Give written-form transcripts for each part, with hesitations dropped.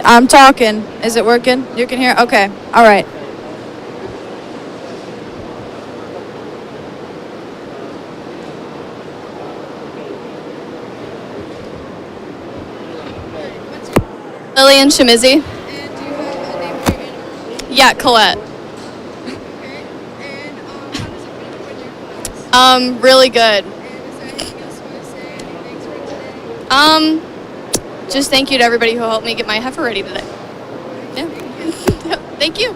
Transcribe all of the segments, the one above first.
I'm talking. Is it working? You can hear? Okay. All right. Lillian Shimizi. And do you have a name for your animal? Yeah, Colette. Okay. And how does it feel to win your class? Really good. And is there anything else you want to say? Any thanks for today? Just thank you to everybody who helped me get my heifer ready today. Yeah. Yep, thank you.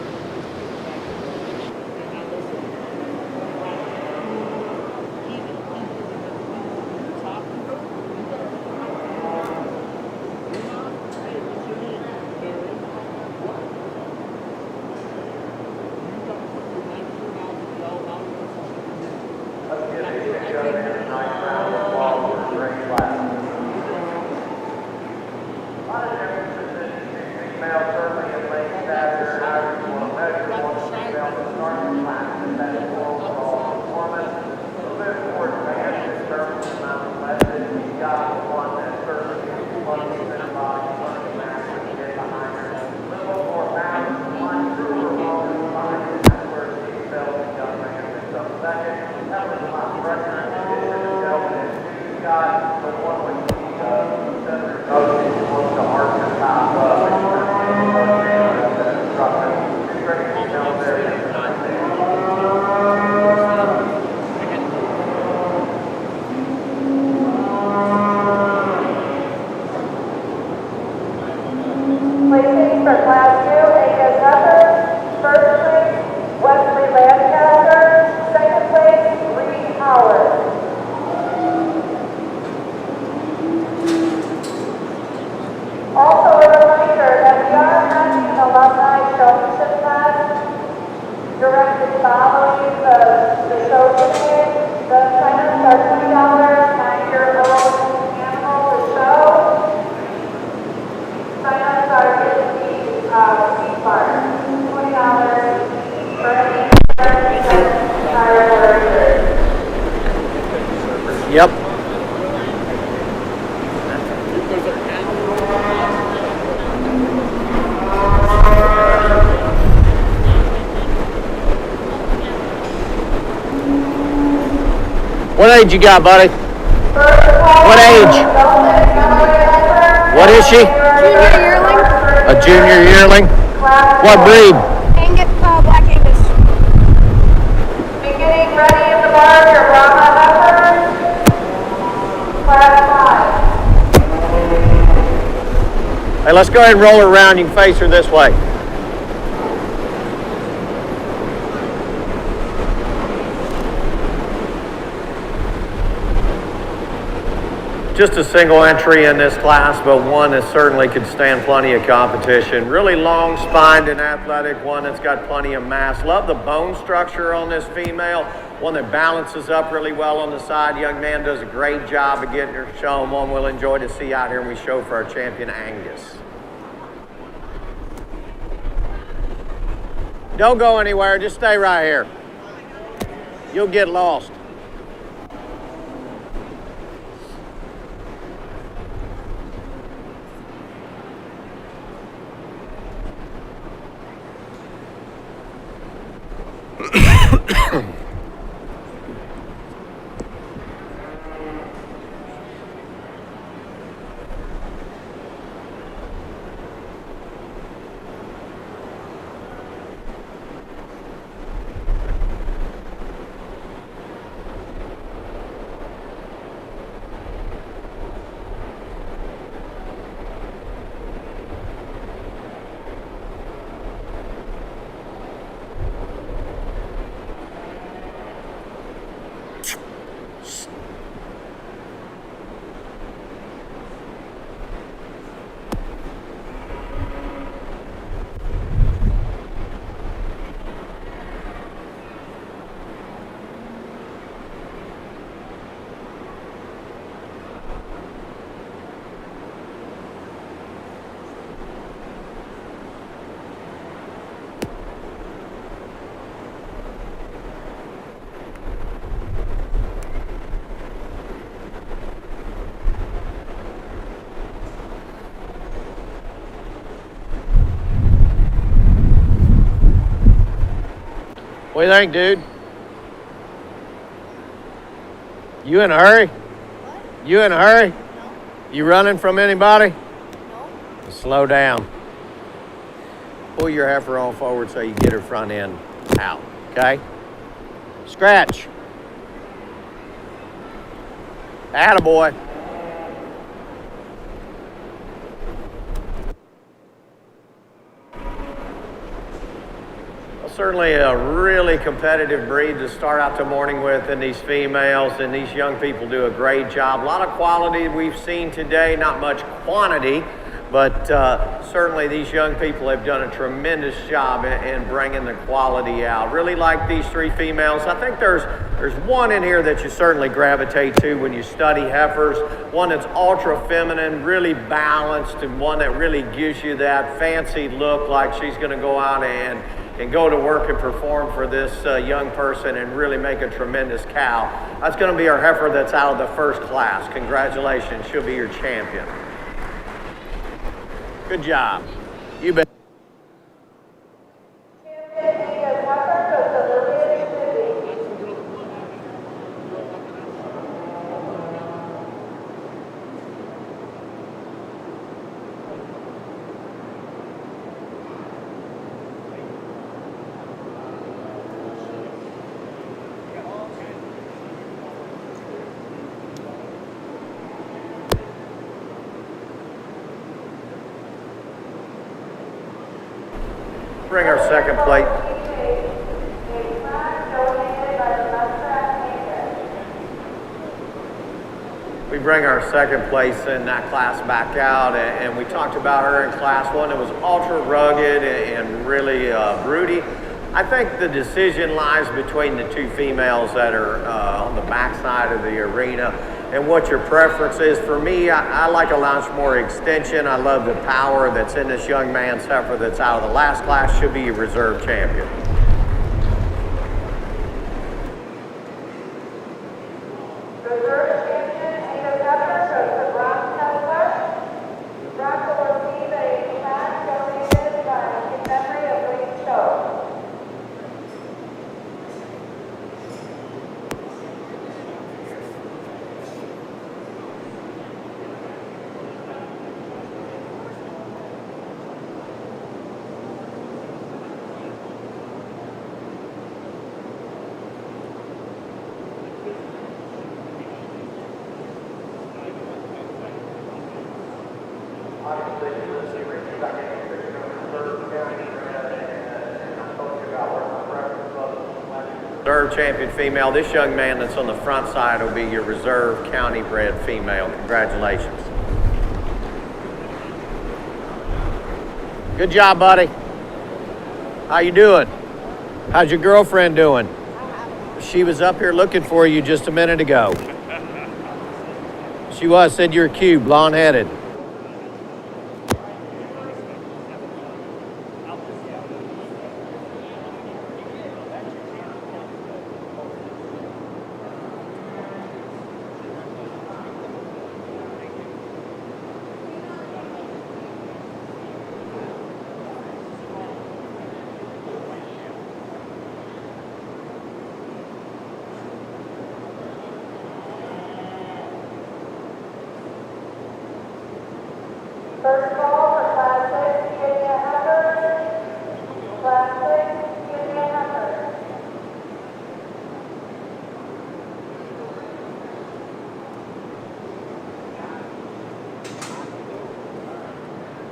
Also a reminder that we are having an alumni showmanship class directly following the show today. The sign-ups are $20, 9-year-old animal to show. Sign-ups are in the seat bar. $20 for any entire order. Yep. What age you got, buddy? What age? What is she? Junior yearling. A junior yearling? What breed? Black Angus. Beginning ready in the bar, your Walma Heifer. Class 5. Hey, let's go ahead and roll her around. You can face her this way. Just a single entry in this class, but one that certainly could stand plenty of competition. Really long spined and athletic, one that's got plenty of mass. Love the bone structure on this female, one that balances up really well on the side. Young man does a great job of getting her shown, one we'll enjoy to see out here when we show for our champion Angus. Don't go anywhere, just stay right here. You'll get lost. What do you think, dude? You in a hurry? What? You in a hurry? No. You running from anybody? No. Slow down. Pull your heifer on forward so you get her front end out, okay? Scratch. Attaboy. Well, certainly a really competitive breed to start out the morning with, and these females and these young people do a great job. A lot of quality we've seen today, not much quantity, but certainly these young people have done a tremendous job in bringing the quality out. Really like these three females. I think there's one in here that you certainly gravitate to when you study heifers. One that's ultra feminine, really balanced, and one that really gives you that fancy look like she's going to go out and go to work and perform for this young person and really make a tremendous cow. That's going to be our heifer that's out of the first class. Congratulations, she'll be your champion. Good job. You bet. Bring our second plate. We bring our second place in that class back out, and we talked about her in class one. It was ultra rugged and really broody. I think the decision lies between the two females that are on the backside of the arena and what your preference is. For me, I like a lot more extension. I love the power that's in this young man's heifer that's out of the last class. Should be your reserve champion. Reserve champion female. This young man that's on the front side will be your reserve county bred female. Congratulations. Good job, buddy. How you doing? How's your girlfriend doing? She was up here looking for you just a minute ago. She was, said you're cute, blonde-headed. First ball for Class 6, Yeaney Heifer. Class 6, Yeaney Heifer.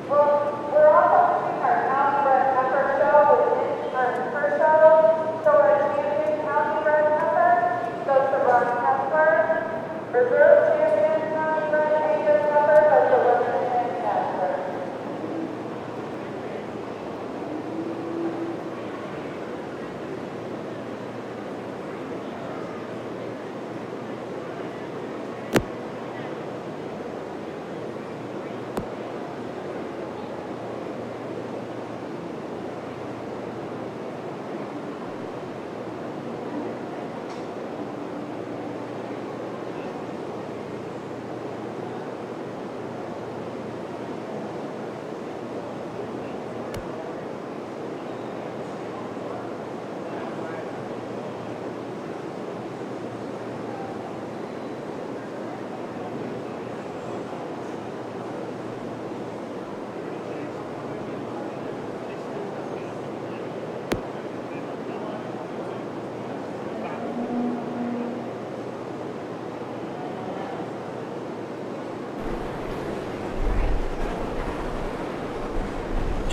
Well, we're also doing our county bred heifer show with our heifer show. So our champion county bred heifer goes to Varda heifer. Reserve champion county bred Angus heifer goes to Walma heifer.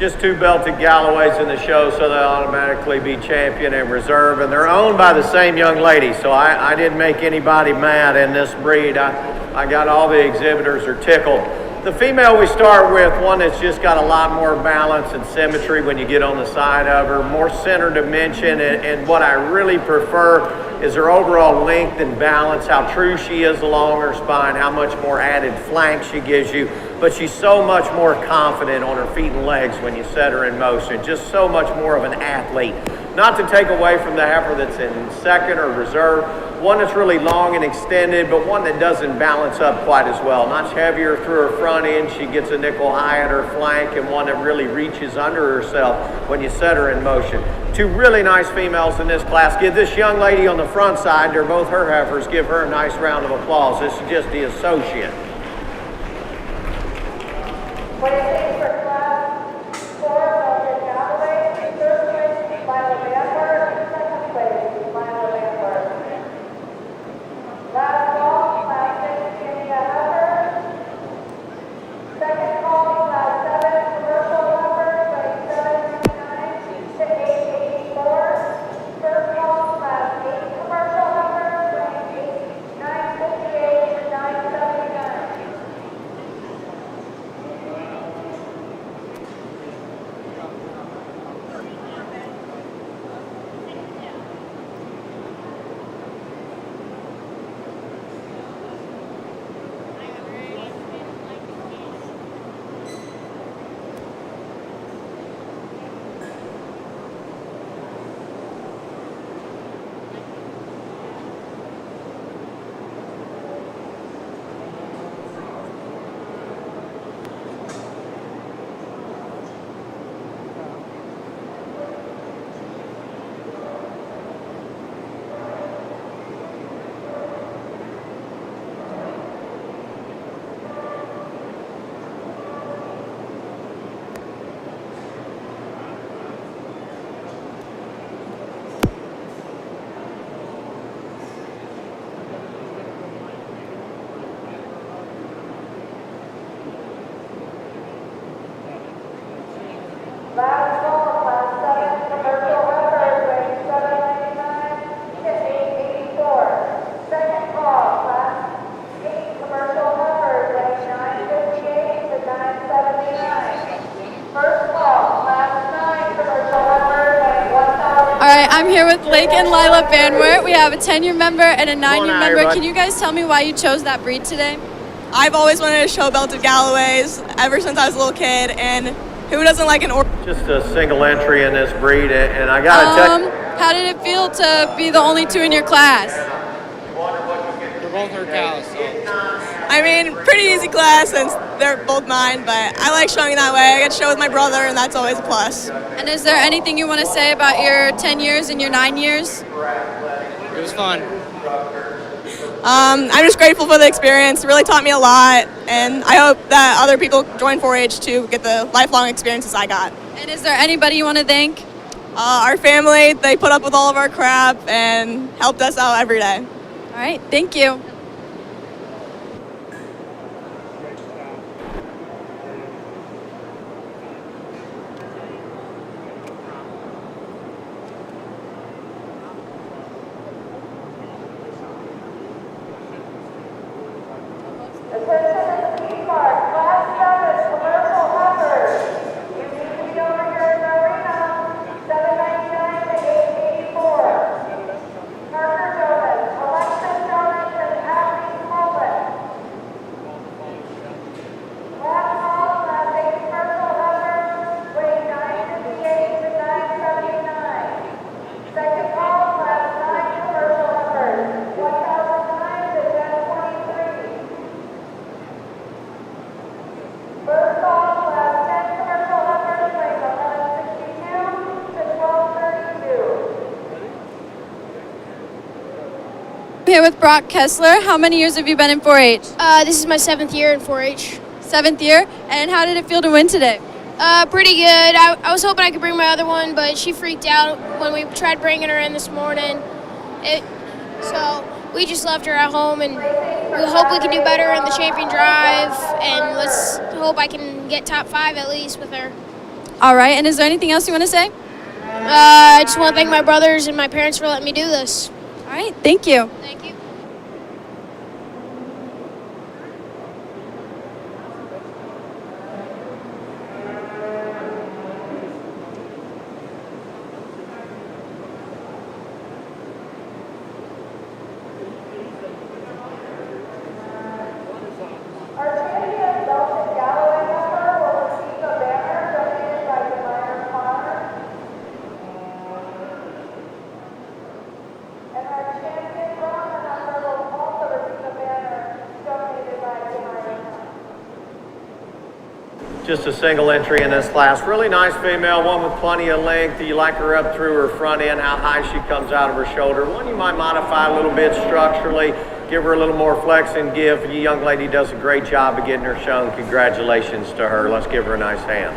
just 2 belted Galloways in the show, so they'll automatically be champion and reserve, and they're owned by the same young lady, so I didn't make anybody mad in this breed. I got all the exhibitors are tickled. The female we start with, one that's just got a lot more balance and symmetry when you get on the side of her, more center dimension, and what I really prefer is her overall length and balance, how true she is along her spine, how much more added flank she gives you, but she's so much more confident on her feet and legs when you set her in motion, just so much more of an athlete. Not to take away from the heifer that's in second or reserve, one that's really long and extended, but one that doesn't balance up quite as well. Much heavier through her front end, she gets a nickel high at her flank, and one that really reaches under herself when you set her in motion. 2 really nice females in this class. Give this young lady on the front side, they're both her heifers, give her a nice round of applause. This is just the associate. What is it for class 4, Dr. Galloway, third place, Lila Amber, second place, Lila Amber. Last call, class 6, Yeaney Heifer. Second call, class 7, commercial heifer, weighing 799 to 884. First call, class 8, commercial heifer, weighing 958 to 979. Last call, class 7, commercial heifer, weighing 799 to 884. Second call, class 8, commercial heifer, weighing 958 to 979. First call, class 9, commercial heifer, weighing 1,000. All right, I'm here with Blake and Lila Banwert. We have a 10-year member and a 9-year on, member. everybody. Can you guys tell me why you chose that breed today? I've always wanted to show belted Galloways ever since I was a little kid, and who doesn't like an Just a single entry in this breed, and I gotta tell you, How did it feel to be the only 2 in your class? They're both her cows, so. I mean, pretty easy class since they're both mine, but I like showing that way. I get to show with my brother, and that's always a plus. And is there anything you want to say about your 10 years and your 9 years? It was fun. I'm just grateful for the experience. It really taught me a lot, and I hope that other people join 4-H to get the lifelong experiences I got. And is there anybody you want to thank? Our family, they put up with all of our crap and helped us out every day. All right, thank you. Attention at the P Park, class 7, commercial heifer. You need to be over here in the arena, 799 to 884. Parker Jonas, Alexis Jonas, and Avery Walma. Last call, class 8, commercial heifer, weighing 958 to 979. Second call, class 9, commercial heifer, 1,009 to 1023. First call, class 10, commercial heifers, weighing 1162 to 1232. I'm here with Brock Kessler. How many years have you been in 4-H? This is my 7th year in 4-H. 7th year. And how did it feel to win today? Pretty good. I was hoping I could bring my other one, but she freaked out when we tried bringing her in this morning. So we just left her at home, and we hope we can do better in the champion drive, and let's hope I can get top 5 at least with her. All right, and is there anything else you want to say? I just want to thank my brothers and my parents for letting me do this. All right, thank you. Thank you. Our champion Delta Galloway member will receive a banner donated by the Minor Farm. And our champion Brahma member will also receive a banner donated by the Minor Farm. Just a single entry in this class. Really nice female, one with plenty of length. You like her up through her front end, how high she comes out of her shoulder. One you might modify a little bit structurally, give her a little more flex and give. The young lady does a great job of getting her shown. Congratulations to her. Let's give her a nice hand.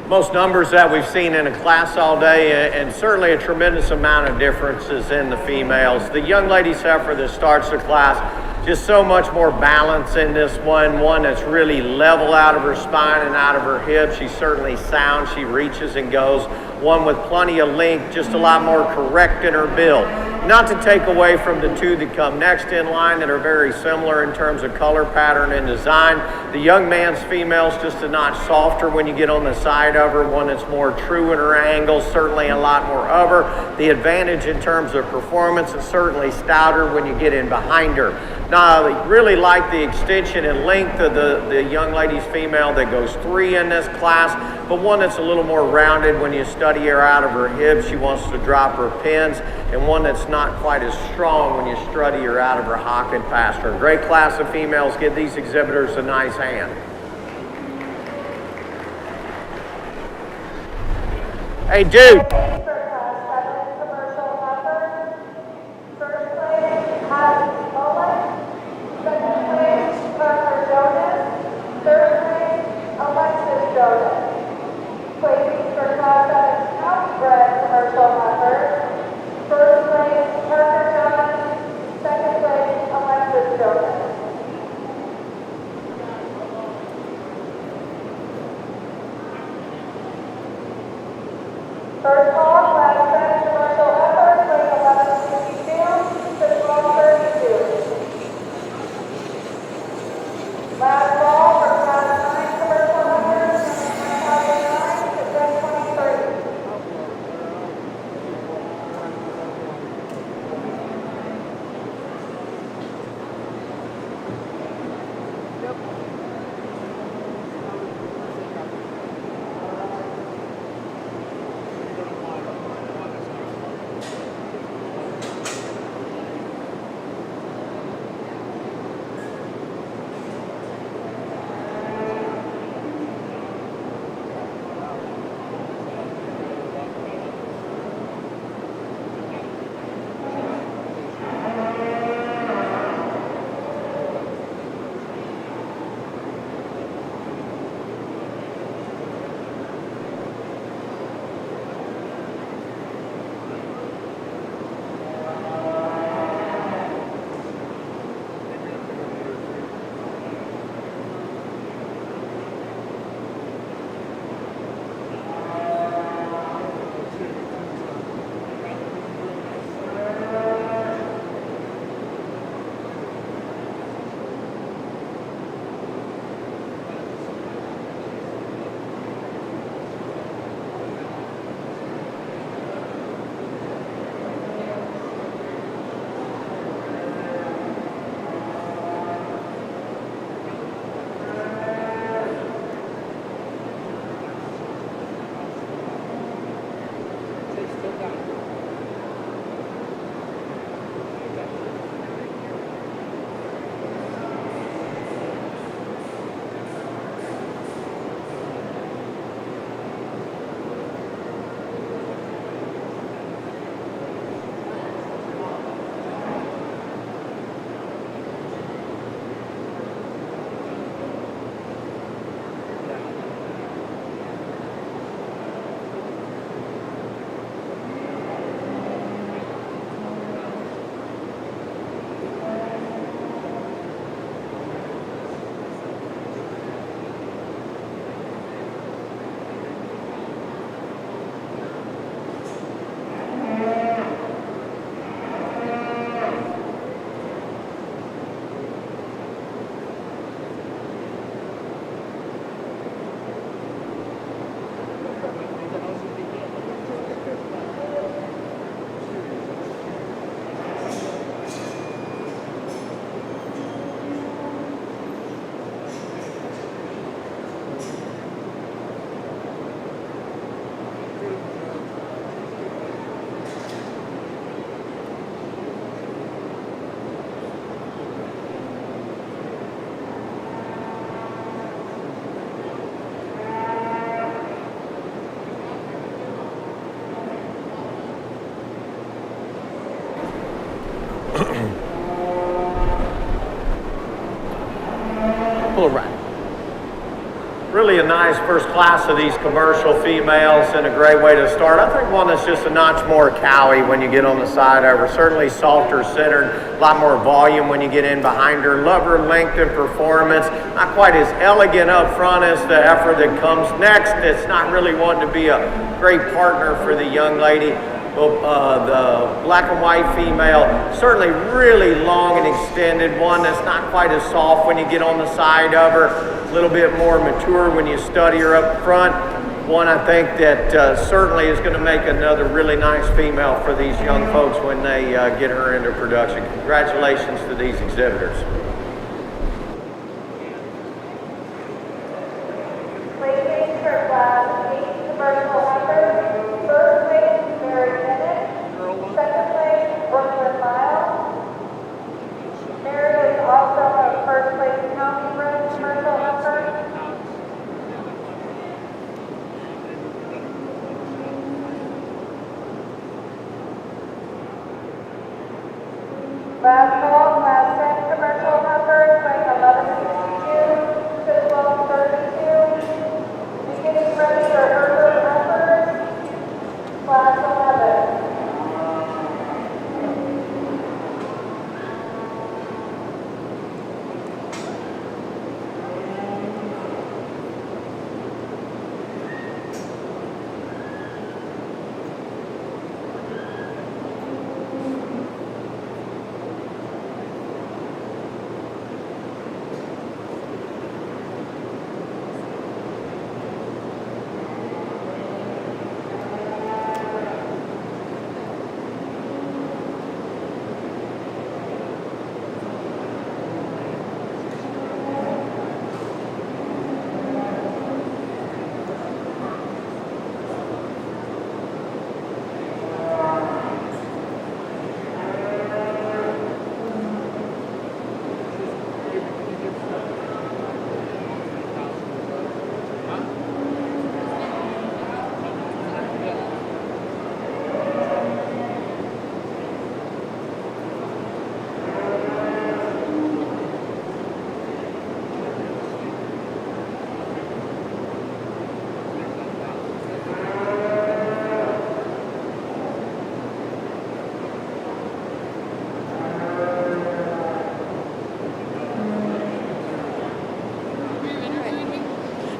Most numbers that we've seen in a class all day, and certainly a tremendous amount of differences in the females. The young ladies heifer that starts the class, just so much more balance in this one that's really level out of her spine and out of her hips. She's certainly sound, she reaches and goes. One with plenty of length, just a lot more correct in her build. Not to take away from the two that come next in line that are very similar in terms of color pattern and design. The young man's female's just a notch softer when you get on the side of her, one that's more true in her angles, certainly a lot more of her. The advantage in terms of performance is certainly stouter when you get in behind her. Now, I really like the extension and length of the young lady's female that goes 3 in this class, but one that's a little more rounded when you study her out of her hips. She wants to drop her pins, and one that's not quite as strong when you study her out of her hock and pastern. Great class of females. Give these exhibitors a nice hand. Hey, dude. Second place, Parker Jonas. Third place, cool ride. Really a nice first class of these commercial females and a great way to start. I think one that's just a notch more cowy when you get on the side over. Certainly softer centered, a lot more volume when you get in behind her. Love her length and performance. Not quite as elegant up front as the heifer that comes next. It's not really wanting to be a great partner for the young lady. The black and white female, certainly really long and extended, one that's not quite as soft when you get on the side of her, a little bit more mature when you study her up front. One I think that certainly is going to make another really nice female for these young folks when they get her into production. Congratulations to these exhibitors. Placing for class 8 commercial heifer. First place, Mary Bennett. Second place, Brooklyn Miles. Mary is also a first place county bred commercial heifer. Last call, class 10 commercial heifer, weighing 1162 to 1232. Beginning ready for Herber heifers, class 11.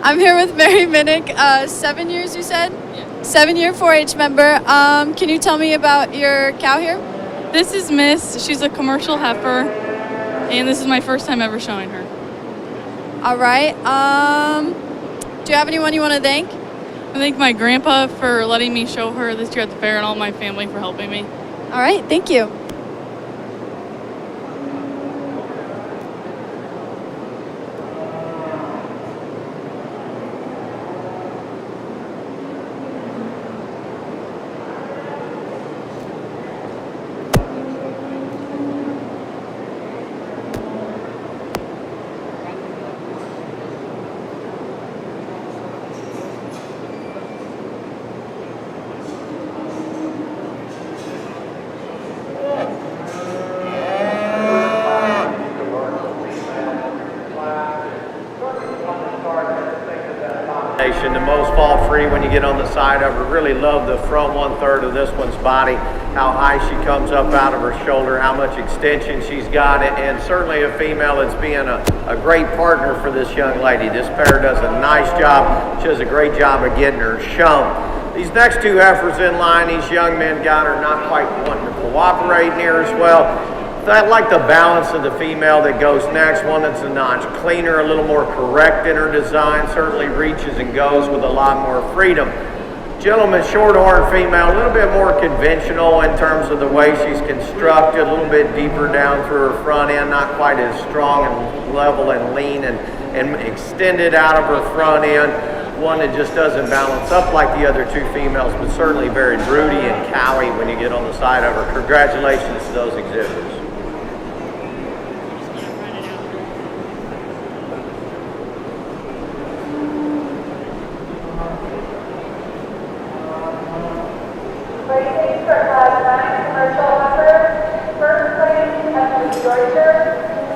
I'm here with Mary Minnick, 7 years you said? Yeah. 7-year 4-H member. Can you tell me about your cow here? This is Miss. She's a commercial heifer, and this is my first time ever showing her. All right. Do you have anyone you want to thank? I thank my grandpa for letting me show her this year at the fair and all my family for helping me. All right. Thank you. The most fall free when you get on the side of her. Really love the front 1/3 of this one's body, how high she comes up out of her shoulder, how much extension she's got, and certainly a female that's being a great partner for this young lady. This pair does a nice job. She does a great job of getting her shown. These next two heifers in line, these young men got her not quite wanting to cooperate here as well. I like the balance of the female that goes next, one that's a notch cleaner, a little more correct in her design, certainly reaches and goes with a lot more freedom. Gentleman shorthorn female, a little bit more conventional in terms of the way she's constructed, a little bit deeper down through her front end, not quite as strong and level and lean and extended out of her front end. One that just doesn't balance up like the other two females, but certainly very broody and cowy when you get on the side of her. Congratulations to those exhibitors. Placing for class 9 commercial heifer. First place, Evie.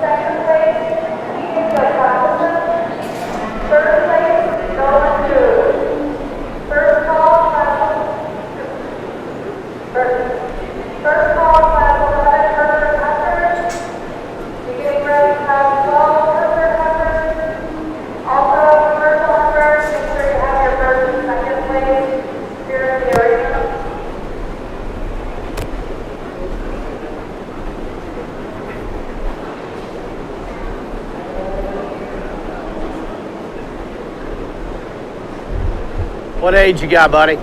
Second place, Evie. What age you got, buddy? A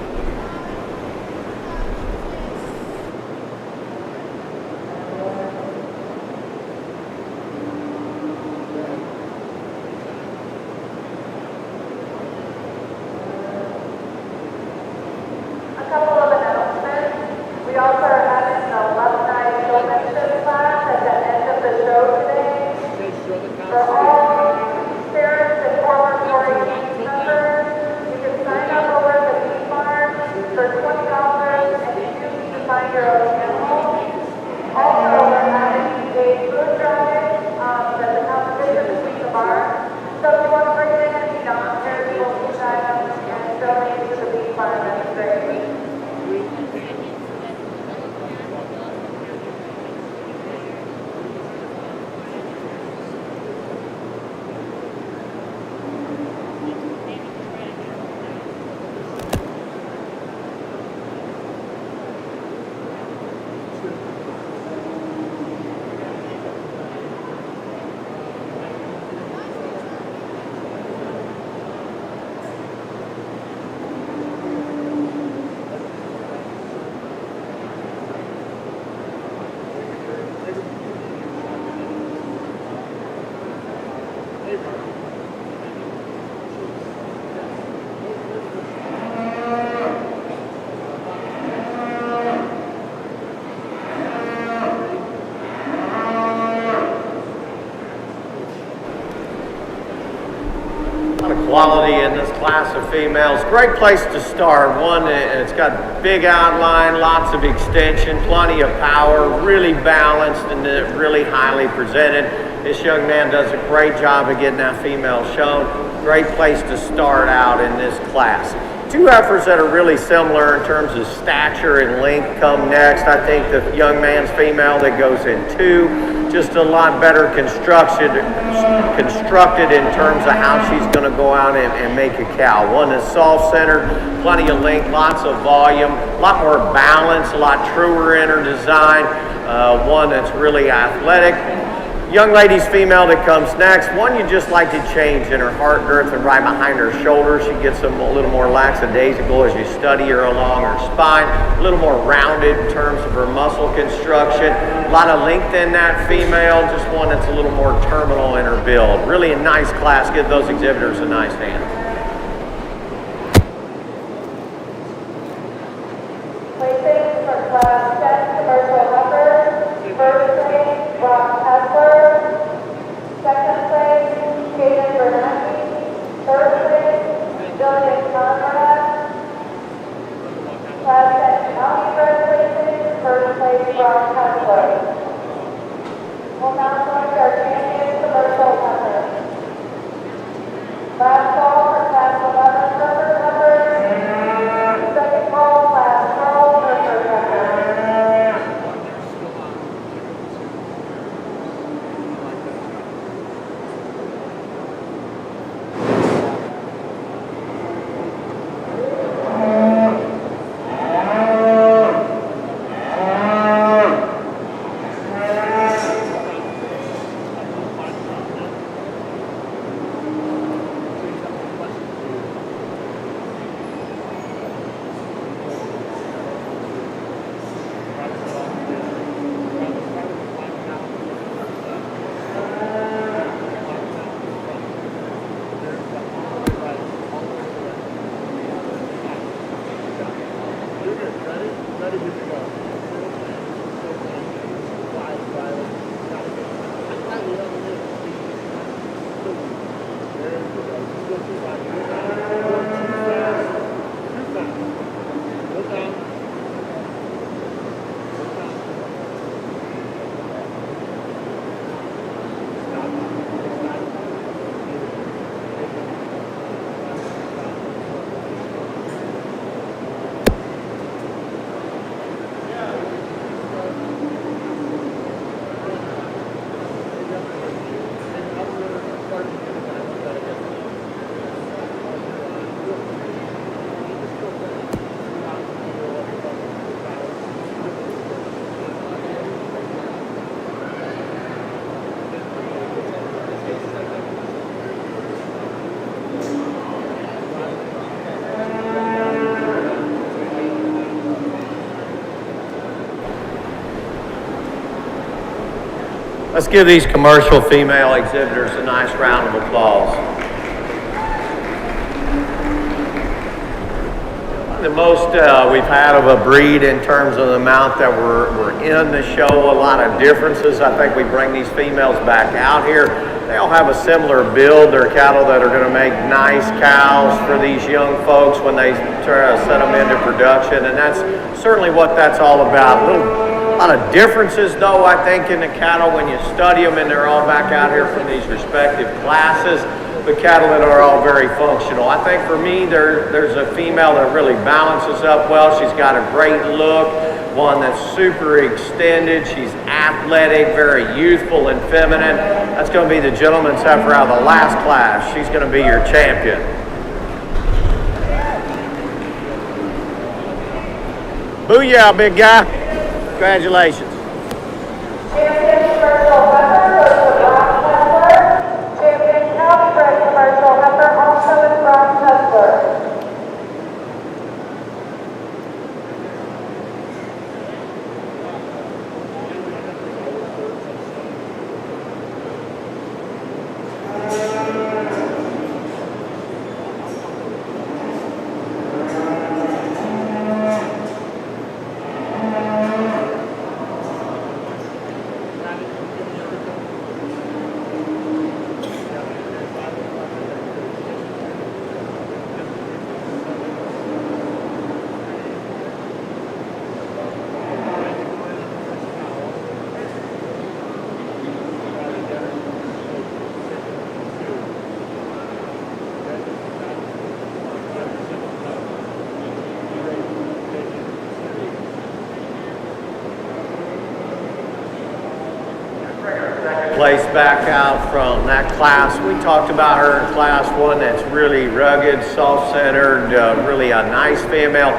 couple of announcements. We also are having an alumni showmanship class at the end of the show today. For all parents and former 4-H members, you can sign up over at the meat farm for $20 and choose to find your own animal. Also, we're having a food drive that's a competition between the bars. So if you want to bring in any non-perishable food items and donate to the meat farm, that's great. Quality in this class of females. Great place to start. One, it's got big outline, lots of extension, plenty of power, really balanced and really highly presented. This young man does a great job of getting that female shown. Great place to start out in this class. Two heifers that are really similar in terms of stature and length come next. I think the young man's female that goes in 2, just a lot better constructed in terms of how she's going to go out and make a cow. One is soft-centered, plenty of length, lots of volume, a lot more balance, a lot truer in her design. One that's really athletic. Young lady's female that comes next, one you just like to change in her heart girth and right behind her shoulder. She gets a little more lackadaisical as you study her along her spine, a little more rounded in terms of her muscle construction. A lot of length in that female, just one that's a little more terminal in her build. Really a nice class. Give those exhibitors a nice hand. Placing for class 10 commercial heifers. First place, Rock Heifer. Second place, Kaden Bernanke. Third place, Jillian Conrad. Class 10 county fair placing. First place, Rock Heifer. We'll now select our champion commercial heifer. Last call for class 11 Hereford heifers. Second call, class 12 Hereford heifers. Let's give these commercial female exhibitors a nice round of applause. The most we've had of a breed in terms of the amount that we're in the show, a lot of differences. I think we bring these females back out here. They all have a similar build. They're cattle that are going to make nice cows for these young folks when they try to set them into production, and that's certainly what that's all about. A lot of differences, though, I think, in the cattle when you study them, and they're all back out here from these respective classes. But cattle that are all very functional. I think for me, there's a female that really balances up well. She's got a great look, one that's super extended. She's athletic, very youthful and feminine. That's going to be the gentleman's heifer out of the last class. She's going to be your champion. Booyah, big guy. Congratulations. Champion commercial heifer goes to bronze heifer. Champion Crossbred commercial heifer also is bronze heifer. Place back out from that class. We talked about her in class one. That's really rugged, soft-centered, really a nice female.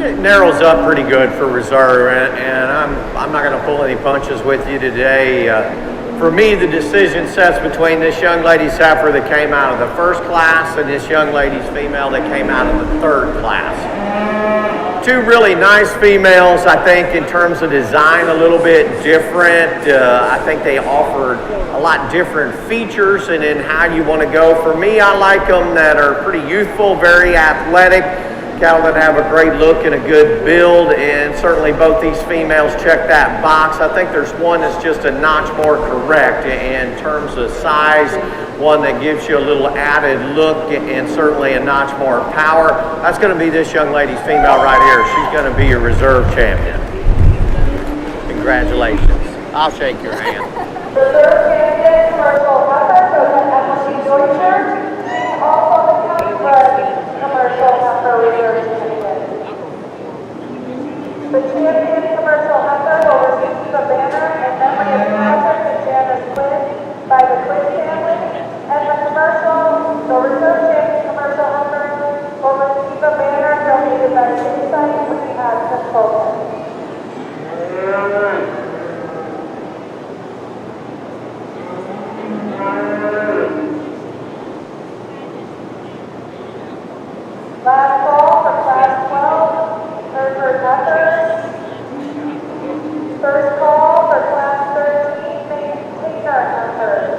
It narrows up pretty good for reserve, and I'm not going to pull any punches with you today. For me, the decision sets between this young lady's heifer that came out of the first class and this young lady's female that came out of the third class. Two really nice females, I think, in terms of design, a little bit different. I think they offered a lot different features and in how you want to go. For me, I like them that are pretty youthful, very athletic, cattle that have a great look and a good build, and certainly both these females check that box. I think there's one that's just a notch more correct in terms of size, one that gives you a little added look and certainly a notch more power. That's going to be this young lady's female right here. She's going to be your reserve champion. Congratulations. I'll shake your hand. Reserve champion commercial heifer goes to Avery Deutscher. She's also the Crossbred commercial heifer reserve champion. The champion commercial heifer will receive the banner in memory of Patrick and Janice Quinn by the Quinn family, and the reserve champion commercial heifer will receive a banner donated by the Insight Rehab Consultant. Last call for class 12, Hereford heifers. First call for class 13, Maintainer heifers.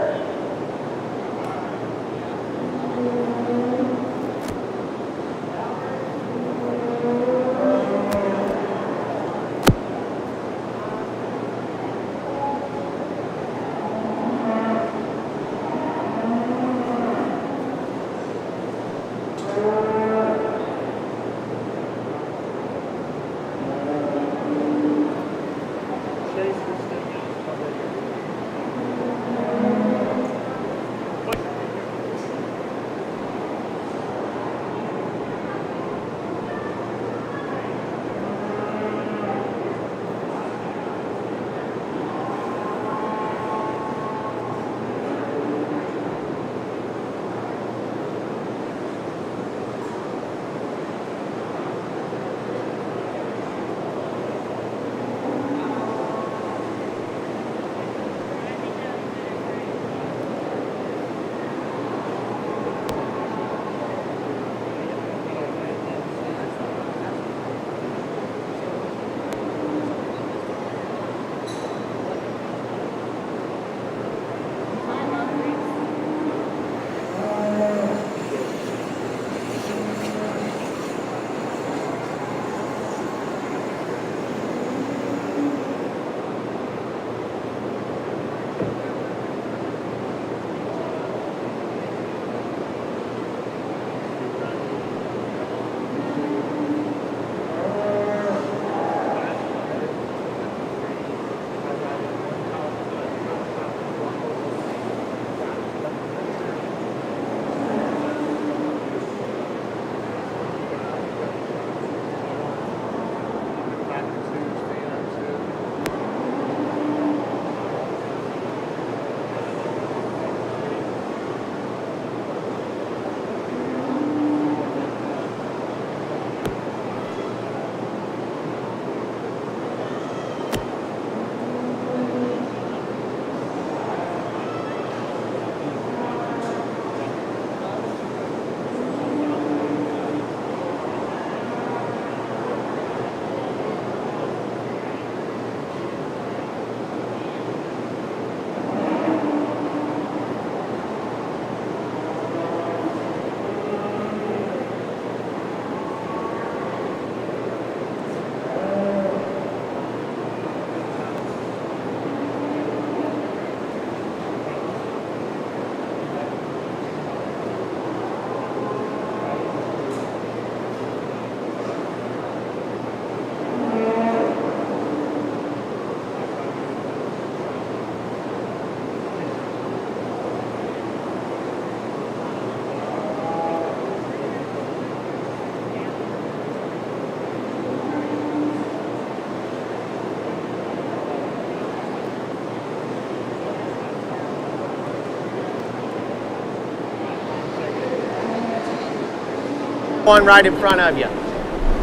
one right in front of you.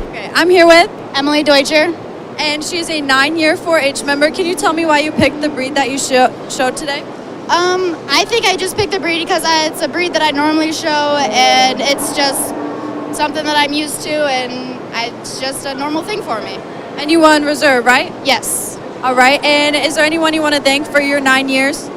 Okay, I'm here with, Emily Deutscher. and she's a 9-year 4-H member. Can you tell me why you picked the breed that you showed today? I think I just picked the breed because it's a breed that I normally show, and it's just something that I'm used to, and it's just a normal thing for me. And you won reserve, right? Yes. All right, and is there anyone you want to thank for your 9 years?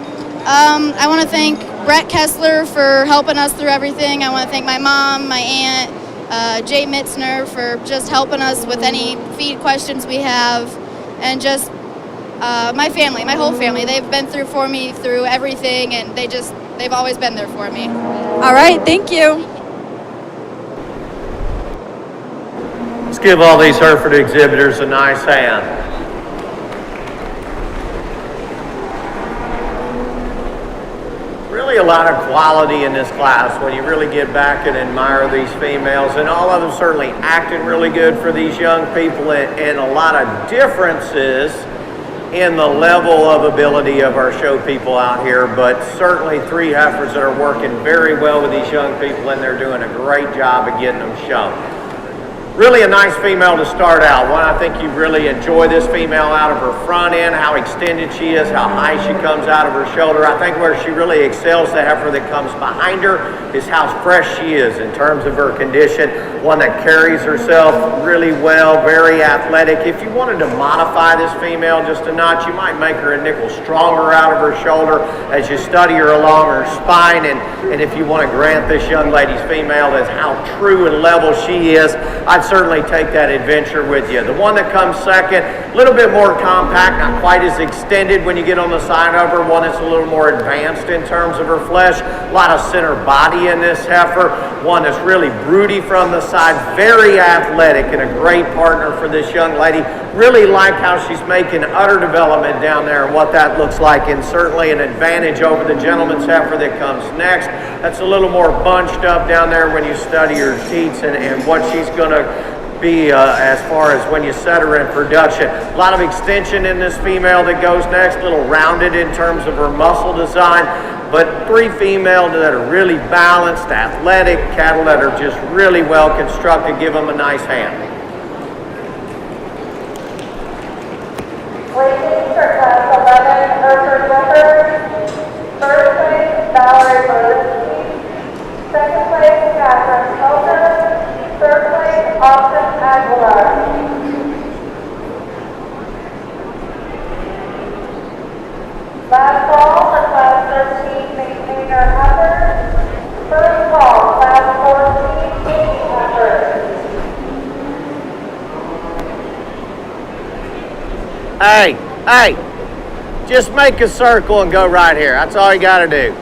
I want to thank Brett Kessler for helping us through everything. I want to thank my mom, my aunt, Jay Mitzner for just helping us with any feed questions we have, and just my family, my whole family. They've been through for me through everything, and they've always been there for me. All right, thank you. Let's give all these Hereford exhibitors a nice hand. Really a lot of quality in this class when you really get back and admire these females, and all of them certainly acting really good for these young people, and a lot of differences in the level of ability of our show people out here, but certainly 3 heifers that are working very well with these young people, and they're doing a great job of getting them shown. Really a nice female to start out. One, I think you really enjoy this female out of her front end, how extended she is, how high she comes out of her shoulder. I think where she really excels the heifer that comes behind her is how fresh she is in terms of her condition. One that carries herself really well, very athletic. If you wanted to modify this female just a notch, you might make her a nickel stronger out of her shoulder as you study her along her spine. And if you want to grant this young lady's female as how true and level she is, I'd certainly take that adventure with you. The one that comes second, a little bit more compact, not quite as extended when you get on the side of her. One that's a little more advanced in terms of her flesh. A lot of center body in this heifer. One that's really broody from the side, very athletic, and a great partner for this young lady. Really like how she's making udder development down there and what that looks like, and certainly an advantage over the gentleman's heifer that comes next. That's a little more bunched up down there when you study her teats and what she's going to be as far as when you set her in production. A lot of extension in this female that goes next, a little rounded in terms of her muscle design, but 3 females that are really balanced, athletic, cattle that are just really well constructed. Give them a nice hand. Ladies for class 11, Hereford Walker. First place, Valerie Berlinski. Second place, Catherine Hilton. Third place, Austin Aguilar. Last call for class 13, maintainer heifer. First call, class 14, baby heifer. Hey, just make a circle and go right here. That's all you got to do.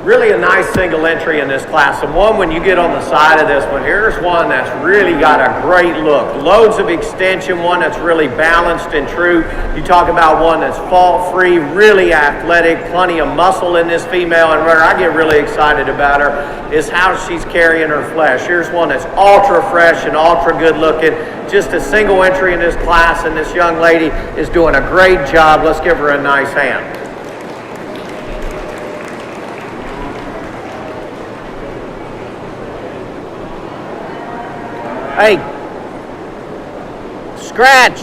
Really a nice single entry in this class, and one when you get on the side of this one, here's one that's really got a great look. Loads of extension, one that's really balanced and true. You talk about one that's fault-free, really athletic, plenty of muscle in this female, and where I get really excited about her is how she's carrying her flesh. Here's one that's ultra fresh and ultra good looking. Just a single entry in this class, and this young lady is doing a great job. Let's give her a nice hand. Hey, scratch.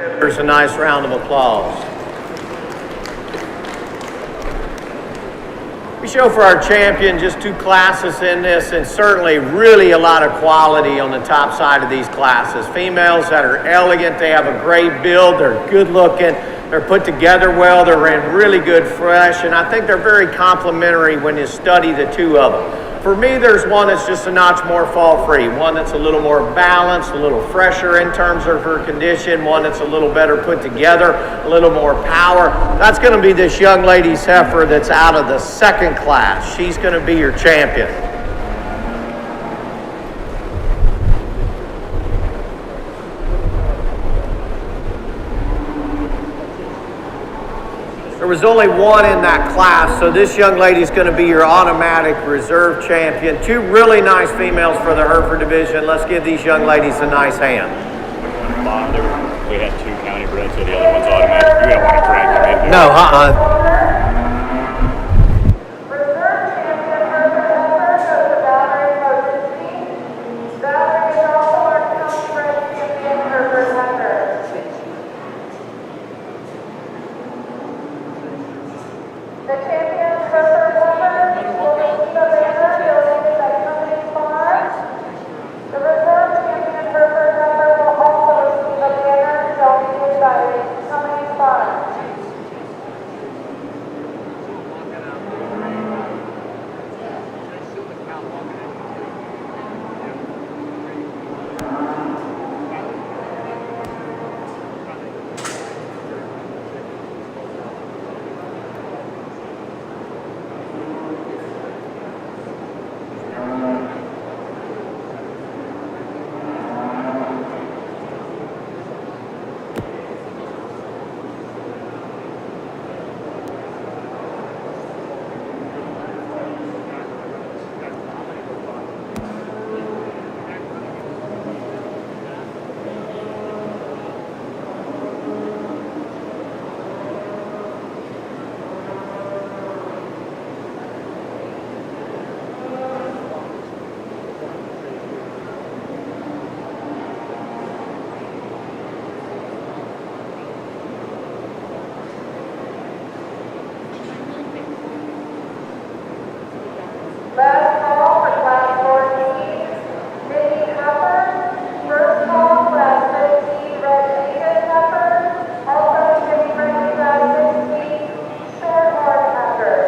There's a nice round of applause. We show for our champion just 2 classes in this, and certainly really a lot of quality on the top side of these classes. Females that are elegant, they have a great build, they're good looking, they're put together well, they're in really good flesh, and I think they're very complementary when you study the 2 of them. For me, there's one that's just a notch more fall-free, one that's a little more balanced, a little fresher in terms of her condition, one that's a little better put together, a little more power. That's going to be this young lady's heifer that's out of the 2nd class. She's going to be your champion. There was only one in that class, so this young lady is going to be your automatic reserve champion. 2 really nice females for the Hereford division. Let's give these young ladies a nice hand. We had 2 county breds, so the other one's automatic. You don't want to drag them in there. No, Reserve champion Hereford heifer goes to Valerie Rosinski. Valerie is also our county bred champion Hereford heifer. The champion Hereford heifer will receive a banner donated by Company Farm. The reserve champion Hereford heifer will also receive a banner donated by Company Farm. Last call for class 14, Mini heifer. First call, class 15, red naked heifer. Also getting ready, class 16, short horn heifer.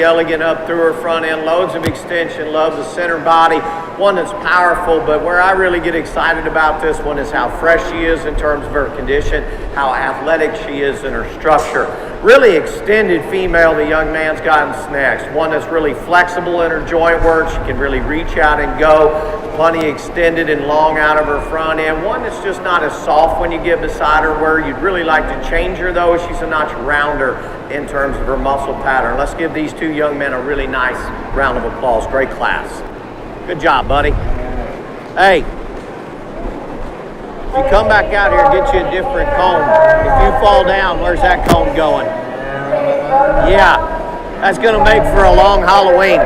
Elegant up through her front end, loads of extension, love the center body, one that's powerful, but where I really get excited about this one is how fresh she is in terms of her condition, how athletic she is in her structure. Really extended female the young man's got next, one that's really flexible in her joint work, she can really reach out and go, plenty extended and long out of her front end, one that's just not as soft when you get beside her where you'd really like to change her though, she's a notch rounder in terms of her muscle pattern. Let's give these 2 young men a really nice round of applause. Great class. Good job, buddy. Hey, if you come back out here, get you a different comb. If you fall down, where's that comb going? Yeah, that's going to make for a long Halloween.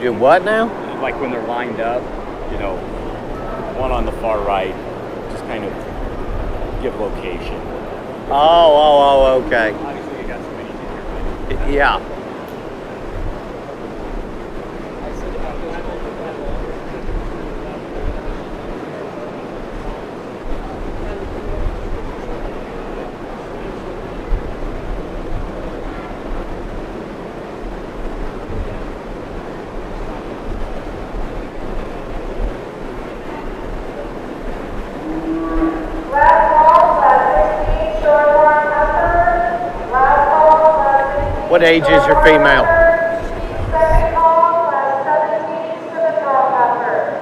Do what now? Like when they're lined up, you know, one on the far right, just kind of give location. Oh, okay. Obviously, you got some minis in here. Yeah. What age is your female? Second call, class 17, Simmental Heifer.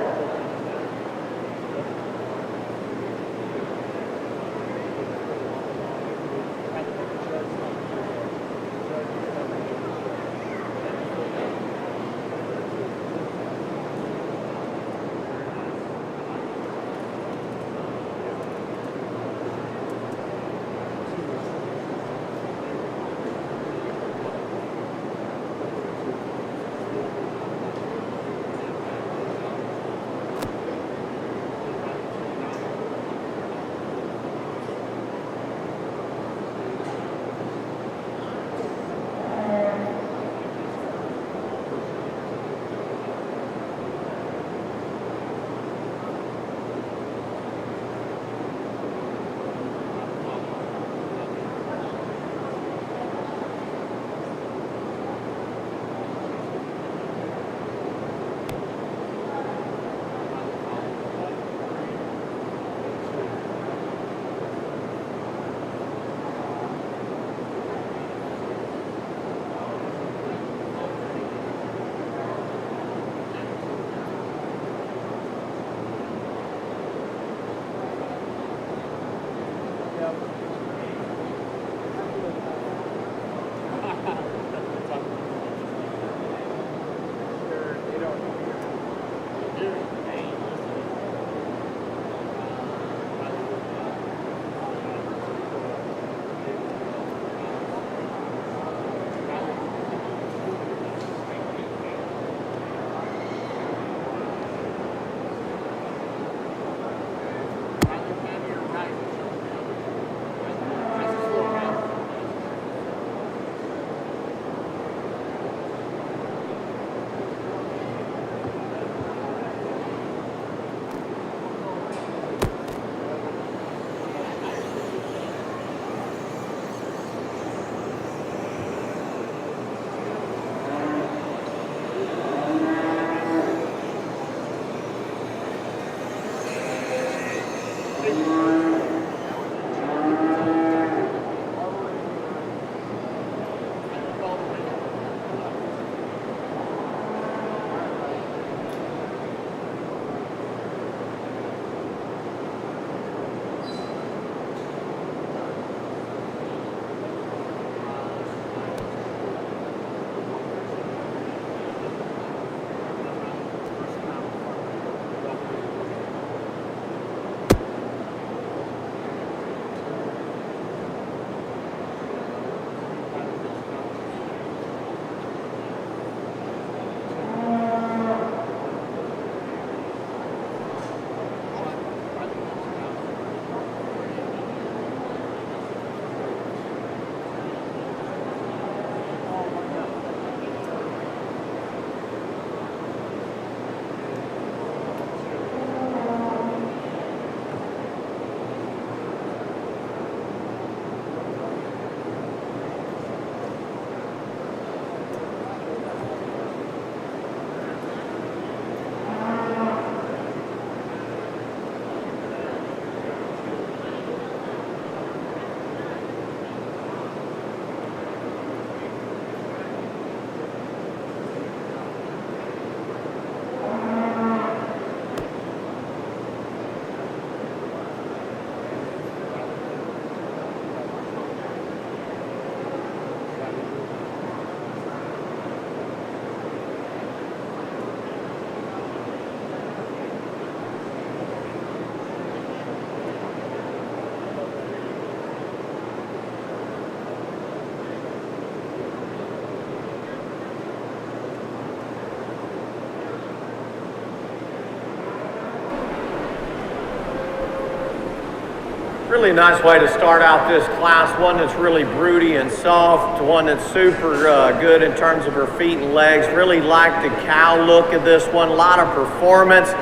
Really nice way to start out this class, one that's really broody and soft, one that's super good in terms of her feet and legs. Really like the cow look of this one, a lot of performance,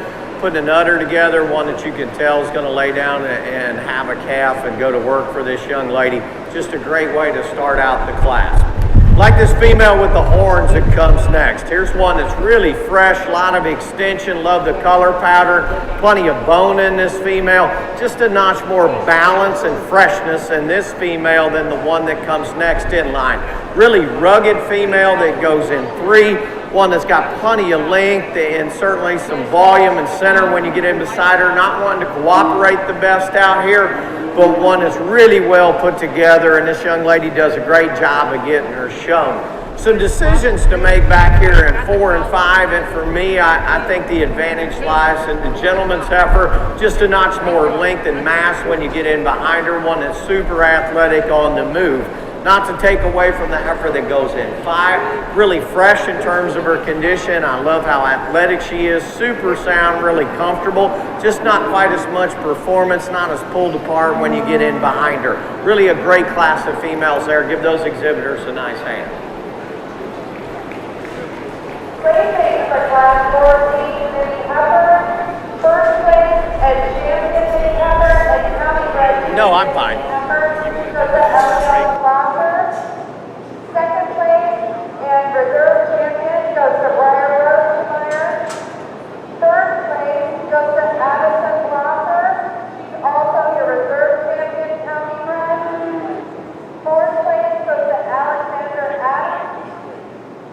putting an udder together, one that you can tell is gonna lay down and have a calf and go to work for this young lady. Just a great way to start out the class. Like this female with the horns that comes next. Here's one that's really fresh, a lot of extension, love the color pattern, plenty of bone in this female, just a notch more balance and freshness in this female than the one that comes next in line. Really rugged female that goes in 3, one that's got plenty of length and certainly some volume and center when you get in beside her, not wanting to cooperate the best out here, but one that's really well put together, and this young lady does a great job of getting her shown. Some decisions to make back here in 4 and 5, and for me, I think the advantage lies in the gentleman's heifer, just a notch more length and mass when you get in behind her, one that's super athletic on the move. Not to take away from the heifer that goes in 5, really fresh in terms of her condition. I love how athletic she is, super sound, really comfortable, just not quite as much performance, not as pulled apart when you get in behind her. Really a great class of females there. Give those exhibitors a nice hand. Placing for class 4B mini heifer, first place as champion mini heifer and county bred. No, I'm fine. Second place and reserve champion goes to Briar Rosemeyer. Third place goes to Addison Blosser. She's also your reserve champion county bred. Fourth place goes to Alexander Adams.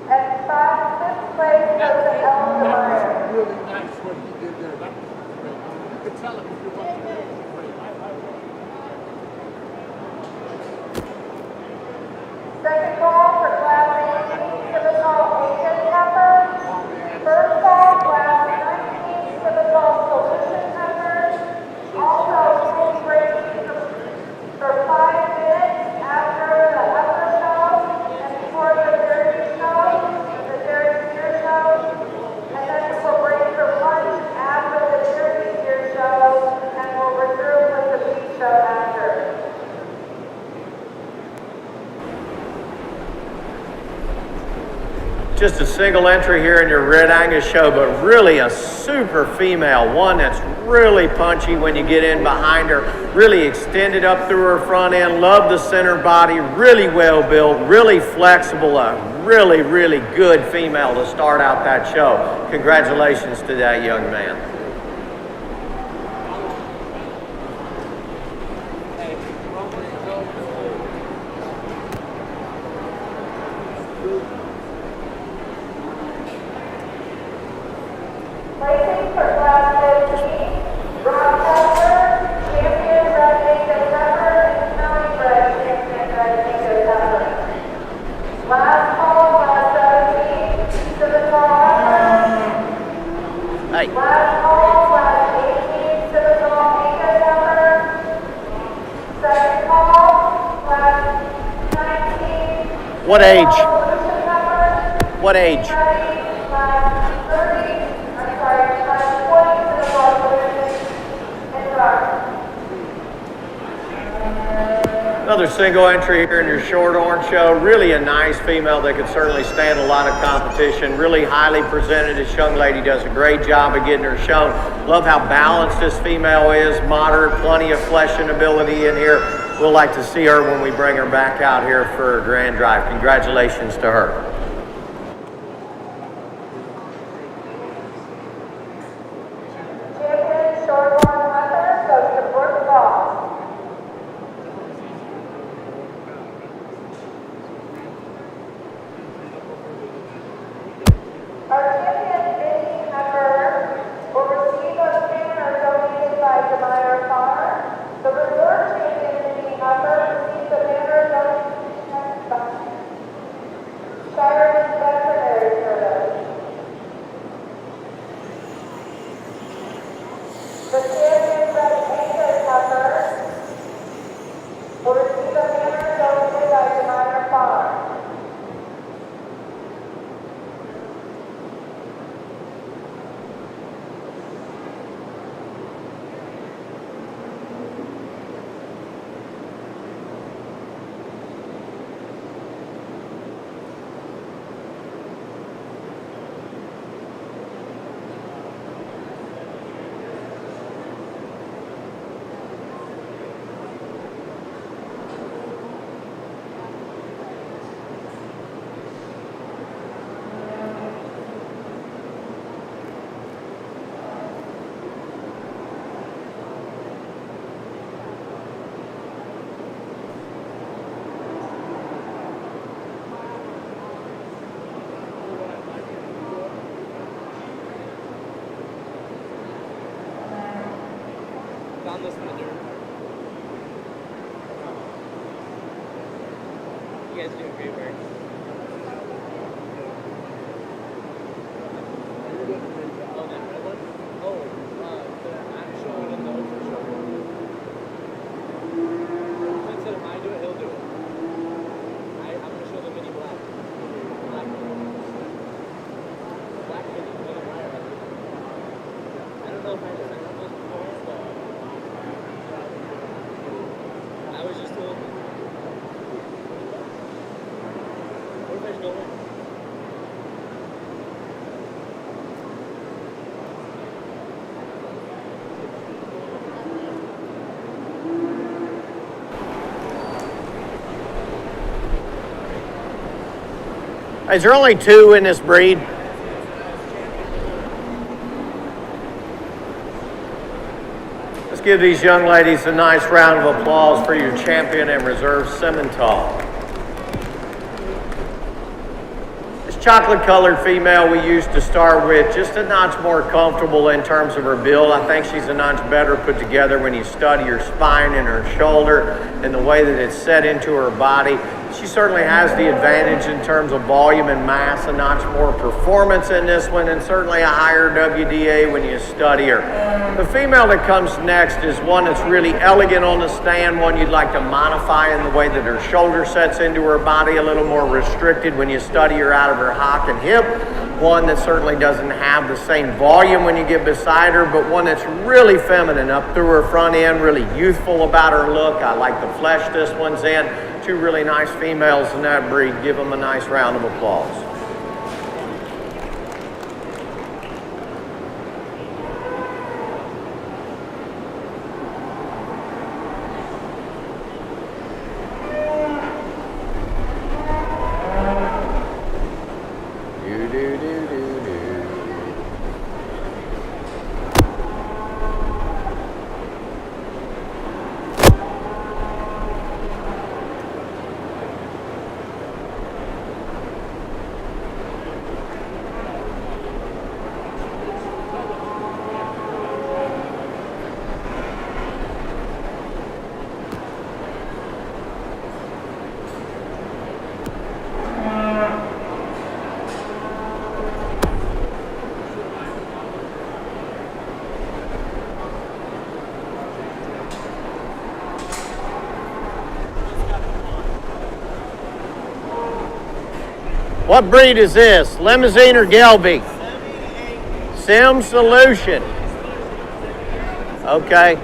And fifth place goes to Ellen Meyer. Really nice what he did there. That was great. You could tell him if you want to. Second call for class 18 Simmental Asian heifer. First call class 19 Simmental Solution heifer. Also full race for 5 minutes after the heifer show and before the dairy show, the dairy steer show, and then we'll break for lunch after the dairy steer show, and we'll reserve with the beef show after. Just a single entry here in your Red Angus show, but really a super female, one that's really punchy when you get in behind her, really extended up through her front end, love the center body, really well built, really flexible, a really, really good female to start out that show. Congratulations to that young man. Placing for class 15, Rob Heifer, champion red Angus heifer, and county bred champion red Angus heifer. Last call, class 17, Simmental heifer. Hey. Last call, class 18, Simmental Angus heifer. Second call, class 19. What age? Solution heifer. What age? Class 30. Class 20 Simmental Solution and Rock. Another single entry here in your short orange show. Really a nice female that could certainly stand a lot of competition. Really highly presented. This young lady does a great job of getting her shown. Love how balanced this female is. Moderate, plenty of fleshing ability in here. We'll like to see her when we bring her back out here for a grand drive. Congratulations to her. Champion short-horn heifer goes to Brooke Ball. Our champion mini heifer will receive a banner donated by DeMeyer Farm. The reserve champion mini heifer receives a banner donated by Shireman Veterinary Service. The champion red Angus heifer will receive a banner donated by DeMeyer Farm. found this in the dirt. You guys do great work. Oh, that red one? Oh, the actual one in the official one. Instead of I do it, he'll do it. I'm going to show the mini black. Black mini. Black mini. I don't know if I just sent those before, but I was just told. What if I just go in? Is there only 2 in this breed? Let's give these young ladies a nice round of applause for your champion and reserve Simmental. This chocolate-colored female we used to start with, just a notch more comfortable in terms of her build. I think she's a notch better put together when you study her spine and her shoulder and the way that it's set into her body. She certainly has the advantage in terms of volume and mass, a notch more performance in this one, and certainly a higher WDA when you study her. The female that comes next is one that's really elegant on the stand, one you'd like to modify in the way that her shoulder sets into her body, a little more restricted when you study her out of her hock and hip. One that certainly doesn't have the same volume when you get beside her, but one that's really feminine up through her front end, really youthful about her look. I like the flesh this one's in. 2 really nice females in that breed. Give them a nice round of applause. What breed is this? Limousine or Gelby? Sim Solution. Okay.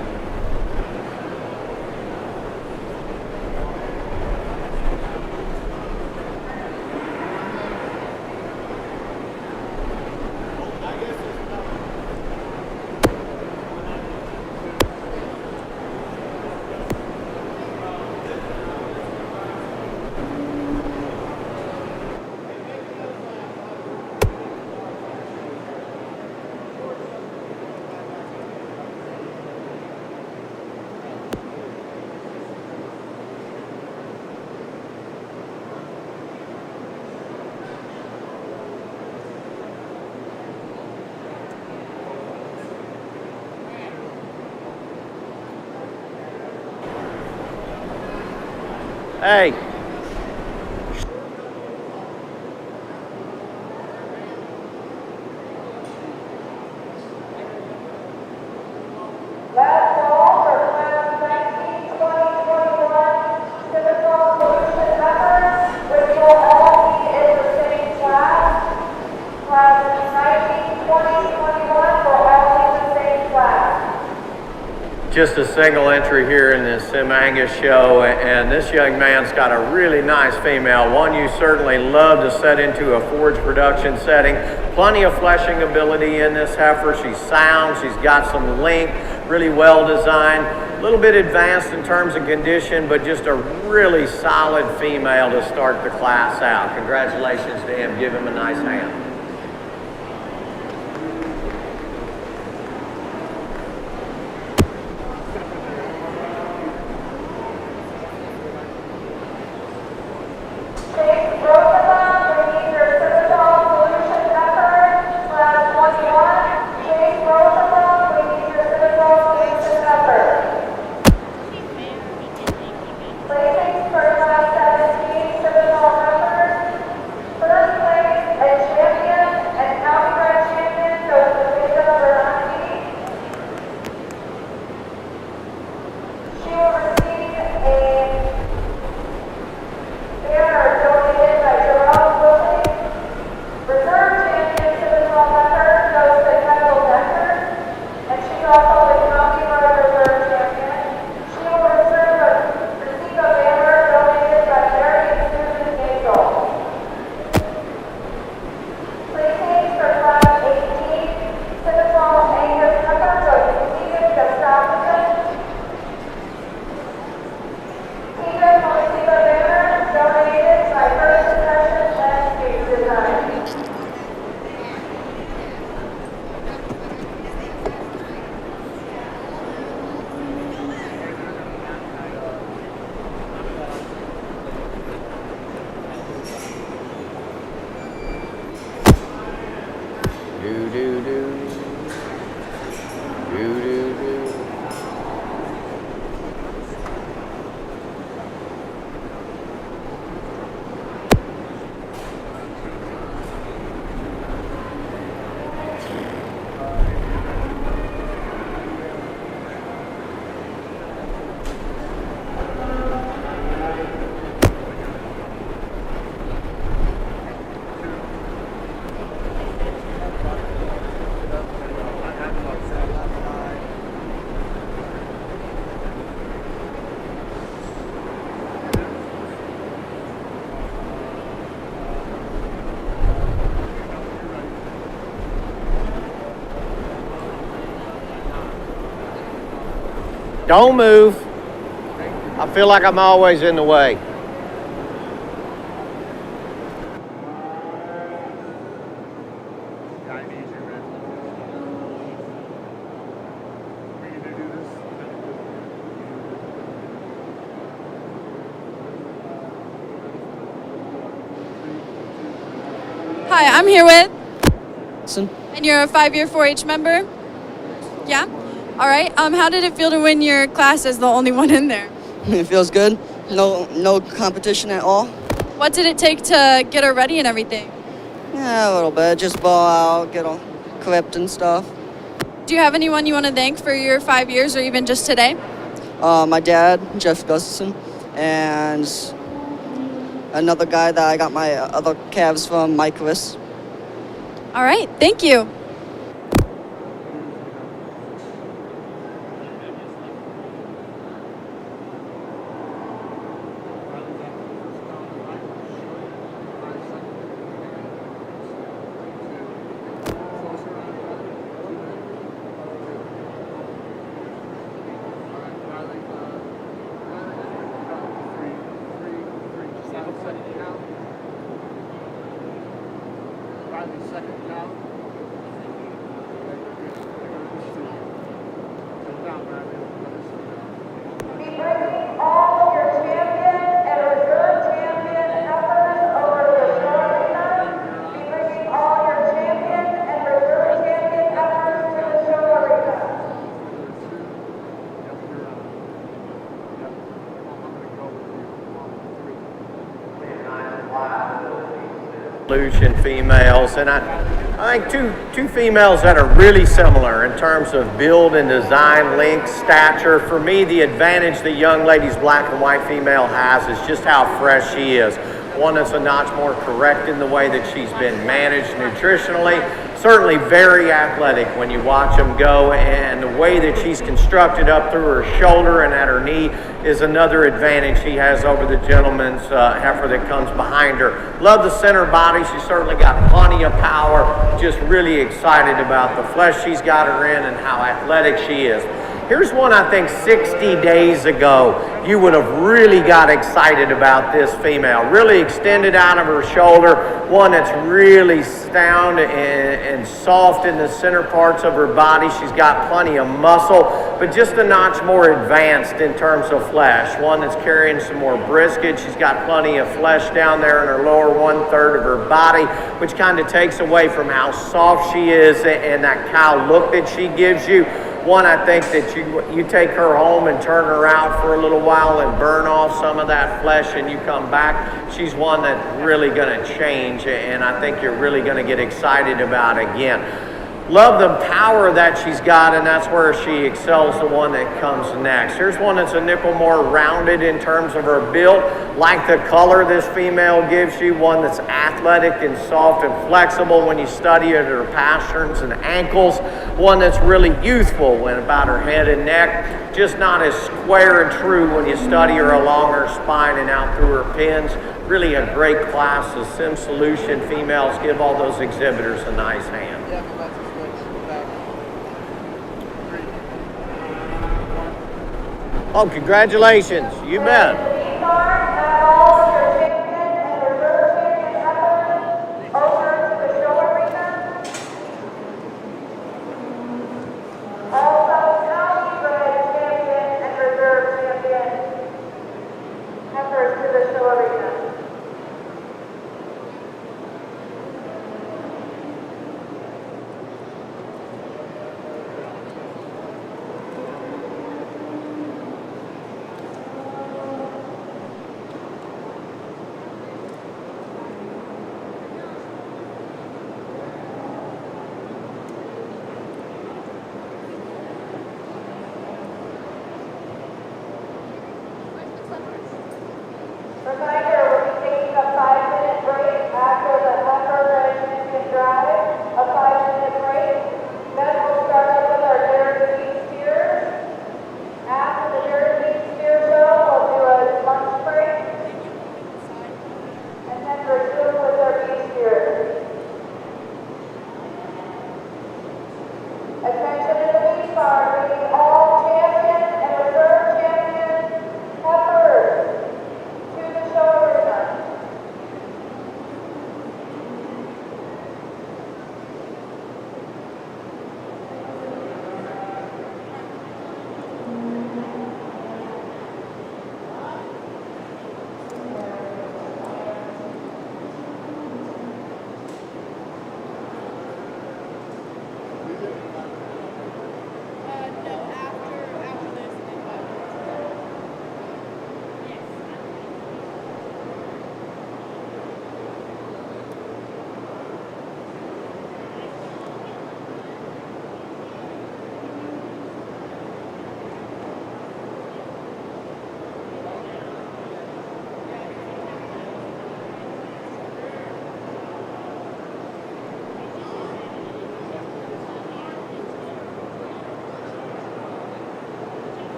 Hey. Last call for class 19, 2021 Simmental Solution Heifer, which will all be in the same class. Class 19, 2021 will all be the same class. Just a single entry here in this Sim Angus show, and this young man's got a really nice female, one you certainly love to set into a forage production setting. Plenty of fleshing ability in this heifer. She's sound, she's got some length, really well designed, a little bit advanced in terms of condition, but just a really solid female to start the class out. Congratulations to him. Give him a nice hand. Class 21, Chase Rosenbaum, we need your Simmental Solution Heifer. Don't move. I feel like I'm always in the way. Hi, I'm here with. And you're a 5-year 4-H member? Yeah? All right. How did it feel to win your class as the only one in there? It feels good. No competition at all. What did it take to get her ready and everything? Yeah, a little bit. Just ball out, get all clipped and stuff. Do you have anyone you want to thank for your 5 years or even just today? My dad, Jeff Gustafson, and another guy that I got my other calves from, Mike List. All right. Thank you. Second count. Be bringing all your champion and reserve champion heifers over to the show arena. Be bringing all your champion and reserve champion heifers to the show arena. Solution females, and I think two females that are really similar in terms of build and design, length, stature. For me, the advantage the young lady's black and white female has is just how fresh she is. One that's a notch more correct in the way that she's been managed nutritionally. Certainly very athletic when you watch them go, and the way that she's constructed up through her shoulder and at her knee is another advantage she has over the gentleman's heifer that comes behind her. Love the center body. She's certainly got plenty of power. Just really excited about the flesh she's got her in and how athletic she is. Here's one I think 60 days ago you would have really got excited about this female. Really extended out of her shoulder, one that's really sound and soft in the center parts of her body. She's got plenty of muscle, but just a notch more advanced in terms of flesh. One that's carrying some more brisket. She's got plenty of flesh down there in her lower 1/3 of her body, which kind of takes away from how soft she is and that cow look that she gives you. One, I think that you take her home and turn her out for a little while and burn off some of that flesh, and you come back, she's one that's really going to change, and I think you're really going to get excited about again. Love the power that she's got, and that's where she excels, the one that comes next. Here's one that's a nickel more rounded in terms of her build. Like the color this female gives you, one that's athletic and soft and flexible when you study it, her pasterns and ankles. One that's really youthful when about her head and neck, just not as square and true when you study her along her spine and out through her pins. Really a great class of Sim Solution females. Give all those exhibitors a nice hand. Oh, congratulations. You bet.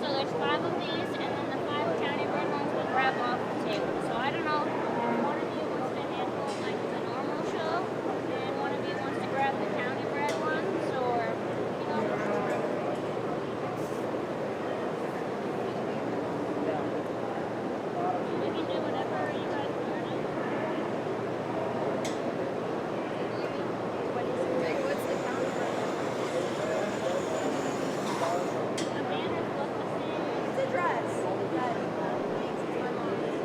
So there's 5 of these, and then the 5 county bred ones will grab off the table. So I don't know, one of you wants to handle like the normal show, and one of you wants to grab the county bred ones, or you know. We can do whatever you guys want to do. What's the county bred? The banners look the same. It's a dress. That makes my mom's.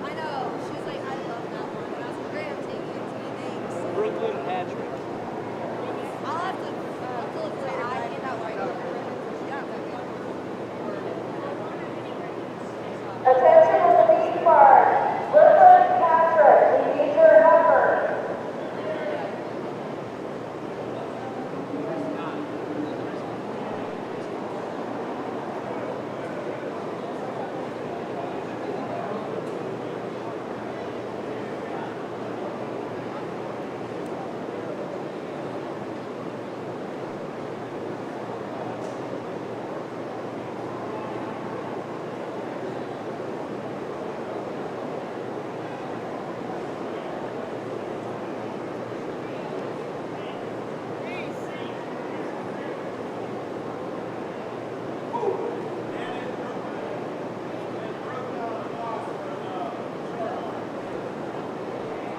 I know. She was like, I love that one. And I was like, great, I'm taking it to me. Thanks. Brooklyn Patrick. I'll have to look later. I get that white. Yeah. Attention to the beef barn. Listen, Patrick, we need your heifer.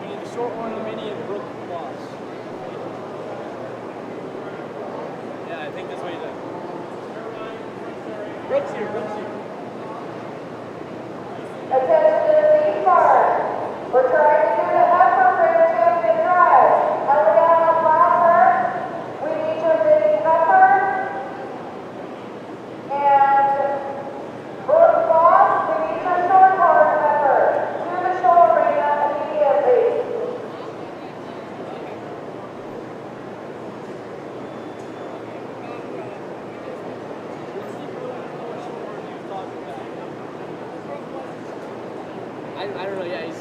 We need the short one, the mini, and the Brooklyn Boss. Yeah, I think that's what he does. Brooks here, Brooks here. Attention to the beef barn. We're trying to do the heifer Grand Champion Drive. Eliana Blosser, we need your mini heifer. And Brooke Boss, we need your short horse heifer. To the show arena immediately. I don't know, yeah, he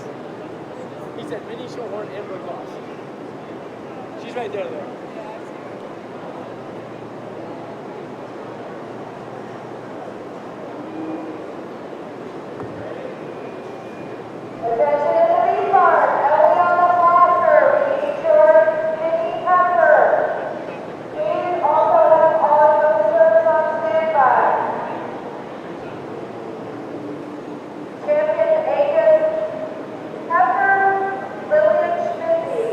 said mini shorthorn and Brooke Boss. She's right there though. Attention to the beef barn. Eliana Blosser, we need your mini heifer. Please also have all your reserves on standby. Champion Aiken heifer, Lillian Schmitty.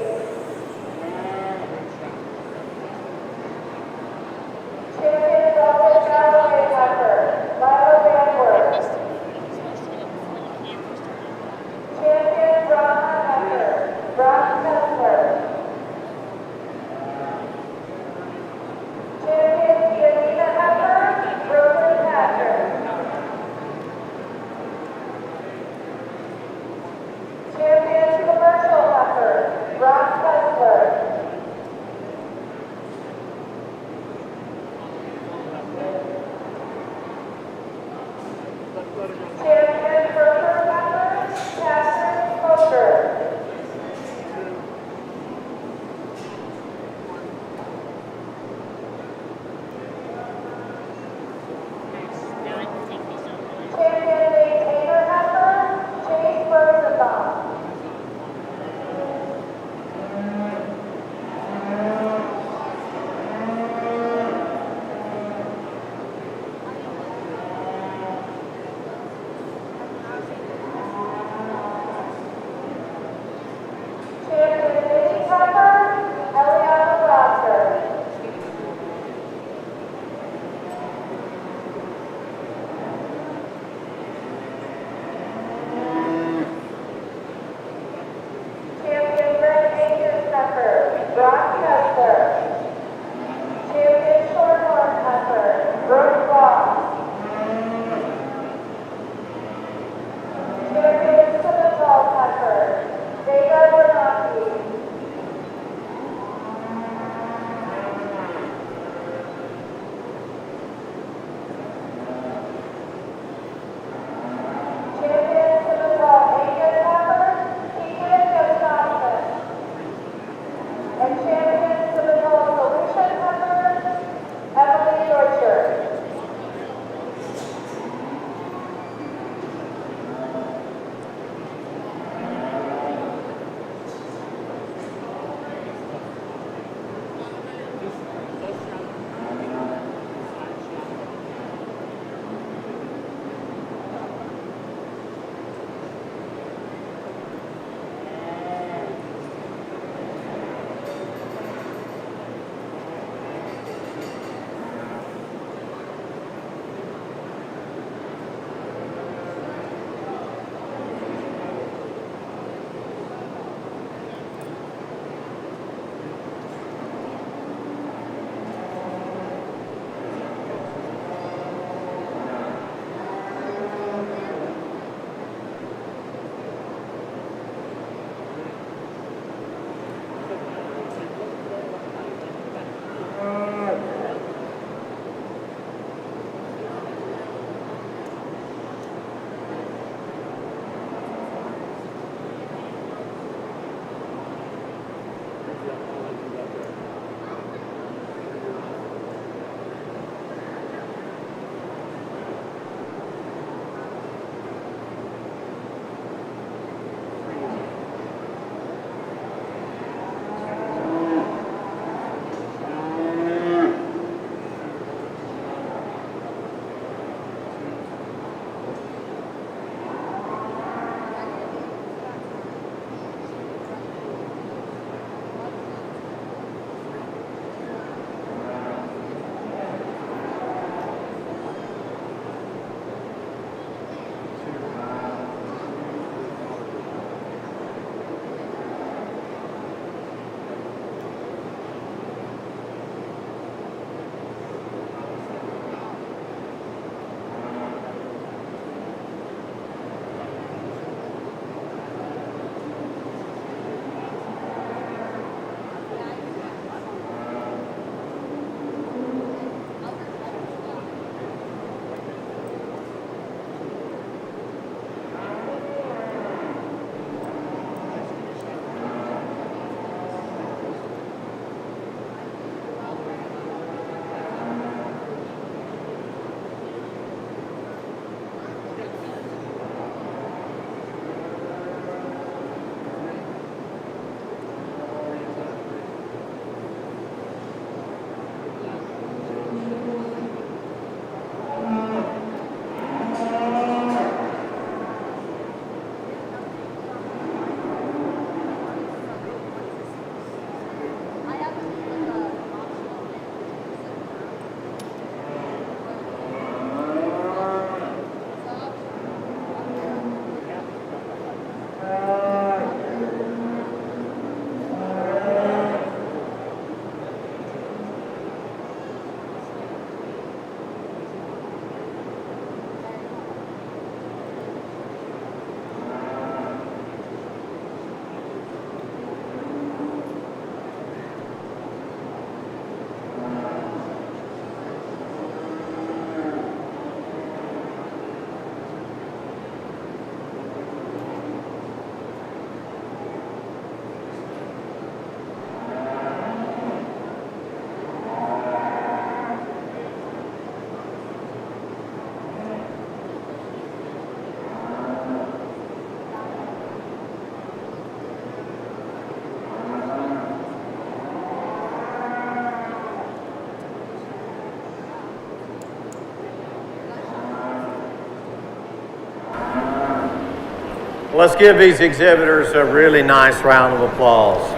Let's give these exhibitors a really nice round of applause.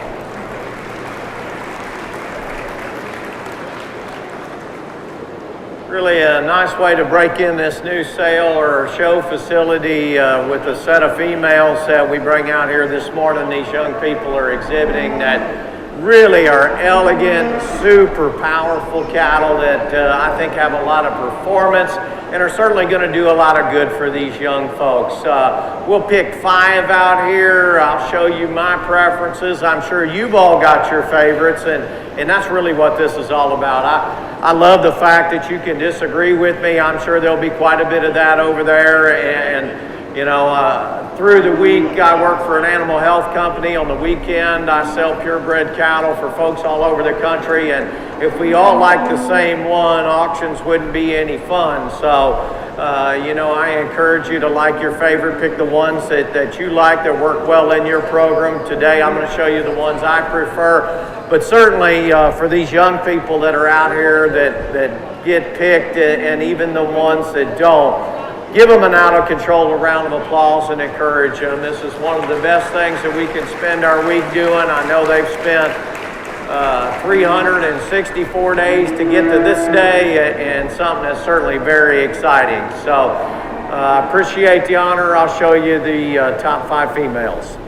Really a nice way to break in this new sale or show facility with a set of females that we bring out here this morning. These young people are exhibiting that really are elegant, super powerful cattle that I think have a lot of performance and are certainly going to do a lot of good for these young folks. We'll pick 5 out here. I'll show you my preferences. I'm sure you've all got your favorites, and that's really what this is all about. I love the fact that you can disagree with me. I'm sure there'll be quite a bit of that over there. And you know, through the week, I work for an animal health company. On the weekend, I sell purebred cattle for folks all over the country. And if we all like the same one, auctions wouldn't be any fun. So, you know, I encourage you to like your favorite. Pick the ones that you like, that work well in your program. Today, I'm going to show you the ones I prefer. But certainly, for these young people that are out here that get picked, and even the ones that don't, give them an out-of-control round of applause and encourage them. This is one of the best things that we can spend our week doing. I know they've spent 364 days to get to this day, and something that's certainly very exciting. So I appreciate the honor. I'll show you the top 5 females.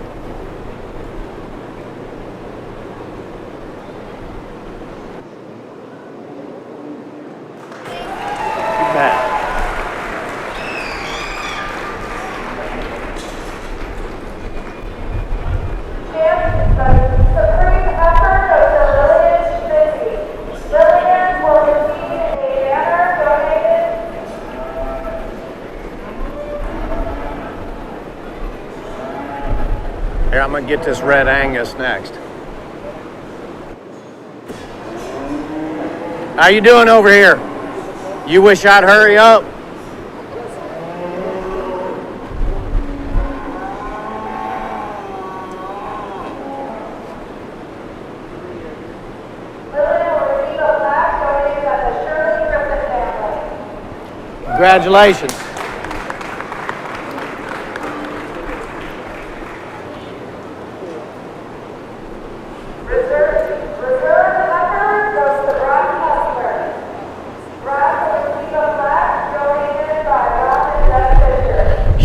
Here, I'm going to get this red Angus next. How you doing over here? You wish I'd hurry up? Congratulations.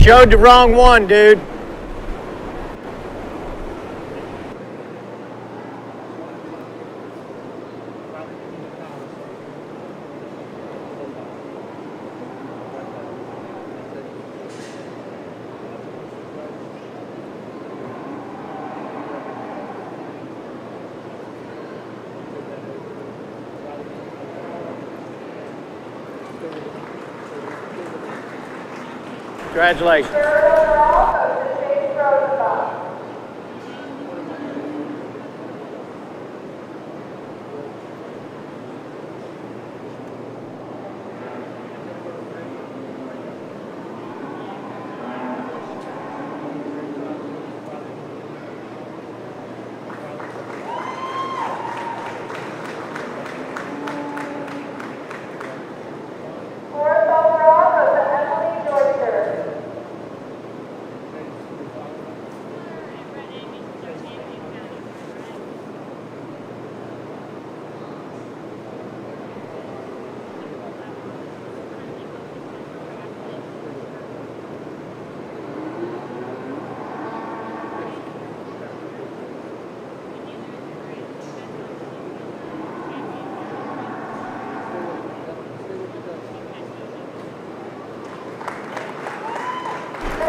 Showed the wrong one, dude. Congratulations.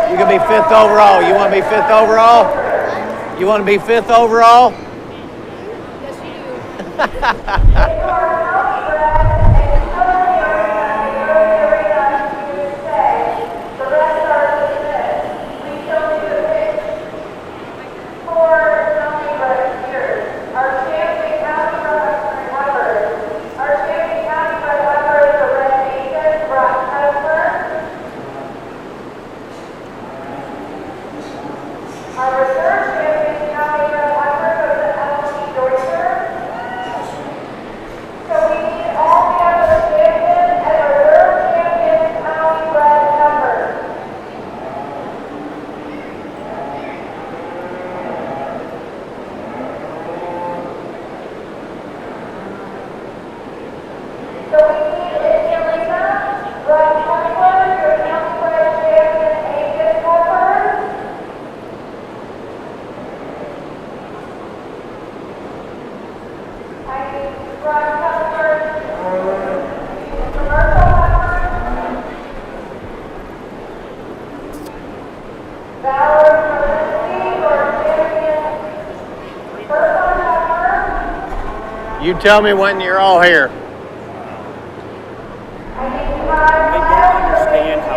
You gonna be 5th overall. You wanna be 5th overall? You wanna be 5th overall? Yes, you You tell me when you're all here. I don't understand how.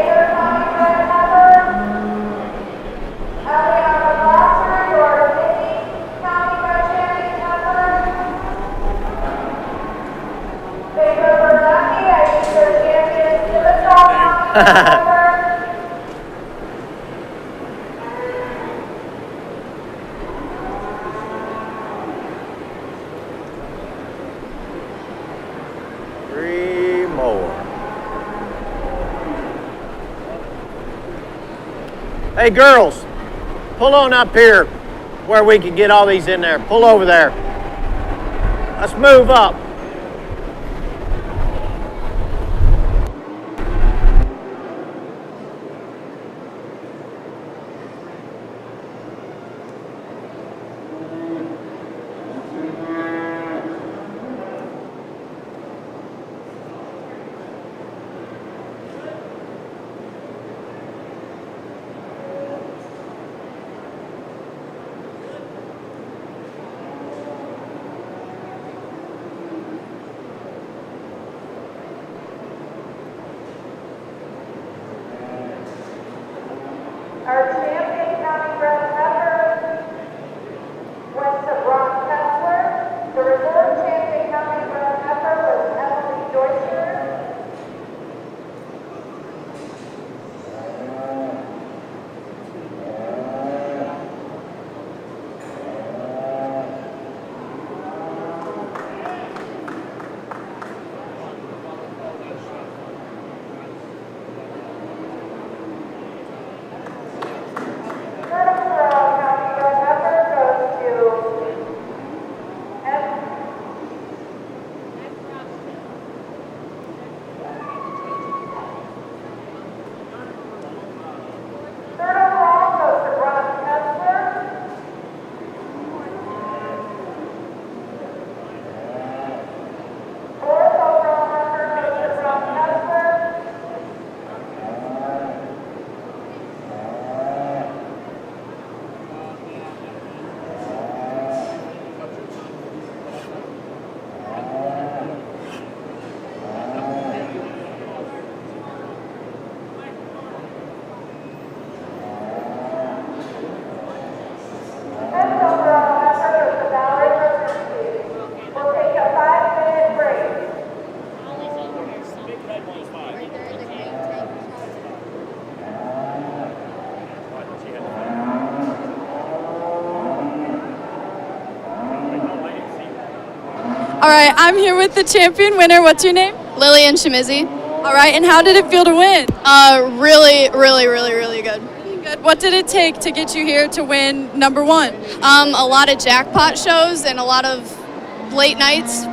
Three more. Hey girls, pull on up here where we can get all these in there. Pull over there. Let's move up. All right, I'm here with the champion winner. What's your name? Lillian Shimizi. All right, and how did it feel to win? Really, really, really, really good. Good. What did it take to get you here to win number one? A lot of jackpot shows and a lot of late nights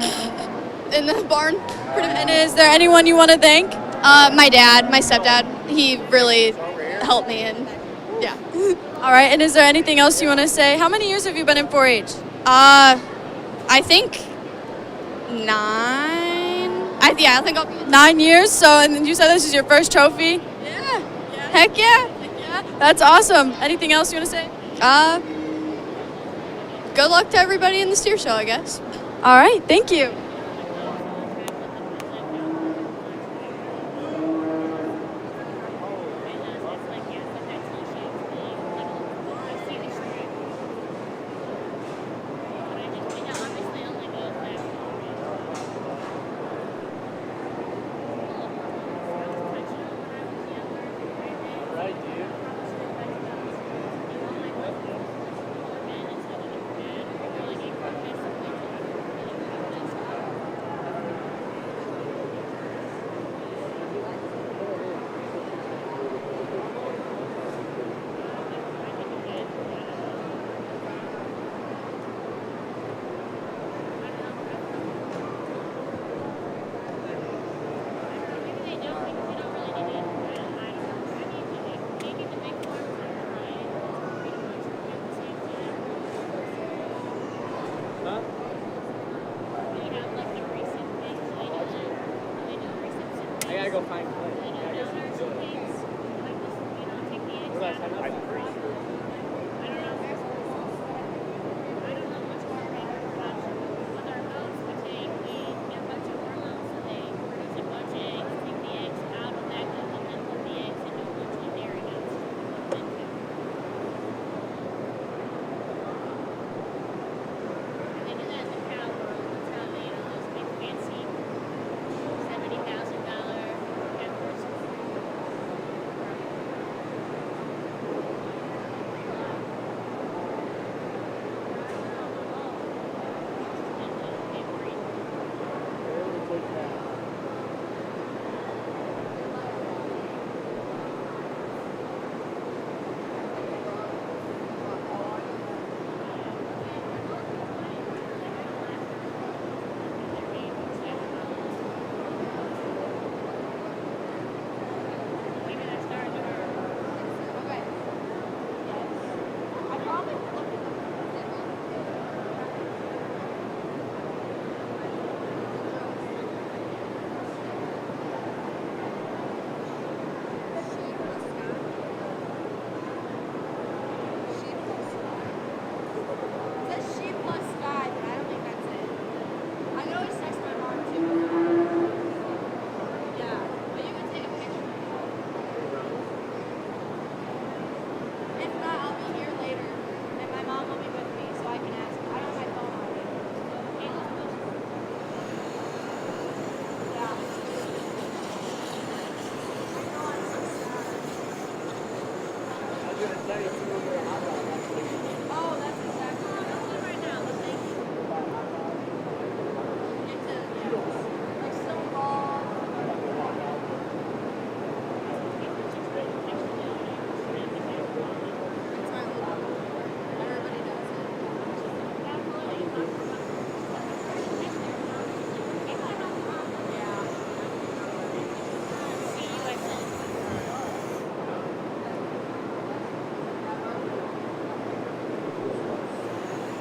in the barn. And is there anyone you want to thank? My dad, my stepdad, he really helped me, and yeah. All right, and is there anything else you want to say? How many years have you been in 4-H? I think 9. I think I'll be 9 years. So, and you said this is your first trophy. Yeah. Heck yeah. That's awesome. Anything else you want to say? Good luck to everybody in the steer show, I guess. All right, thank you.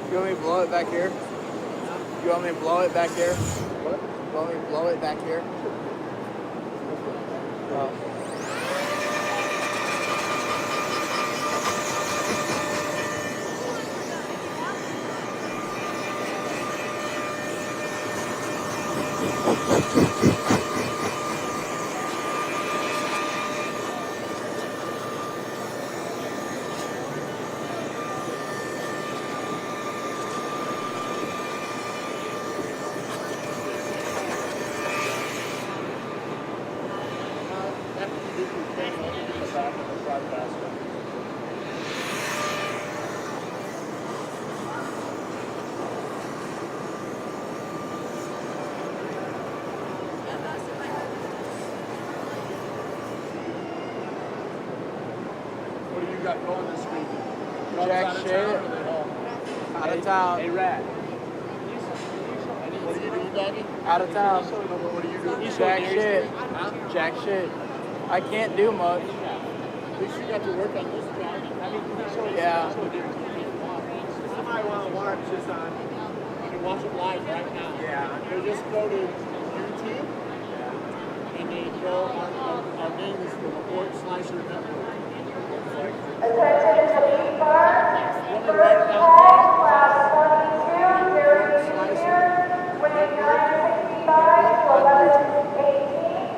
You want me to blow it back here? You want me to blow it back here? What? You want me to blow it back here? Oh. Out of town. Hey, Rat. What are you doing, Doggy? Out of town. What are you doing? Jack shit. Jack shit. I can't do much. At least you got to work on this job. I mean, Yeah. somebody want to watch this on. You can watch it live right now. Yeah. So just go to YouTube. And then go our name is the LaPorte Slicer Network. Attention to the bar. First call, class 22, Jeremy Jr., weighing 965 to 1118.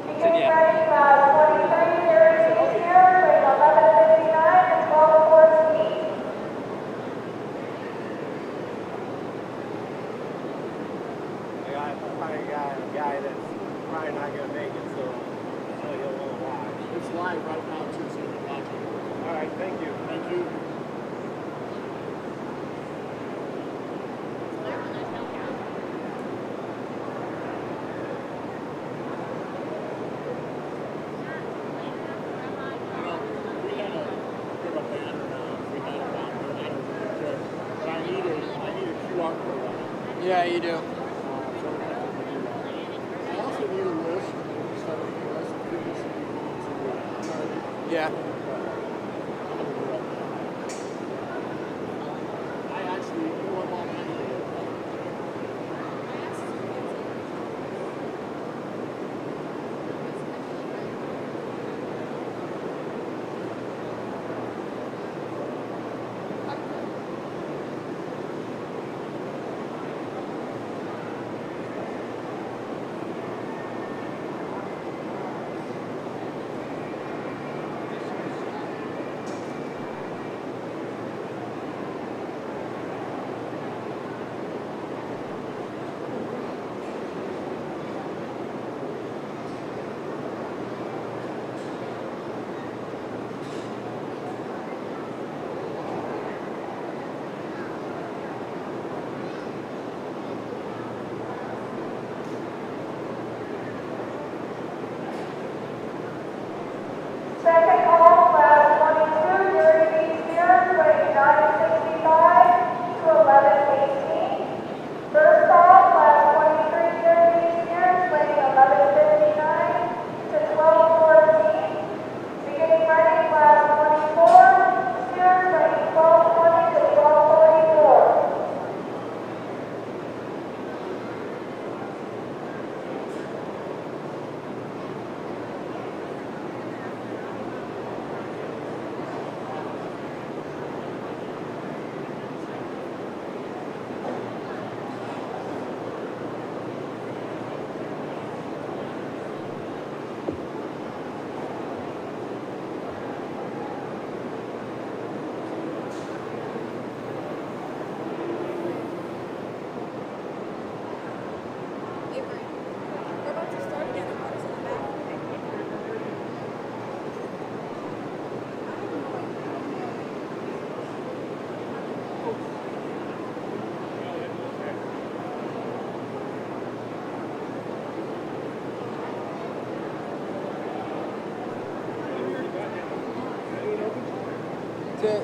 Beginning ready, class 23, Jeremy Jr., weighing 1159 to 1214. I got a guy that's probably not going to make it, so he'll want to watch. It's live right now, too, so you can watch it. All right, thank you. Thank you. Yeah, you do. I also need a list. Yeah. I actually, you know what, Mom, I need it. Second call, class 22, Jeremy Jr., weighing 965 to 1118. First call, class 23, Jeremy Jr., weighing 1159 to 1214. Beginning ready, class 24, Sears, weighing 1220 to 1244. Avery, we're about to start again. How does it back?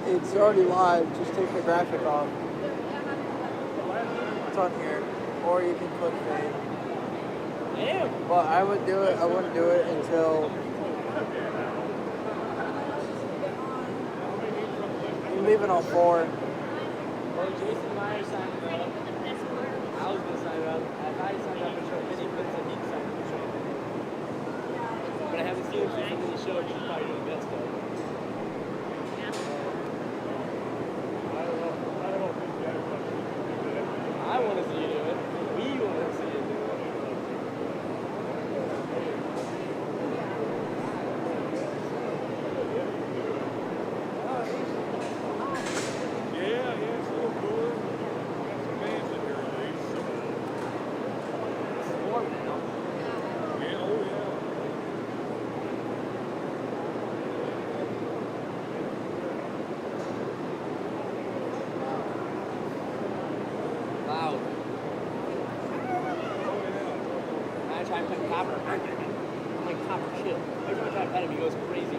It's already live. Just take the graphic off. It's on here. Or you can click fade. But I would do it. I wouldn't do it until you leave it on 4. Well, Jason Meyer signed up. I was going to sign up. I signed up for show. Many friends that he signed up for show. But I haven't seen him since the show. She's probably doing the best of. I want to see you do it. We want to see you do it. Loud. I try to pet Copper. I'm like, Copper, chill. Every time I try to pet him, he goes crazy.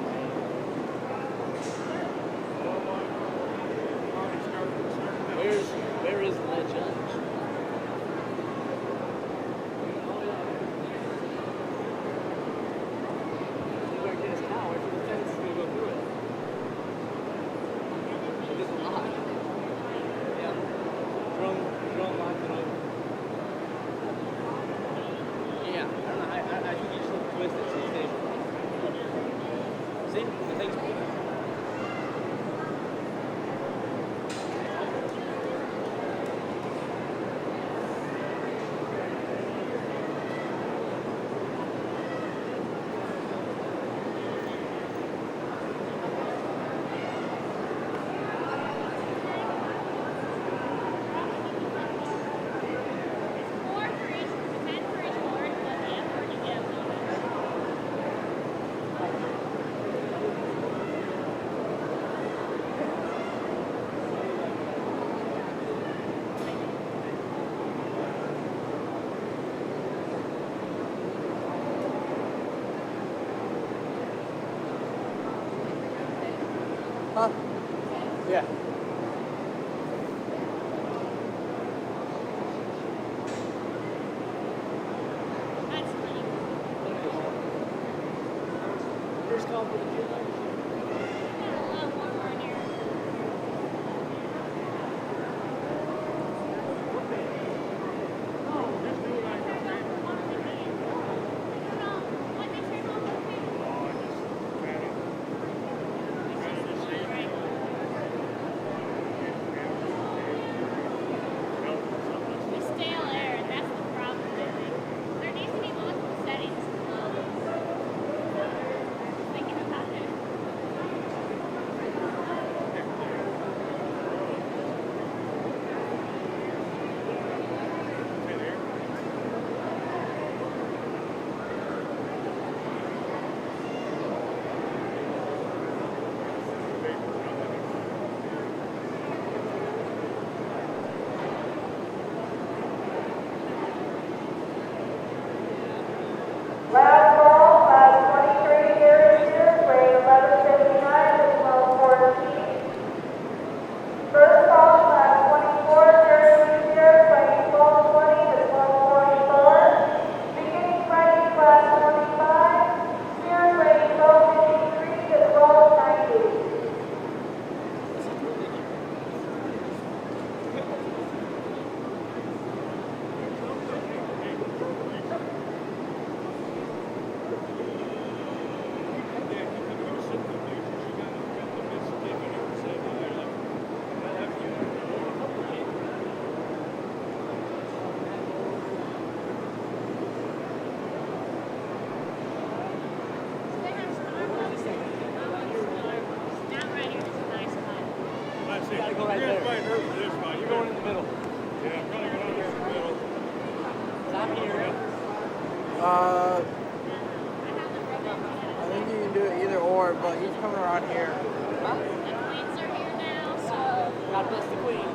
called for the gym. A lot warmer in here. The stale air, and that's the problem, I think. There needs to be multiple settings. Thinking about it. Last call, class 23 here, grade 1159 to 1214. First call, class 24 here, grade 1220 to 1244. Beginning Friday, class 25, here, grade 1253 to 1290. They have Starbucks. Not right here, it's a nice spot. You gotta go right there. You're going in the middle. Yeah, I'm gonna go down there in the middle. I'm here. I think you can do it either or, but he's coming around here. The queens are here now, so God bless the queen.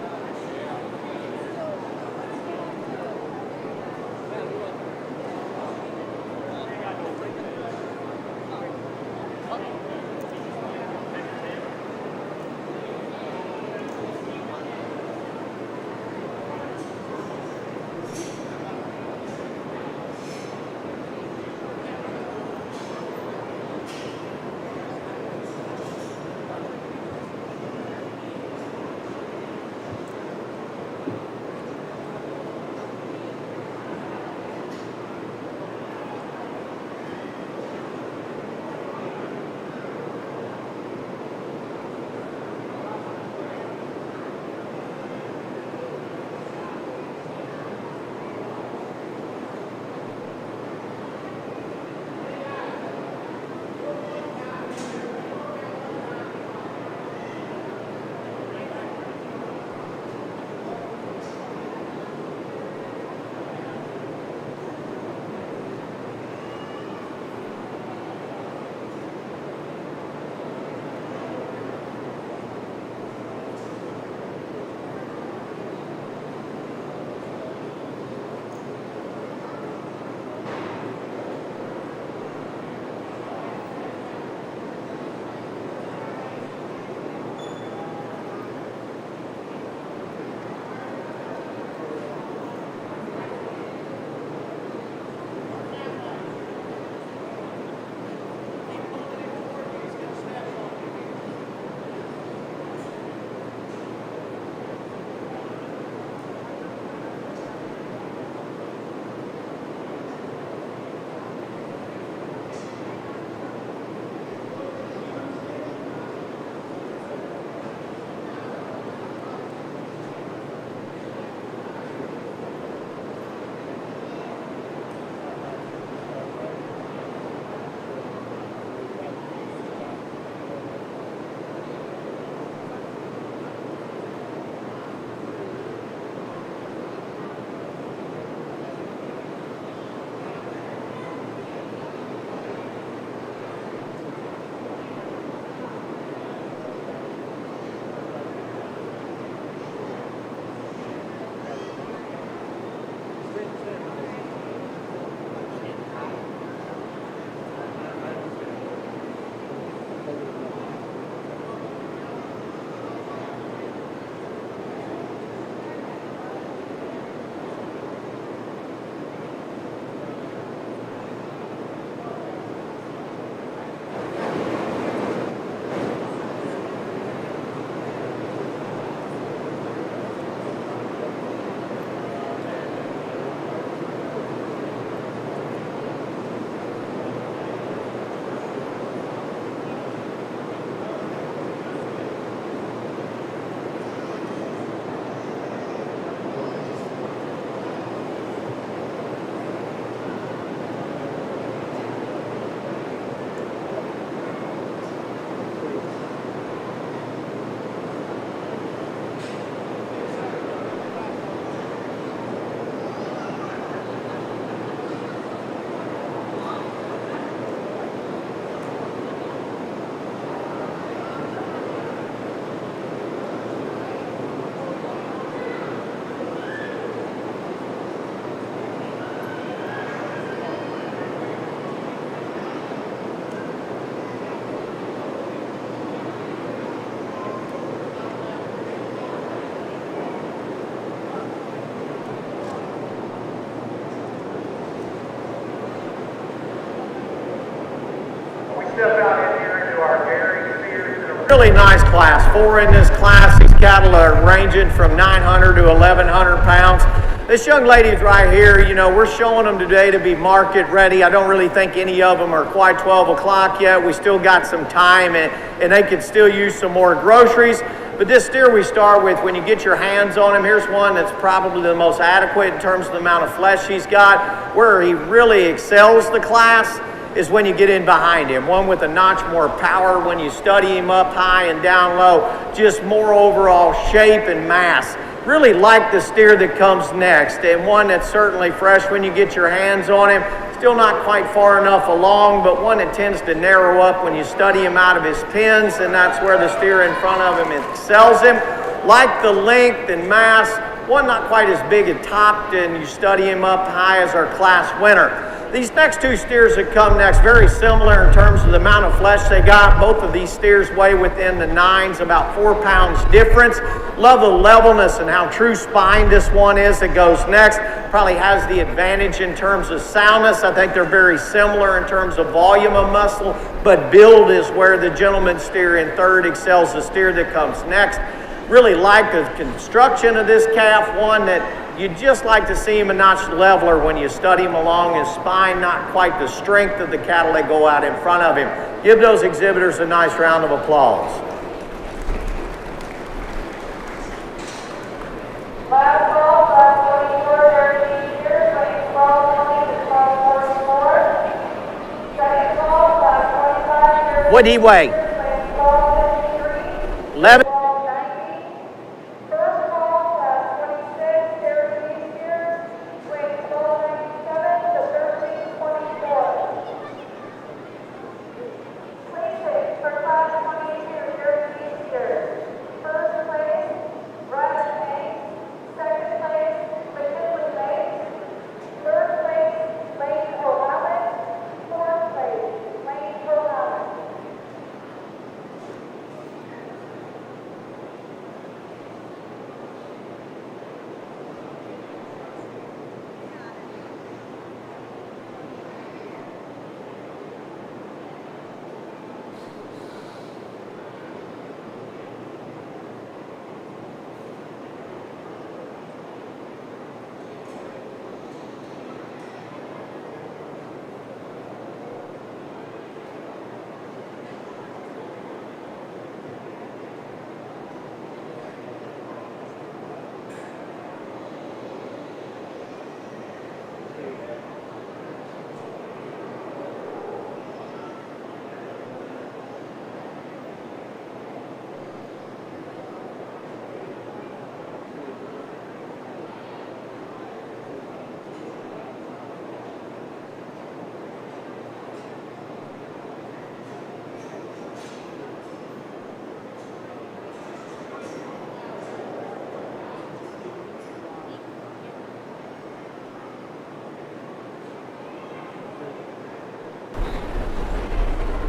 really nice class. 4 in this class. These cattle are ranging from 900 to 1,100 pounds. This young lady's right here, you know, we're showing them today to be market ready. I don't really think any of them are quite 12 o'clock yet. We still got some time and they could still use some more groceries. But this steer we start with, when you get your hands on him, here's one that's probably the most adequate in terms of the amount of flesh he's got. Where he really excels the class is when you get in behind him. One with a notch more power when you study him up high and down low. Just more overall shape and mass. Really like the steer that comes next, and one that's certainly fresh when you get your hands on him. Still not quite far enough along, but one that tends to narrow up when you study him out of his pins, and that's where the steer in front of him excels him. Like the length and mass, one not quite as big and topped, and you study him up high as our class winner. These next 2 steers that come next, very similar in terms of the amount of flesh they got. Both of these steers weigh within the 9s, about 4 pounds difference. Love the levelness and how true spine this one is that goes next. Probably has the advantage in terms of soundness. I think they're very similar in terms of volume of muscle, but build is where the gentleman steer in third excels the steer that comes next. Really like the construction of this calf, one that you just like to see him a notch leveler when you study him along his spine, not quite the strength of the cattle that go out in front of him. Give those exhibitors a nice round of applause. Last call, class 24, Avery here, weighing 1220 to 1244. Second call, class 25, What'd he weigh? weighing 1253. 11.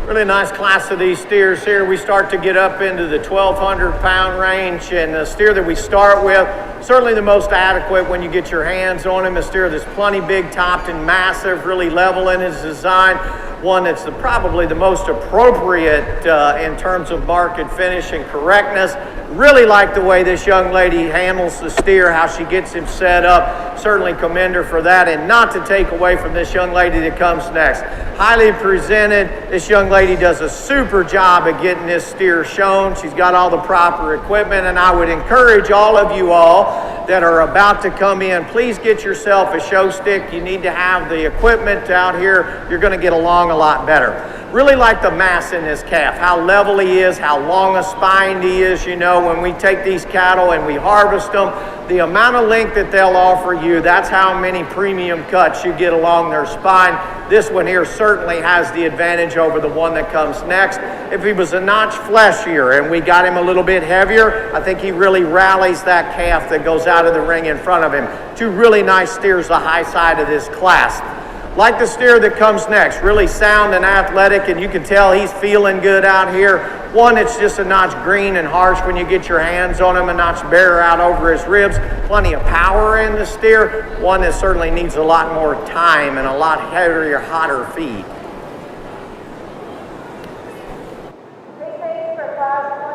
Really nice class of these steers here. We start to get up into the 1,200 pound range, and the steer that we start with, certainly the most adequate when you get your hands on him. A steer that's plenty big topped and massive, really level in his design. One that's probably the most appropriate in terms of market finish and correctness. Really like the way this young lady handles the steer, how she gets him set up. Certainly commend her for that, and not to take away from this young lady that comes next. Highly presented. This young lady does a super job at getting this steer shown. She's got all the proper equipment, and I would encourage all of you all that are about to come in, please get yourself a show stick. You need to have the equipment out here. You're going to get along a lot better. Really like the mass in this calf, how level he is, how long a spine he is. You know, when we take these cattle and we harvest them, the amount of length that they'll offer you, that's how many premium cuts you get along their spine. This one here certainly has the advantage over the one that comes next. If he was a notch fleshier and we got him a little bit heavier, I think he really rallies that calf that goes out of the ring in front of him. Two really nice steers, the high side of this class. Like the steer that comes next, really sound and athletic, and you can tell he's feeling good out here. One that's just a notch green and harsh when you get your hands on him, a notch bare out over his ribs. Plenty of power in the steer. One that certainly needs a lot more time and a lot heavier, hotter feed. For class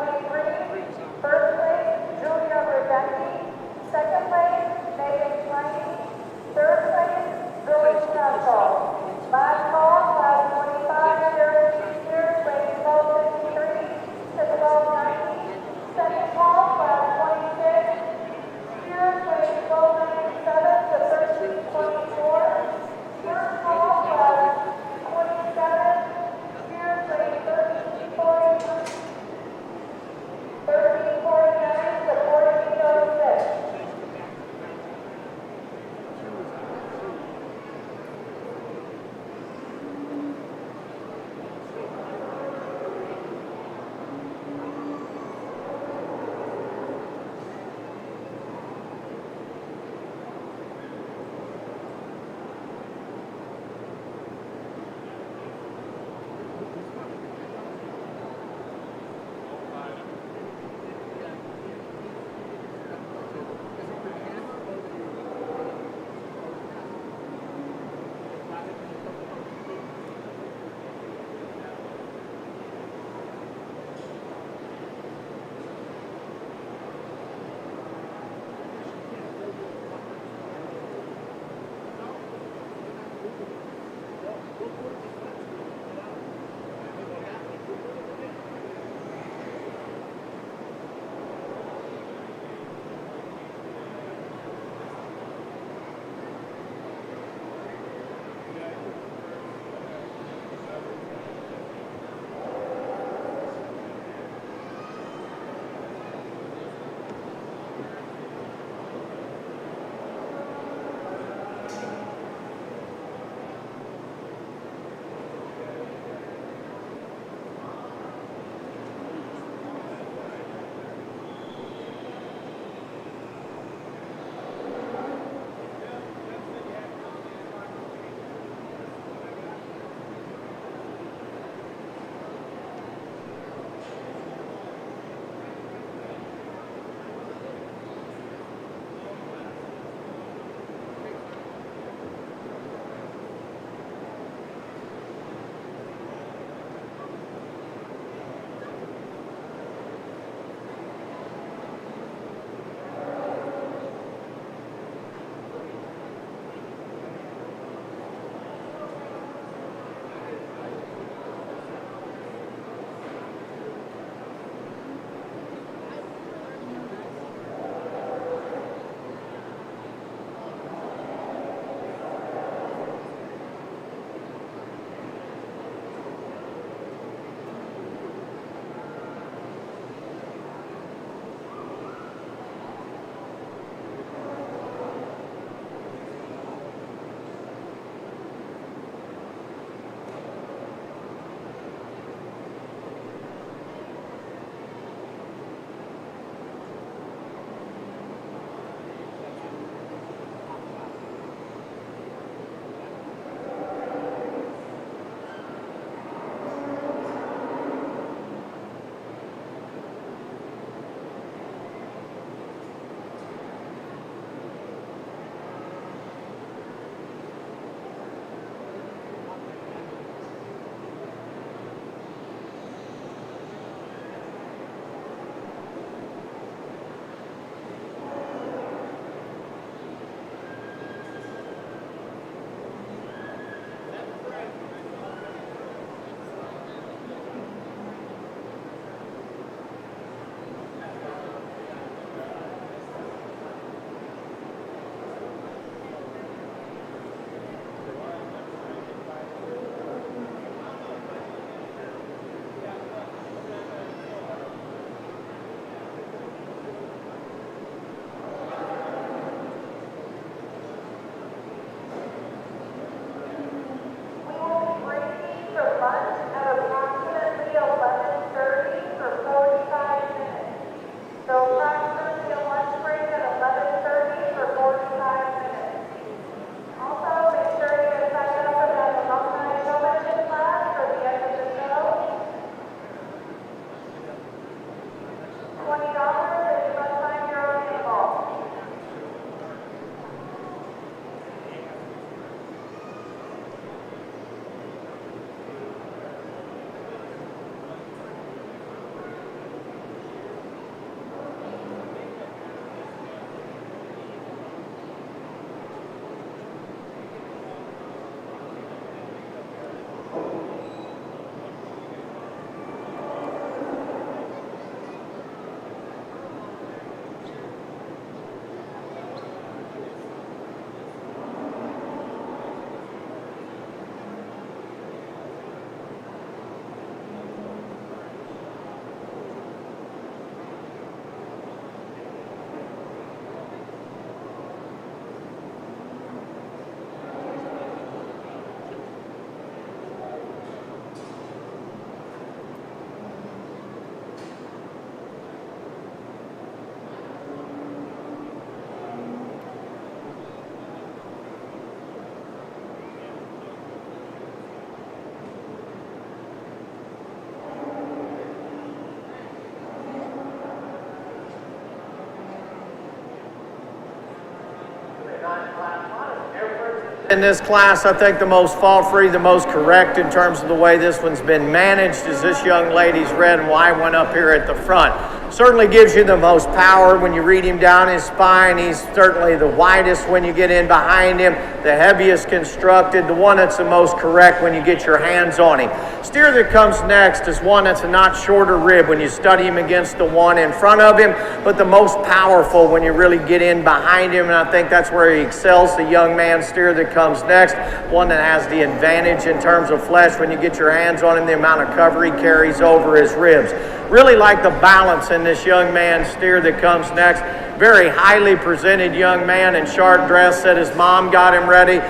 In this class, I think the most fault-free, the most correct in terms of the way this one's been managed is this young lady's red and white one up here at the front. Certainly gives you the most power when you read him down his spine. He's certainly the widest when you get in behind him, the heaviest constructed, the one that's the most correct when you get your hands on him. Steer that comes next is one that's a notch shorter rib when you study him against the one in front of him, but the most powerful when you really get in behind him, and I think that's where he excels, the young man steer that comes next, one that has the advantage in terms of flesh when you get your hands on him, the amount of cover he carries over his ribs. Really like the balance in this young man's steer that comes next. Very highly presented young man in sharp dress. Said his mom got him ready.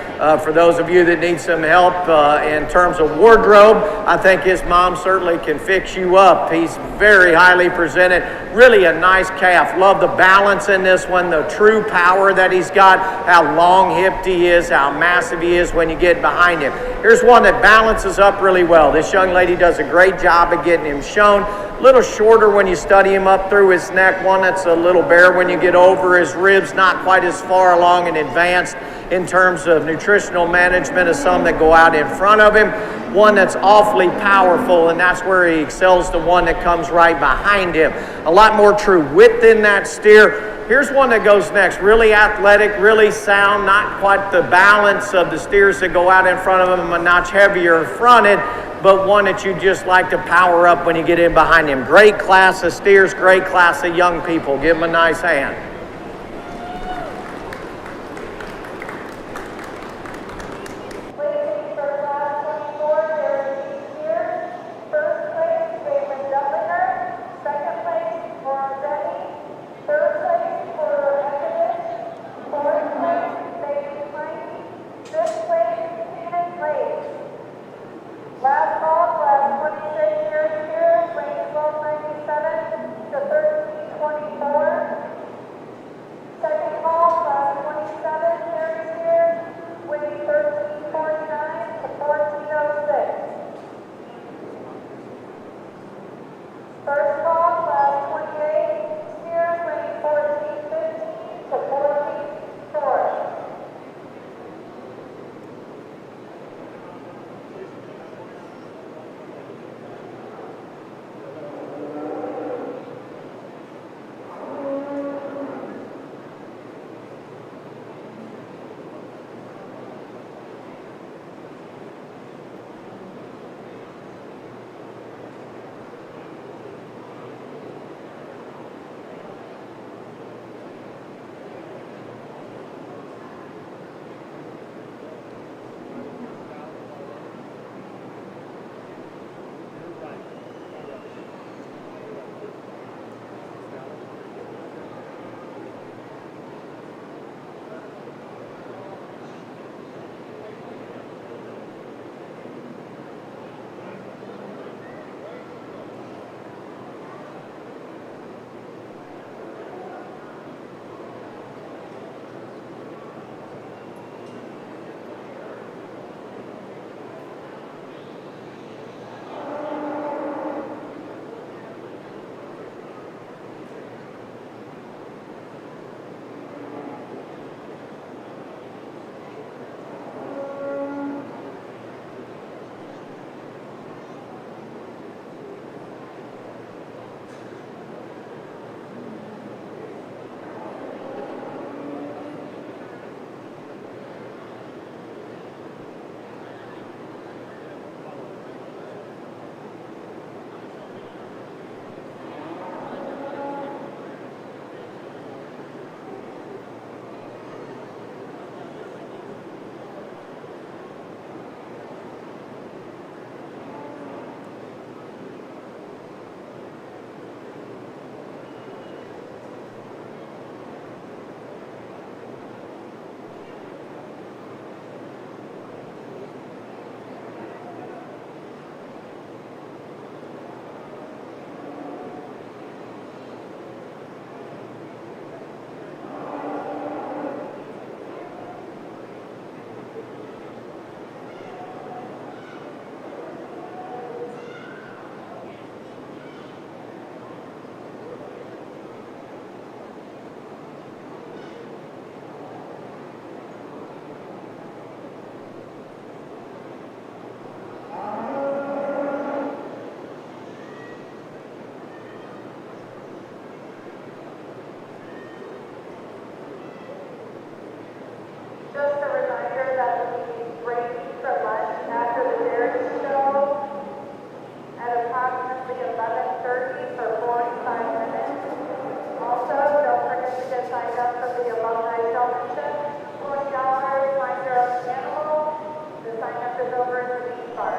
For those of you that need some help in terms of wardrobe, I think his mom certainly can fix you up. He's very highly presented. Really a nice calf. Love the balance in this one, the true power that he's got, how long-hipped he is, how massive he is when you get behind him. Here's one that balances up really well. This young lady does a great job of getting him shown. A little shorter when you study him up through his neck. One that's a little bare when you get over his ribs, not quite as far along and advanced in terms of nutritional management as some that go out in front of him. One that's awfully powerful, and that's where he excels, the one that comes right behind him. A lot more true width in that steer. Here's one that goes next. Really athletic, really sound, not quite the balance of the steers that go out in front of him, a notch heavier fronted, but one that you just like to power up when you get in behind him. Great class of steers, great class of young people. Give them a nice hand. Last call, class 26 years here, range 1297 to 1324. will be breaking for lunch after the dairy show at approximately 11:30 for 45 minutes. Also, don't forget to get signed up for the alumni showmanship. $40, find your own animal. The sign up is over in the beach bar.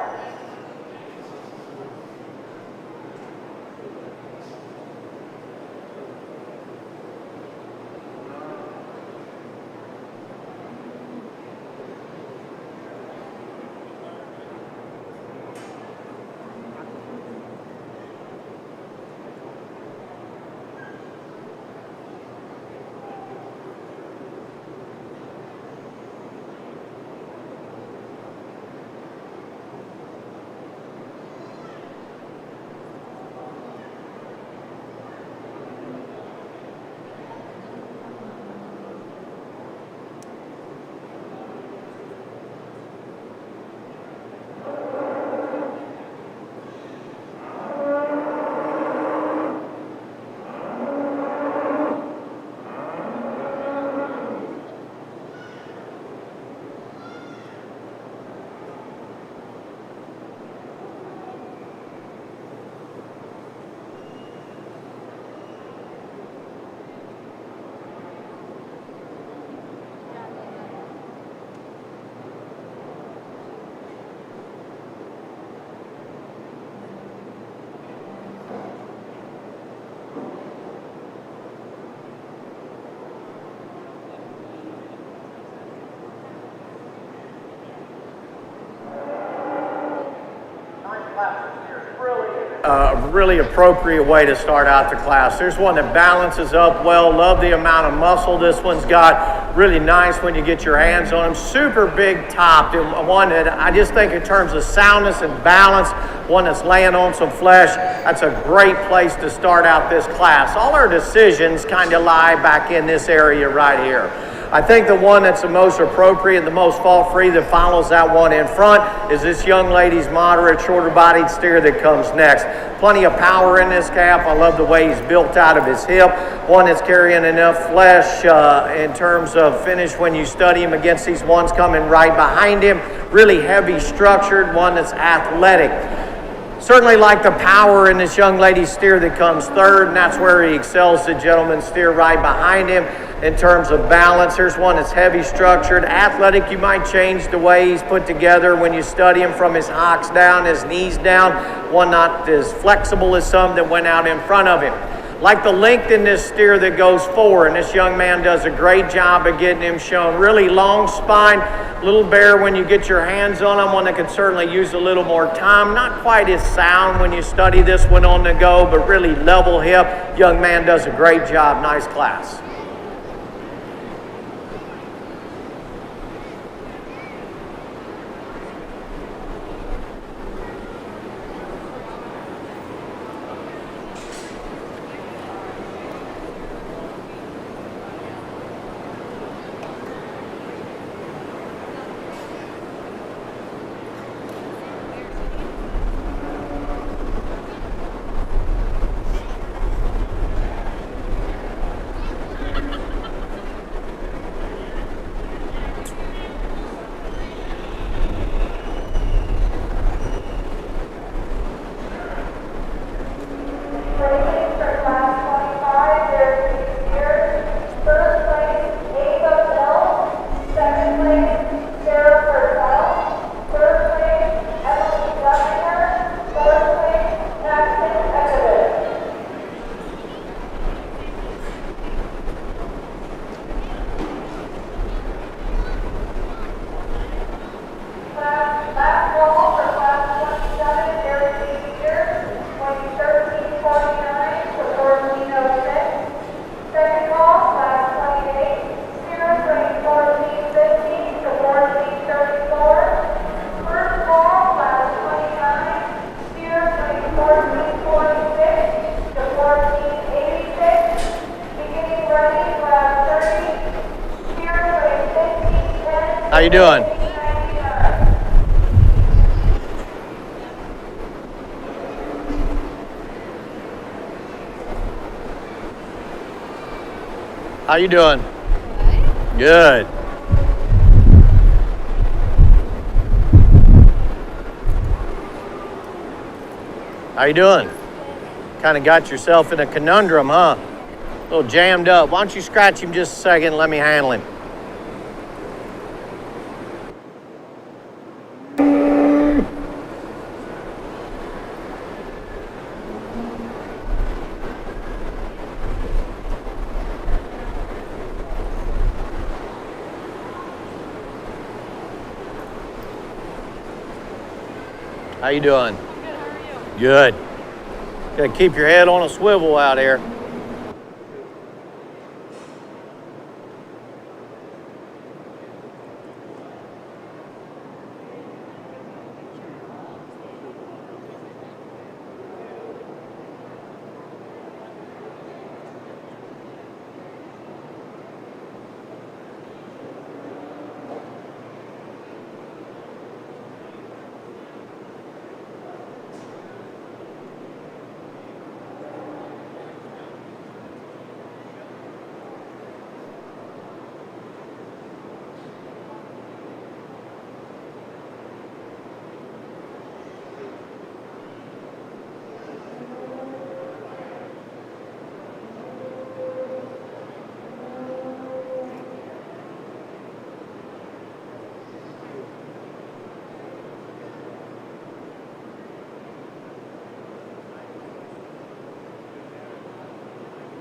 Really appropriate way to start out the class. There's one that balances up well. Love the amount of muscle this one's got. Really nice when you get your hands on him. Super big top. One that I just think in terms of soundness and balance, one that's laying on some flesh, that's a great place to start out this class. All our decisions kind of lie back in this area right here. I think the one that's the most appropriate, the most fault-free that follows that one in front is this young lady's moderate, shorter-bodied steer that comes next. Plenty of power in this calf. I love the way he's built out of his hip. One that's carrying enough flesh in terms of finish when you study him against these ones coming right behind him. Really heavy structured, one that's athletic. Certainly like the power in this young lady's steer that comes third, and that's where he excels the gentleman's steer right behind him in terms of balance. Here's one that's heavy structured, athletic. You might change the way he's put together when you study him from his hocks down, his knees down. One not as flexible as some that went out in front of him. Like the length in this steer that goes forward, and this young man does a great job of getting him shown. Really long spine, little bare when you get your hands on him, one that could certainly use a little more time. Not quite as sound when you study this one on the go, but really level hip. Young man does a great job. Nice class. How you doing? How you doing? Good. How you doing? Kind of got yourself in a conundrum, huh? A little jammed up. Why don't you scratch him just a second and let me handle him? How you doing? Good, how are you? Good. Gotta keep your head on a swivel out here.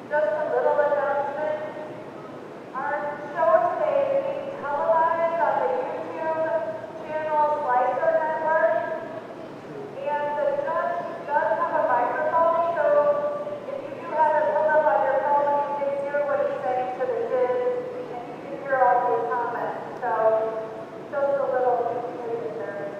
Just a little announcement. Our show today is being televised on the YouTube channel Slicer Network. And the judge does have a microphone, so if you do have it pulled up on your phone, you can hear what he's saying to the kids, and you can hear all his comments. So, just a little information there.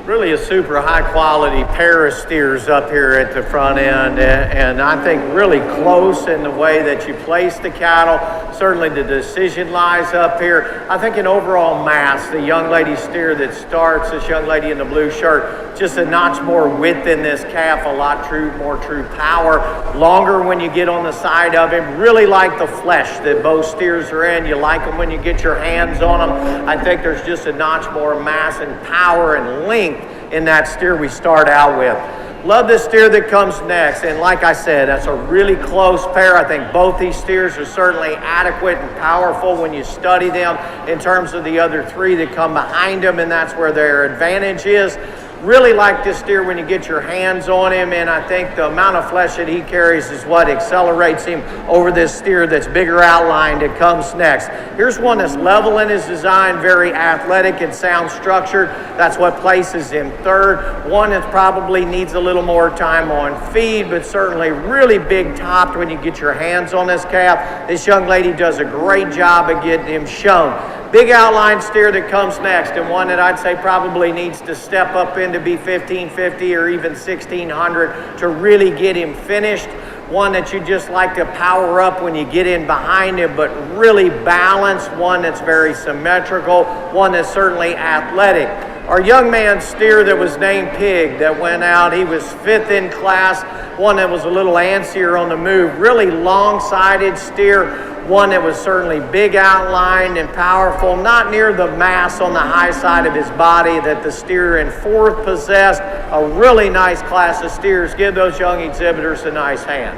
Really a super high quality pair of steers up here at the front end, and I think really close in the way that you place the cattle. Certainly the decision lies up here. I think in overall mass, the young lady steer that starts, this young lady in the blue shirt, just a notch more width in this calf, a lot more true power, longer when you get on the side of him. Really like the flesh that both steers are in. You like them when you get your hands on them. I think there's just a notch more mass and power and length in that steer we start out with. Love this steer that comes next, and like I said, that's a really close pair. I think both these steers are certainly adequate and powerful when you study them in terms of the other three that come behind them, and that's where their advantage is. Really like this steer when you get your hands on him, and I think the amount of flesh that he carries is what accelerates him over this steer that's bigger outlined that comes next. Here's one that's level in his design, very athletic and sound structured. That's what places him third. One that probably needs a little more time on feed, but certainly really big topped when you get your hands on this calf. This young lady does a great job of getting him shown. Big outline steer that comes next, and one that I'd say probably needs to step up into be 1550 or even 1600 to really get him finished. One that you just like to power up when you get in behind him, but really balanced. One that's very symmetrical. One that's certainly athletic. Our young man steer that was named Pig that went out, he was 5th in class. One that was a little antsier on the move. Really long-sided steer. One that was certainly big outlined and powerful, not near the mass on the high side of his body that the steer in 4th possessed. A really nice class of steers. Give those young exhibitors a nice hand.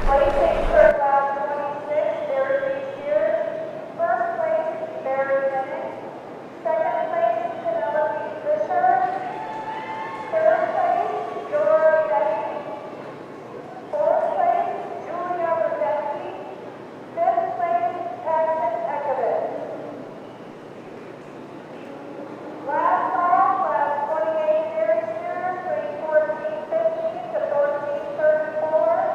Placing for class 26, there are 3 steers. First place, Barry Bennett. Second place, Penelope Fisher. Third place, Dora Betty. Fourth place, Julia Rodeski. Fifth place, Agnes Ekevich. Last call, class 28 dairy steers, weight 1450 to 1434.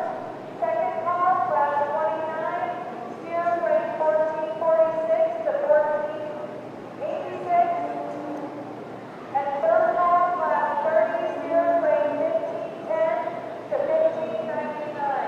Second call, class 29, steers weight 1446 to 1486. And third call, class 30, steers weight 1510 to 1599.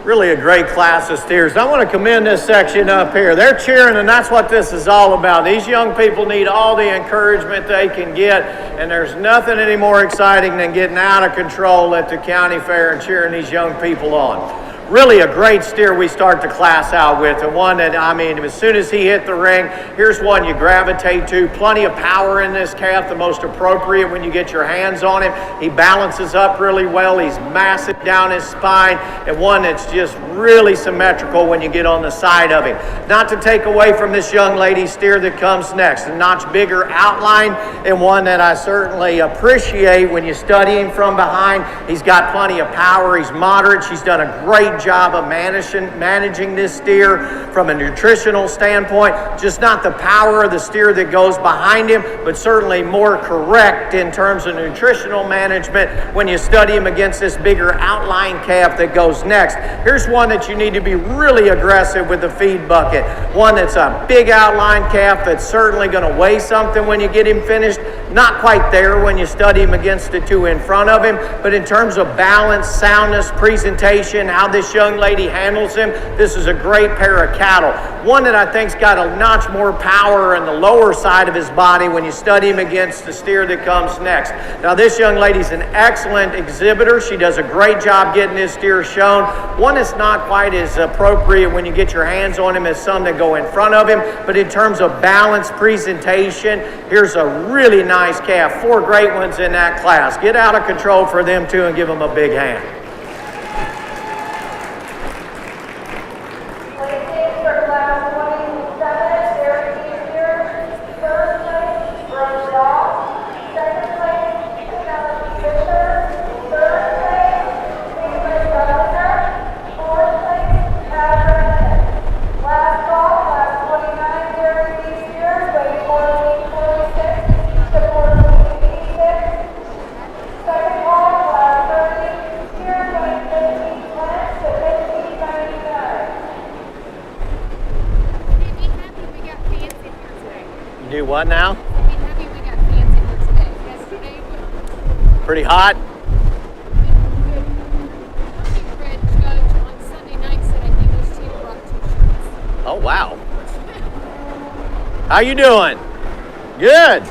Really a great class of steers. I want to commend this section up here. They're cheering, and that's what this is all about. These young people need all the encouragement they can get, and there's nothing any more exciting than getting out of control at the county fair and cheering these young people on. Really a great steer we start the class out with, and one that, I mean, as soon as he hit the ring, here's one you gravitate to. Plenty of power in this calf, the most appropriate when you get your hands on him. He balances up really well. He's massive down his spine, and one that's just really symmetrical when you get on the side of him. Not to take away from this young lady's steer that comes next, a notch bigger outline, and one that I certainly appreciate when you study him from behind. He's got plenty of power. He's moderate. She's done a great great job of managing this steer from a nutritional standpoint. Just not the power of the steer that goes behind him, but certainly more correct in terms of nutritional management when you study him against this bigger outline calf that goes next. Here's one that you need to be really aggressive with the feed bucket. One that's a big outline calf that's certainly going to weigh something when you get him finished. Not quite there when you study him against the two in front of him, but in terms of balance, soundness, presentation, how this young lady handles him, this is a great pair of cattle. One that I think's got a notch more power in the lower side of his body when you study him against the steer that comes next. Now this young lady's an excellent exhibitor. She does a great job getting his steer shown. One that's not quite as appropriate when you get your hands on him as some that go in front of him, but in terms of balance, presentation, here's a really nice calf. 4 great ones in that class. Get out of control for them too and give them a big hand. For class 27, Avery Jr. First place, Varda. Second place, Fisher. Third place, fourth place, Avery. Last call, class 29, Avery Jr. Weight 1446 to 1486. Second call, class 30, here, weight 1510 to 1595. You do what now? Pretty hot? Oh, wow. How you doing? Good.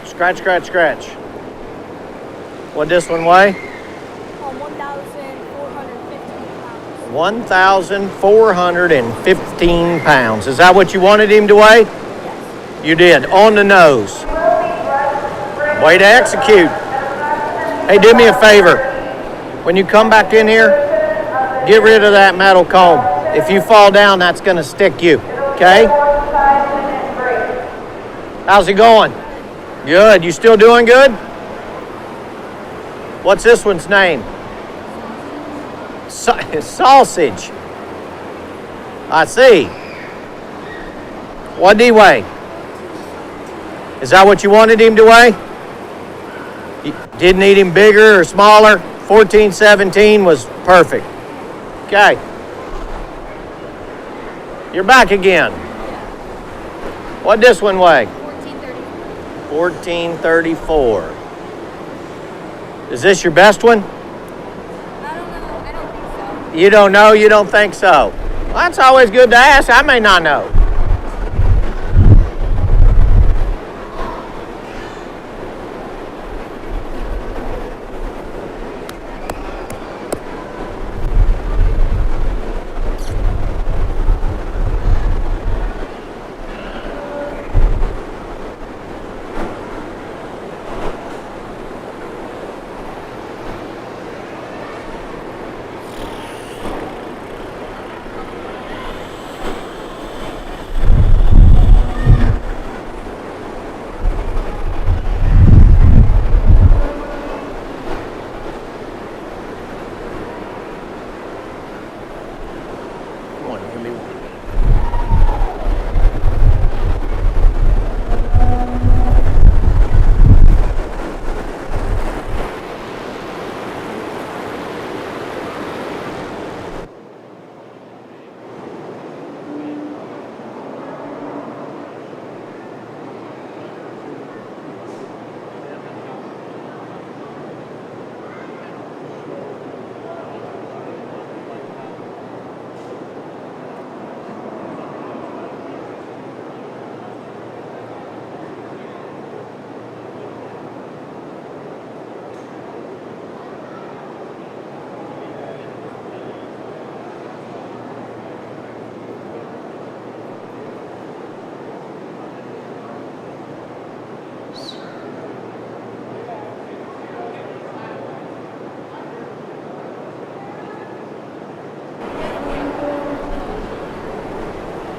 Scratch, scratch, scratch. What'd this one weigh? 1,415 pounds. Is that what you wanted him to weigh? Yes. You did. On the nose. Way to execute. Hey, do me a favor. When you come back in here, get rid of that metal comb. If you fall down, that's going to stick you. Okay? How's it going? Good. You still doing good? What's this one's name? Sausage. I see. What did he weigh? Is that what you wanted him to weigh? You didn't need him bigger or smaller? 14, 17 was perfect. Okay. You're back again. What did this one weigh? 1434. Is this your best one? I don't know. I don't think so. You don't know? You don't think so? Well, that's always good to ask. I may not know.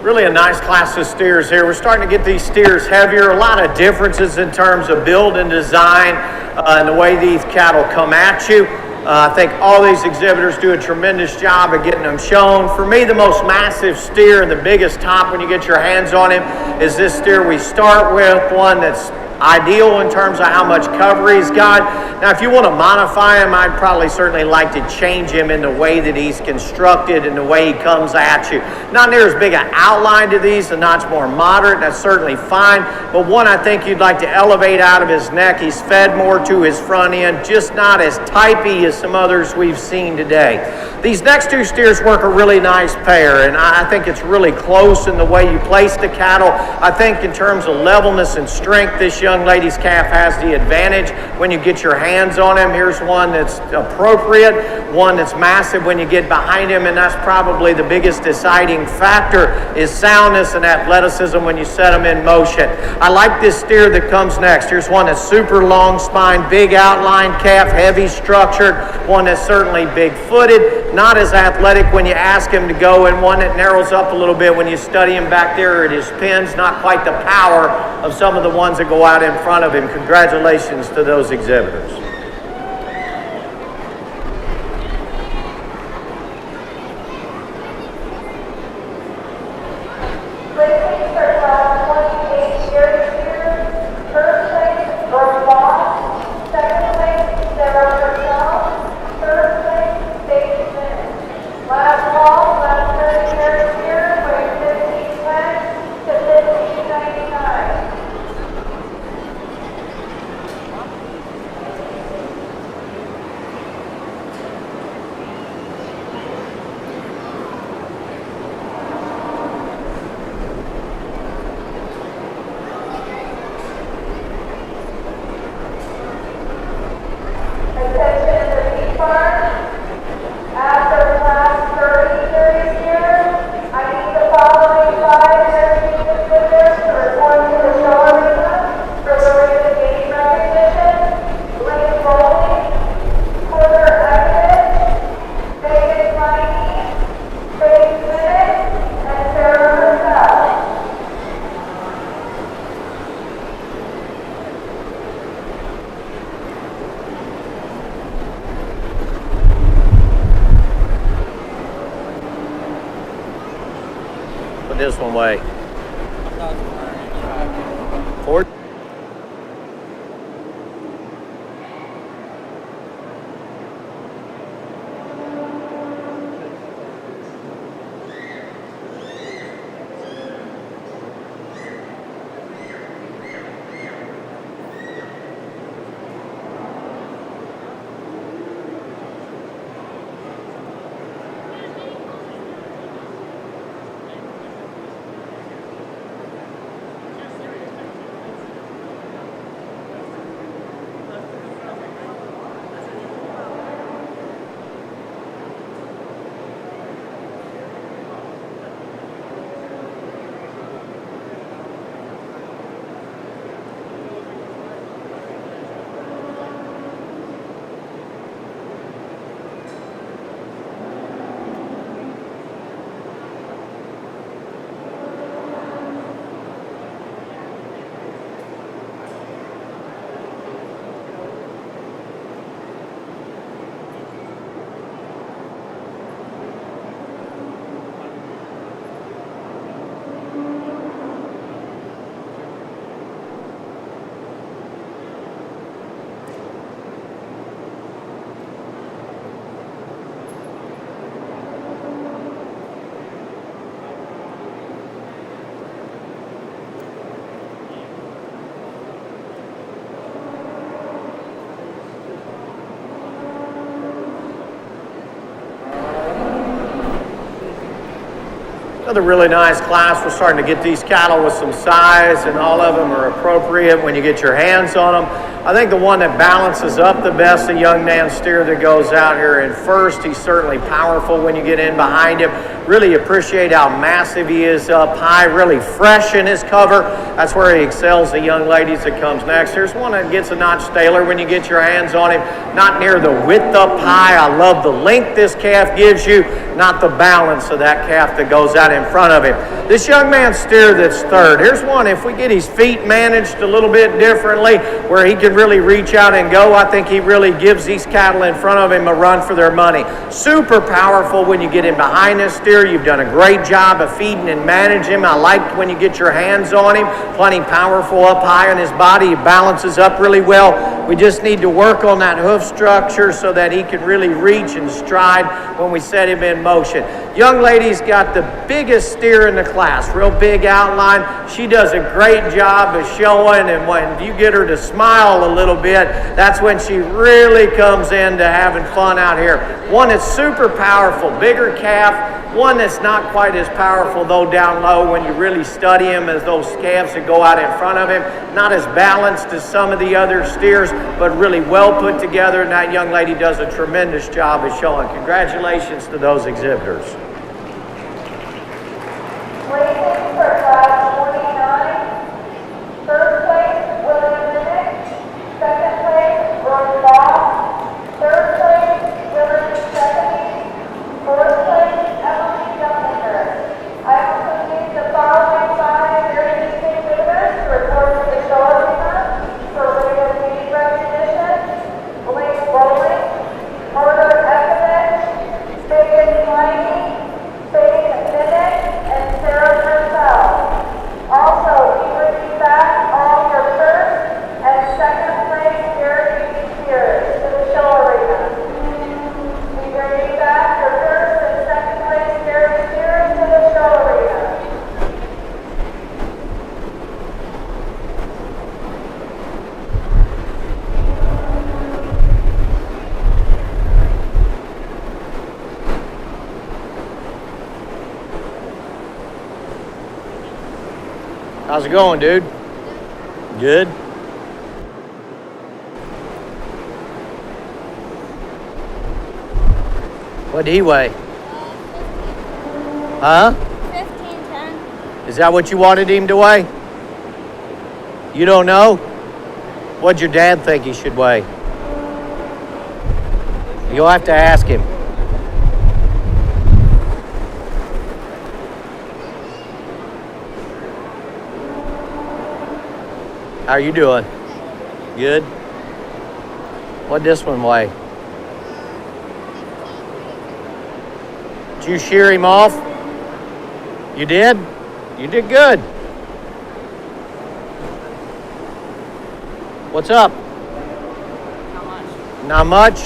Really a nice class of steers here. We're starting to get these steers heavier. A lot of differences in terms of build and design and the way these cattle come at you. I think all these exhibitors do a tremendous job of getting them shown. For me, the most massive steer and the biggest top when you get your hands on him is this steer we start with, one that's ideal in terms of how much cover he's got. Now, if you want to modify him, I'd probably certainly like to change him in the way that he's constructed and the way he comes at you. Not near as big an outline to these, a notch more moderate, that's certainly fine. But one I think you'd like to elevate out of his neck. He's fed more to his front end, just not as typey as some others we've seen today. These next two steers work a really nice pair, and I think it's really close in the way you place the cattle. I think in terms of levelness and strength, this young lady's calf has the advantage when you get your hands on him. Here's one that's appropriate, one that's massive when you get behind him, and that's probably the biggest deciding factor is soundness and athleticism when you set him in motion. I like this steer that comes next. Here's one that's super long spine, big outline calf, heavy structured, one that's certainly big footed, not as athletic when you ask him to go, and one that narrows up a little bit when you study him back there at his pins, not quite the power of some of the ones that go out in front of him. Congratulations to those exhibitors. Placing for class 28 years here. First place, Varda. Second place, Sarah Purcell. Third place, Paige Smith. Last call, class 30 years here, weight 1510 to 1599. Attention to the meat barn. After class 30 series here, I need the following 5 energy exhibitors to report to the show arena for the rated gate recognition. Blake Rowley, Porter Eckett, Megan Liney, Faith Minnick, and Sarah Purcell. Put this one away. Forward. Another really nice class. We're starting to get these cattle with some size, and all of them are appropriate when you get your hands on them. I think the one that balances up the best, the young man steer that goes out here in first. He's certainly powerful when you get in behind him. Really appreciate how massive he is up high, really fresh in his cover. That's where he excels the young ladies that comes next. Here's one that gets a notch staler when you get your hands on him. Not near the width up high. I love the length this calf gives you, not the balance of that calf that goes out in front of him. This young man's steer that's third. Here's one, if we get his feet managed a little bit differently, where he can really reach out and go, I think he really gives these cattle in front of him a run for their money. Super powerful when you get in behind this steer. You've done a great job of feeding and managing him. I liked when you get your hands on him. Plenty powerful up high on his body. He balances up really well. We just need to work on that hoof structure so that he can really reach and stride when we set him in motion. Young lady's got the biggest steer in the class, real big outline. She does a great job of showing, and when you get her to smile a little bit, that's when she really comes into having fun out here. One that's super powerful, bigger calf. One that's not quite as powerful though down low when you really study him as those calves that go out in front of him. Not as balanced as some of the other steers, but really well put together, and that young lady does a tremendous job of showing. Congratulations to those exhibitors. Racing for class 29. First place, William Minnick. Second place, Roy Boss. Third place, Willard Stephanie. Fourth place, Emily Dumlinger. I also need the following 5 very distinct exhibitors to report to the show arena for radio media recognition: Blake Bowling, Porter Ekovich, Megan Slaney, Faith Minnick, and Sarah Purcell. Also, we would be back all your first and second place Gary Spears to the show arena. We bring back your first and second place Gary Spears to the show arena. How's it going, dude? Good. What did he weigh? 1510. Is that what you wanted him to weigh? You don't know? What'd your dad think he should weigh? You'll have to ask him. How are you doing? Good? What'd this one weigh? Did you shear him off? You did? You did good. What's up? Not much. Not much?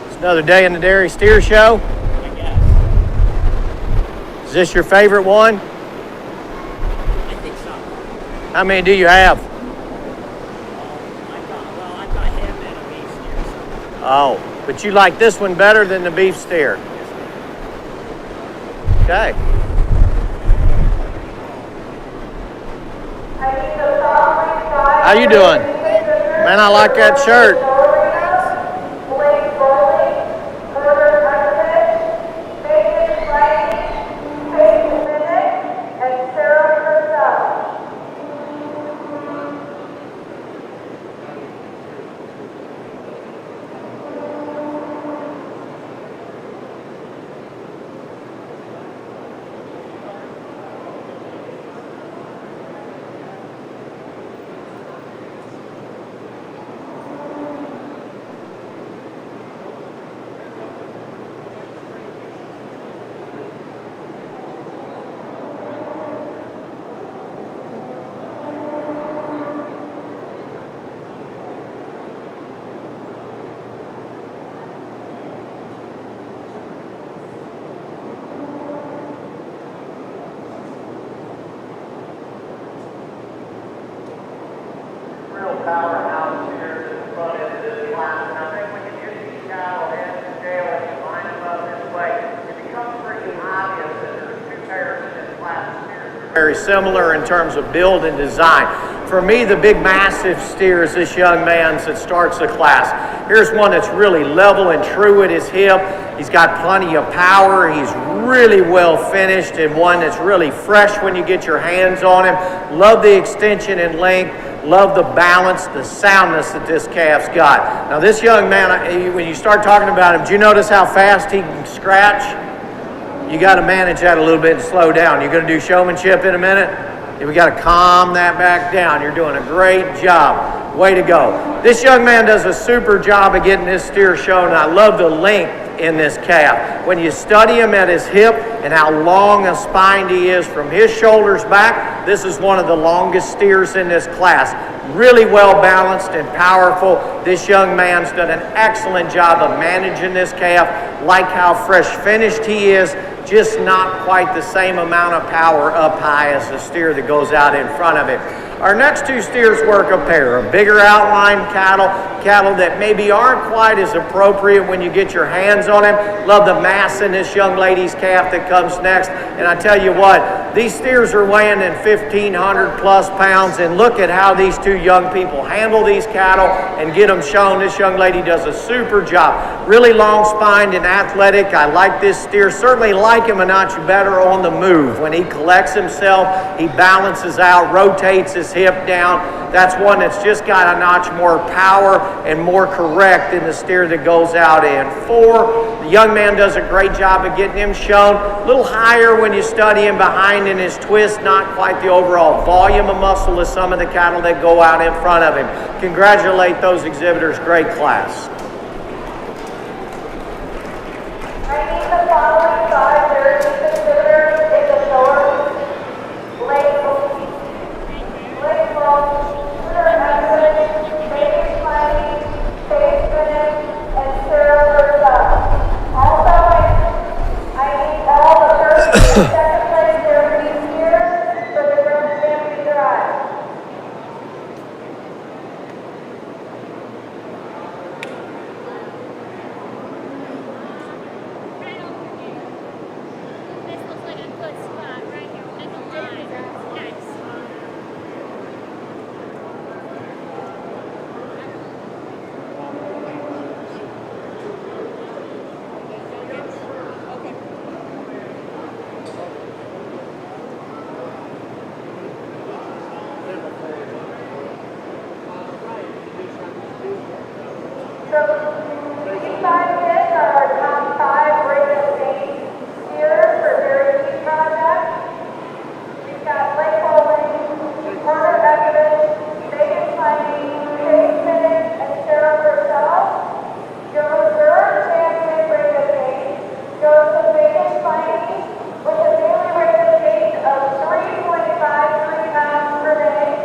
It's another day in the Dairy Steer Show? I guess. Is this your favorite one? I think so. How many do you have? I've got him and a beef steer. So. Oh, but you like this one better than the beef steer? Okay. How you doing? Man, I like that shirt. Powerhouse here at the front end of this class, and I think when you get these cattle head to scale and you line them up this way, it becomes pretty obvious that there's two pairs in this class. Very similar in terms of build and design. For me, the big massive steer is this young man's that starts the class. Here's one that's really level and true at his hip. He's got plenty of power. He's really well finished, and one that's really fresh when you get your hands on him. Love the extension and length. Love the balance, the soundness that this calf's got. Now this young man, when you start talking about him, do you notice how fast he can scratch? you got to manage that a little bit and slow down. You're going to do showmanship in a minute. We got to calm that back down. You're doing a great job. Way to go. This young man does a super job of getting this steer shown. And I love the length in this calf. When you study him at his hip and how long a spine he is from his shoulders back, this is one of the longest steers in this class. Really well balanced and powerful. This young man's done an excellent job of managing this calf. Like how fresh finished he is, just not quite the same amount of power up high as the steer that goes out in front of him. Our next two steers work a pair of bigger outline cattle that maybe aren't quite as appropriate when you get your hands on them. Love the mass in this young lady's calf that comes next. And I tell you what, these steers are weighing in 1,500 plus pounds, and look at how these two young people handle these cattle and get them shown. This young lady does a super job. Really long spined and athletic. I like this steer. Certainly like him a notch better on the move. When he collects himself, he balances out, rotates his hip down. That's one that's just got a notch more power and more correct than the steer that goes out in 4. The young man does a great job of getting him shown. A little higher when you study him behind in his twist, not quite the overall volume of muscle as some of the cattle that go out in front of him. Congratulate those exhibitors, great class. I need the following 5 Syracuse exhibitors in the short, Blake Long, Baby Smiley, Faith Bennett, and Sarah Versa. Also, I need all the first and second place Syracuse steers for the Grand Stampede Drive. This looks like a good spot right here at the line. Nice. So, these 5 kids are our top 5 rate of fame steers for Syracuse project. We've got Blake Bowling, Porter Evie, Megan Smiley, Faith Bennett, and Sarah Purcell. Your reserve champion rate of fame goes to Megan Smiley with a daily rate of fame of 3.53 pounds per day.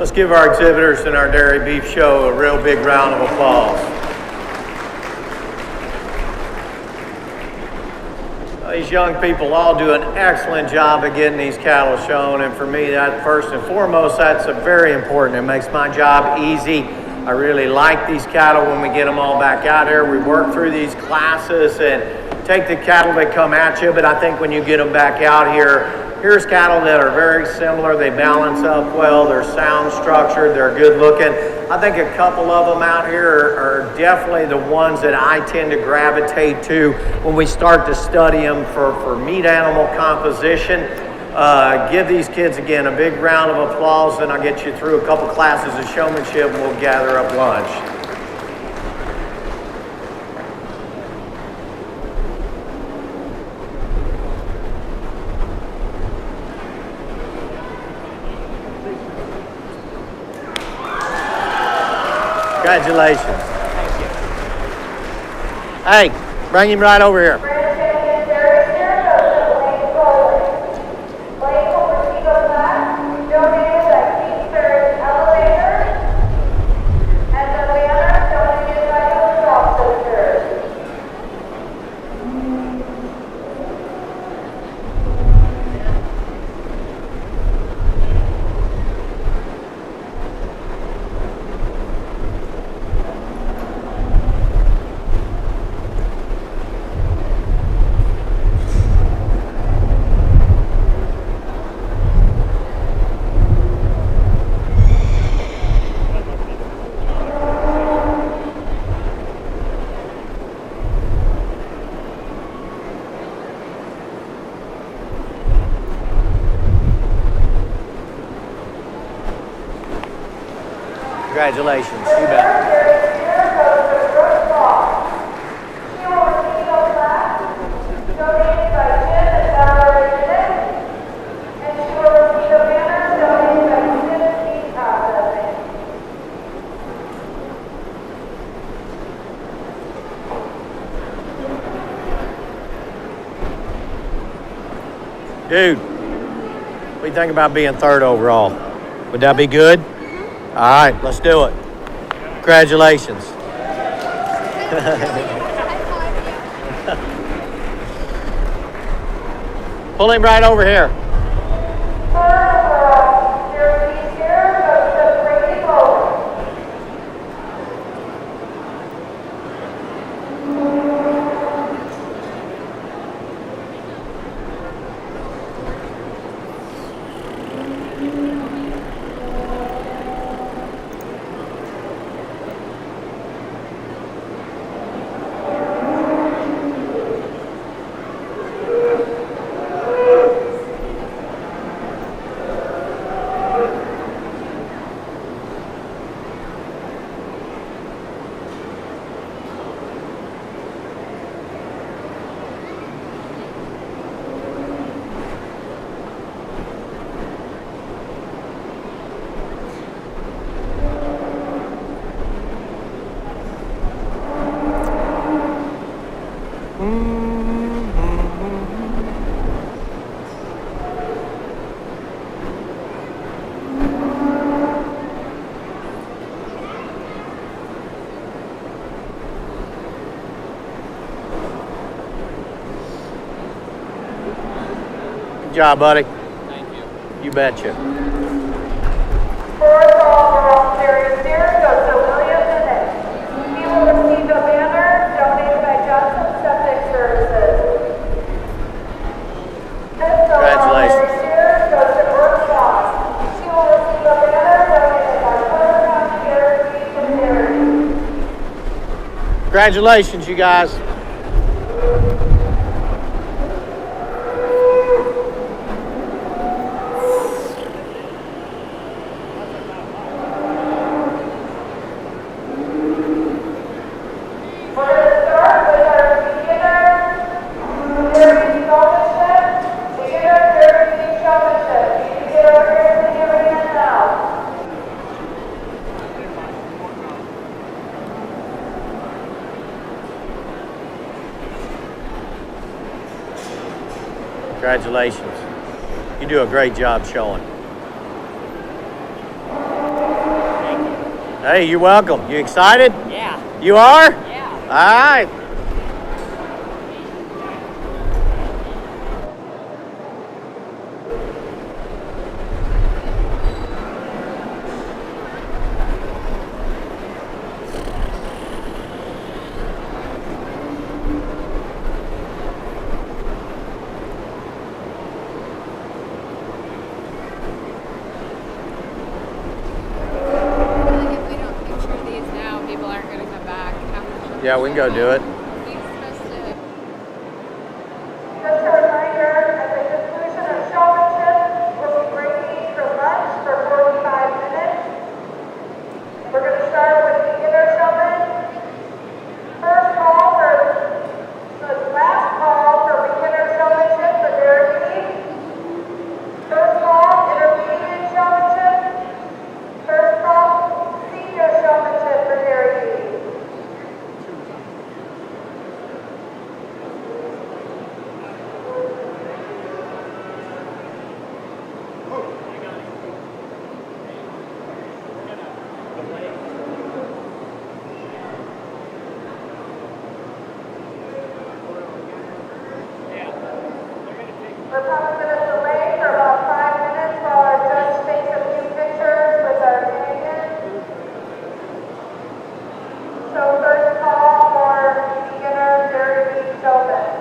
Let's give our exhibitors and our dairy beef show a real big round of applause. These young people all do an excellent job of getting these cattle shown, and for me, that first and foremost, that's very important. It makes my job easy. I really like these cattle when we get them all back out here. We work through these classes and take the cattle that come at you, but I think when you get them back out here, here's cattle that are very similar. They balance up well, they're sound structured, they're good looking. I think a couple of them out here are definitely the ones that I tend to gravitate to when we start to study them for meat animal composition. Give these kids again a big round of applause, and I'll get you through a couple classes of showmanship and we'll gather up lunch. Congratulations. Thank you. Hey, bring him right over here. Congratulations. You bet. Dude, what do you think about being third overall? Would that be good? All right, let's do it. Congratulations. Pull him right over here. Good job, buddy. Thank you. You betcha. Fourth overall series steer goes to William Bennett. He will receive a banner donated by Johnson Septic Services. Fifth overall series steer goes to Brooke Foss. She will receive a banner donated by LaPorte County Fair and Dairy. Congratulations, you guys. Congratulations. You do a great job showing. Hey, you're welcome. You excited? Yeah. You are? Yeah. All right. If we don't picture these now, people aren't going to come back after. Yeah, we can go do it. Just a reminder, at the conclusion of Showmanship, we'll be breaking for lunch for 45 minutes. We're going to start with beginner showman. First call for, the last call for beginner showmanship for Avery. First call, intermediate showmanship. First call, senior showmanship for Avery. We're probably going to delay for about 5 minutes while our judge takes a few pictures with our canyon. So first call for beginner Jeremy Showman.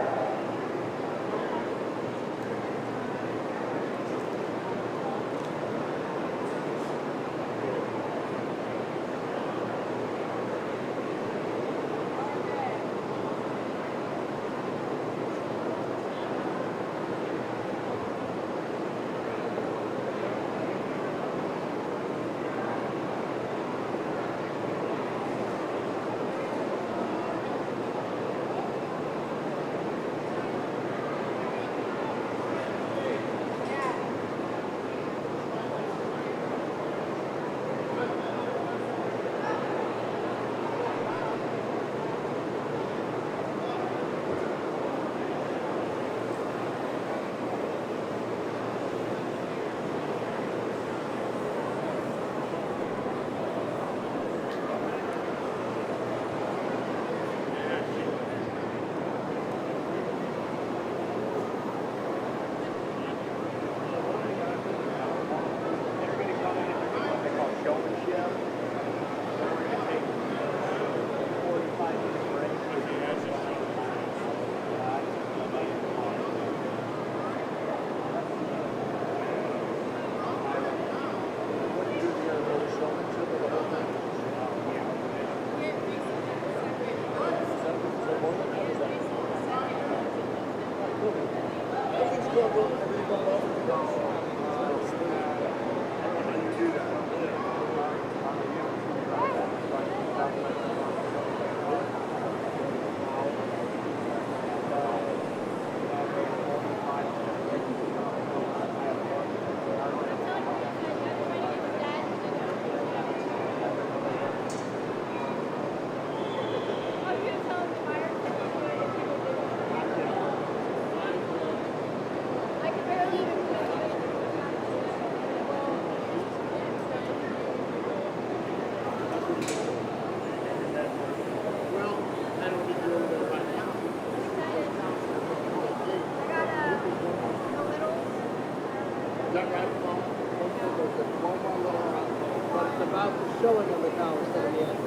About the showing of the cow instead of the end.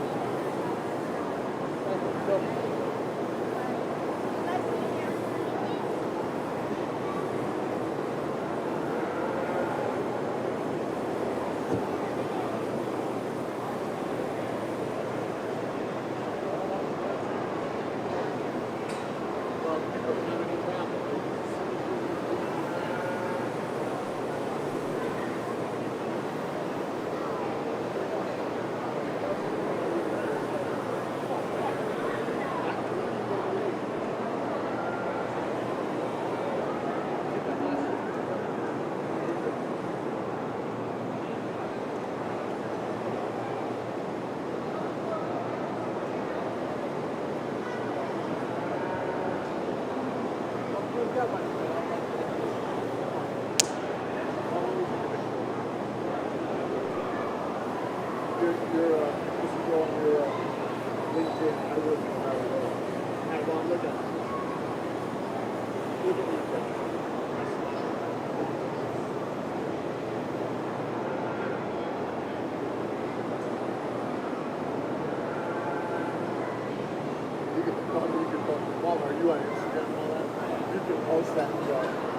You're see it. I wouldn't know how to go. Hey, Mom, look at it. Look at these pictures. You can post Walma. Are you on Instagram and all that? You can post that and go.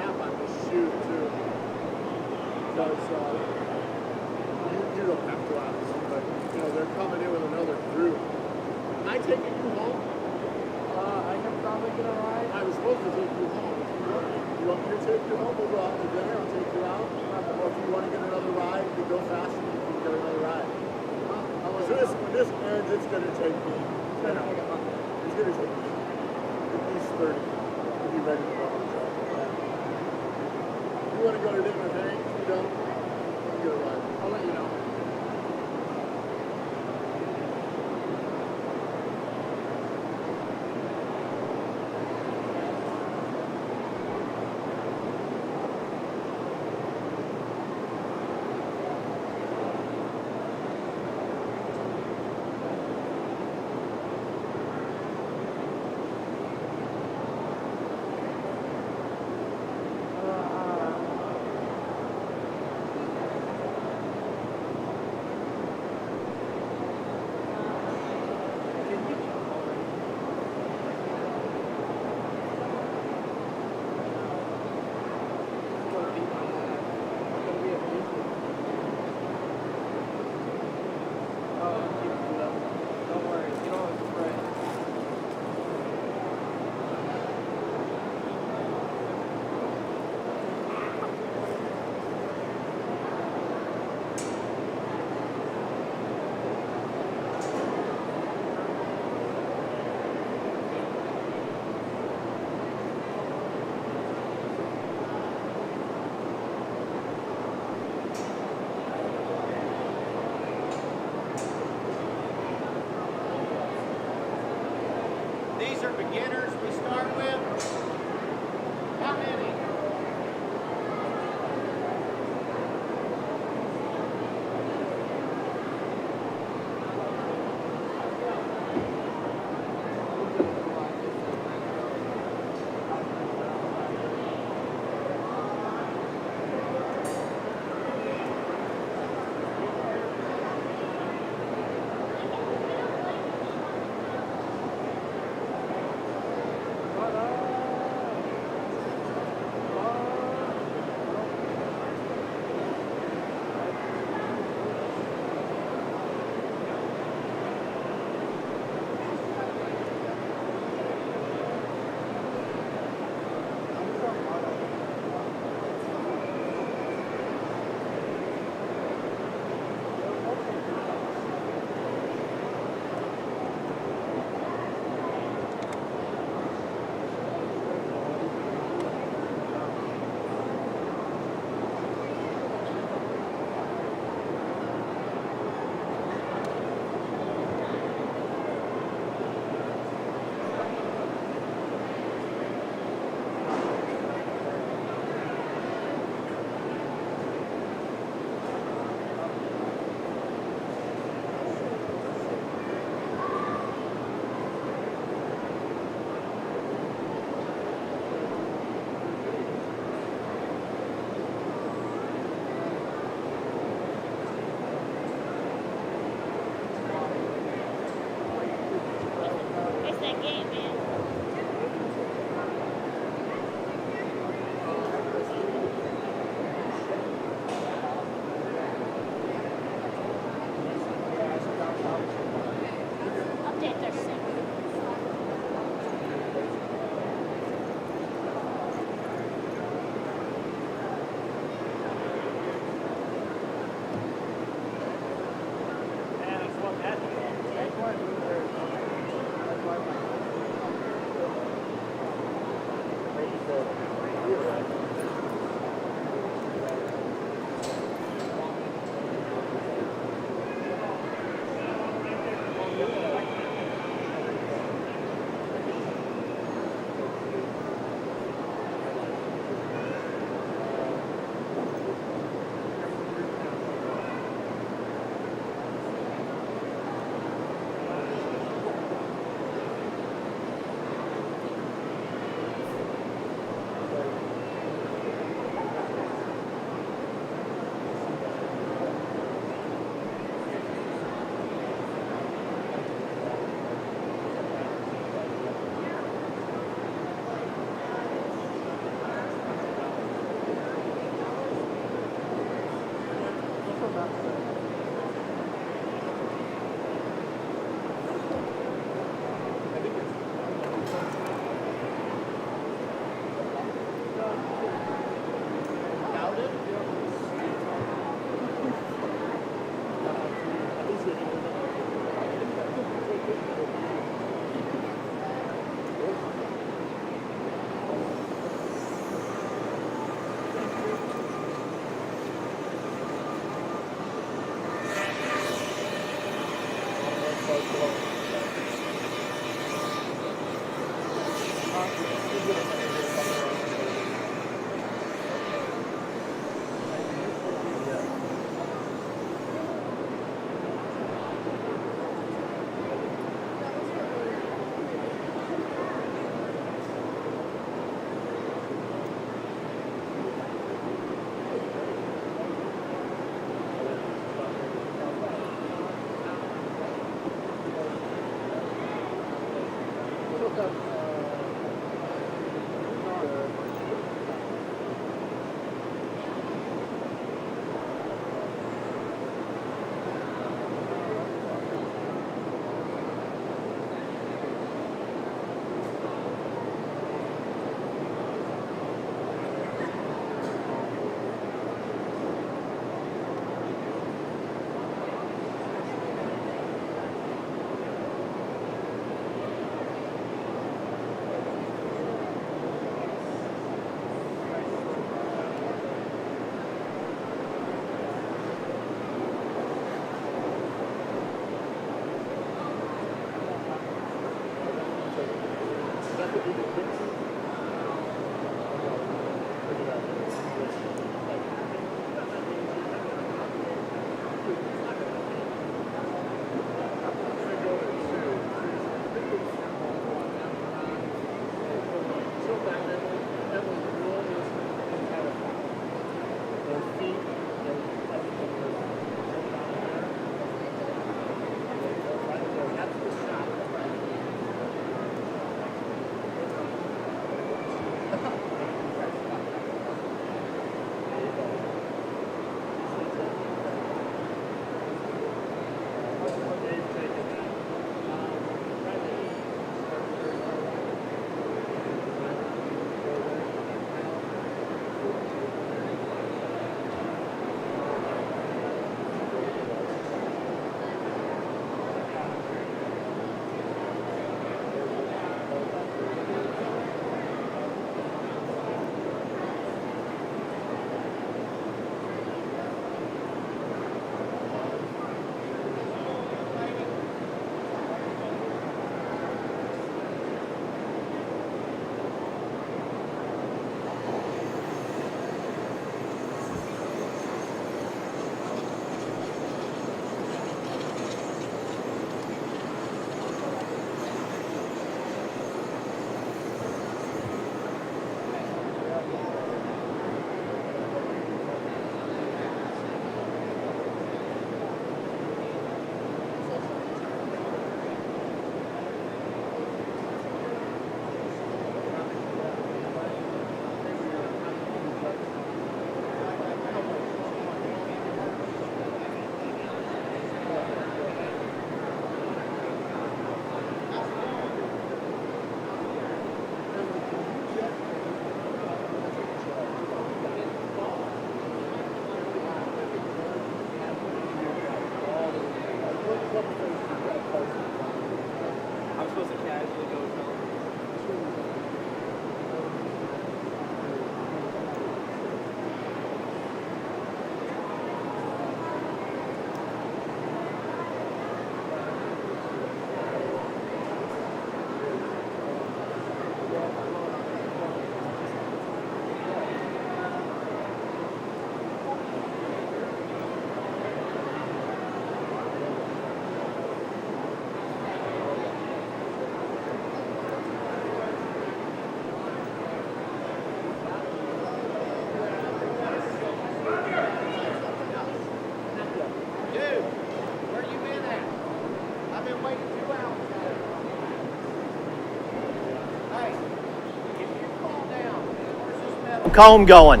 Comb going.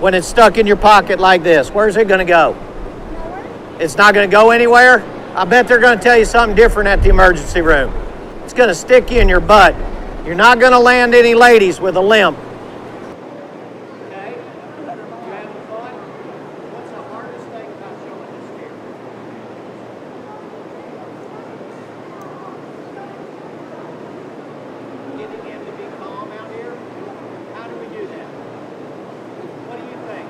When it's stuck in your pocket like this, where's it gonna go? It's not gonna go anywhere? I bet they're gonna tell you something different at the emergency room. It's gonna stick you in your butt. You're not gonna land any ladies with a limp. Okay? You having fun? What's the hardest thing about showing this steer? Getting him to be calm out here? How do we do that? What do you think?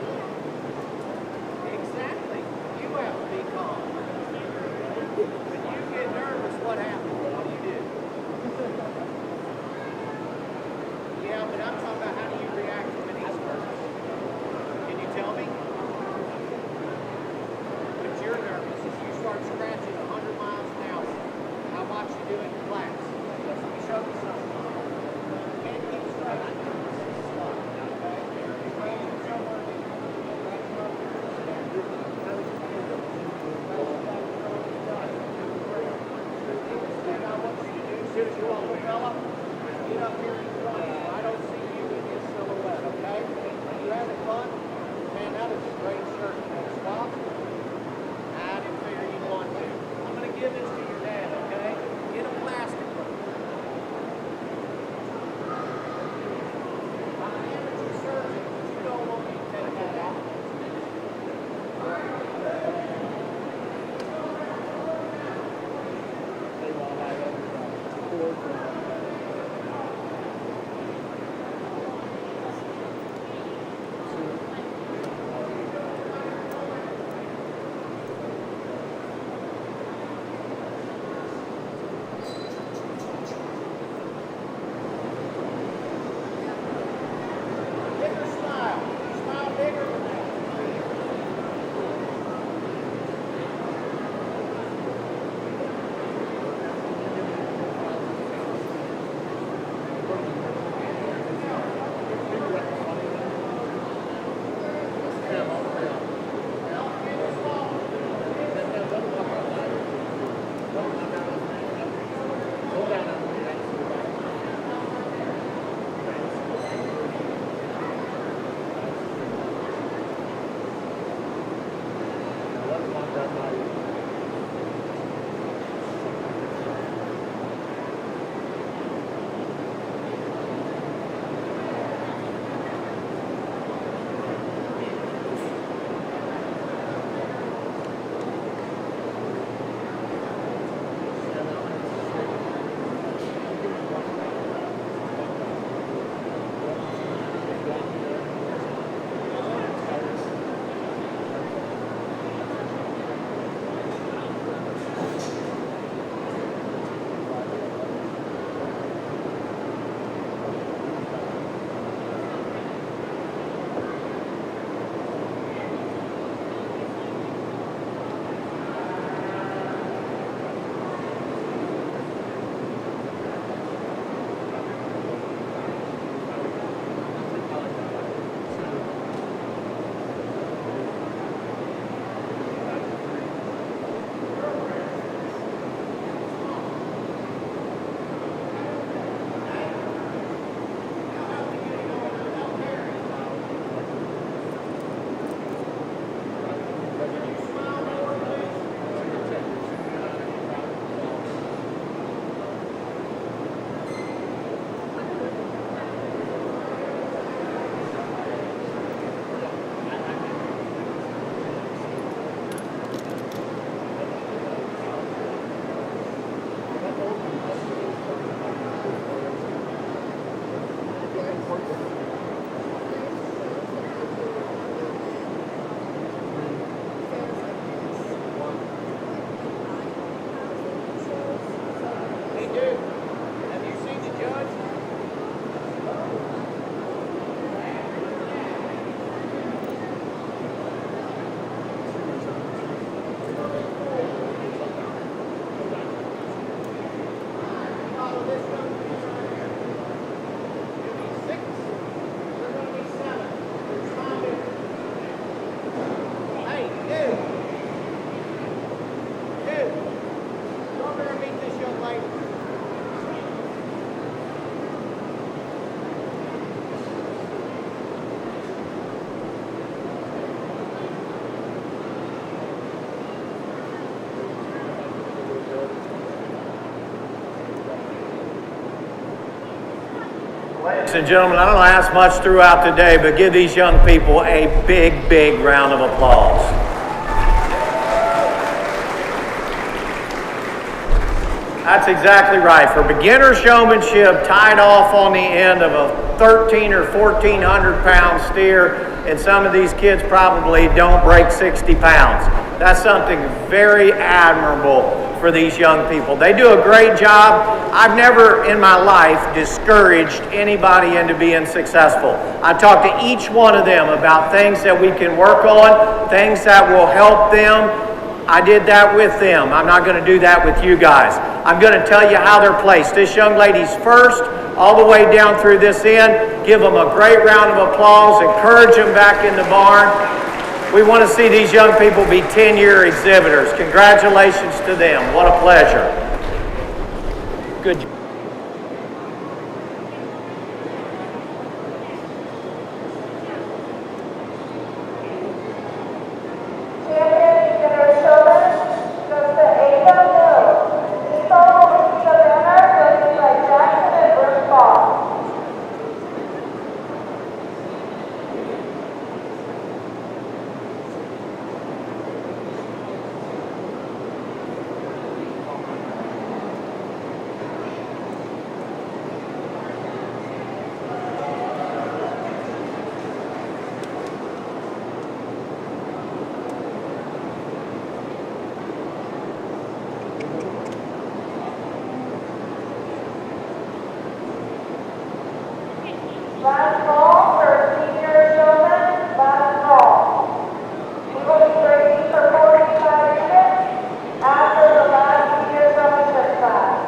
Exactly. You have to be calm. When you get nervous, what happens? What do you do? Yeah, but I'm talking about how do you react when he's nervous? Can you tell me? When you're nervous, if you start scratching 100 miles an hour, how much you do in class? Let me show you something. You can't keep scratching. Get up here in front. I don't see you in your silhouette, okay? Are you having fun? Man, that is a great shirt. Stop. I didn't figure you'd want to. I'm going to give this to your dad, okay? Get a plastic one. I'm an amateur surgeon, but you don't want me to take that out. Ladies and gentlemen, I don't ask much throughout the day, but give these young people a big, big round of applause. That's exactly right. For beginner showmanship, tied off on the end of a 13 or 1,400 pound steer, and some of these kids probably don't break 60 pounds. That's something very admirable for these young people. They do a great job. I've never in my life discouraged anybody into being successful. I talk to each one of them about things that we can work on, things that will help them. I did that with them. I'm not going to do that with you guys. I'm going to tell you how they're placed. This young lady's first, all the way down through this end. Give them a great round of applause. Encourage them back in the barn. We want to see these young people be 10-year exhibitors. Congratulations to them. What a pleasure. Good job. Last call for senior showman, last call. We will be breaking for 45 minutes after the last senior showmanship class.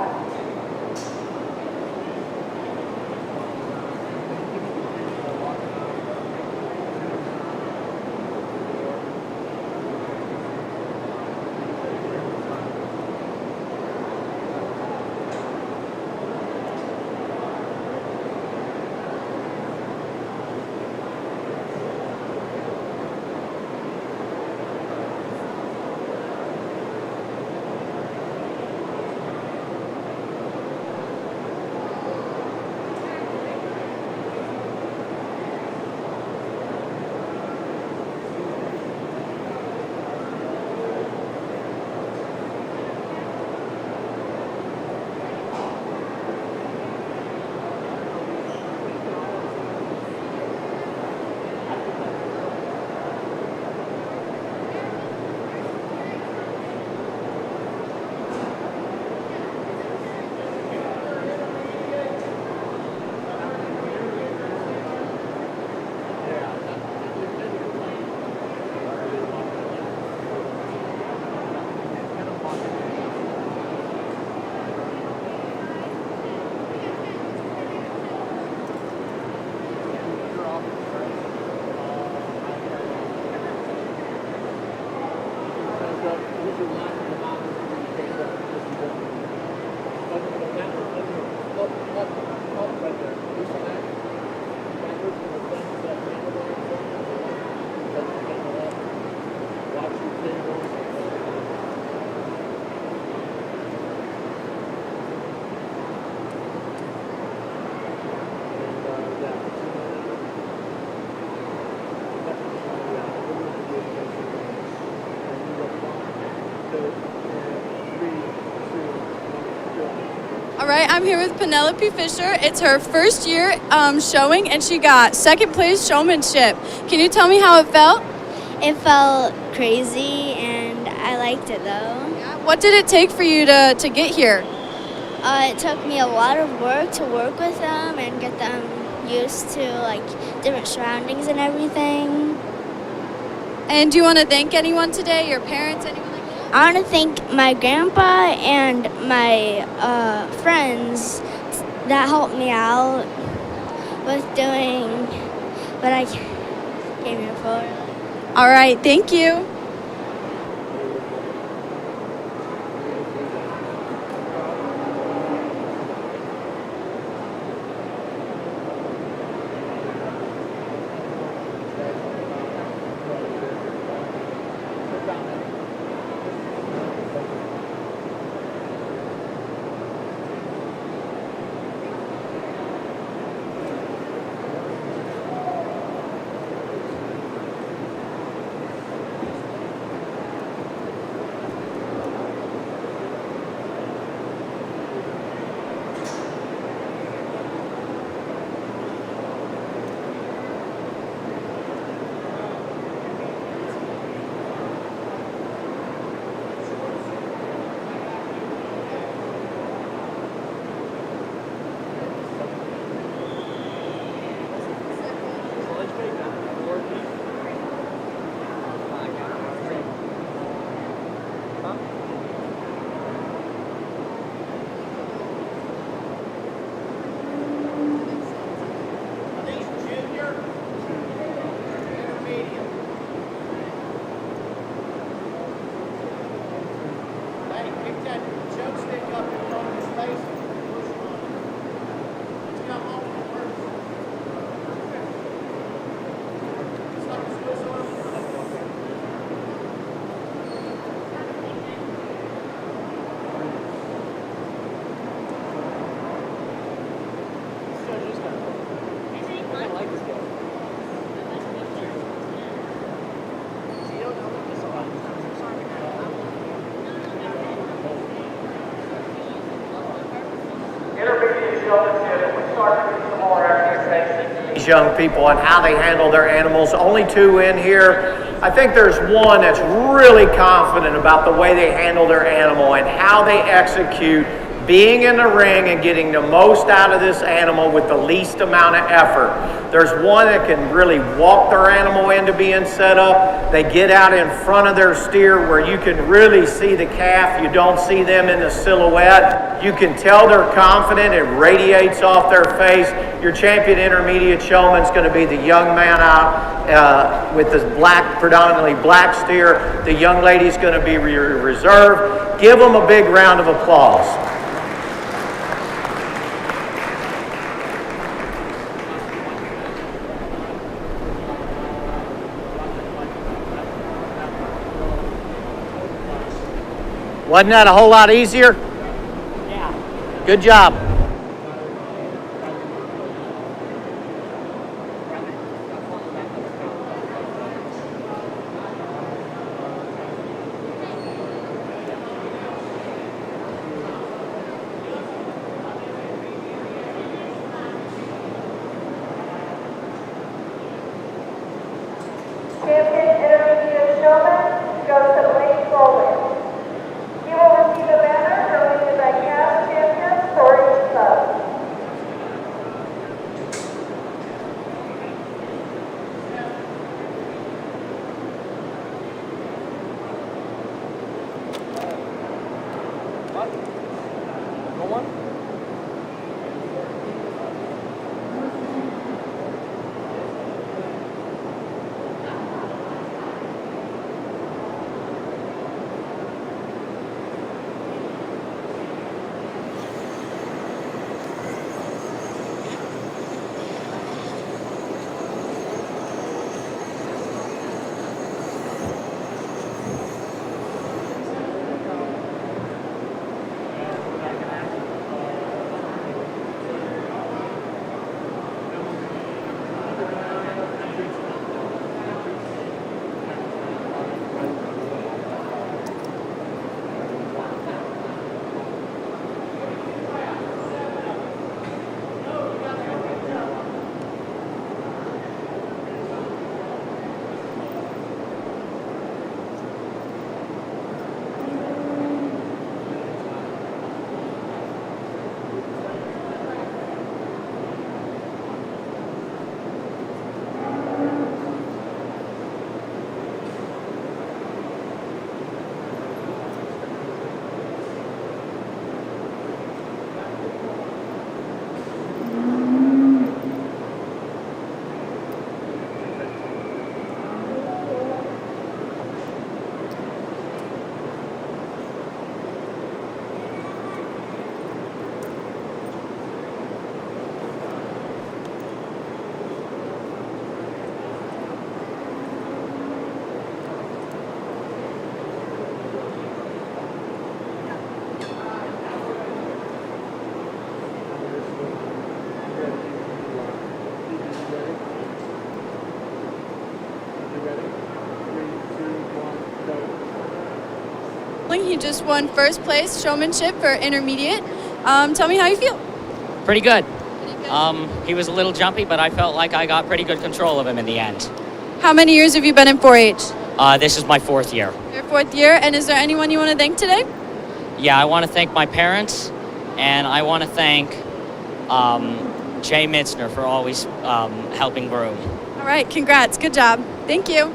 All right, I'm here with Penelope Fisher. It's her first year showing, and she got second place showmanship. Can you tell me how it felt? It felt crazy, and I liked it, though. Yeah. What did it take for you to get here? It took me a lot of work to work with them and get them used to, like, different surroundings and everything. And do you want to thank anyone today, your parents, anyone? I want to thank my grandpa and my friends that helped me out with doing what I came here for. All right, thank you. these young people and how they handle their animals. Only 2 in here. I think there's one that's really confident about the way they handle their animal and how they execute being in the ring and getting the most out of this animal with the least amount of effort. There's one that can really walk their animal into being set up. They get out in front of their steer where you can really see the calf. You don't see them in the silhouette. You can tell they're confident. It radiates off their face. Your champion intermediate showman is going to be the young man out with this predominantly black steer. The young lady's going to be reserve. Give them a big round of applause. Wasn't that a whole lot easier? Yeah. Good job. Champion intermediate showman goes to Blake Bowling. He will receive a banner donated by CAS champions for each club. He just won first place showmanship for intermediate. Tell me how you feel. Pretty good. He was a little jumpy, but I felt like I got pretty good control of him in the end. How many years have you been in 4-H? This is my 4th year. Your 4th year, and is there anyone you want to thank today? Yeah, I want to thank my parents, and I want to thank Jay Mitzner for always helping groom. All right, congrats. Good job. Thank you.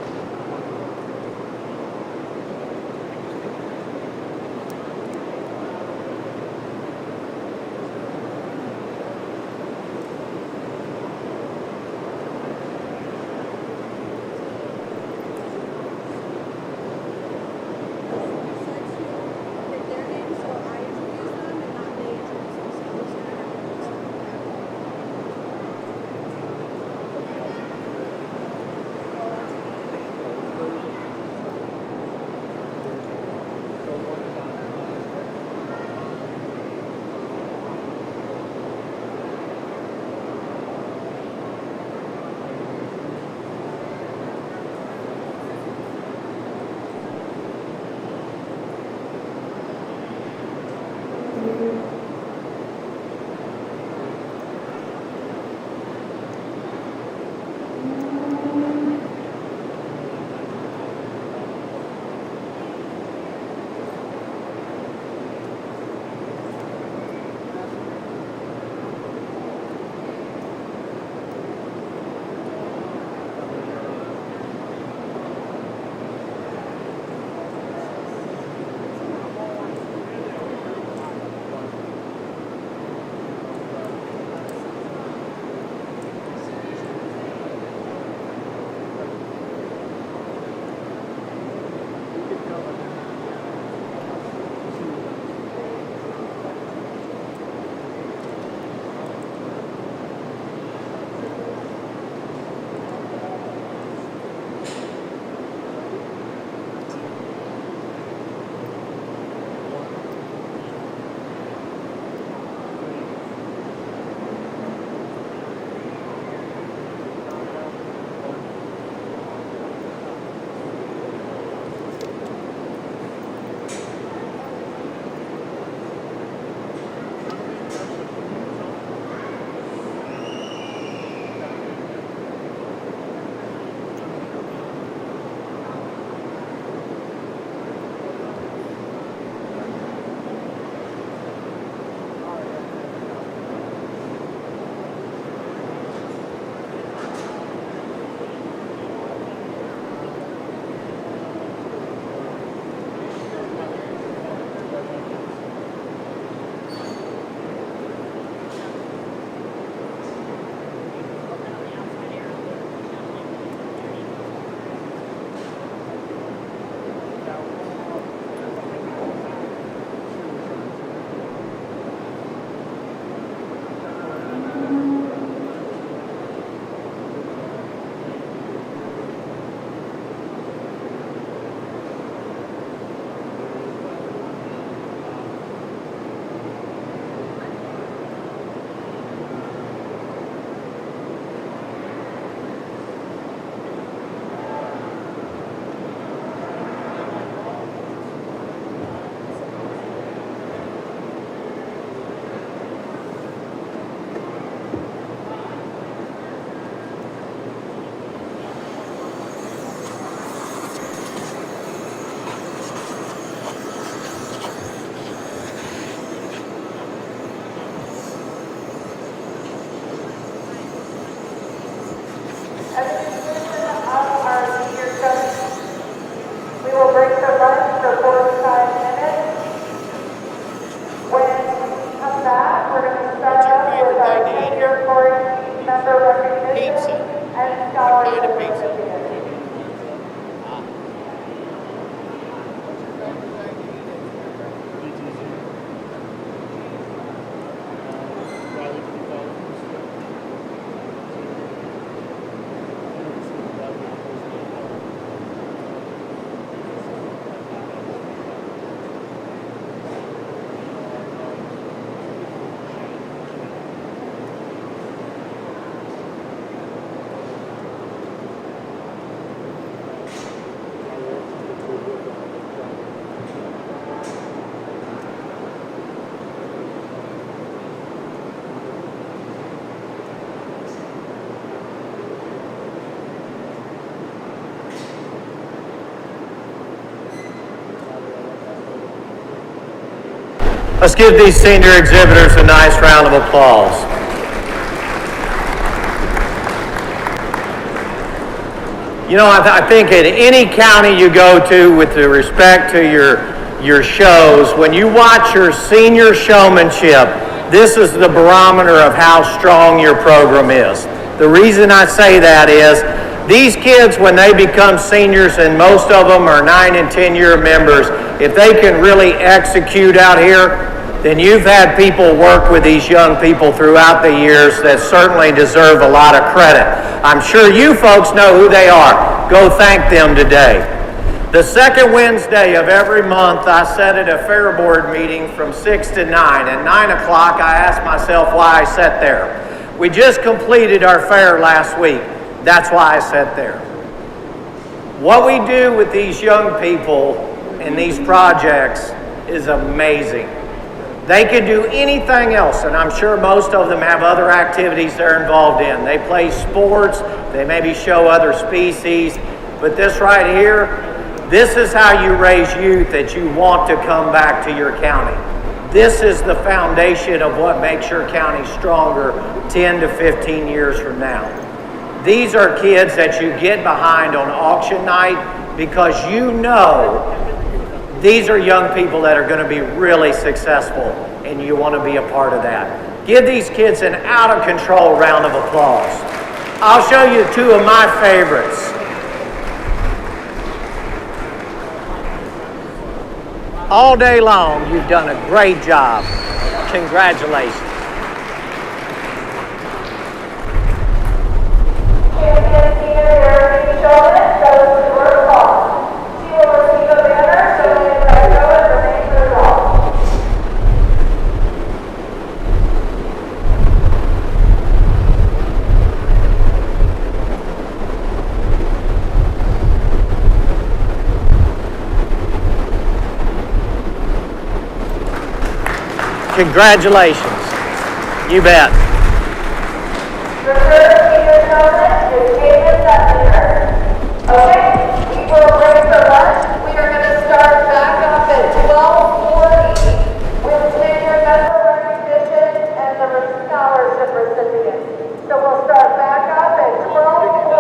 Let's give these senior exhibitors a nice round of applause. You know, I think at any county you go to, with the respect to your shows, when you watch your senior showmanship, this is the barometer of how strong your program is. The reason I say that is these kids, when they become seniors, and most of them are 9 and 10-year members, if they can really execute out here, then you've had people work with these young people throughout the years that certainly deserve a lot of credit. I'm sure you folks know who they are. Go thank them today. The second Wednesday of every month, I sit at a fair board meeting from 6 to 9. At 9 o'clock, I ask myself why I sat there. We just completed our fair last week. That's why I sat there. What we do with these young people and these projects is amazing. They could do anything else, and I'm sure most of them have other activities they're involved in. They play sports, they maybe show other species, but this right here, this is how you raise youth that you want to come back to your county. This is the foundation of what makes your county stronger 10 to 15 years from now. These are kids that you get behind on auction night because you know these are young people that are going to be really successful, and you want to be a part of that. Give these kids an out-of-control round of applause. I'll show you two of my favorites. All day long, you've done a great job. Congratulations. Congratulations. You bet. The third senior showman is okay, we will break for lunch. We are going to start back up at 12:40 with senior member recognition and the scholarship recipients. So we'll start back up at 12:40.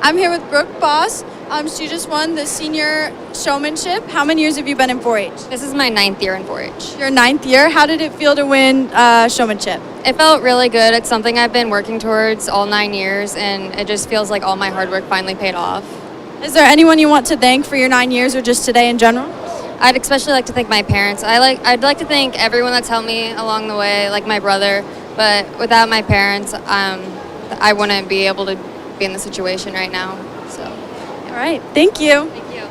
I'm here with Brooke Boss. She just won the senior showmanship. How many years have you been in 4-H? This is my 9th year in 4-H. Your 9th year. How did it feel to win showmanship? It felt really good. It's something I've been working towards all 9 years, and it just feels like all my hard work finally paid off. Is there anyone you want to thank for your 9 years or just today in general? I'd especially like to thank my parents. I'd like to thank everyone that's helped me along the way, like my brother. But without my parents, I wouldn't be able to be in the situation right now. So, all right, thank you. Thank you.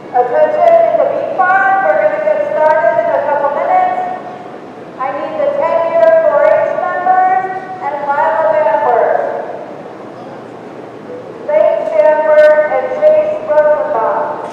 Attention in the beef farm, we're going to get started in a couple minutes. I need the 10-year 4-H members and Lila Bamber. Lane Bamber and Chase Rosenbaum.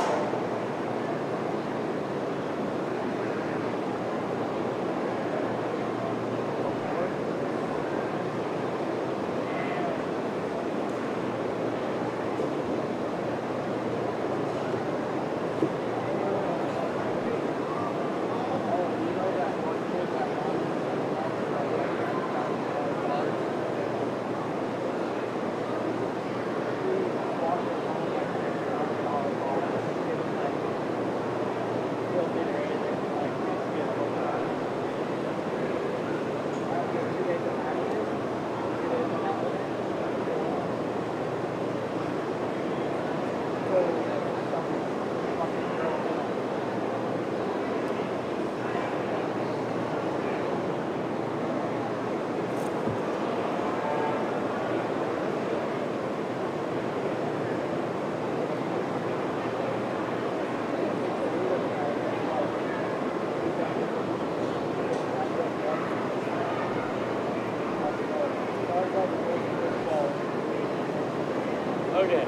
Okay.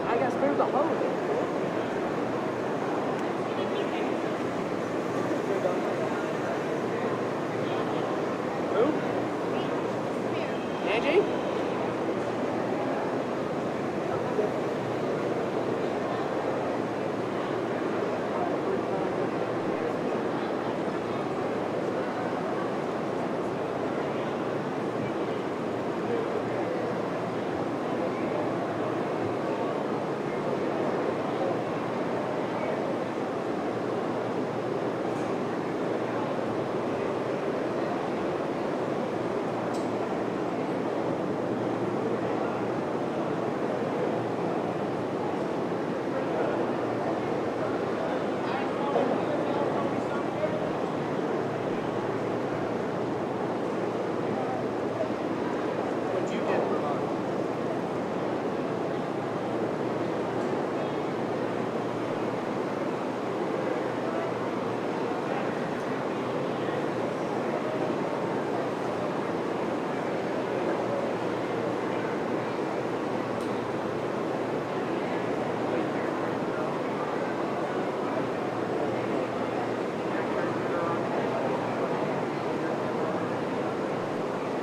I got through the hose. Who? Angie?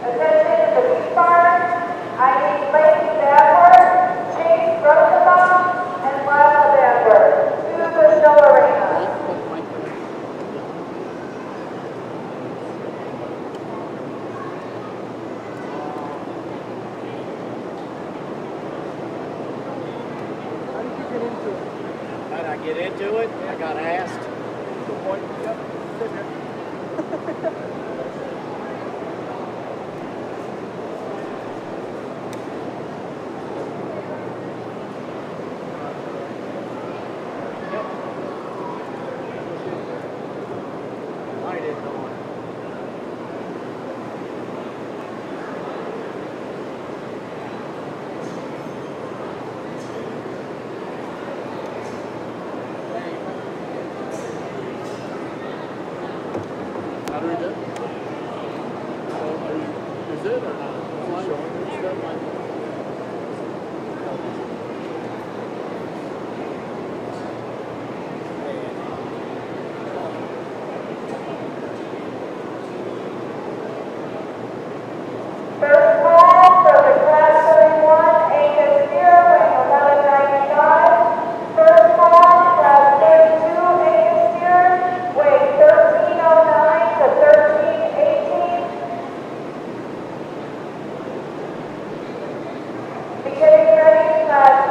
Attention to the beef farm. I need Lane Bamber, Chase Rosenbaum, and Lila Bamber to the show arena. How did I get into it? I got asked. First call for the Class 31 Angus Steer, weighing 1195. First call, Class 32 Angus Steer, weighing 1309 to 1318. Be getting ready, Class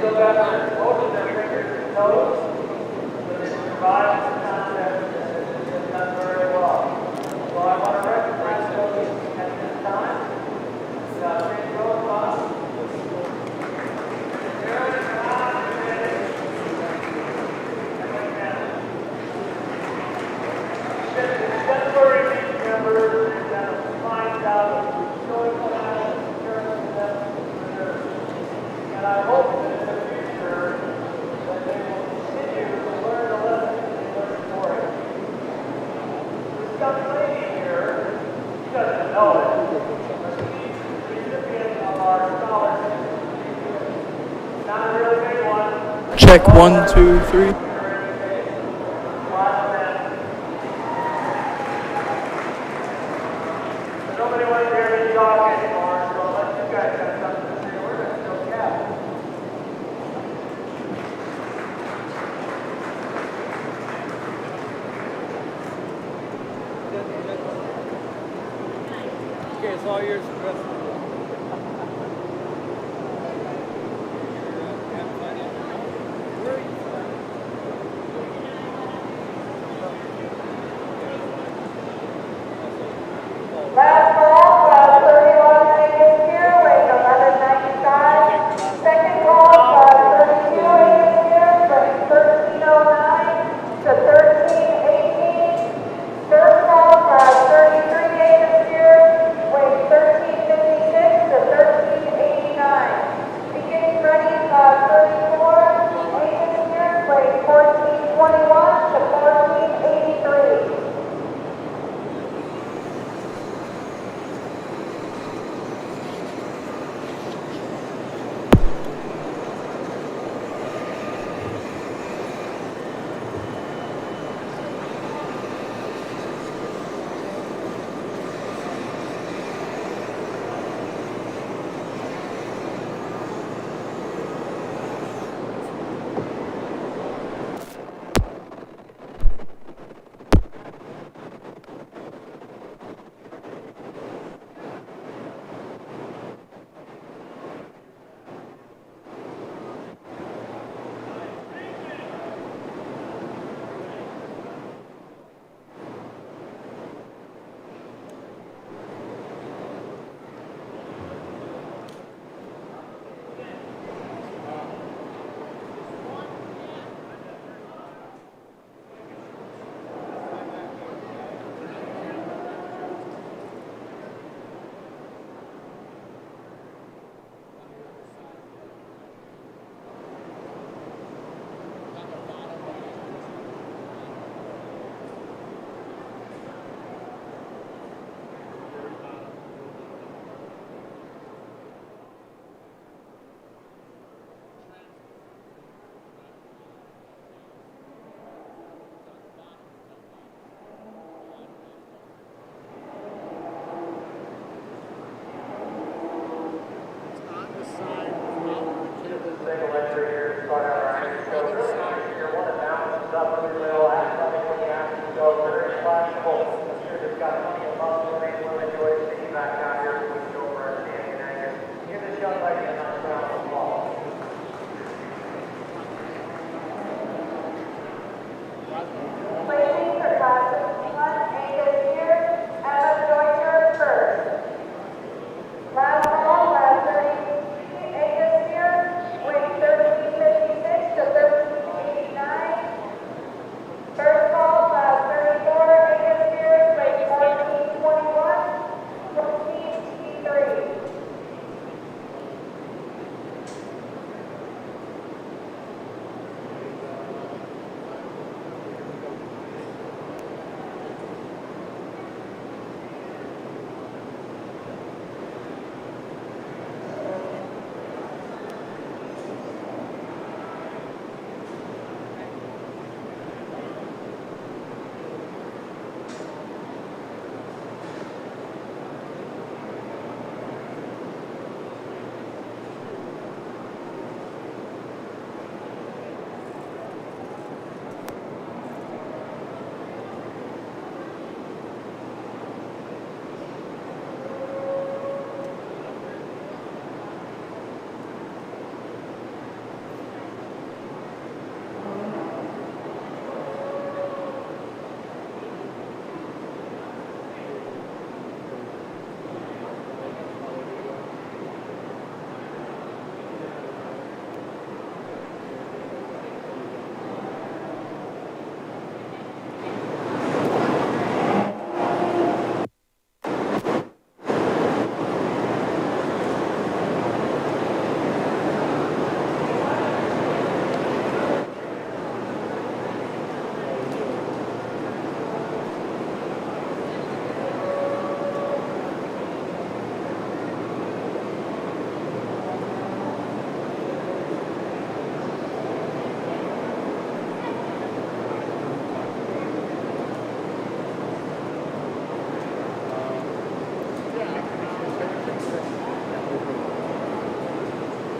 still got both of their fingers and toes, but they survived the contest and they've done very well. So I want to recognize those at this time. Three rows off. Temporary team members have done a fine job of showing what happens in terms of them. And I hope that in the future that they will continue to learn the lessons they learned for it. This young lady here, she doesn't know it, but she's the recipient of our scholarship. Not a really big one. Check 1, 2, 3. Nobody wants to hear me talk anymore, so unless you guys got something to say, we're going to still cap. Okay, it's all yours for the rest of the day. Last call, class 31 Vegas here, weight 1195. Second call, class 32 Vegas here, weight 1309 to 1318. First call, class 33 Vegas here, weight 1356 to 1389. Beginning ready, class 34 Vegas here, weight 1421 to 1483.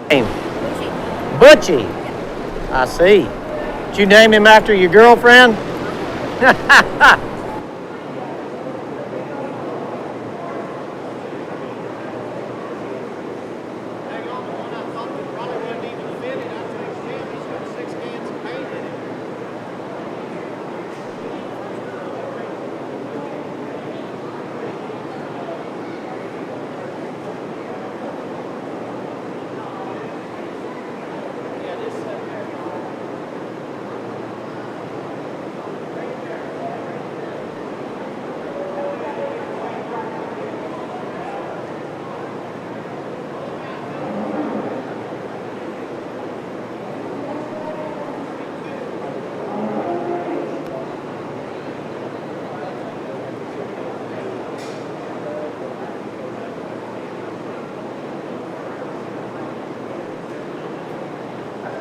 Name? Butchie. I see. Did you name him after your girlfriend?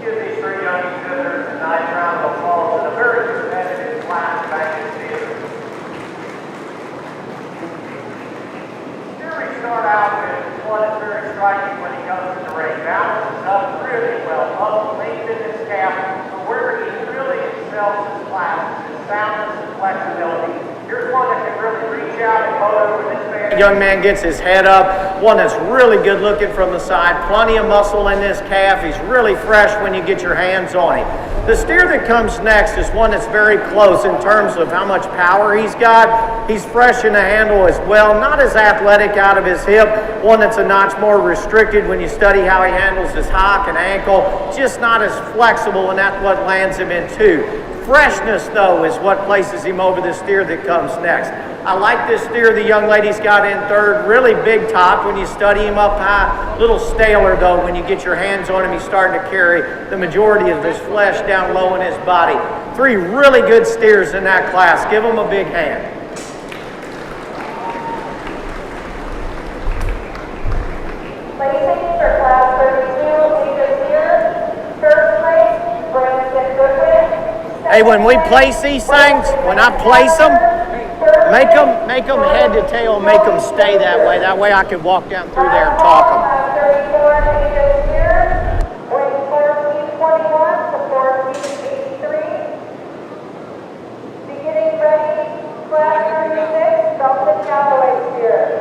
Give these three young exhibitors a nice round of applause in a very competitive class back in theater. Here we start out with one that's very striking when he comes to the ring. Balances up really well, up length in his calf, but where he really excels his class is his soundness and flexibility. Here's one that can really reach out and motor with his man. Young man gets his head up, one that's really good looking from the side, plenty of muscle in this calf. He's really fresh when you get your hands on him. The steer that comes next is one that's very close in terms of how much power he's got. He's fresh in the handle as well, not as athletic out of his hip, one that's a notch more restricted when you study how he handles his hock and ankle, just not as flexible, and that's what lands him in two. Freshness, though, is what places him over the steer that comes next. I like this steer the young lady's got in third. Really big top when you study him up high. Little staler, though, when you get your hands on him. He's starting to carry the majority of his flesh down low in his body. Three really good steers in that class. Give them a big hand. Placing for class 32, Leader Steer. First place, Brandon Goodwin. Hey, when we place these things, when I place them, make them head to tail, make them stay that way. That way I can walk down through there and talk them. Beginning ready, class 36, Dalton Galloway Steer.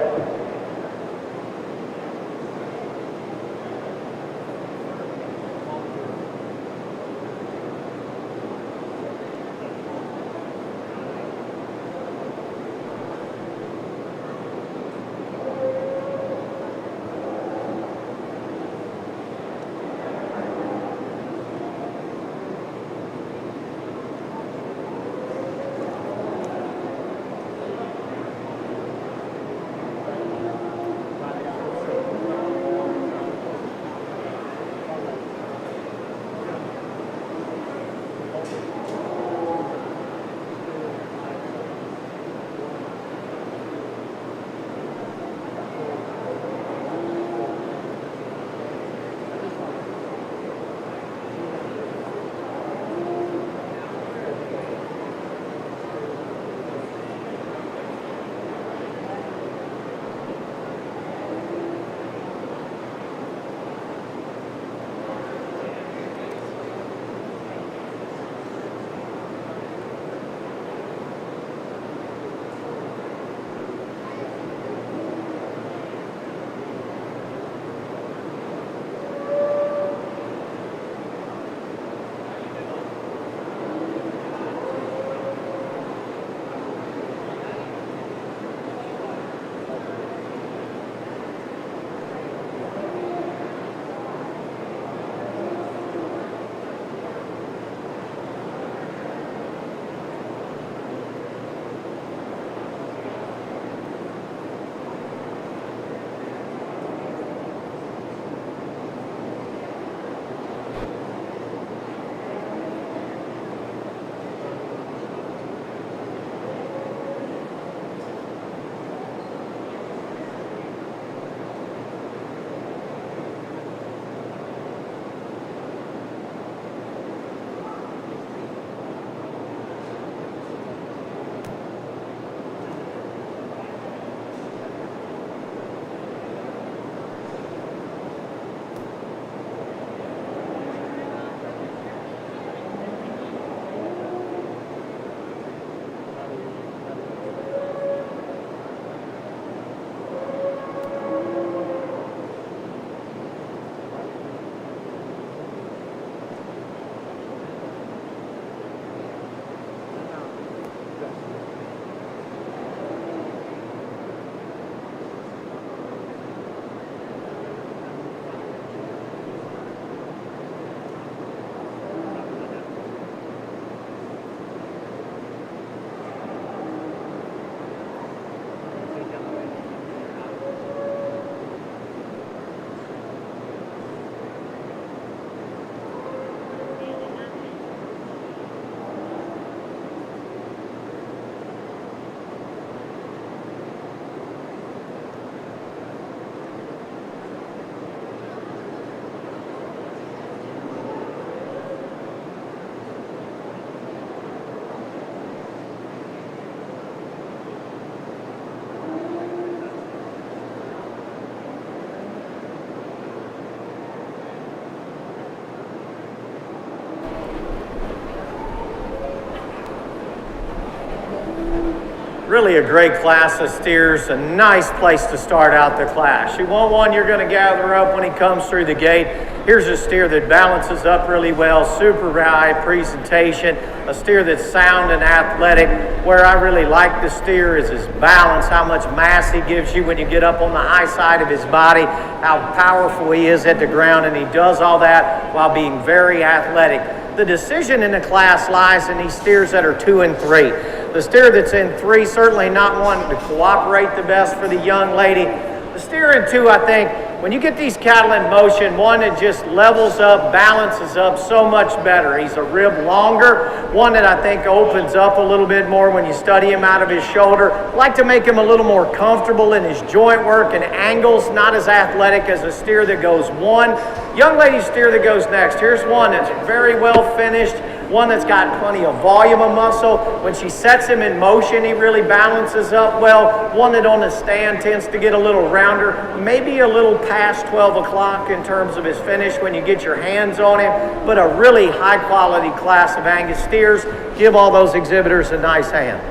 Really a great class of steers, a nice place to start out the class. You want one you're going to gather up when he comes through the gate. Here's a steer that balances up really well, super high presentation, a steer that's sound and athletic. Where I really like the steer is his balance, how much mass he gives you when you get up on the high side of his body, how powerful he is at the ground, and he does all that while being very athletic. The decision in the class lies in these steers that are 2 and 3. The steer that's in 3, certainly not one to cooperate the best for the young lady. The steer in 2, I think, when you get these cattle in motion, one that just levels up, balances up so much better. He's a rib longer, one that I think opens up a little bit more when you study him out of his shoulder. I like to make him a little more comfortable in his joint work and angles, not as athletic as a steer that goes 1. Young lady steer that goes next. Here's one that's very well finished, one that's got plenty of volume of muscle. When she sets him in motion, he really balances up well. One that on the stand tends to get a little rounder, maybe a little past 12 o'clock in terms of his finish when you get your hands on him, but a really high quality class of Angus steers. Give all those exhibitors a nice hand.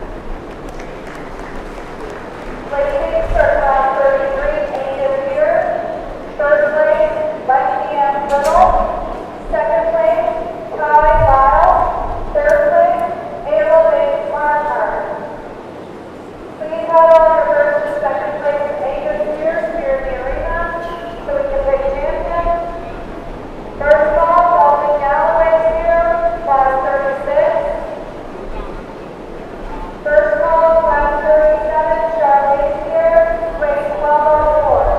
Ladies, start class 33, Angus steer. First place, Lexi M. Little. Second place, Kai Lyle. Third place, Abel A. Barnhart. Please head on your first and second place Angus steers here in the arena so we can pick champions. First of all, Dalton Galloway steer, class 36. First of all, class 37, Charlie steer, weight 1204.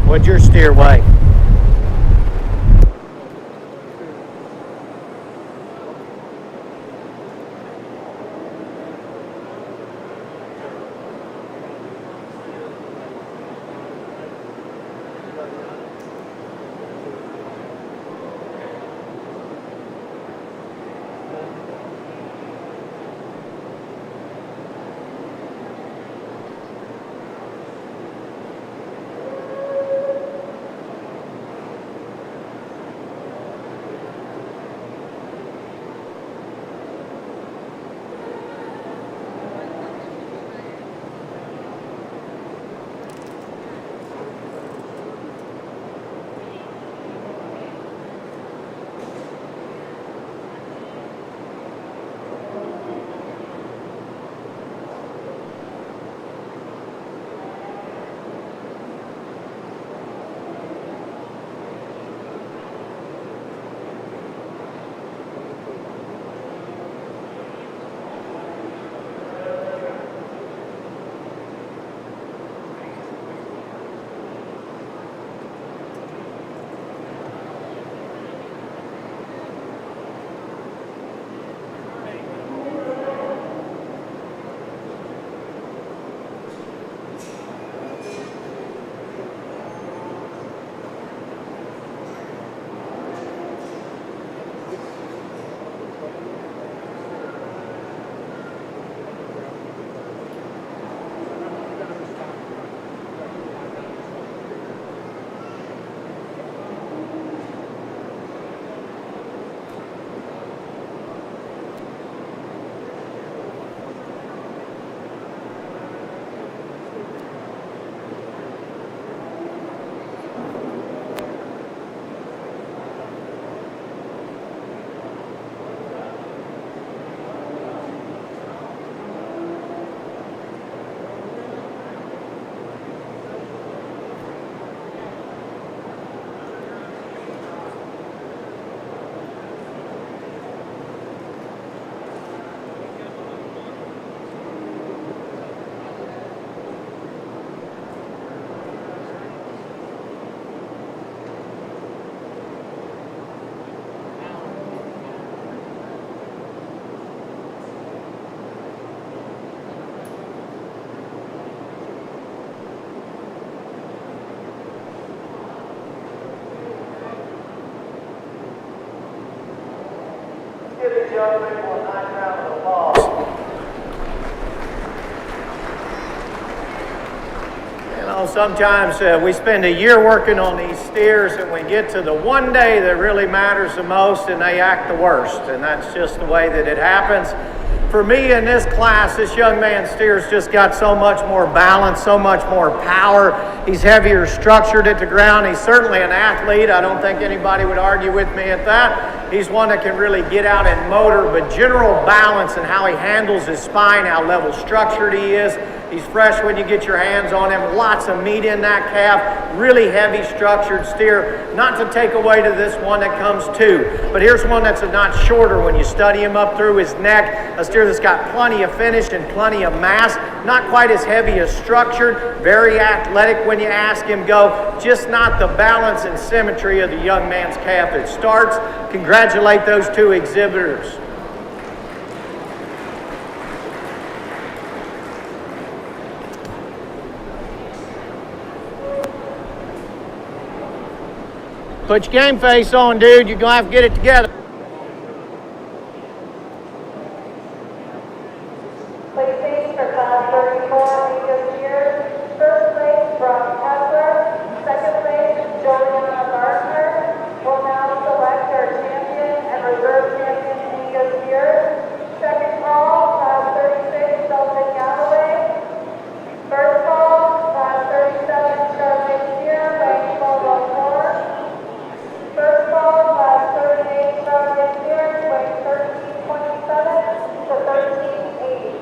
What'd your steer weigh? sometimes we spend a year working on these steers and we get to the one day that really matters the most and they act the worst. And that's just the way that it happens. For me in this class, this young man's steer's just got so much more balance, so much more power. He's heavier structured at the ground. He's certainly an athlete. I don't think anybody would argue with me at that. He's one that can really get out and motor, but general balance and how he handles his spine, how level structured he is. He's fresh when you get your hands on him. Lots of meat in that calf. Really heavy structured steer. Not to take away to this one that comes too. But here's one that's a notch shorter when you study him up through his neck. A steer that's got plenty of finish and plenty of mass. Not quite as heavy as structured. Very athletic when you ask him go. Just not the balance and symmetry of the young man's calf that starts. Congratulate those two exhibitors. Put your game face on, dude. You're gonna have to get it together. Placings for class 34 Angus steers. First place from Heifer. Second place, Juliana Gardner. Will now select their champion and reserve champion Angus steers. Second call, class 36, Celtic Galloway. First call, class 37, Charlotte Steer, weighing 1204. First call, class 38, Charlotte Steer, weighing 1327 to 1380.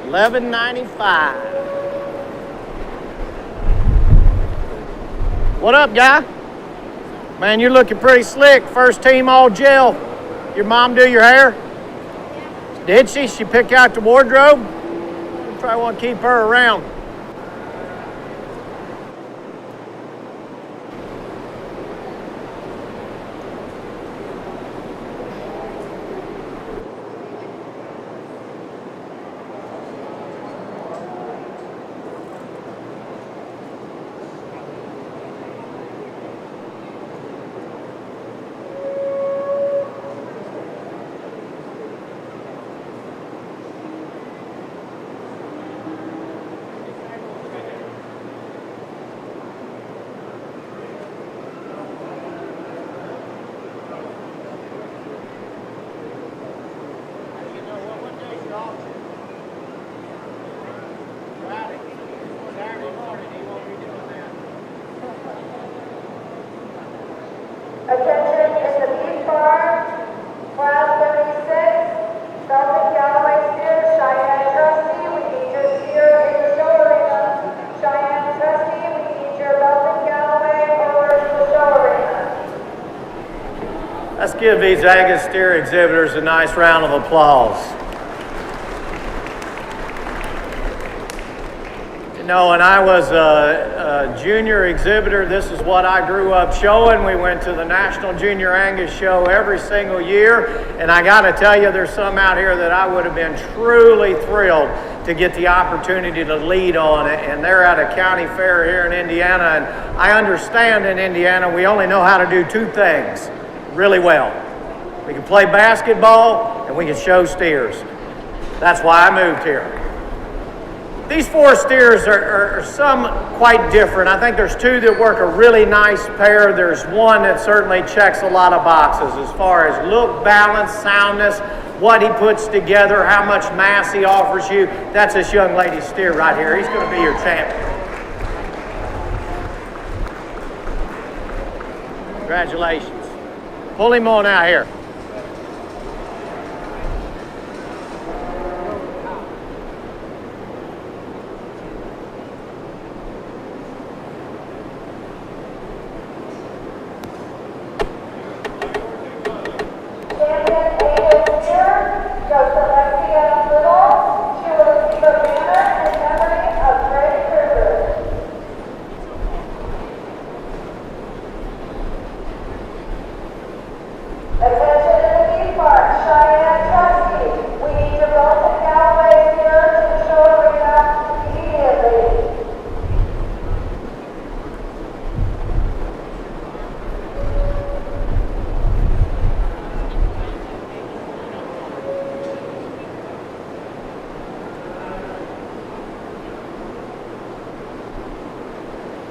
$11.95. What up, guy? Man, you're looking pretty slick. First team all gel. Your mom do your hair? Did she? She pick out the wardrobe? You probably want to keep her around. Attention in the beef farm, class 36, Celtic Galloway steer, Cheyenne Trusty, we need your steer in the show arena. Cheyenne Trusty, we need your Celtic Galloway over to the show arena. Let's give these Angus steer exhibitors a nice round of applause. You know, when I was a junior exhibitor, this is what I grew up showing. We went to the National Junior Angus Show every single year, and I got to tell you, there's some out here that I would have been truly thrilled to get the opportunity to lead on it, and they're at a county fair here in Indiana, and I understand in Indiana we only know how to do two things really well. We can play basketball and we can show steers. That's why I moved here. These 4 steers are some quite different. I think there's 2 that work a really nice pair. There's one that certainly checks a lot of boxes as far as look, balance, soundness, what he puts together, how much mass he offers you. That's this young lady's steer right here. He's going to be your champion. Congratulations. Pull him on out here.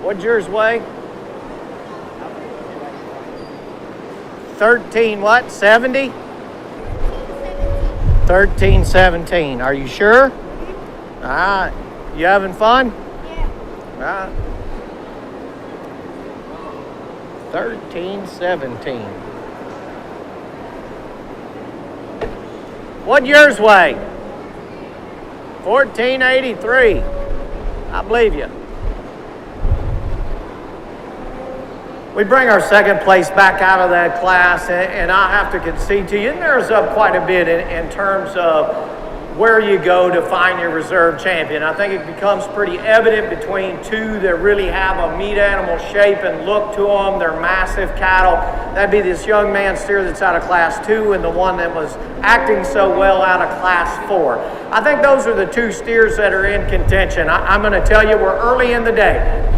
What'd yours weigh? 13 what? 70? 1317. Are you sure? All right. You having fun? Yeah. All right. 1317. What'd yours weigh? 1483. I believe you. We bring our second place back out of that class, and I have to concede to you, and there's up quite a bit in terms of where you go to find your reserve champion. I think it becomes pretty evident between 2 that really have a meat animal shape and look to them. They're massive cattle. That'd be this young man steer that's out of class 2 and the one that was acting so well out of class 4. I think those are the 2 steers that are in contention. I'm going to tell you, we're early in the day.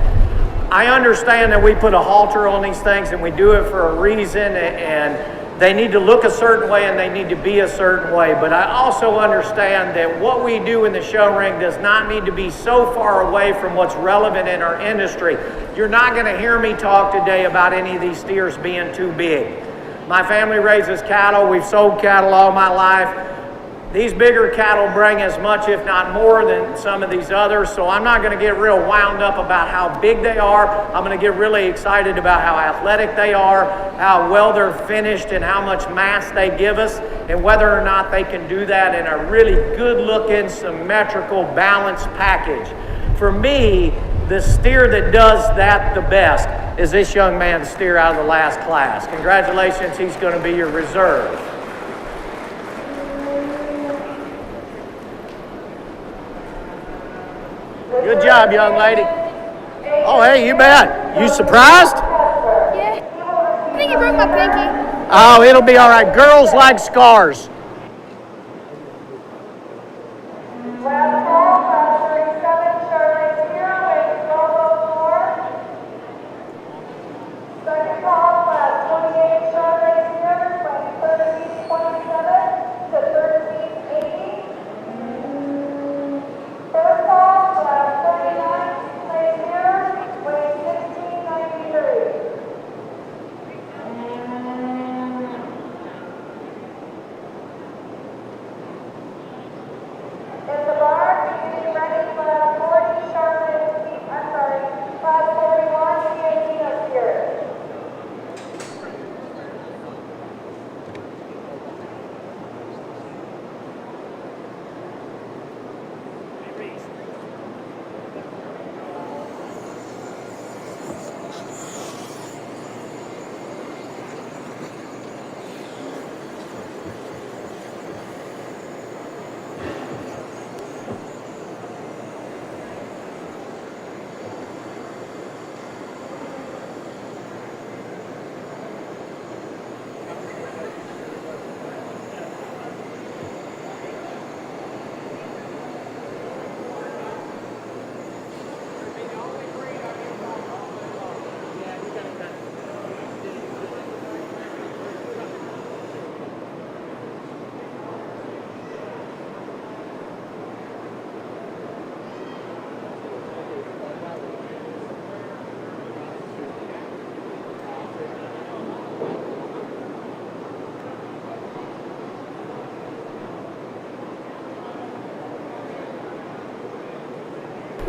I understand that we put a halter on these things and we do it for a reason, and they need to look a certain way and they need to be a certain way. But I also understand that what we do in the show ring does not need to be so far away from what's relevant in our industry. You're not going to hear me talk today about any of these steers being too big. My family raises cattle. We've sold cattle all my life. These bigger cattle bring as much, if not more, than some of these others, so I'm not going to get real wound up about how big they are. I'm going to get really excited about how athletic they are, how well they're finished, and how much mass they give us, and whether or not they can do that in a really good-looking, symmetrical, balanced package. For me, the steer that does that the best is this young man's steer out of the last class. Congratulations, he's going to be your reserve. Good job, young lady. Oh, hey, you bet. You surprised? Yeah. I think he broke my pinky. Oh, it'll be all right. Girls like scars.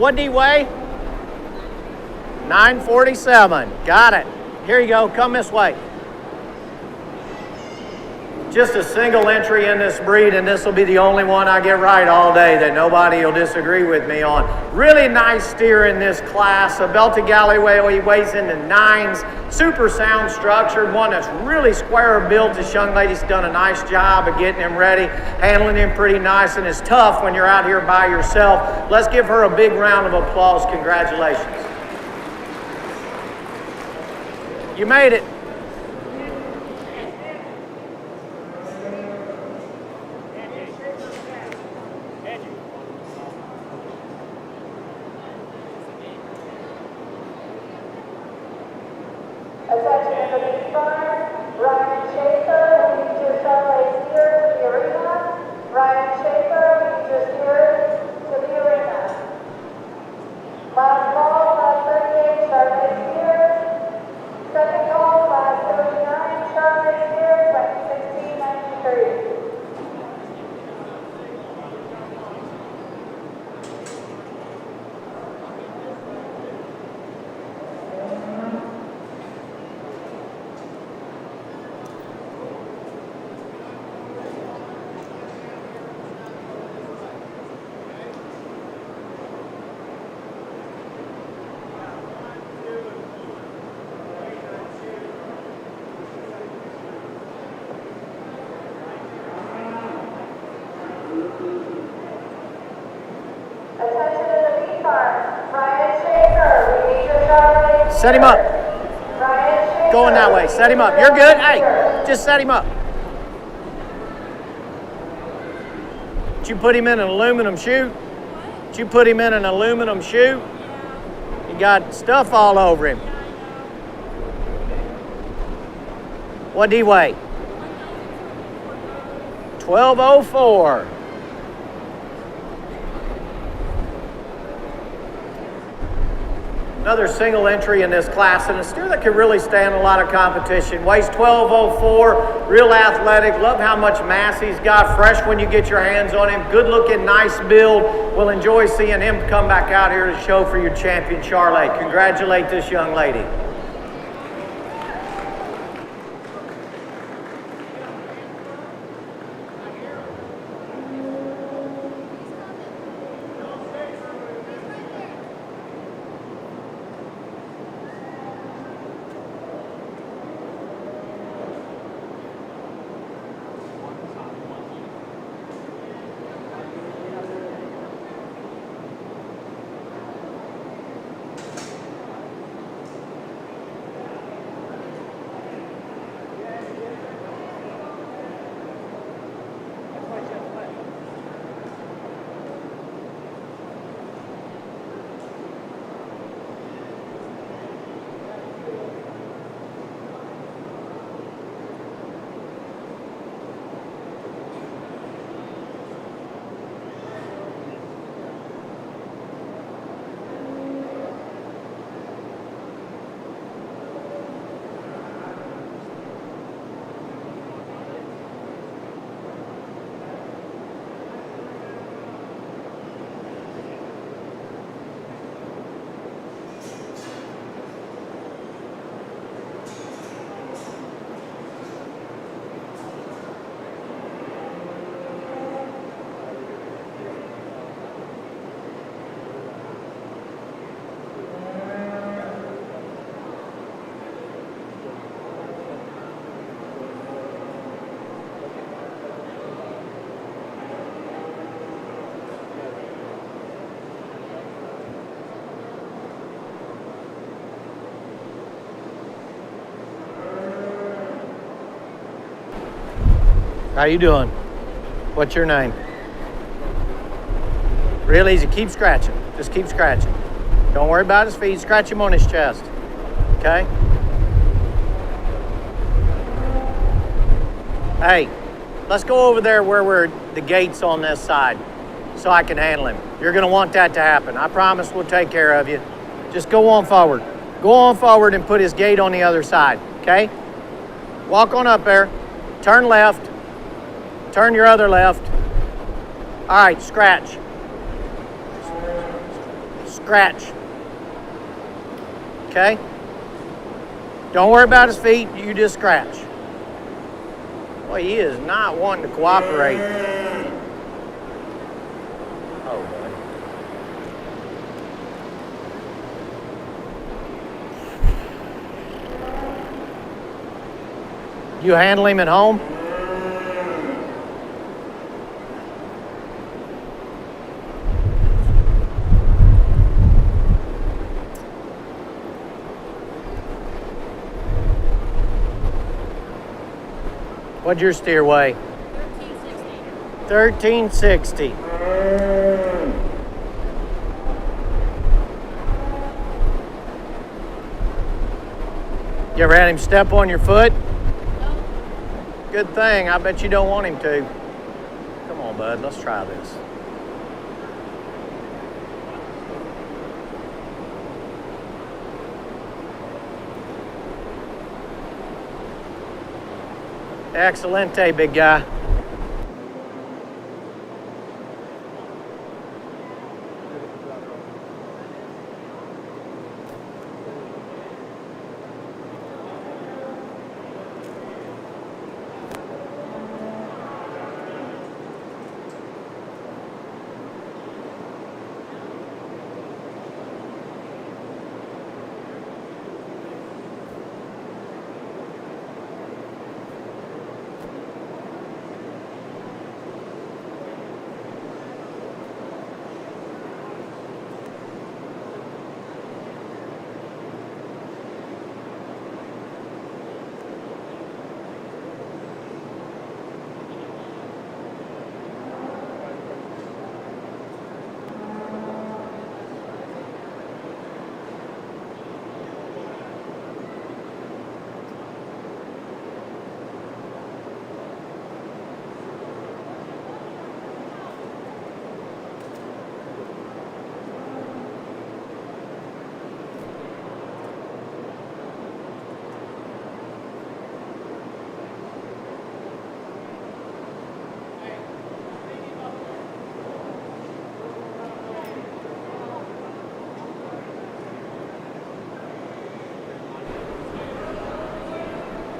What did he weigh? 947. Got it. Here you go. Come this way. Just a single entry in this breed, and this will be the only one I get right all day that nobody will disagree with me on. Really nice steer in this class. A belted Galloway, he weighs in the 9s. Super sound structured, one that's really square built. This young lady's done a nice job of getting him ready, handling him pretty nice, and it's tough when you're out here by yourself. Let's give her a big round of applause. Congratulations. You made it. Attention to the beef barn, Ryan Schaefer, we need your Charlotte steer to the arena. Ryan Schaefer, we need your steer to the arena. Last call, class 38, Charlotte steer. Second call, class 39, Charlotte steer, 2016-93. Attention to the beef barn, Ryan Schaefer, we need your Charlotte. Set him up. Ryan Schaefer. Going that way. Set him up. You're good. Hey, just set him up. Did you put him in an aluminum chute? Did you put him in an aluminum chute? He got stuff all over him. What did he weigh? 1204. Another single entry in this class, and a steer that could really stand a lot of competition. Weighs 1204, real athletic. Love how much mass he's got. Fresh when you get your hands on him. Good looking, nice build. We'll enjoy seeing him come back out here to show for your champion, Charlotte. Congratulate this young lady. How you doing? What's your name? Real easy. Keep scratching. Just keep scratching. Don't worry about his feet. Scratch him on his chest. Okay? Hey, let's go over there where we're the gates on this side so I can handle him. You're going to want that to happen. I promise we'll take care of you. Just go on forward. Go on forward and put his gate on the other side. Okay? Walk on up there. Turn left. Turn your other left. All right, scratch. scratch. Okay? Don't worry about his feet, you just scratch. Boy, he is not wanting to cooperate. Oh, boy. You handle him at home? What'd your steer weigh? 1360. You ever had him step on your foot? Good thing. I bet you don't want him to. Come on, bud. Let's try this. Excelente, big guy.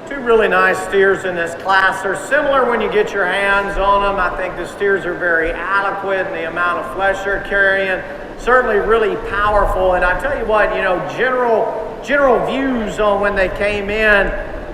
Two really nice steers in this class. They're similar when you get your hands on them. I think the steers are very adequate in the amount of flesh they're carrying. Certainly really powerful. And I tell you what, you know, general views on when they came in,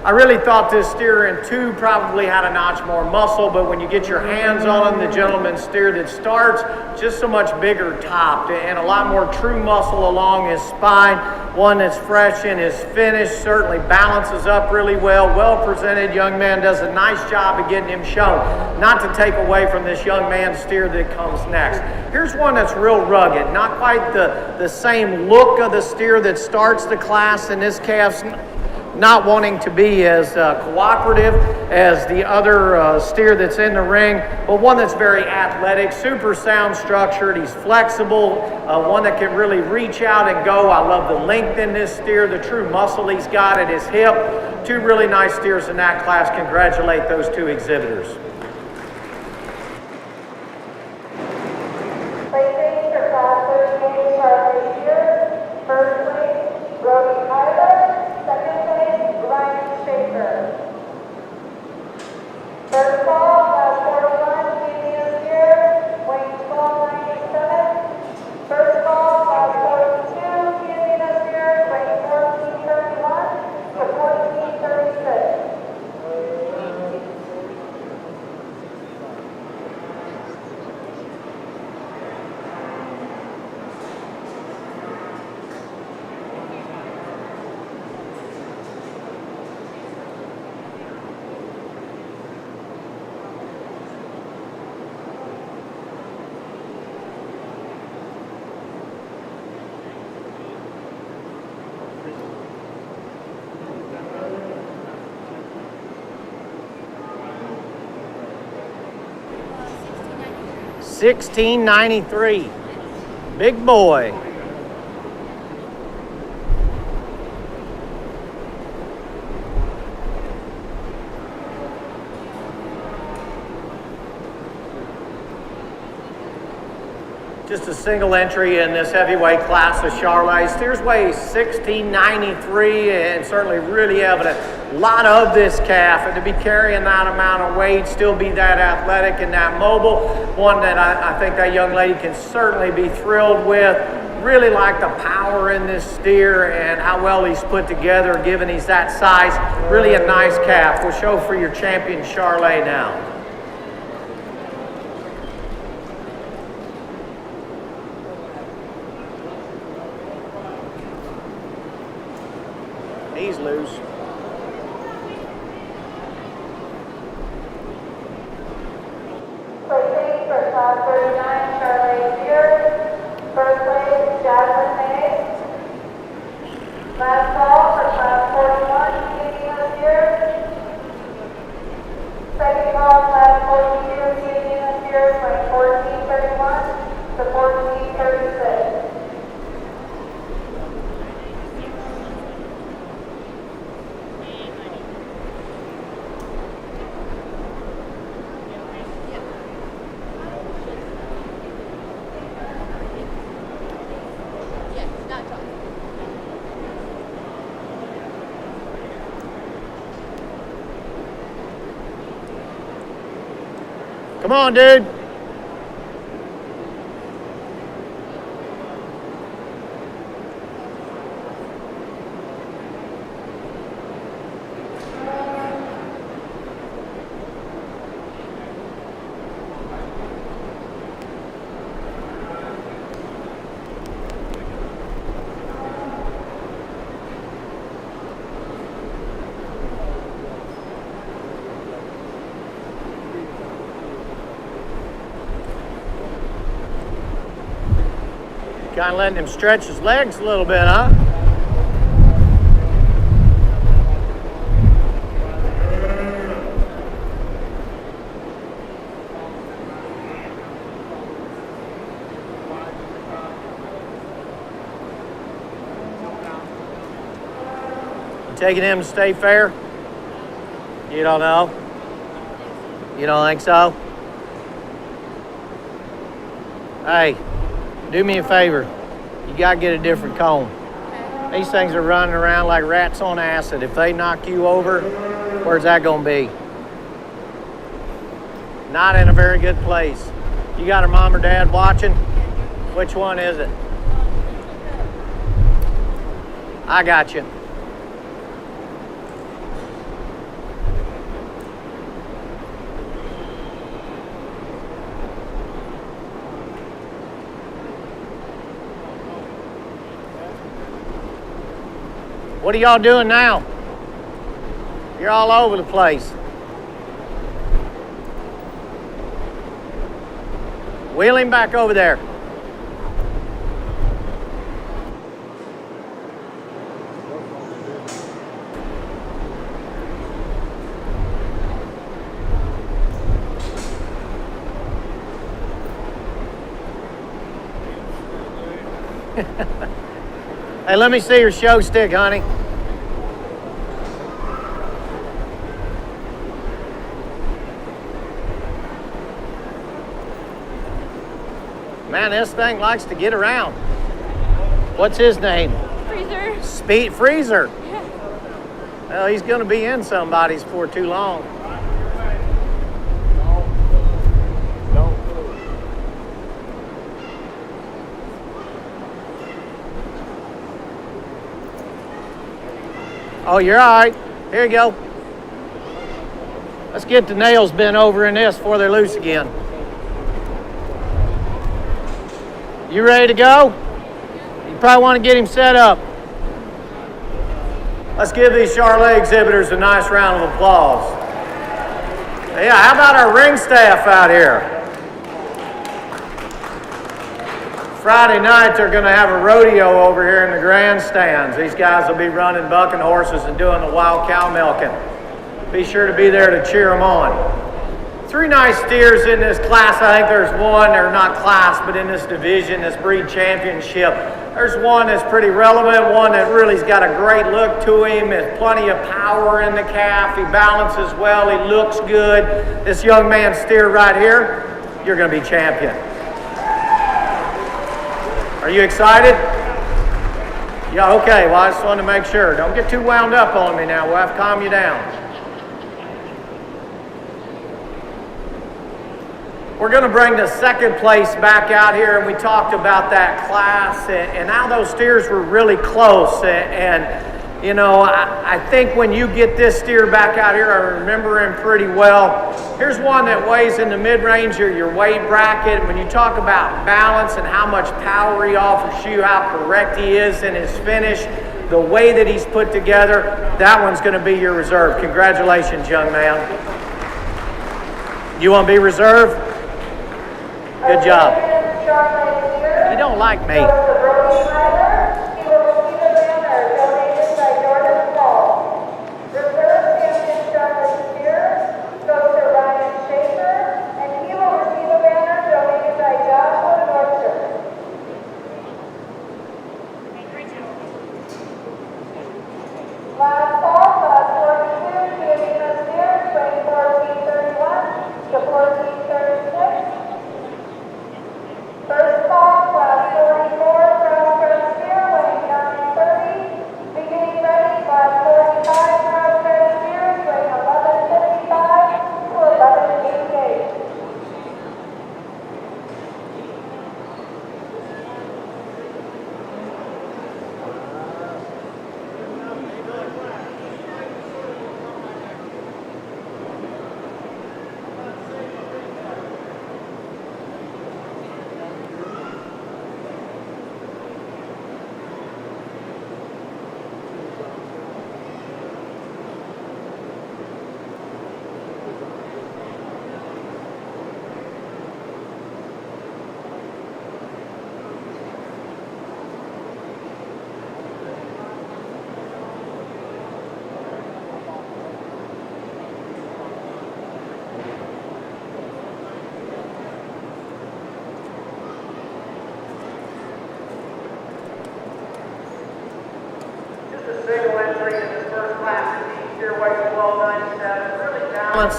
I really thought this steer in 2 probably had a notch more muscle, but when you get your hands on him, the gentleman steer that starts, just so much bigger topped and a lot more true muscle along his spine. One that's fresh in his finish, certainly balances up really well. Well presented young man, does a nice job of getting him shown. Not to take away from this young man's steer that comes next. Here's one that's real rugged, not quite the same look of the steer that starts the class, and this calf's not wanting to be as cooperative as the other steer that's in the ring, but one that's very athletic, super sound structured. He's flexible, one that can really reach out and go. I love the length in this steer, the true muscle he's got at his hip. 2 really nice steers in that class. Congratulate those 2 exhibitors. Placing for class 38 Charlie steer. First place, Heifer. Second place, Heifer. Third ball, class 41, Yeaney steer, weighing 1297. First ball, class 42, Yeaney steer, weighing 1431 to 1436. $16.93. Big boy. Just a single entry in this heavyweight class of Charolais. Steers weigh 1693 and certainly really evident. A lot of this calf, and to be carrying that amount of weight, still be that athletic and that mobile, one that I think that young lady can certainly be thrilled with. Really like the power in this steer and how well he's put together, given he's that size. Really a nice calf. We'll show for your champion Charolais now. He's loose. Placing for class 39, Charolais steer. First place, Jasmine May. Last call for class 41, Yeaney steer. Second call, class 42, Yeaney steer, weighing 1431 to 1436. Come on, dude. Kind of letting him stretch his legs a little bit, huh? You taking him to state fair? You don't know? You don't think so? Hey. Do me a favor. You gotta get a different comb. These things are running around like rats on acid. If they knock you over, where's that gonna be? Not in a very good place. You got her mom or dad watching? Which one is it? I got you. What are y'all doing now? You're all over the place. Wheel him back over there. Hey, let me see your show stick, honey. Man, this thing likes to get around. What's his name? Freezer. Speed Freezer. Yeah. Well, he's gonna be in somebody's for too long. Oh, you're all right. Here you go. Let's get the nails bent over in this before they're loose again. You ready to go? You probably want to get him set up. Let's give these Charolais exhibitors a nice round of applause. Yeah, how about our ring staff out here? Friday night, they're going to have a rodeo over here in the grandstands. These guys will be running bucking horses and doing the wild cow milking. Be sure to be there to cheer them on. Three nice steers in this class. I think there's one, or not class, but in this division, this breed championship. There's one that's pretty relevant, one that really's got a great look to him. There's plenty of power in the calf. He balances well. He looks good. This young man steer right here, you're going to be champion. Are you excited? Yeah, okay. Well, I just wanted to make sure. Don't get too wound up on me now. We'll have to calm you down. We're going to bring the second place back out here, and we talked about that class and how those steers were really close. And you know, I think when you get this steer back out here, I remember him pretty well. Here's one that weighs in the mid-range of your weight bracket. When you talk about balance and how much power he offers you, how correct he is in his finish, the way that he's put together, that one's going to be your reserve. Congratulations, young man. You want to be reserve? Good job. You don't like me. Last fall, class 42, Yeaney was there, weighing 1431 to 1436. First fall, class 44, Crossbred steer, weighing 930. Beginning ready, class 45, Crossbred steers, weighing 1155 to 1188.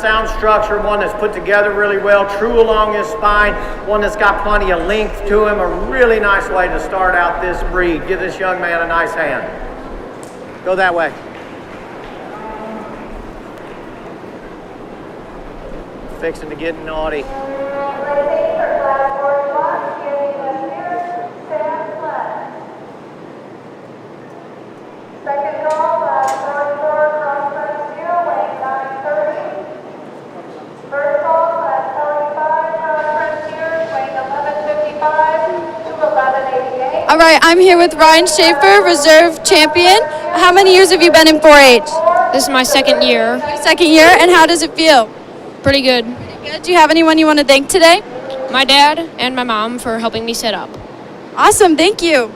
Sound structure, one that's put together really well, true along his spine, one that's got plenty of length to him, a really nice way to start out this breed. Give this young man a nice hand. Go that way. Fixing to get naughty. Second call, class 44, Crossbred steer, weighing 930. First call, class 45, Crossbred steers, weighing 1155 to 1188. All right, I'm here with Ryan Schaefer, reserve champion. How many years have you been in 4-H? This is my second year. Second year, and how does it feel? Pretty good. Good. Do you have anyone you want to thank today? My dad and my mom for helping me set up. Awesome, thank you.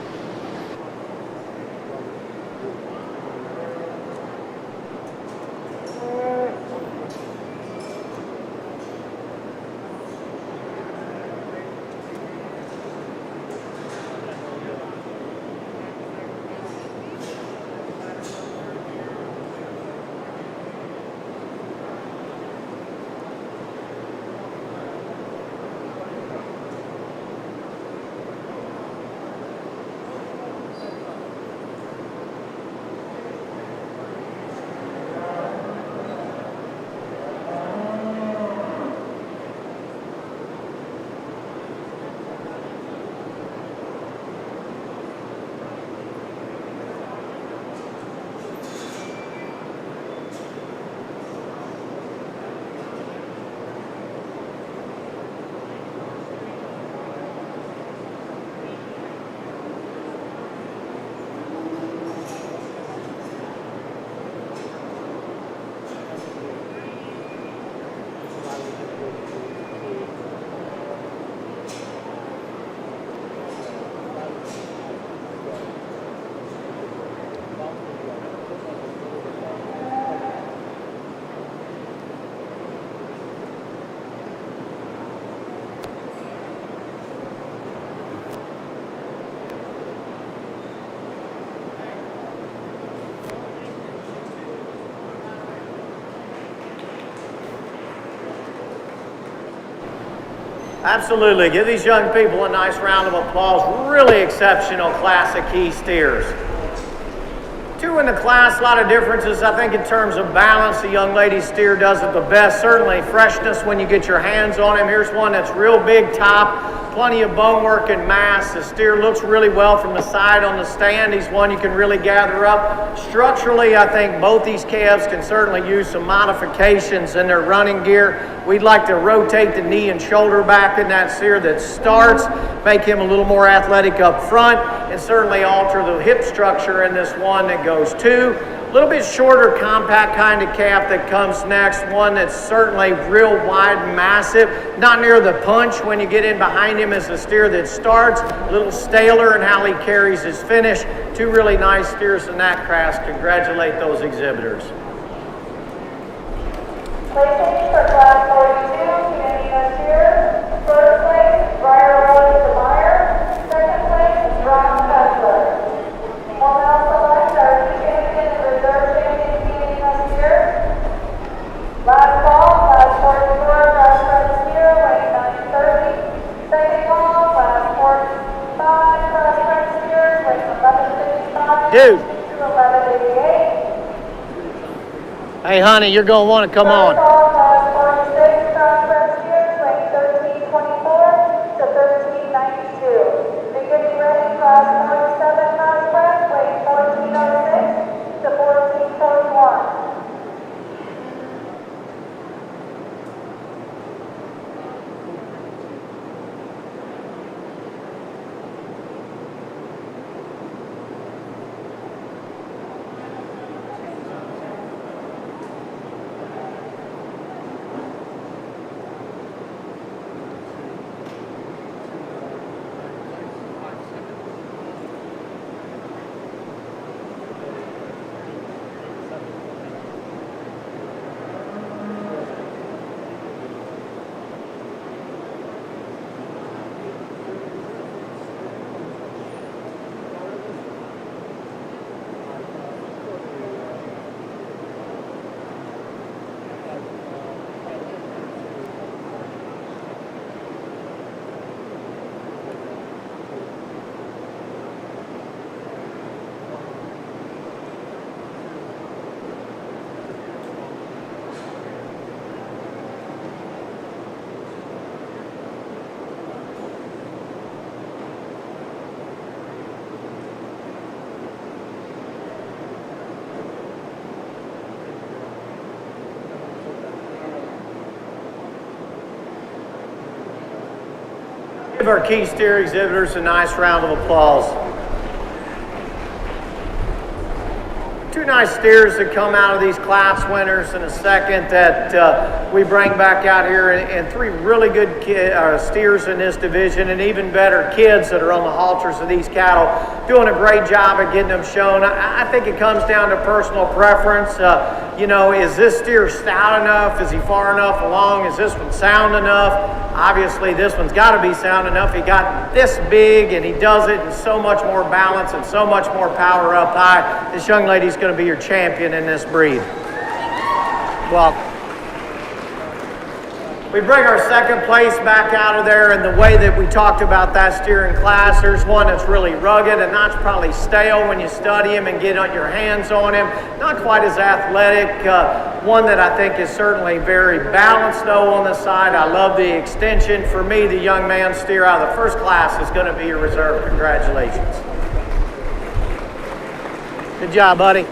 Absolutely. Give these young people a nice round of applause. Really exceptional class of key steers. Two in the class, a lot of differences. I think in terms of balance, the young lady steer does it the best. Certainly freshness when you get your hands on him. Here's one that's real big top, plenty of bone work and mass. The steer looks really well from the side on the stand. He's one you can really gather up. Structurally, I think both these calves can certainly use some modifications in their running gear. We'd like to rotate the knee and shoulder back in that steer that starts, make him a little more athletic up front, and certainly alter the hip structure in this one that goes two. A little bit shorter, compact kind of calf that comes next, one that's certainly real wide and massive, not near the punch when you get in behind him as the steer that starts, a little staler in how he carries his finish. Two really nice steers in that class. Congratulate those exhibitors. Placing for class 42, Yeaney steer. First place, Rylie. Second place, Ron Kessler. We'll now select our champion and reserve champion, Yeaney steer. Last call, class 44, Crossbred steer, weighing 930. Second call, class 45, Crossbred steers, weighing 1155. Dude. To 1188. Hey, honey, you're going to want to come on. Class 46, Crossbred steers, weighing 1324 to 1392. Be getting ready, class 47, Crossbred, weighing 1406 to 1441. Give our key steer exhibitors a nice round of applause. Two nice steers that come out of these class winners in a second that we bring back out here, and three really good steers in this division, and even better kids that are on the halters of these cattle, doing a great job at getting them shown. I think it comes down to personal preference. You know, is this steer stout enough? Is he far enough along? Is this one sound enough? Obviously, this one's got to be sound enough. He got this big, and he does it in so much more balance and so much more power up high. This young lady's going to be your champion in this breed. Well, we bring our second place back out of there, and the way that we talked about that steer in class, there's one that's really rugged and not probably stale when you study him and get your hands on him. Not quite as athletic. One that I think is certainly very balanced though on the side. I love the extension. For me, the young man steer out of the first class is going to be your reserve. Congratulations. Good job, buddy.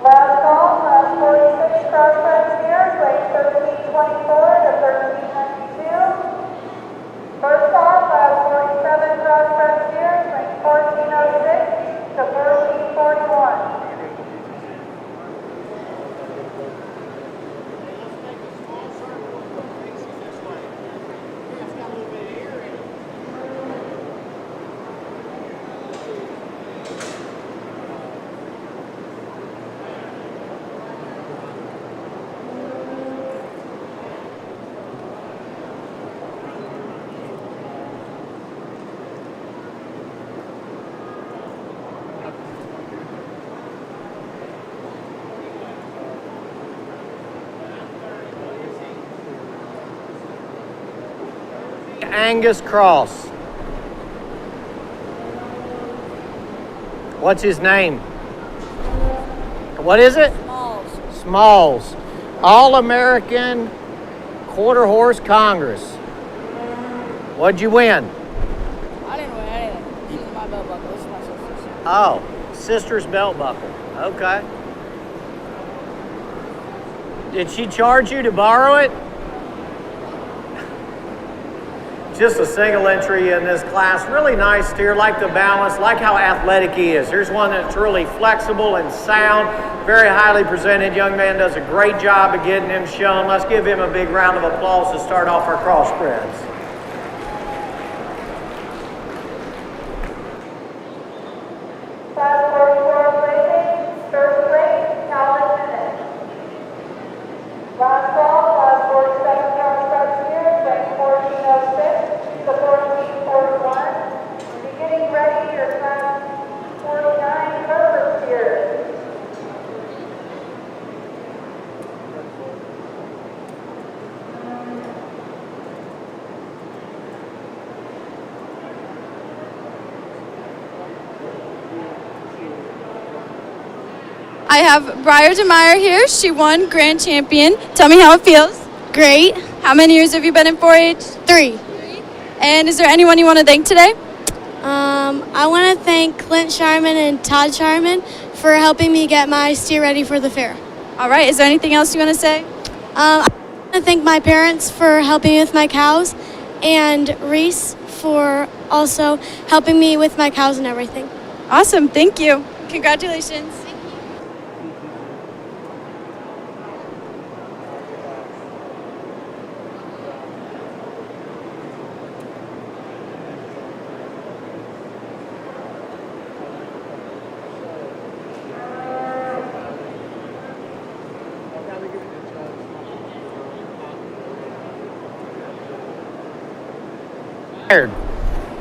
Last call, class 46, Angus cross. What's his name? What is it? Smalls. All-American Quarter Horse Congress. What'd you win? I didn't win anything. This is my belt buckle. This is my sister's. Oh, sister's belt buckle. Okay. Did she charge you to borrow it? Just a single entry in this class. Really nice steer, like the balance, like how athletic he is. Here's one that's really flexible and sound, very highly presented. Young man does a great job of getting him shown. Let's give him a big round of applause to start off our crossbreds. Class 44 placing, first place, Calvin Minute. Last ball, class 47 Crossbred steers, ranked 1406, the 1441. Be getting ready your class 49 Heifer steers. I have Briar DeMeyer here. She won Grand Champion. Tell me how it feels. Great. How many years have you been in 4-H? 3. And is there anyone you want to thank today? I want to thank Clint Sharman and Todd Sharman for helping me get my steer ready for the fair. All right. Is there anything else you want to say? I want to thank my parents for helping me with my cows and Reese for also helping me with my cows and everything. Awesome. Thank you. Congratulations.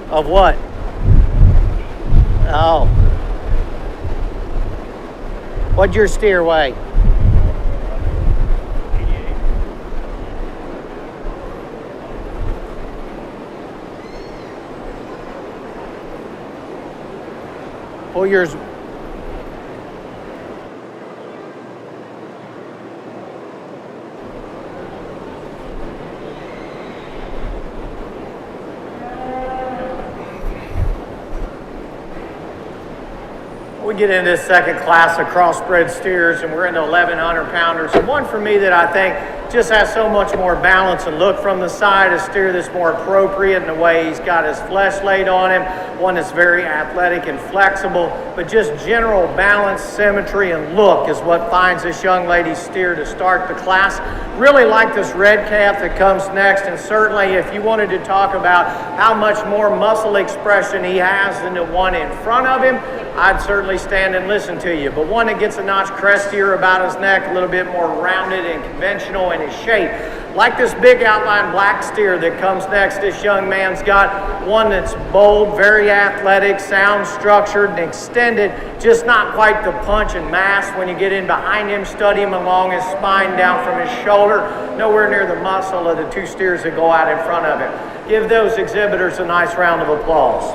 Of what? Oh. What'd your steer weigh? 88. Pull yours. We get into this second class of crossbred steers, and we're into 1,100 pounders. And one for me that I think just has so much more balance and look from the side, a steer that's more appropriate in the way he's got his flesh laid on him, one that's very athletic and flexible, but just general balance, symmetry, and look is what finds this young lady's steer to start the class. Really like this red calf that comes next, and certainly if you wanted to talk about how much more muscle expression he has than the one in front of him, I'd certainly stand and listen to you. But one that gets a notch crestier about his neck, a little bit more rounded and conventional in his shape. Like this big outline black steer that comes next, this young man's got one that's bold, very athletic, sound structured and extended, just not quite the punch and mass when you get in behind him, study him along his spine down from his shoulder, nowhere near the muscle of the two steers that go out in front of him. Give those exhibitors a nice round of applause.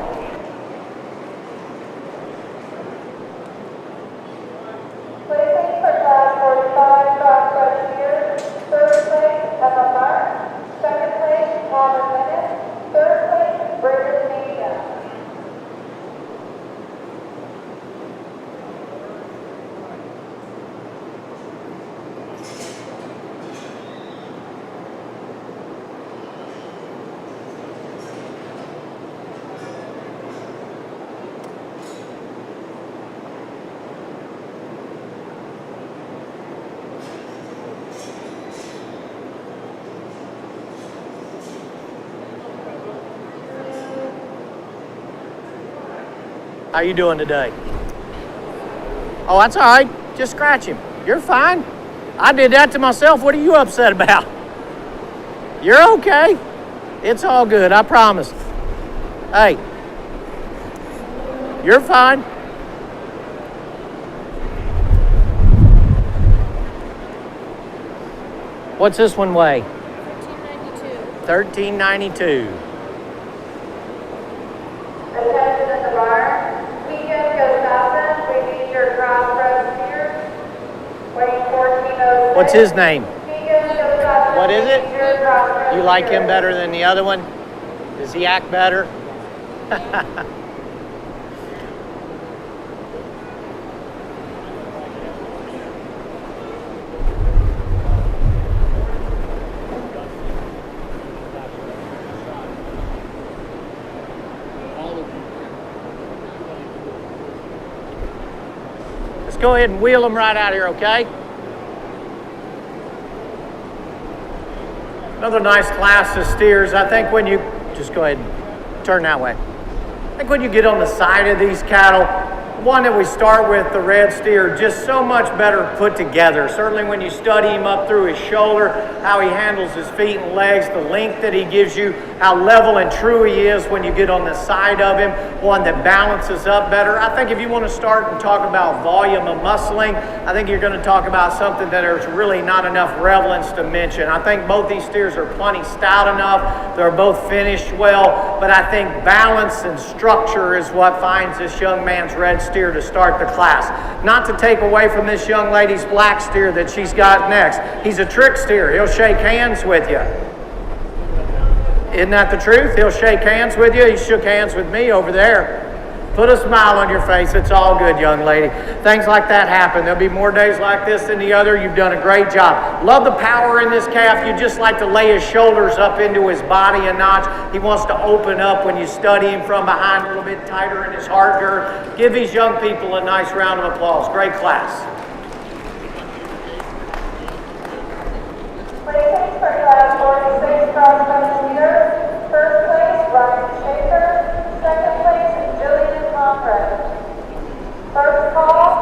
Placing for class 45 Crossbred steers, first place, Emma Mark, second place, Walma Minute, third place, Bridget Media. How you doing today? Oh, that's all right. Just scratch him. You're fine. I did that to myself. What are you upset about? You're okay. It's all good, I promise. Hey, you're fine. What's this one weigh? 1392. 1392. What's his name? What is it? You like him better than the other one? Does he act better? Let's go ahead and wheel them right out here, okay? Another nice class of steers. I think when you, just go ahead and turn that way. I think when you get on the side of these cattle, one that we start with, the red steer, just so much better put together. Certainly when you study him up through his shoulder, how he handles his feet and legs, the length that he gives you, how level and true he is when you get on the side of him, one that balances up better. I think if you want to start and talk about volume of muscling, I think you're going to talk about something that there's really not enough relevance to mention. I think both these steers are plenty stout enough. They're both finished well, but I think balance and structure is what finds this young man's red steer to start the class. Not to take away from this young lady's black steer that she's got next. He's a trick steer. He'll shake hands with you. Isn't that the truth? He'll shake hands with you. He shook hands with me over there. Put a smile on your face. It's all good, young lady. Things like that happen. There'll be more days like this than the other. You've done a great job. Love the power in this calf. You just like to lay his shoulders up into his body a notch. He wants to open up when you study him from behind, a little bit tighter in his heart girth. Give these young people a nice round of applause. Great class. Placings for class 46 crossbred steers. First place, Heifer. Second place, First call.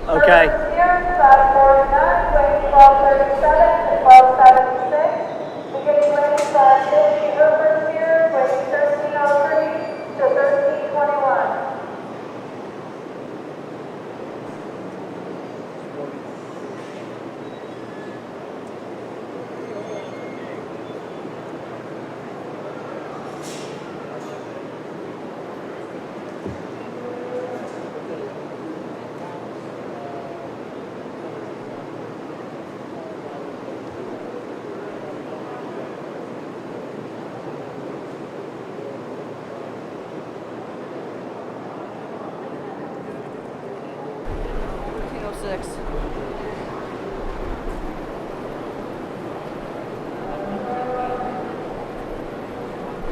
Okay. Steers, class 49, weighing 1237 to 1276. Beginning weighing class 50, Alber steers, weighing 1303 to 1321.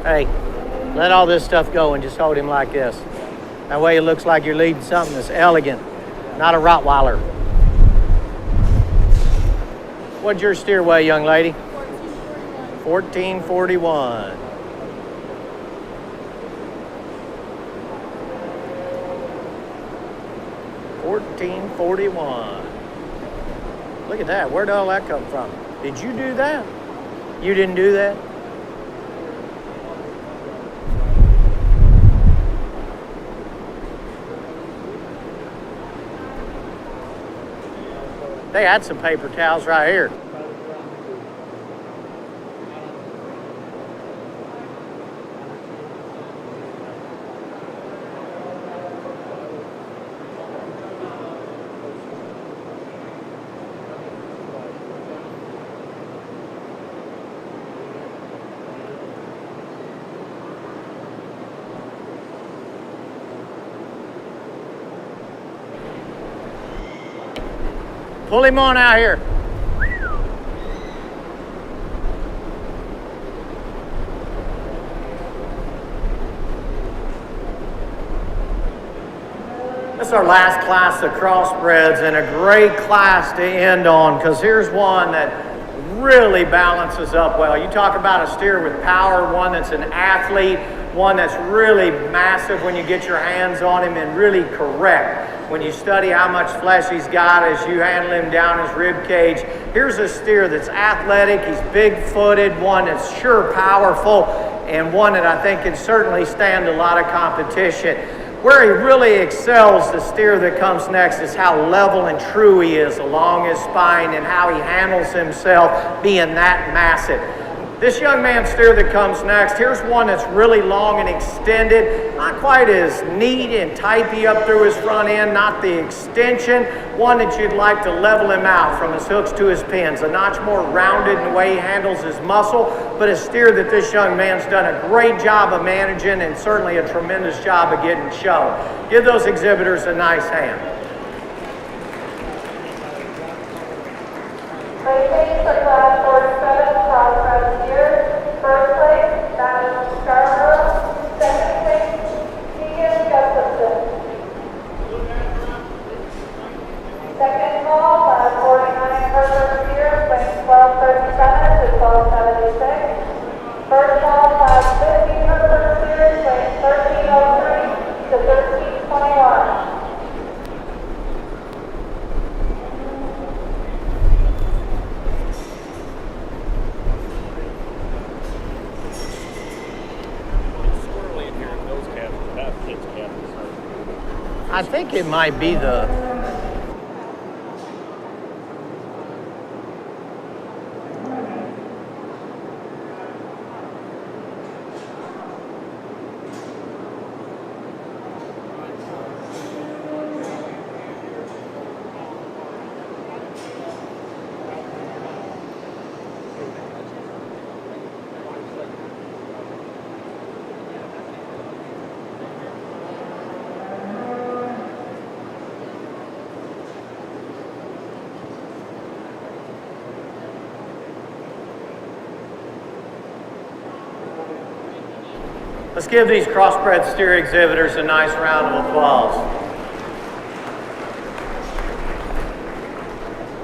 Hey, let all this stuff go and just hold him like this. That way it looks like you're leading something that's elegant, not a Rottweiler. What'd your steer weigh, young lady? 1441. 1441. Look at that. Where'd all that come from? Did you do that? You didn't do that? They had some paper towels right here. Pull him on out here. This is our last class of crossbreds and a great class to end on, because here's one that really balances up well. You talk about a steer with power, one that's an athlete, one that's really massive when you get your hands on him, and really correct when you study how much flesh he's got as you handle him down his rib cage. Here's a steer that's athletic, he's big-footed, one that's sure powerful, and one that I think can certainly stand a lot of competition. Where he really excels, the steer that comes next, is how level and true he is along his spine and how he handles himself being that massive. This young man steer that comes next, here's one that's really long and extended, not quite as neat and tightly up through his front end, not the extension, one that you'd like to level him out from his hooks to his pins, a notch more rounded in the way he handles his muscle, but a steer that this young man's done a great job of managing and certainly a tremendous job of getting shown. Give those exhibitors a nice hand. Racing for Class 47 Crossbred steer. First place, Madison Scarborough. Second place, Keegan Gustafson. Second call, Class 49 Heifer steer, weighing 1237 to 1276. First call, Class 50 Heifer steer, weighing 1303 to 1321. I think it might be the Let's give these crossbred steer exhibitors a nice round of applause.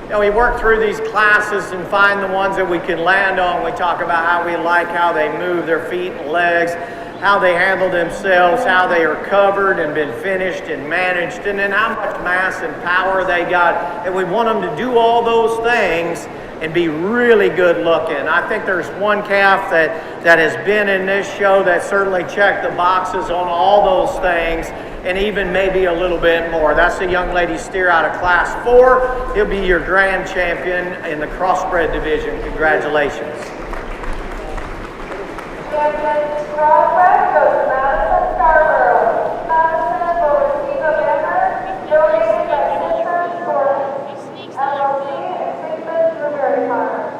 You know, we work through these classes and find the ones that we can land on. We talk about how we like how they move their feet and legs, how they handle themselves, how they are covered and been finished and managed, and then how much mass and power they got. And we want them to do all those things and be really good looking. I think there's one calf that has been in this show that certainly checked the boxes on all those things, and even maybe a little bit more. That's a young lady steer out of Class 4. He'll be your grand champion in the crossbred division. Congratulations. Champion Crossbred goes to Madison Scarborough. Madison will receive a banner donated by Sisters for LLC and Sigmund Blueberry Farm.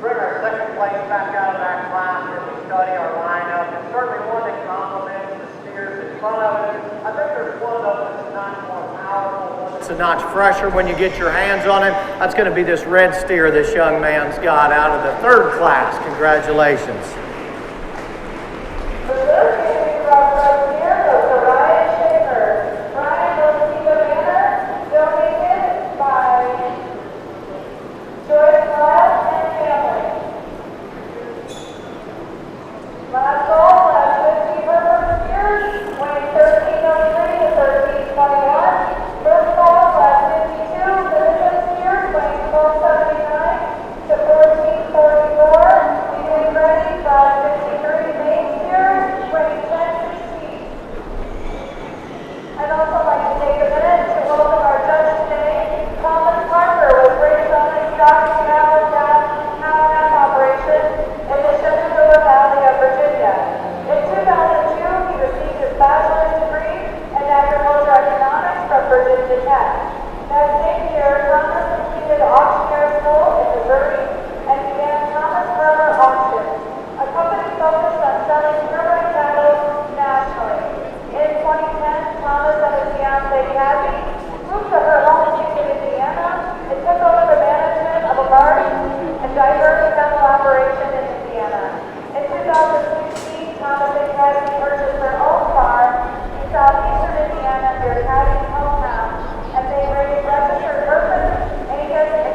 Bring our second place back out of that class as we study our lineup, and certainly one that complements the steers in front of it. I think there's one of them that's a notch more powerful, one that's a notch fresher when you get your hands on it. That's going to be this red steer this young man's got out of the third class. Congratulations. The third champion Crossbred steer goes to Ryan. Ryan will receive a banner donated by Joyce Glass and family. Last call, Class 50 Heifer steers, weighing 1303 to 1321. First call, Class 52 Citizen steers, weighing 1279 to 1444. Leaving ready, Class 53 Main steers, weighing 1016. I'd also like to take a minute to welcome our judge today. Thomas Parker was raised on a stocking cattle operation in the Shenandoah Valley of Virginia. In 2002, he received his bachelor's degree in agricultural economics from Virginia Tech. That same year, Thomas completed auctioneer school in Missouri and began Thomas Harbor Auctions, a company focused on selling thoroughbred cattle nationally. In 2010, Thomas and his fiancée Kathy moved to her home state of Indiana and took over the management of a large and diverse cattle operation in Indiana. In 2016, Thomas and Kathy purchased their own farm in southeastern Indiana near Kathy's hometown, and they raised registered heifers, Angus, and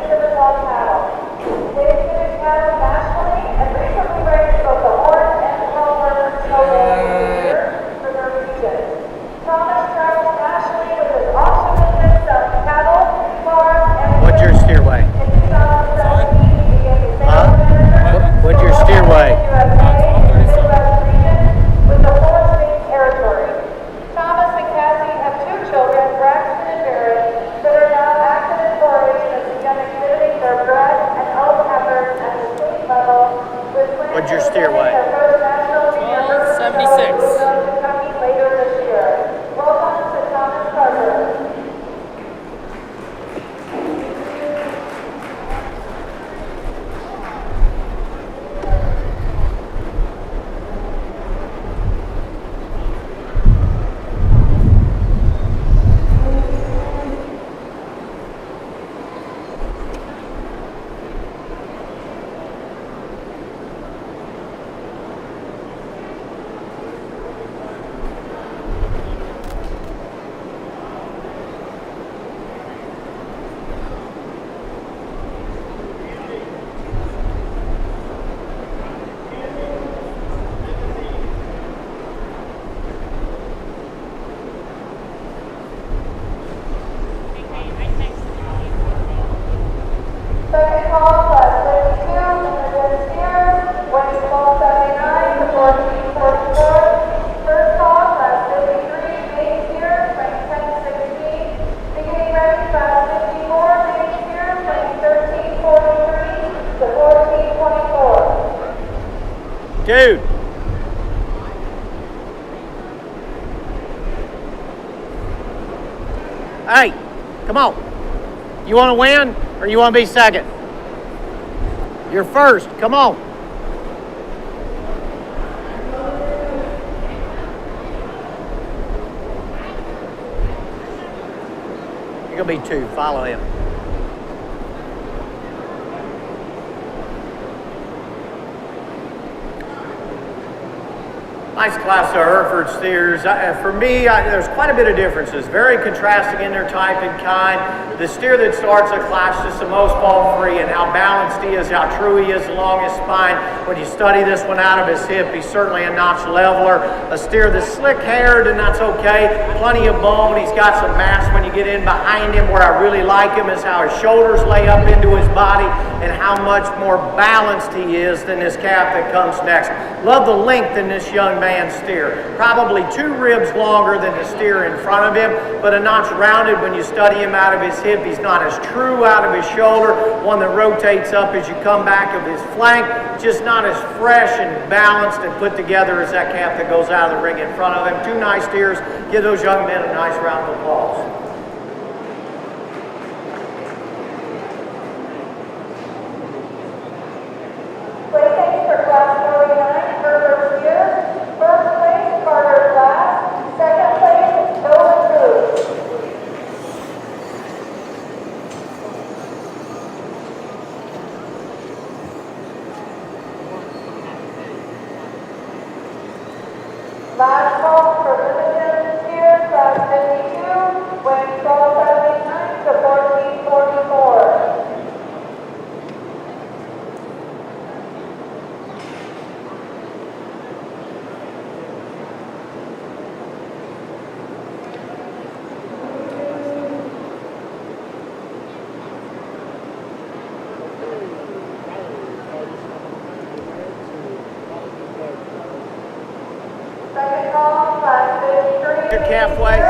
Dude. Hey, come on. You want to win or you want to be second? You're first. Come on. You're going to be two. Follow him. Nice class of Hereford steers. For me, there's quite a bit of differences. Very contrasting in their type and kind. The steer that starts a class just the most fall-free, and how balanced he is, how true he is along his spine. When you study this one out of his hip, he's certainly a notch leveler. A steer that's slick-haired, and that's okay. Plenty of bone. He's got some mass when you get in behind him. Where I really like him is how his shoulders lay up into his body and how much more balanced he is than this calf that comes next. Love the length in this young man's steer. Probably 2 ribs longer than the steer in front of him, but a notch rounded when you study him out of his hip. He's not as true out of his shoulder, one that rotates up as you come back of his flank, just not as fresh and balanced and put together as that calf that goes out of the ring in front of him. 2 nice steers. Give those young men a nice round of applause. Placing for class 49, Hereford steers. First place, Carter Glass. Second place, Nolan Booth. Last call for Limited steers, class 52, weighing 1279 to 1444. Second call, class 53. Your calf weigh?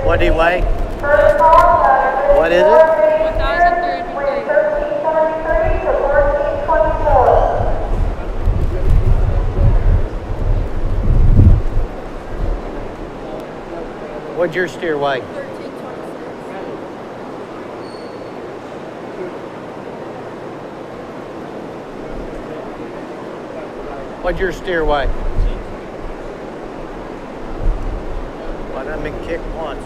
What do you weigh? First call, class 54. What is it? 1,033. Weighing 1373 to 1424. What'd your steer weigh? 1326. What'd your steer weigh? Well, I've been kicked once.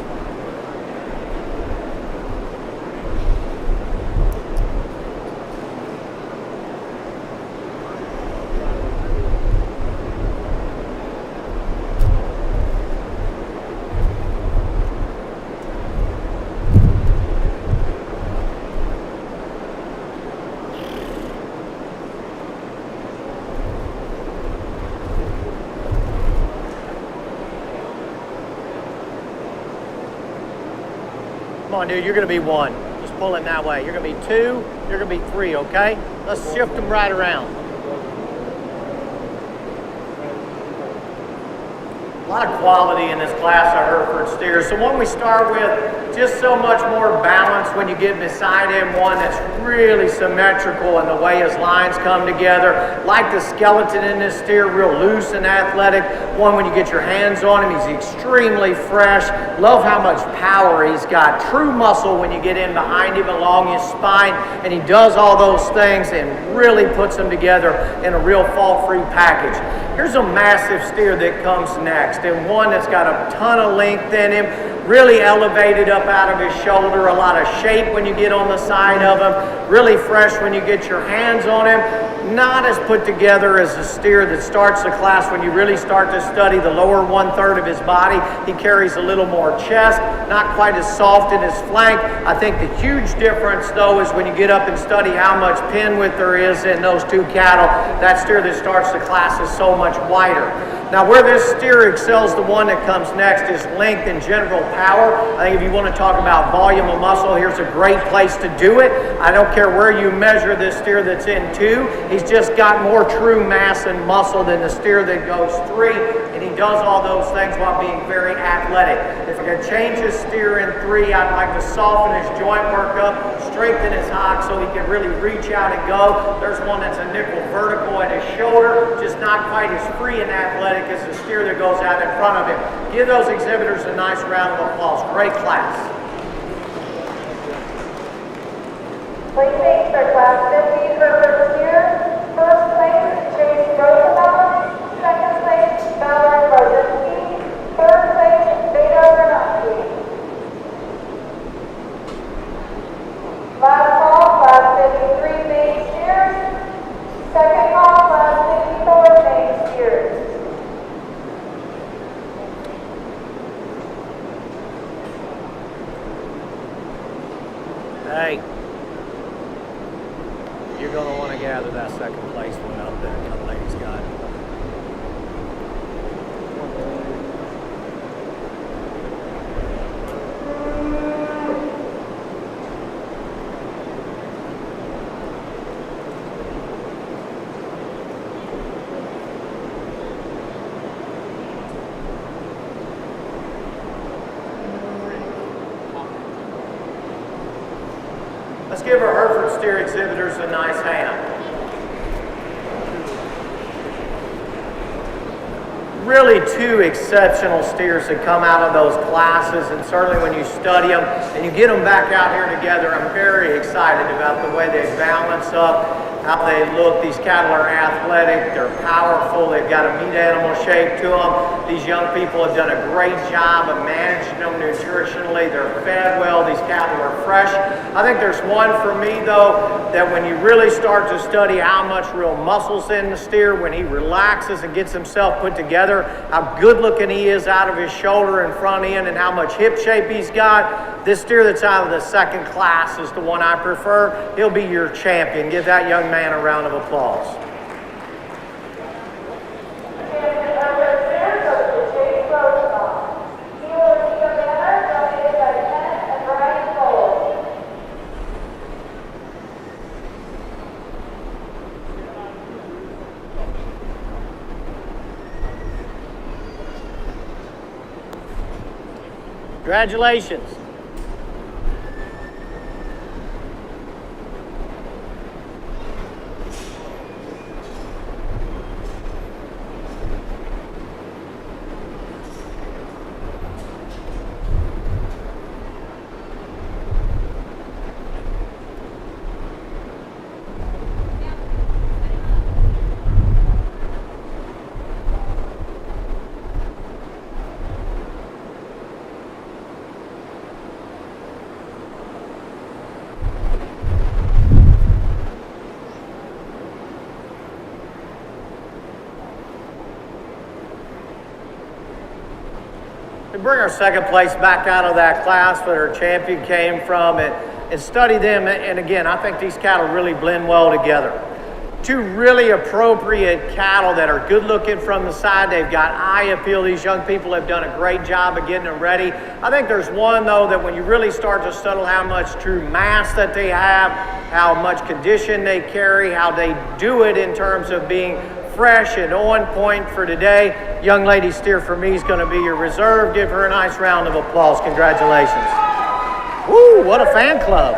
Come on, dude, you're going to be 1. Just pull it that way. You're going to be 2, you're going to be 3, okay? Let's shift them right around. A lot of quality in this class of Hereford steers. So one we start with, just so much more balance when you get beside him. One that's really symmetrical in the way his lines come together. Like the skeleton in this steer, real loose and athletic. One when you get your hands on him, he's extremely fresh. Love how much power he's got. True muscle when you get in behind him along his spine. And he does all those things and really puts them together in a real fall-free package. Here's a massive steer that comes next, and one that's got a ton of length in him, really elevated up out of his shoulder, a lot of shape when you get on the side of him, really fresh when you get your hands on him. Not as put together as a steer that starts the class when you really start to study the lower 1/3 of his body. He carries a little more chest, not quite as soft in his flank. I think the huge difference though is when you get up and study how much pin width there is in those 2 cattle. That steer that starts the class is so much wider. Now where this steer excels the one that comes next is length and general power. I think if you want to talk about volume of muscle, here's a great place to do it. I don't care where you measure this steer that's in 2. He's just got more true mass and muscle than the steer that goes 3. And he does all those things while being very athletic. If I could change his steer in 3, I'd like to soften his joint work up, strengthen his hock so he can really reach out and go. There's one that's a nickel vertical at his shoulder, just not quite as free and athletic as the steer that goes out in front of him. Give those exhibitors a nice round of applause. Great class. Placings for class 50 for first year. First place, Chase Roosevelt. Second place, Valerie Rosinski. Third place, Veda Bernowski. Last call, class 53 main steers. Second call, class 54 main steers. Hey. You're going to want to gather that second place one up that young lady's got. Let's give our Hereford steer exhibitors a nice hand. Really 2 exceptional steers that come out of those classes, and certainly when you study them and you get them back out here together, I'm very excited about the way they balance up, how they look. These cattle are athletic, they're powerful, they've got a meat animal shape to them. These young people have done a great job of managing them nutritionally. They're fed well, these cattle are fresh. I think there's one for me though, that when you really start to study how much real muscle's in the steer, when he relaxes and gets himself put together, how good looking he is out of his shoulder and front end and how much hip shape he's got. This steer that's out of the second class is the one I prefer. He'll be your champion. Give that young man a round of applause. Congratulations. We bring our second place back out of that class where our champion came from and study them. And again, I think these cattle really blend well together. 2 really appropriate cattle that are good looking from the side. They've got eye appeal. These young people have done a great job of getting them ready. I think there's one though that when you really start to study how much true mass that they have, how much condition they carry, how they do it in terms of being fresh and on point for today. Young lady steer for me is going to be your reserve. Give her a nice round of applause. Congratulations. Woo, what a fan club.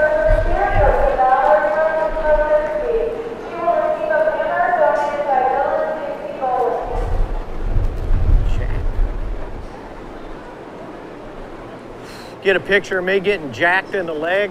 Get a picture of me getting jacked in the leg.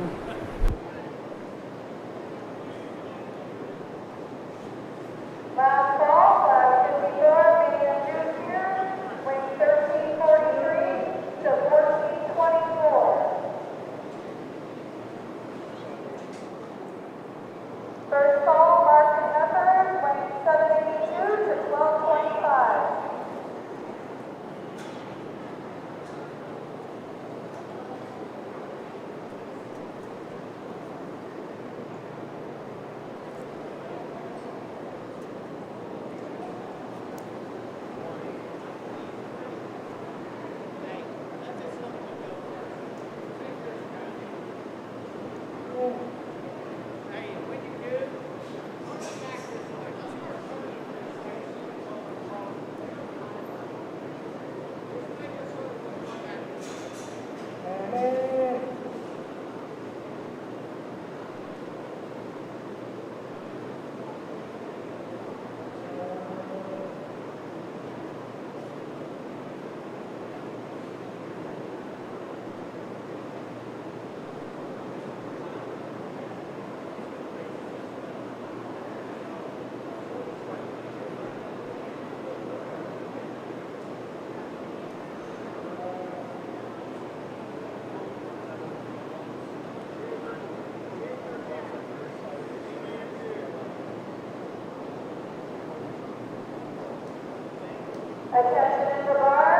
Attention in the bar.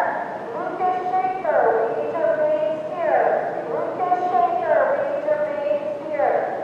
Lucas Shaker, we need your main steer. Lucas Shaker, we need your main steer.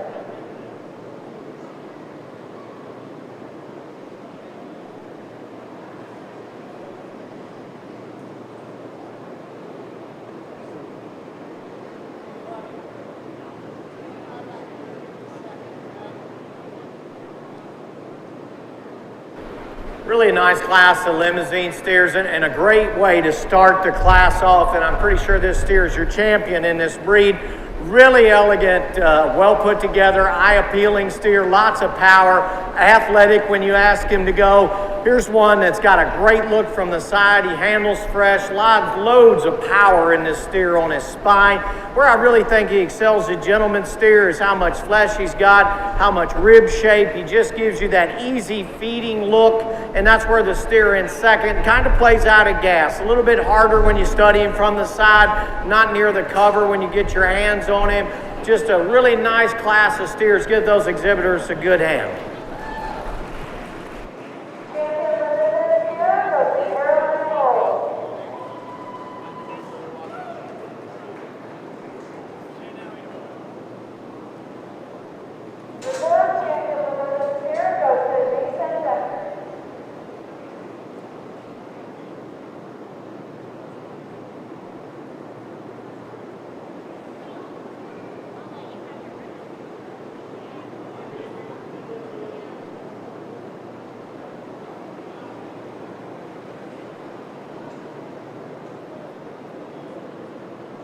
Really a nice class of limousine steers and a great way to start the class off. And I'm pretty sure this steer is your champion in this breed. Really elegant, well put together, eye-appealing steer, lots of power, athletic when you ask him to go. Here's one that's got a great look from the side. He handles fresh, loads of power in this steer on his spine. Where I really think he excels a gentleman steer is how much flesh he's got, how much rib shape. He just gives you that easy feeding look, and that's where the steer in second kind of plays out at gas. A little bit harder when you study him from the side, not near the cover when you get your hands on him. Just a really nice class of steers. Give those exhibitors a good hand.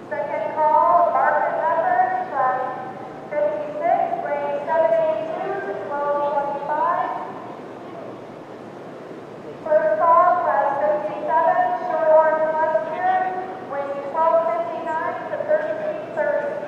Second call, Martin Heifer, class 56, range 782 to 1225. First call, class 57, Shorthorn plus steer, range 1259 to 1330.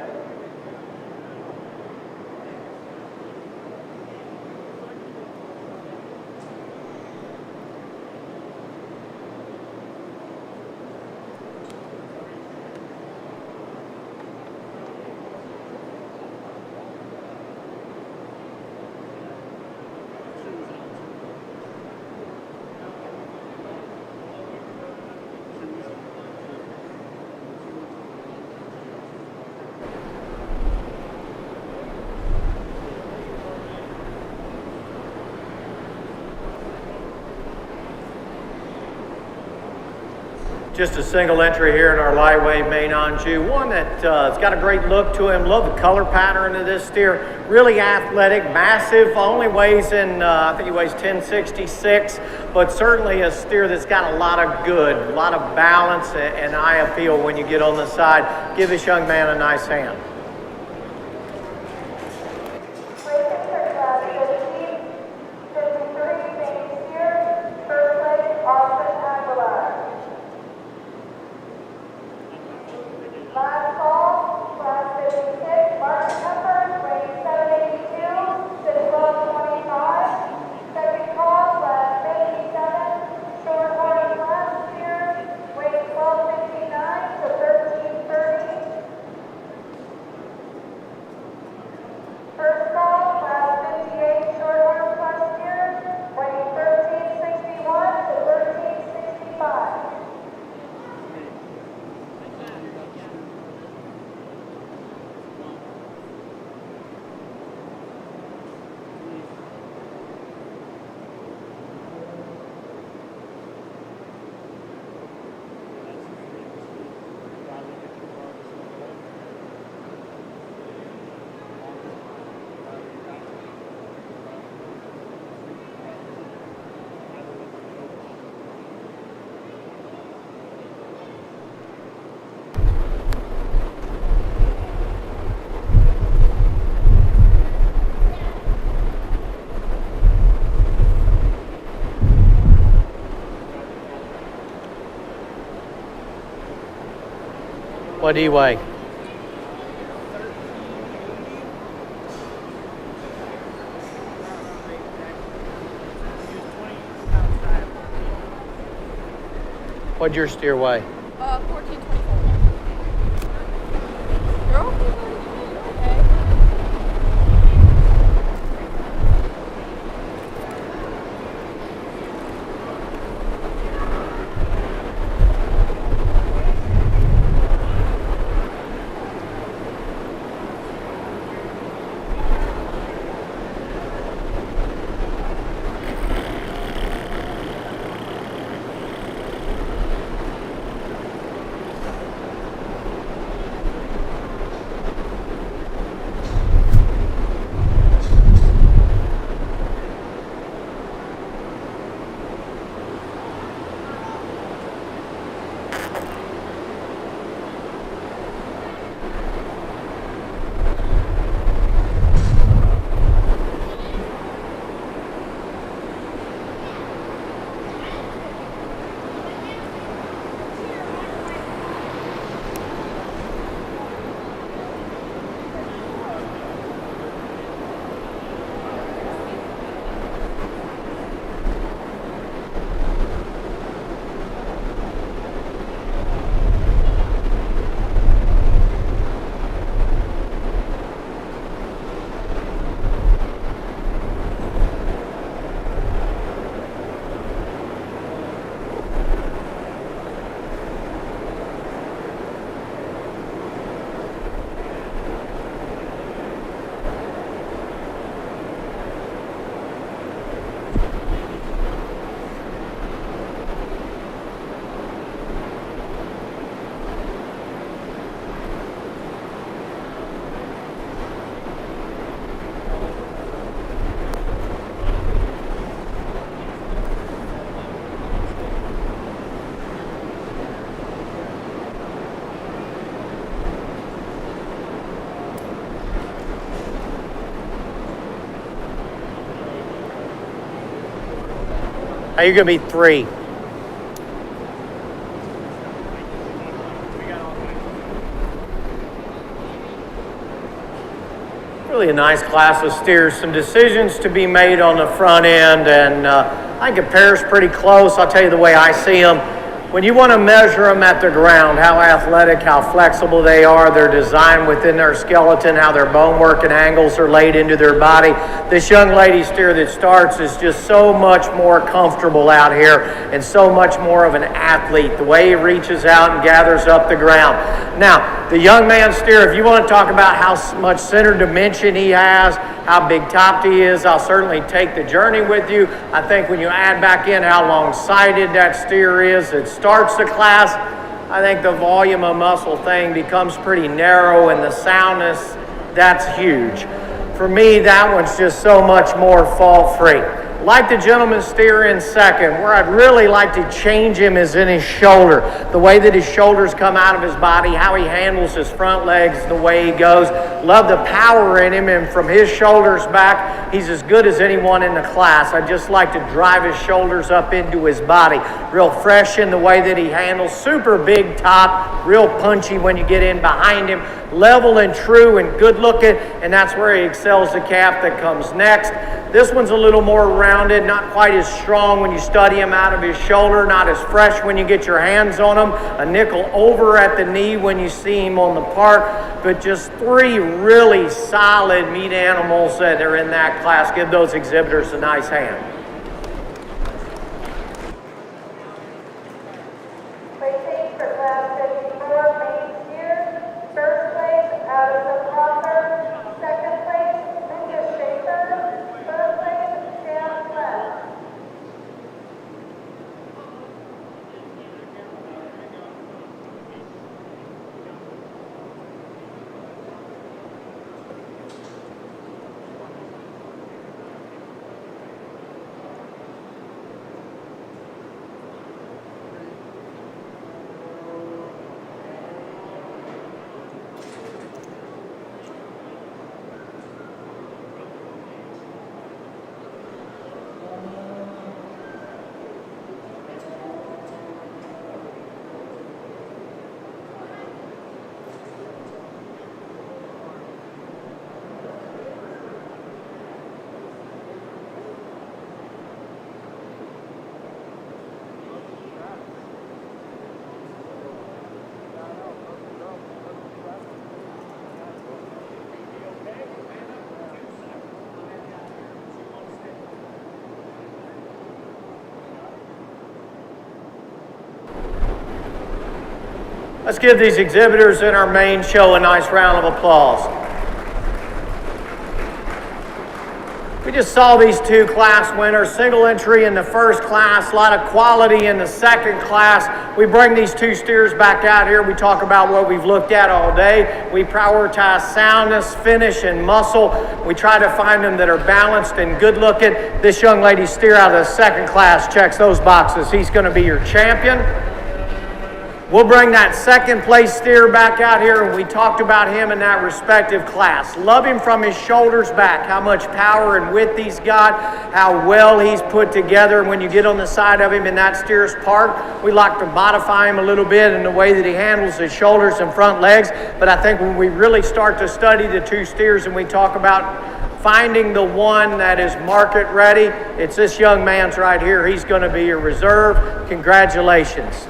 Just a single entry here in our lightweight main Anjou. One that's got a great look to him. Love the color pattern of this steer. Really athletic, massive. Only weighs in, I think he weighs 1066, but certainly a steer that's got a lot of good, a lot of balance and eye appeal when you get on the side. Give this young man a nice hand. Last call, class 56, Martin Heifer, range 782 to 1225. Second call, class 57, Shorthorn plus steer, range 1259 to 1330. First call, class 58, Shorthorn plus steer, range 1361 to 1365. What do you weigh? What'd your steer weigh? 1424. You're okay, buddy. Okay. Hey, you're going to be 3. Really a nice class of steers. Some decisions to be made on the front end, and I think it pairs pretty close. I'll tell you the way I see them. When you want to measure them at the ground, how athletic, how flexible they are, they're designed within their skeleton, how their bone work and angles are laid into their body. This young lady steer that starts is just so much more comfortable out here and so much more of an athlete, the way he reaches out and gathers up the ground. Now, the young man steer, if you want to talk about how much center dimension he has, how big topped he is, I'll certainly take the journey with you. I think when you add back in how long-sighted that steer is, it starts the class, I think the volume of muscle thing becomes pretty narrow, and the soundness, that's huge. For me, that one's just so much more fault-free. Like the gentleman steer in second, where I'd really like to change him is in his shoulder. The way that his shoulders come out of his body, how he handles his front legs, the way he goes. Love the power in him, and from his shoulders back, he's as good as anyone in the class. I just like to drive his shoulders up into his body. Real fresh in the way that he handles. Super big top, real punchy when you get in behind him. Level and true and good looking, and that's where he excels the calf that comes next. This one's a little more rounded, not quite as strong when you study him out of his shoulder, not as fresh when you get your hands on him, a nickel over at the knee when you see him on the park, but just 3 really solid meat animals that are in that class. Give those exhibitors a nice hand. Placing for class 54 main steer, first place out of the Crawford, second place Lucas Schaefer, third place Dan Left. Let's give these exhibitors in our main show a nice round of applause. We just saw these 2 class winners, single entry in the first class, a lot of quality in the second class. We bring these 2 steers back out here. We talk about what we've looked at all day. We prioritize soundness, finish, and muscle. We try to find them that are balanced and good looking. This young lady steer out of the second class checks those boxes. He's going to be your champion. We'll bring that second place steer back out here, and we talked about him in that respective class. Love him from his shoulders back, how much power and width he's got, how well he's put together. And when you get on the side of him in that steer's park, we like to modify him a little bit in the way that he handles his shoulders and front legs. But I think when we really start to study the 2 steers and we talk about finding the one that is market ready, it's this young man's right here. He's going to be your reserve. Congratulations.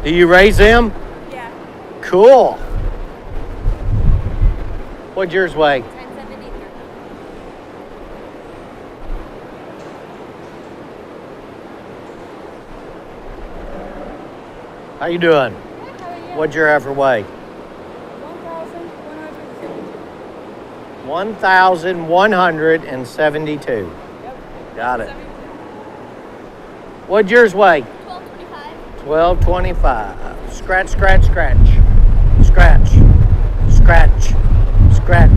Do you raise them? Yeah. Cool. What'd yours weigh? 1073. How you doing? How are you? What'd your heifer weigh? 1,172. Got it. What'd yours weigh? 1225. Scratch, scratch, scratch. Scratch. Scratch. Scratch.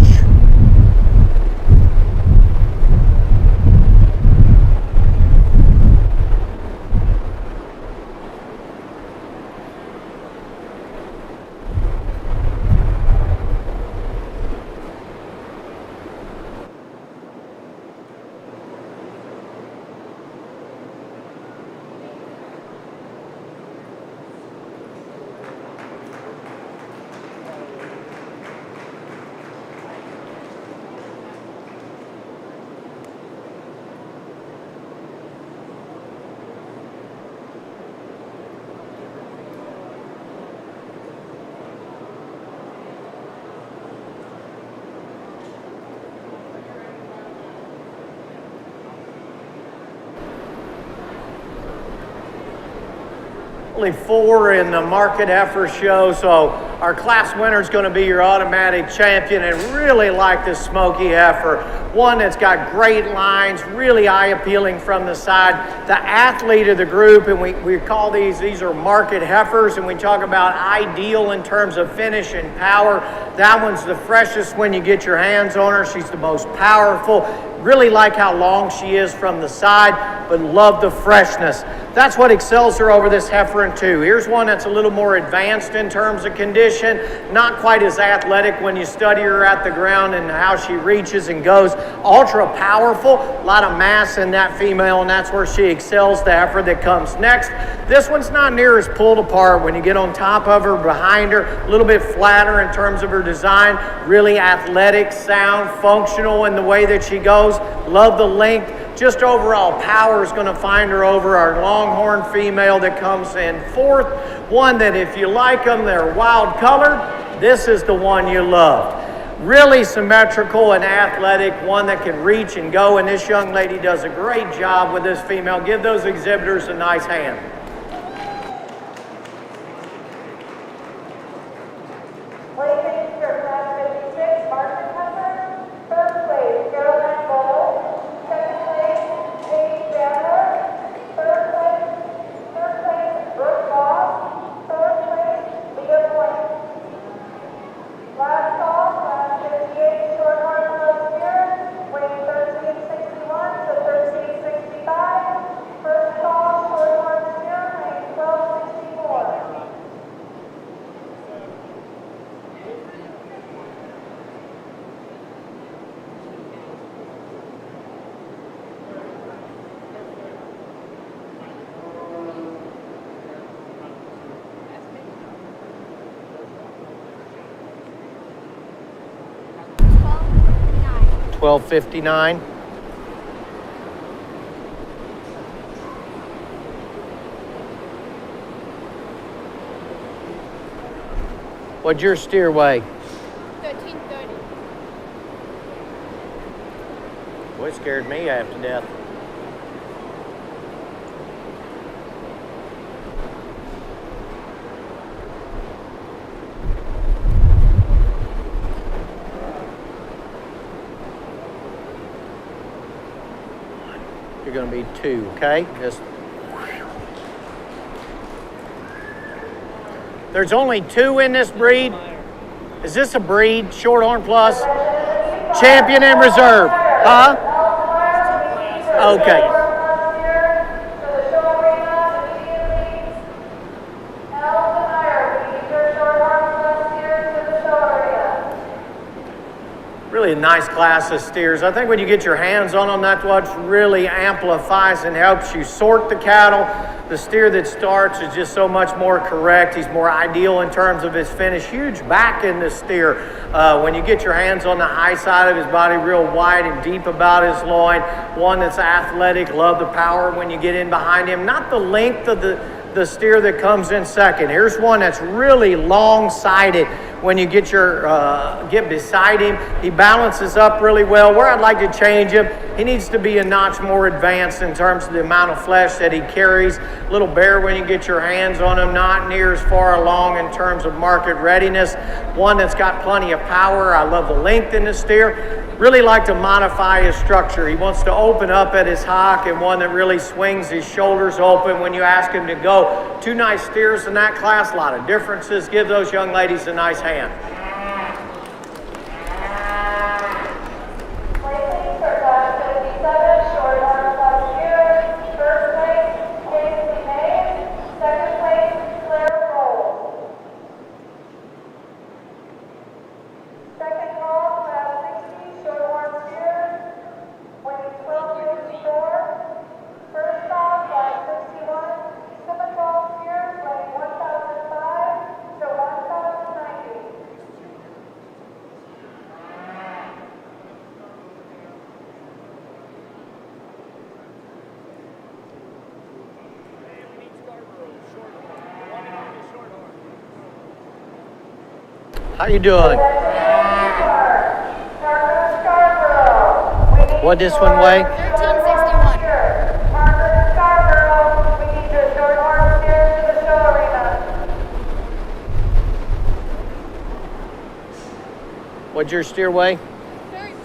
Only 4 in the market heifer show, so our class winner is going to be your automatic champion, and really like this smoky heifer. One that's got great lines, really eye-appealing from the side. The athlete of the group, and we call these are market heifers, and we talk about ideal in terms of finish and power. That one's the freshest when you get your hands on her. She's the most powerful. Really like how long she is from the side, but love the freshness. That's what excels her over this heifer in 2. Here's one that's a little more advanced in terms of condition, not quite as athletic when you study her at the ground and how she reaches and goes. Ultra powerful, a lot of mass in that female, and that's where she excels. The heifer that comes next. This one's not near as pulled apart when you get on top of her, behind her, a little bit flatter in terms of her design, really athletic, sound, functional in the way that she goes. Love the length. Just overall power is going to find her over our longhorn female that comes in 4th. One that if you like them, they're wild colored, this is the one you loved. Really symmetrical and athletic, one that can reach and go, and this young lady does a great job with this female. Give those exhibitors a nice hand. Placing for class 56, market heifer. First place, Caroline Bowl. Second place, Katie Chandler. Third place, Brooke Moss. Fourth place, Leah Blank. Last call, class 58, shorthorn club steer, weighing 1361 to 1365. First call, shorthorn steer, weighing 1264. 1259. What'd your steer weigh? 1330. Boy, it scared me half to death. You're going to be 2, okay? Just. There's only 2 in this breed. Is this a breed, Shorthorn Plus? Champion and Reserve, huh? Okay. Really a nice class of steers. I think when you get your hands on them, that's what really amplifies and helps you sort the cattle. The steer that starts is just so much more correct. He's more ideal in terms of his finish. Huge back in this steer. When you get your hands on the high side of his body, real wide and deep about his loin. One that's athletic, love the power when you get in behind him. Not the length of the the steer that comes in second. Here's one that's really long-sided when you get beside him. He balances up really well. Where I'd like to change him, he needs to be a notch more advanced in terms of the amount of flesh that he carries. Little bare when you get your hands on him, not near as far along in terms of market readiness. One that's got plenty of power. I love the length in the steer. Really like to modify his structure. He wants to open up at his hock, and one that really swings his shoulders open when you ask him to go. Two nice steers in that class, a lot of differences. Give those young ladies a nice hand. Placing for class 57, Shorthorn Club steers. First place, James Hayes. Second place, Claire Cole. Second call, class 60, Shorthorn steers. Weighing 1254. First call, class 61, Simmental steers, weighing 1,005 to 1,090. How you doing? What this one weigh? 1361. Margaret Scarborough, we need your Shorthorn steers to the show arena. What'd your steer weigh? 13.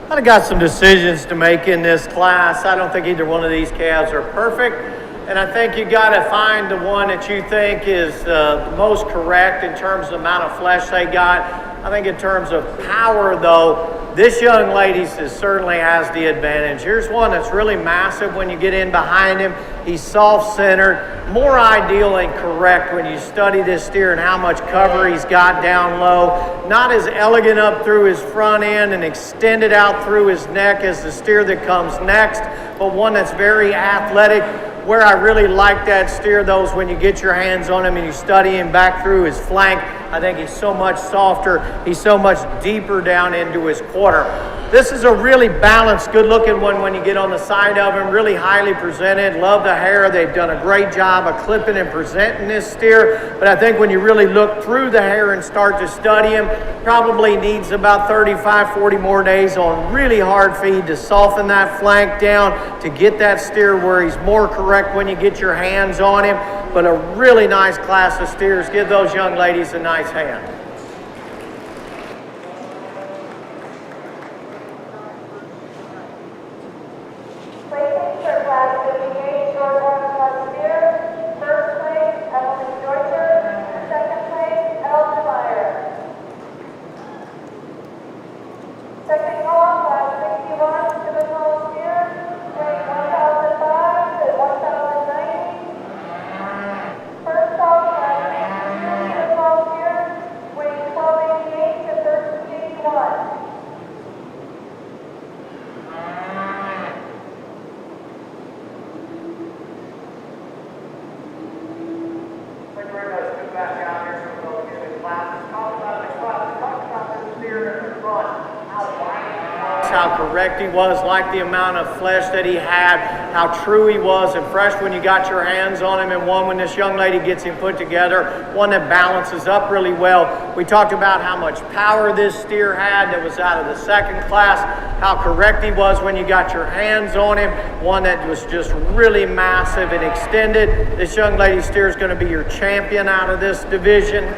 I've got some decisions to make in this class. I don't think either one of these calves are perfect, and I think you got to find the one that you think is the most correct in terms of the amount of flesh they got. I think in terms of power, though, This young lady certainly has the advantage. Here's one that's really massive when you get in behind him. He's soft-centered, more ideal and correct when you study this steer and how much cover he's got down low. Not as elegant up through his front end and extended out through his neck as the steer that comes next, but one that's very athletic. Where I really like that steer, though, is when you get your hands on him and you study him back through his flank. I think he's so much softer. He's so much deeper down into his quarter. This is a really balanced, good-looking one when you get on the side of him. Really highly presented. Love the hair. They've done a great job of clipping and presenting this steer. But I think when you really look through the hair and start to study him, probably needs about 35, 40 more days on really hard feed to soften that flank down, to get that steer where he's more correct when you get your hands on him. But a really nice class of steers. Give those young ladies a nice hand. Placing for class 58 short horse plus steer. First place, Emily Deutscher. Second place, Elsemeyer. Second call, class 61, Simmental steer. Weighing 1,005 to 1,090. First call, class 62, Simmental steer. Weighing 1288 to 1381. Back down here so we'll get in classes. Talk about the class. Talk about this steer in the front. How correct he was, like the amount of flesh that he had, how true he was, and fresh when you got your hands on him, and one when this young lady gets him put together, one that balances up really well. We talked about how much power this steer had that was out of the second class, how correct he was when you got your hands on him, one that was just really massive and extended. This young lady steer is going to be your champion out of this division.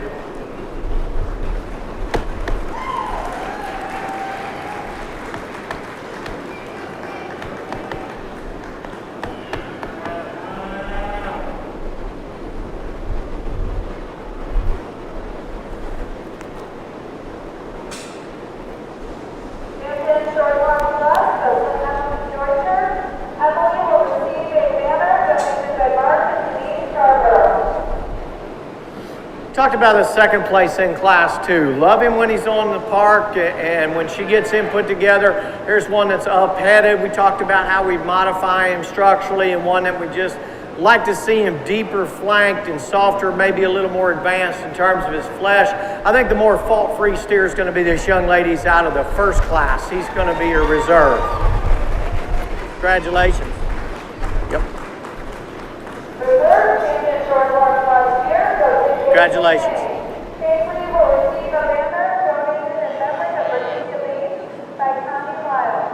Talked about the second place in class 2. Love him when he's on the park, and when she gets him put together. Here's one that's up-headed. We talked about how we modify him structurally, and one that we just like to see him deeper flanked and softer, maybe a little more advanced in terms of his flesh. I think the more fault-free steer is going to be this young lady's out of the first class. He's going to be your reserve. Congratulations. Yep. Congratulations. Avery will receive a banner donated in memory of Virginia Lee by Tommy Lyle.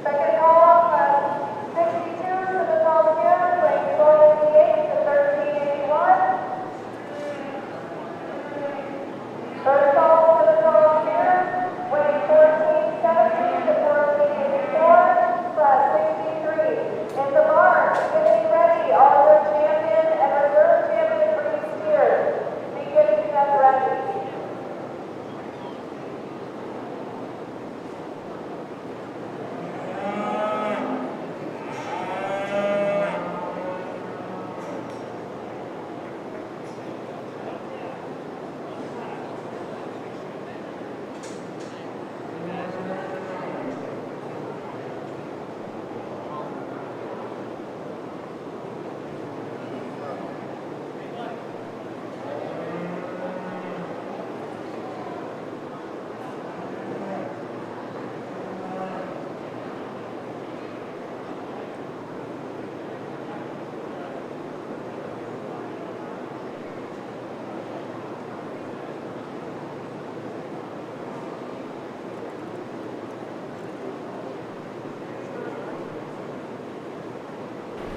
Second call, class 62 to the volunteer, weighing 1288 to 1381. Third call to the volunteer, weighing 1470 to 1484, class 63. In the barn, getting ready, all the champion and reserve champion for these steers. Be getting them ready.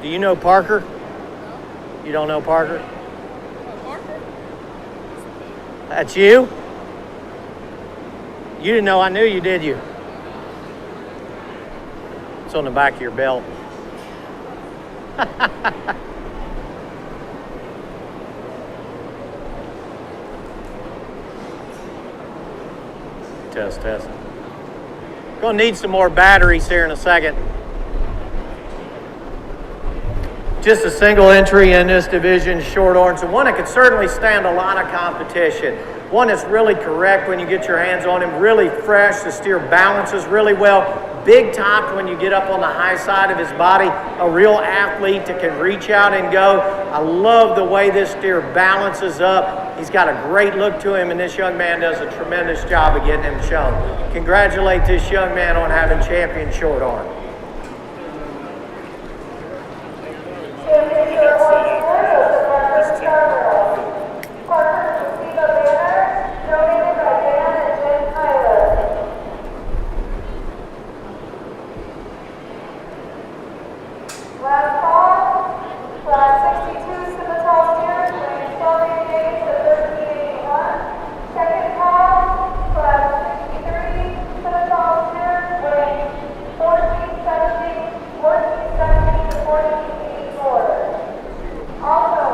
Do you know Parker? You don't know Parker? Parker? That's you? You didn't know I knew you, did you? It's on the back of your belt. Test. Gonna need some more batteries here in a second. Just a single entry in this division, short horns, and one that could certainly stand a lot of competition. One that's really correct when you get your hands on him, really fresh. The steer balances really well. Big topped when you get up on the high side of his body. A real athlete that can reach out and go. I love the way this steer balances up. He's got a great look to him, and this young man does a tremendous job of getting him shown. Congratulate this young man on having champion short horn. Last call, class 62 Simmental steers, weighing 1288 to 1381. Second call, class 63 Simmental steers, weighing 1470 to 1484. Also,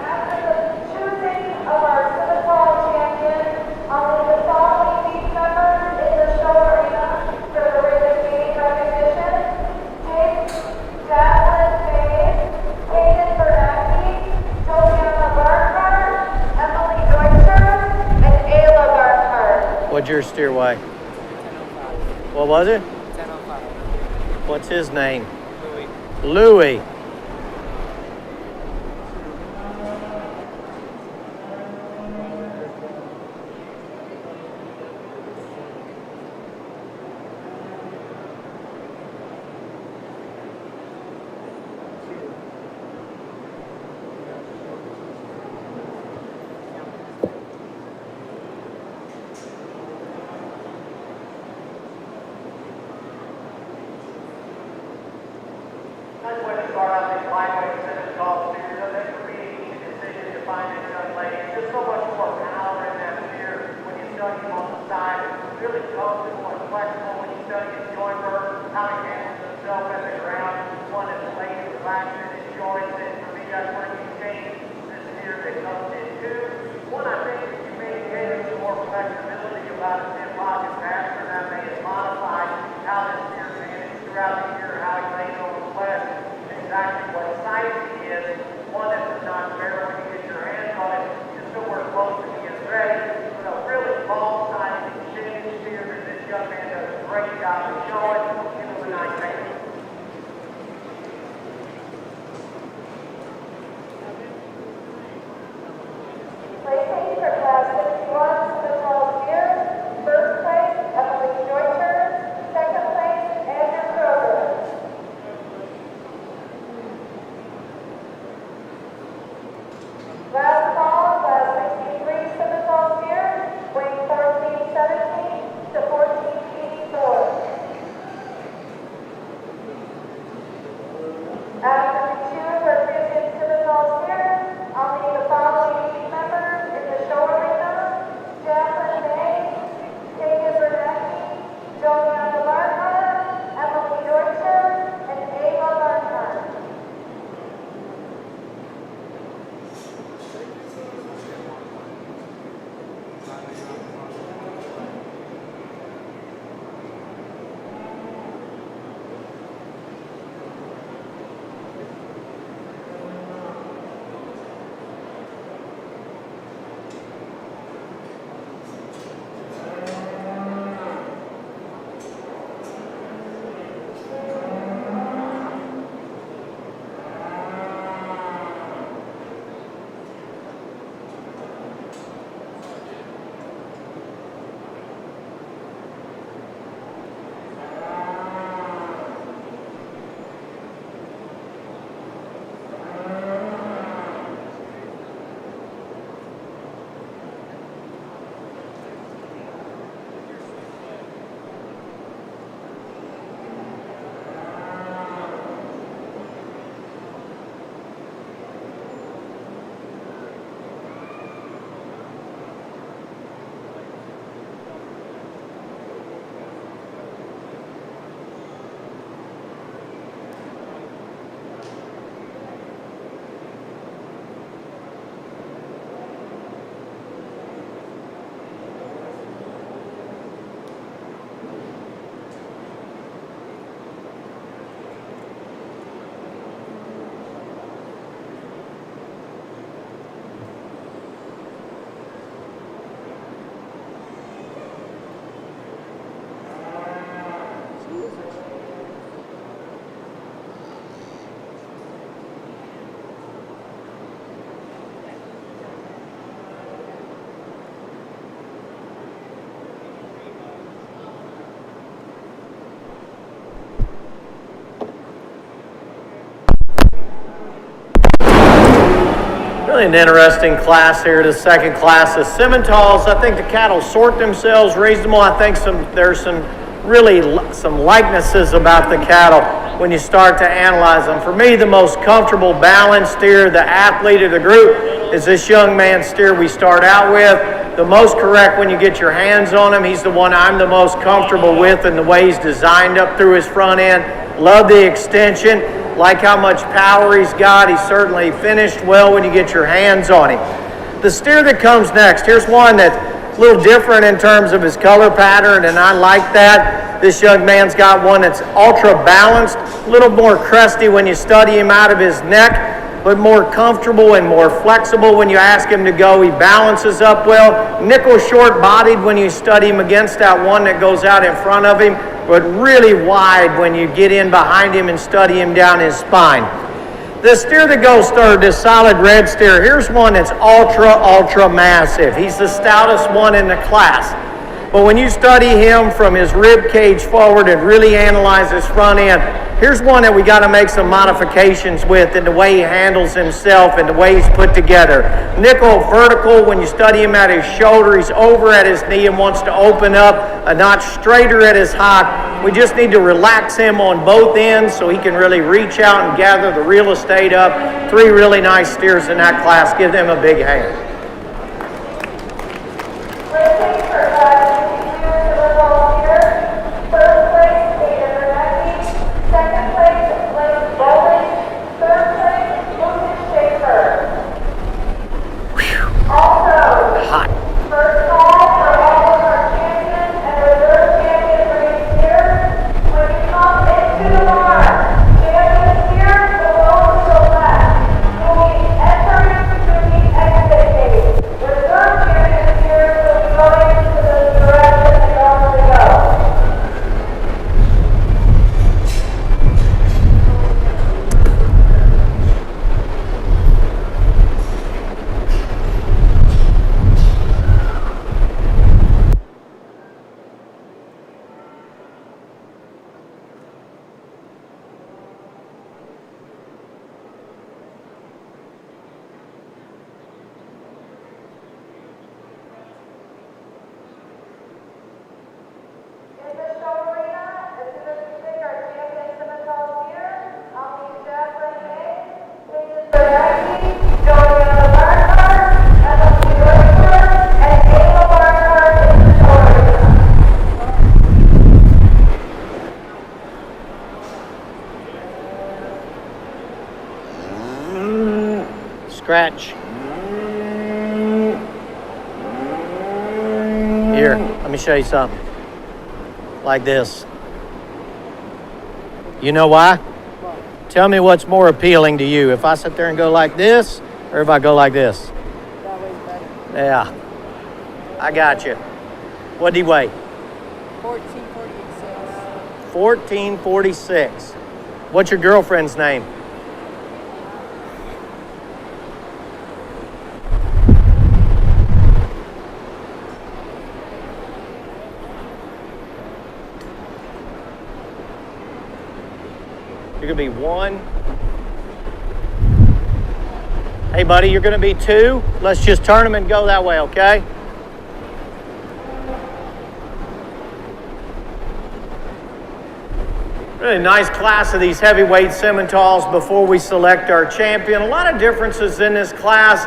after the choosing of our Simmental champion, only the following team members in the show arena for the ribbon gaining recognition: Jacqueline Faye, Hayden Bernacki, Juliana Barnhart, Emily Deutscher, and Ayla Barnhart. What'd your steer weigh? What was it? 10:05. What's his name? Louis. Louis. Nice way to start out these lightweight Simmental steers. I think for me, easy decision to find this young lady. Just so much more power in that steer when you study him on the side. Really comfortable and flexible when you study his joint work, how he handles himself at the ground. One that's laid and relaxed in his joints, and for me, that's where you change this steer that comes in too. One, I think, if you maintain some more flexibility about his hip pocket faster, that may have modified how this steer manages throughout the year, how he lays on the flesh, exactly what size he is. One that's not fair when you get your hands on it, just so we're close to being ready. But a really long-sided, change steer that this young man does a great job of showing. Give him a nice hand. Placing for class Really an interesting class here, the second class of Simmentals. I think the cattle sort themselves reasonable. I think there's some likenesses about the cattle when you start to analyze them. For me, the most comfortable balanced steer, the athlete of the group, is this young man's steer we start out with. The most correct when you get your hands on him. He's the one I'm the most comfortable with in the way he's designed up through his front end. Love the extension. Like how much power he's got. He's certainly finished well when you get your hands on him. The steer that comes next, here's one that's a little different in terms of his color pattern, and I like that. This young man's got one that's ultra balanced, a little more crusty when you study him out of his neck, but more comfortable and more flexible when you ask him to go. He balances up well. Nickel short bodied when you study him against that one that goes out in front of him, but really wide when you get in behind him and study him down his spine. The steer that goes third, this solid red steer, here's one that's ultra massive. He's the stoutest one in the class. But when you study him from his rib cage forward and really analyze his front end, here's one that we got to make some modifications with in the way he handles himself and the way he's put together. Nickel vertical, when you study him at his shoulder, he's over at his knee and wants to open up a notch straighter at his hock. We just need to relax him on both ends so he can really reach out and gather the real estate up. Three really nice steers in that class. Give them a big hand. Scratch. Here, let me show you something. Like this. You know why? Tell me what's more appealing to you. If I sit there and go like this, or if I go like this? That way's better. Yeah. I got you. What do you weigh? 1446. 1446. What's your girlfriend's name? You're going to be 1. Hey, buddy, you're going to be 2. Let's just turn them and go that way, okay? Really nice class of these heavyweight Simmentals before we select our champion. A lot of differences in this class.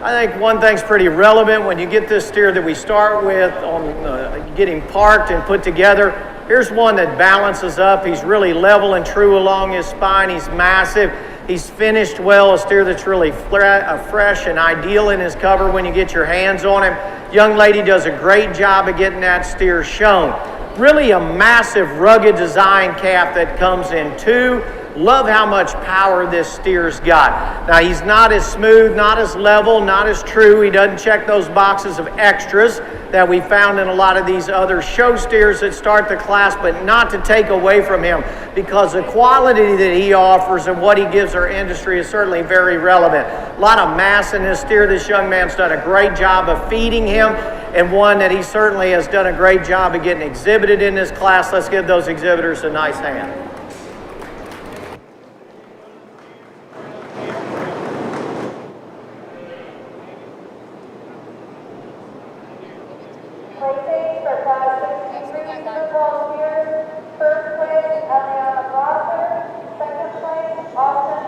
I think one thing's pretty relevant when you get this steer that we start with on getting parked and put together. Here's one that balances up. He's really level and true along his spine. He's massive. He's finished well. A steer that's really fresh and ideal in his cover when you get your hands on him. Young lady does a great job of getting that steer shown. Really a massive, rugged design calf that comes in 2. Love how much power this steer's got. Now, he's not as smooth, not as level, not as true. He doesn't check those boxes of extras that we found in a lot of these other show steers that start the class, but not to take away from him, because the quality that he offers and what he gives our industry is certainly very relevant. A lot of mass in this steer. This young man's done a great job of feeding him, and one that he certainly has done a great job of getting exhibited in this class. Let's give those exhibitors a nice hand. First place, Varda. Second place, Alber.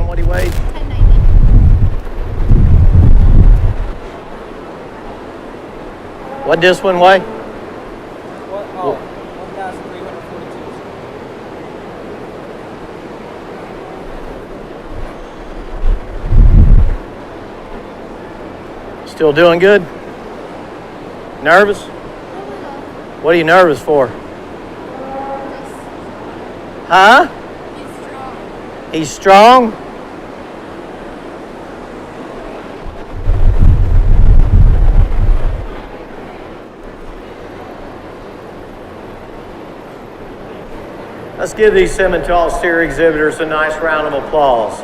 What he weighed? 1090. What this one weigh? What? Oh, 1,342. Still doing good? Nervous? What are you nervous for? Huh? He's strong? Let's give these Simmental steer exhibitors a nice round of applause.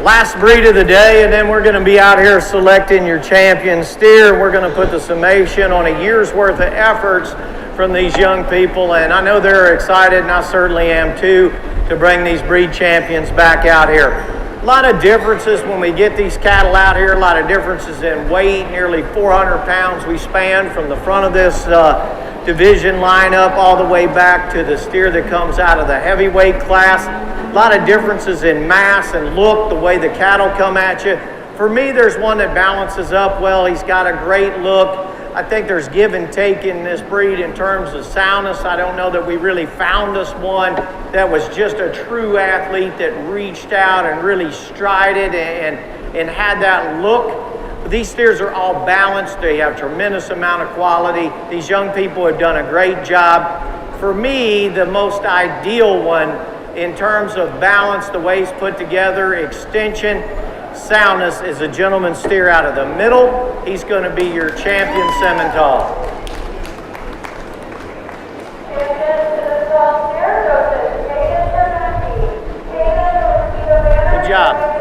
Last breed of the day, and then we're going to be out here selecting your champion steer. We're going to put the summation on a year's worth of efforts from these young people, and I know they're excited, and I certainly am too, to bring these breed champions back out here. A lot of differences when we get these cattle out here, a lot of differences in weight, nearly 400 pounds we span from the front of this division lineup all the way back to the steer that comes out of the heavyweight class. A lot of differences in mass and look, the way the cattle come at you. For me, there's one that balances up well. He's got a great look. I think there's give and take in this breed in terms of soundness. I don't know that we really found us one that was just a true athlete that reached out and really strided and had that look. But these steers are all balanced. They have tremendous amount of quality. These young people have done a great job. For me, the most ideal one in terms of balance, the way he's put together, extension, soundness, is a gentleman steer out of the middle. He's going to be your champion Simmental. Good job.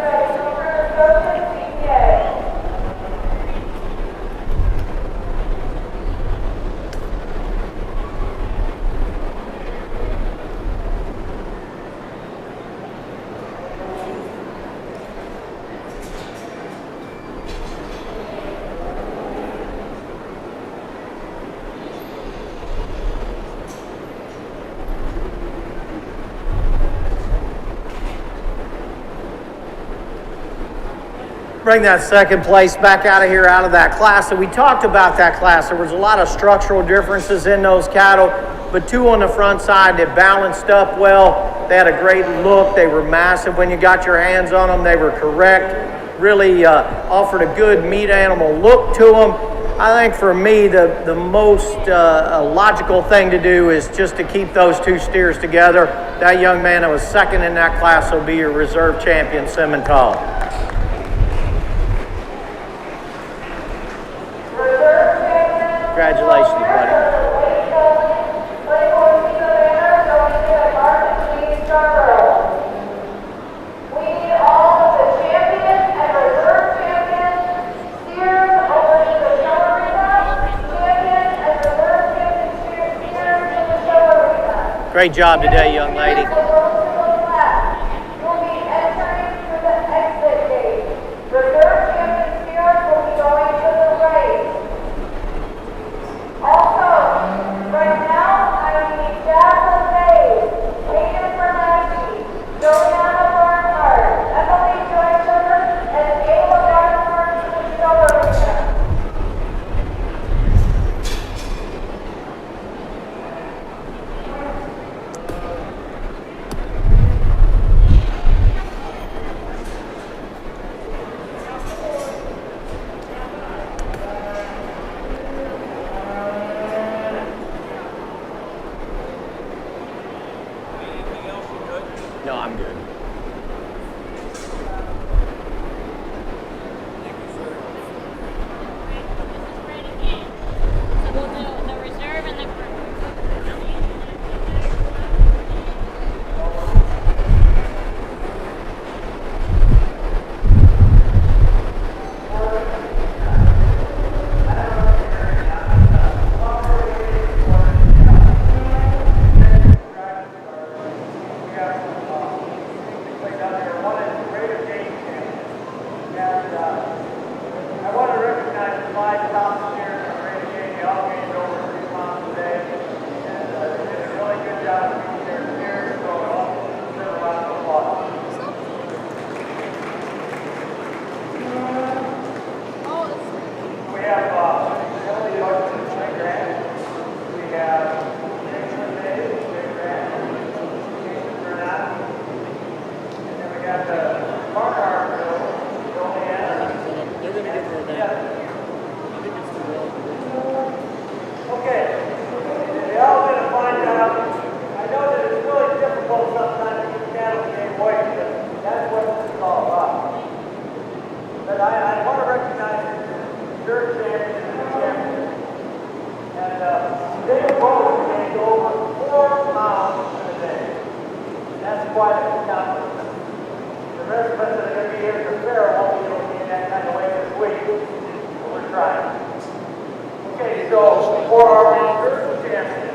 Bring that second place back out of here, out of that class. So we talked about that class. There was a lot of structural differences in those cattle, but two on the front side that balanced up well. They had a great look. They were massive. When you got your hands on them, they were correct. Really offered a good meat animal look to them. I think for me, the most logical thing to do is just to keep those two steers together. That young man that was second in that class will be your reserve champion, Simmental. Congratulations, buddy. Great job today, young lady. Also, right now, I need Jasmine Bay, taken from No, I'm good. So we'll do the reserve and the group. I want to recognize the 5 top steers from Rita Yeaney. They all gained over 3 pounds today. And they did a really good job of being their steers, so it all deserve a round of applause. We have Emily York and Jay Grant. We have Jason Davis, Jay Grant, Jason Burnett. And then we got the Barnhart girl, Joanne. They're going to give her a band. I think it's too low. Okay, they all did a fine job. I know that it's really difficult sometimes to get cattle to gain weight, but that's what this is all about. But I want to recognize your champion and the champion. And they both gained over 4 pounds in a day. That's quite an accomplishment. The rest of us that are going to be here at the fair won't be able to gain that kind of weight this week, but we're trying. Okay, so for our reserve champion,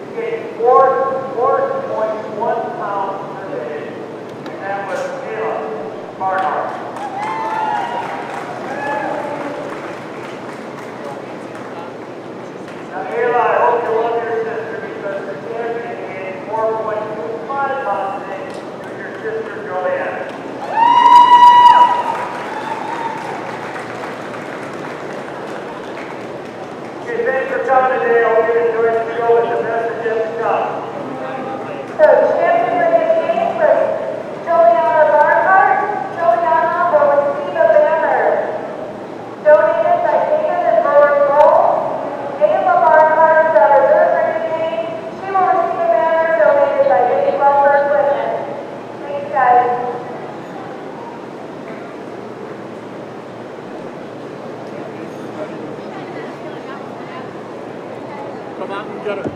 he gained 4.1 pounds per day, and that was Kayla Barnhart. Now, Kayla, I hope you love your sister because the champion gained 4.25 pounds a day with your sister Joanne. Okay, thanks for coming today. I hope you enjoyed the show and the best is yet to come. So champion for this game was Juliana Barnhart. Juliana will receive a banner donated by David and Rory Roll. Ayla Barnhart, the reserve rating game, she will receive a banner donated by Dave Lumber Equipment. Thanks, guys. Come out and get it.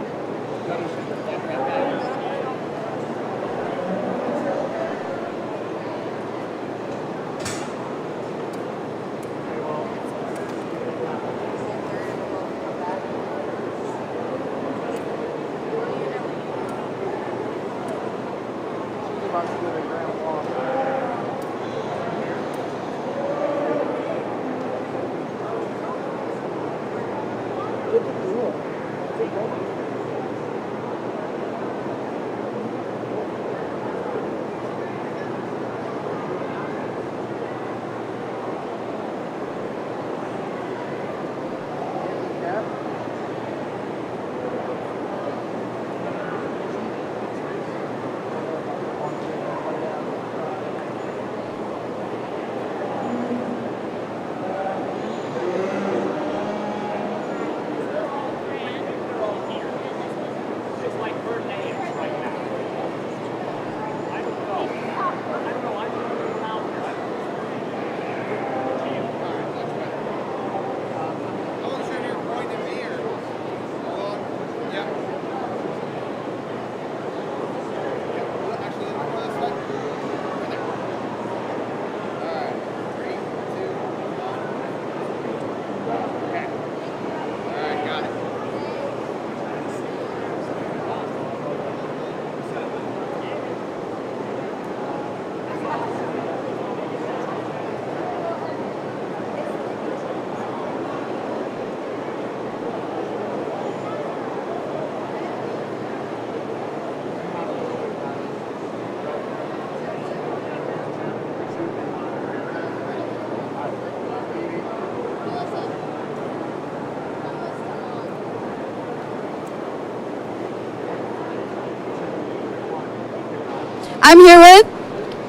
I'm here with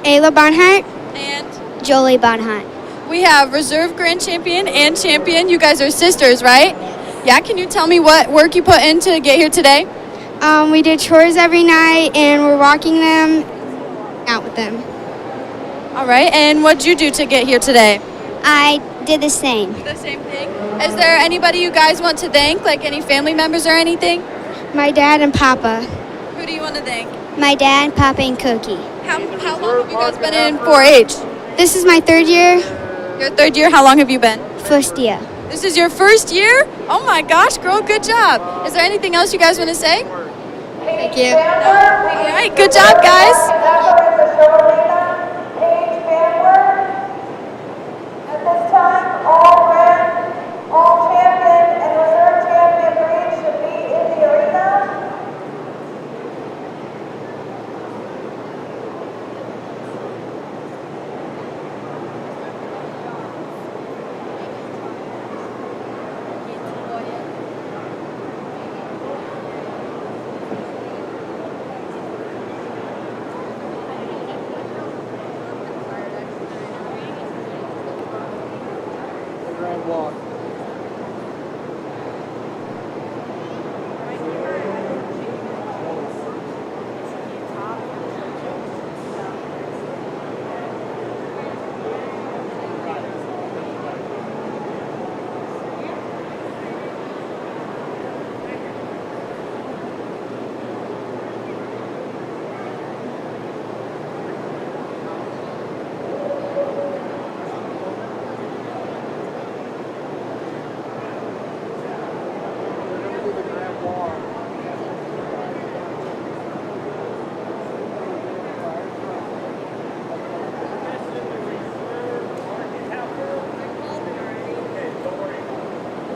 Ayla Barnhart and Jolie Barnhart. we have reserve grand champion and champion. You guys are sisters, right? Yeah, can you tell me what work you put in to get here today? We do chores every night, and we're walking them, out with them. All right, and what'd you do to get here today? I did the same. The same thing. Is there anybody you guys want to thank, like any family members or anything? My dad and Papa. Who do you want to thank? My dad, Papa, and Cookie. How long have you guys been in 4-H? This is my 3rd year. Your 3rd year? How long have you been? 1st year. This is your 1st year? Oh my gosh, girl, good job. Is there anything else you guys want to say? Thank you. All right, good job, guys. At this time, all red, all champion, and reserve champion breeds should be in the arena. Grand walk.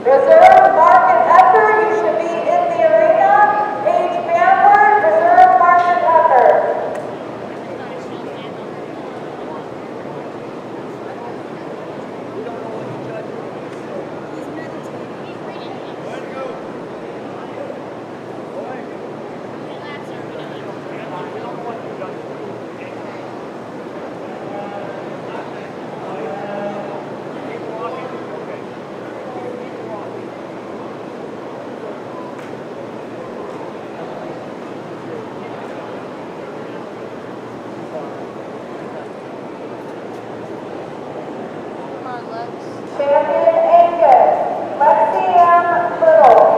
Reserve market heifer, you should be in the arena. Age backward, reserve market heifer. Champion Angus, Lexi M. Little.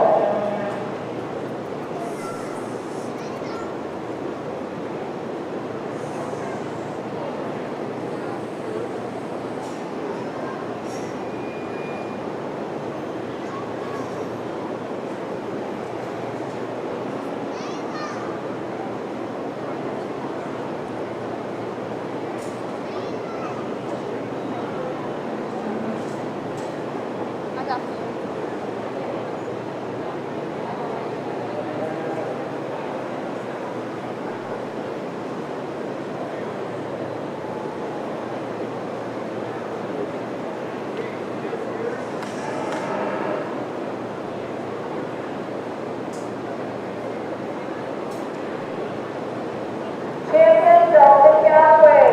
Champion Dalton Yahweh,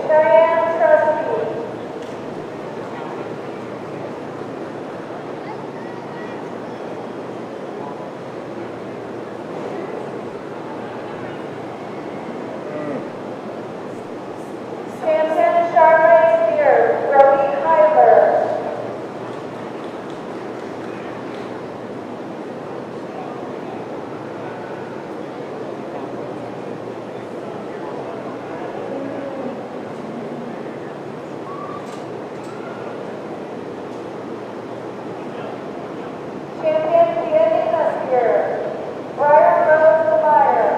Cheyenne Trustee. Champion Chardonnay Steer, Brody Heifer. Champion Yeaney Steer, Briar Rose Meyer.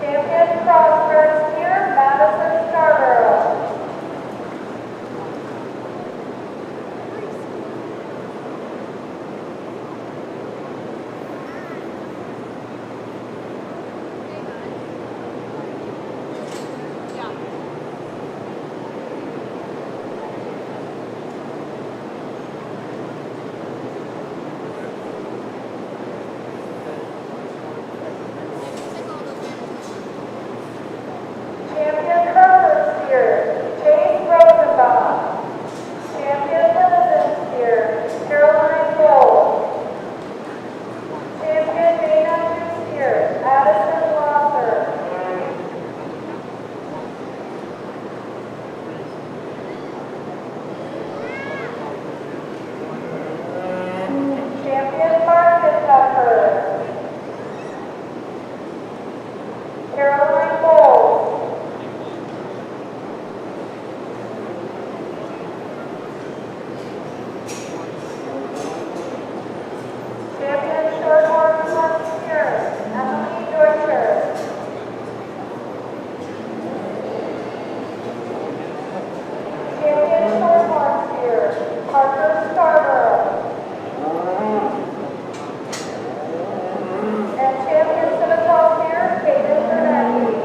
Champion Crossbred Steer, Madison Scarborough. Caroline Bowles. Champion Shorthorn Frontier, Emily Deutscher. Champion Shorthorn Steer, Parker Scarborough. And champion Simmental Steer, Kaden Bernanke.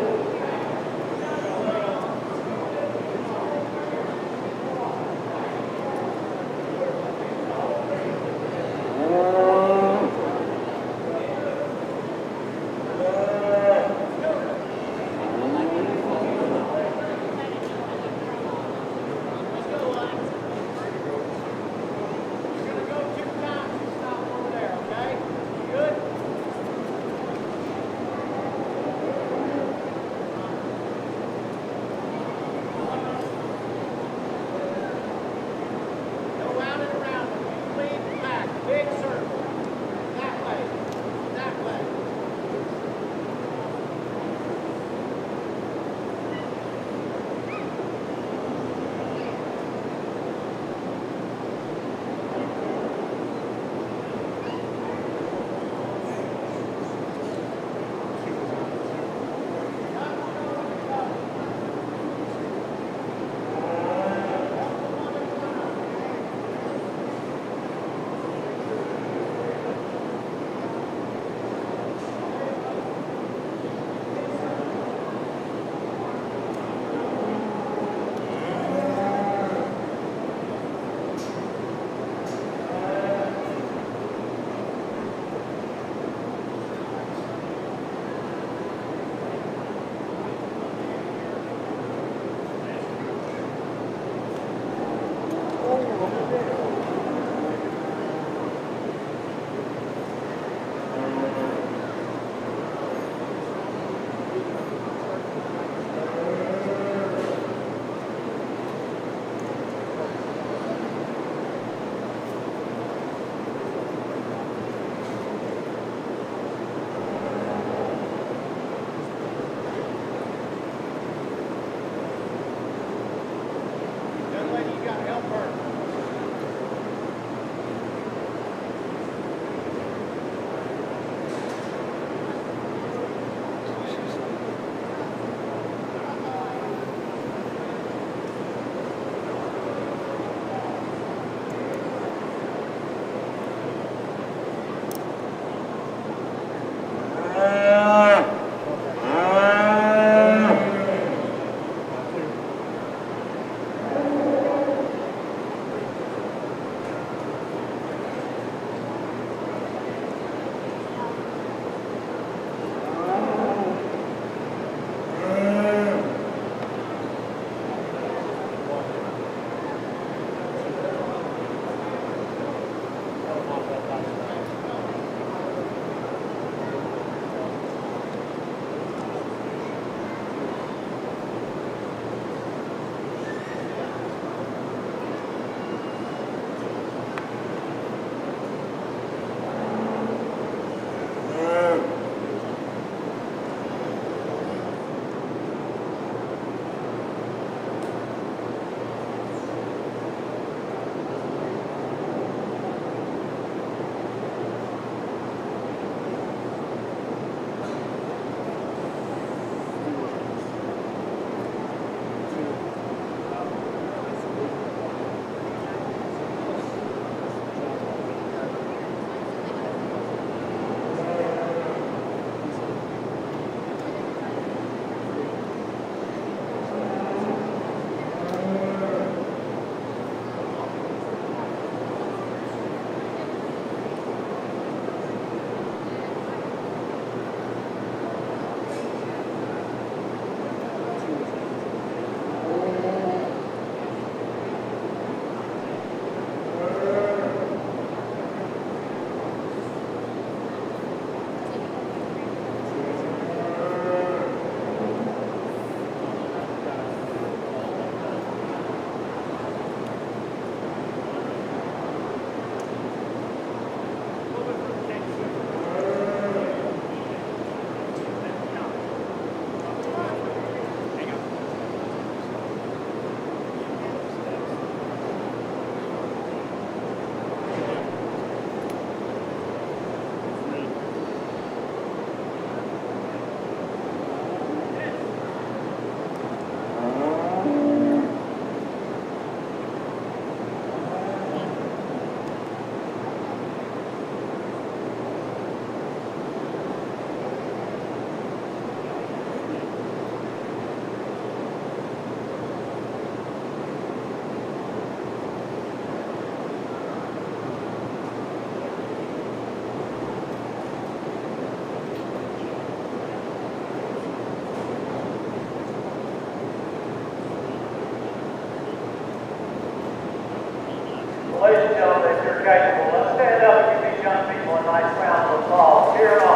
that you're capable. Let's stand up and give these young people a nice round of applause. Cheer them on.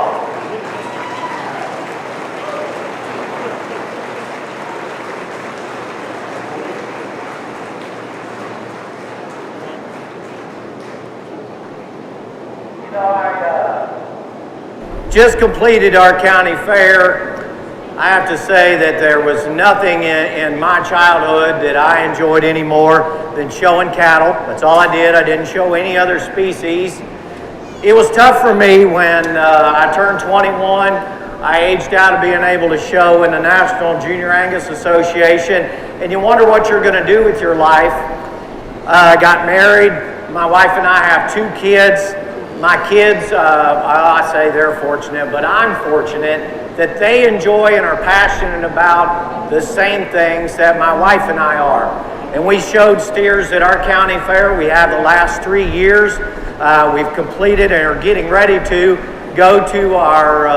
You know, I just completed our county fair. I have to say that there was nothing in my childhood that I enjoyed any more than showing cattle. That's all I did. I didn't show any other species. It was tough for me when I turned 21. I aged out of being able to show in the National Junior Angus Association, and you wonder what you're going to do with your life. I got married. My wife and I have 2 kids. My kids, I say they're fortunate, but I'm fortunate that they enjoy and are passionate about the same things that my wife and I are. And we showed steers at our county fair. We have the last 3 years. We've completed and are getting ready to go to our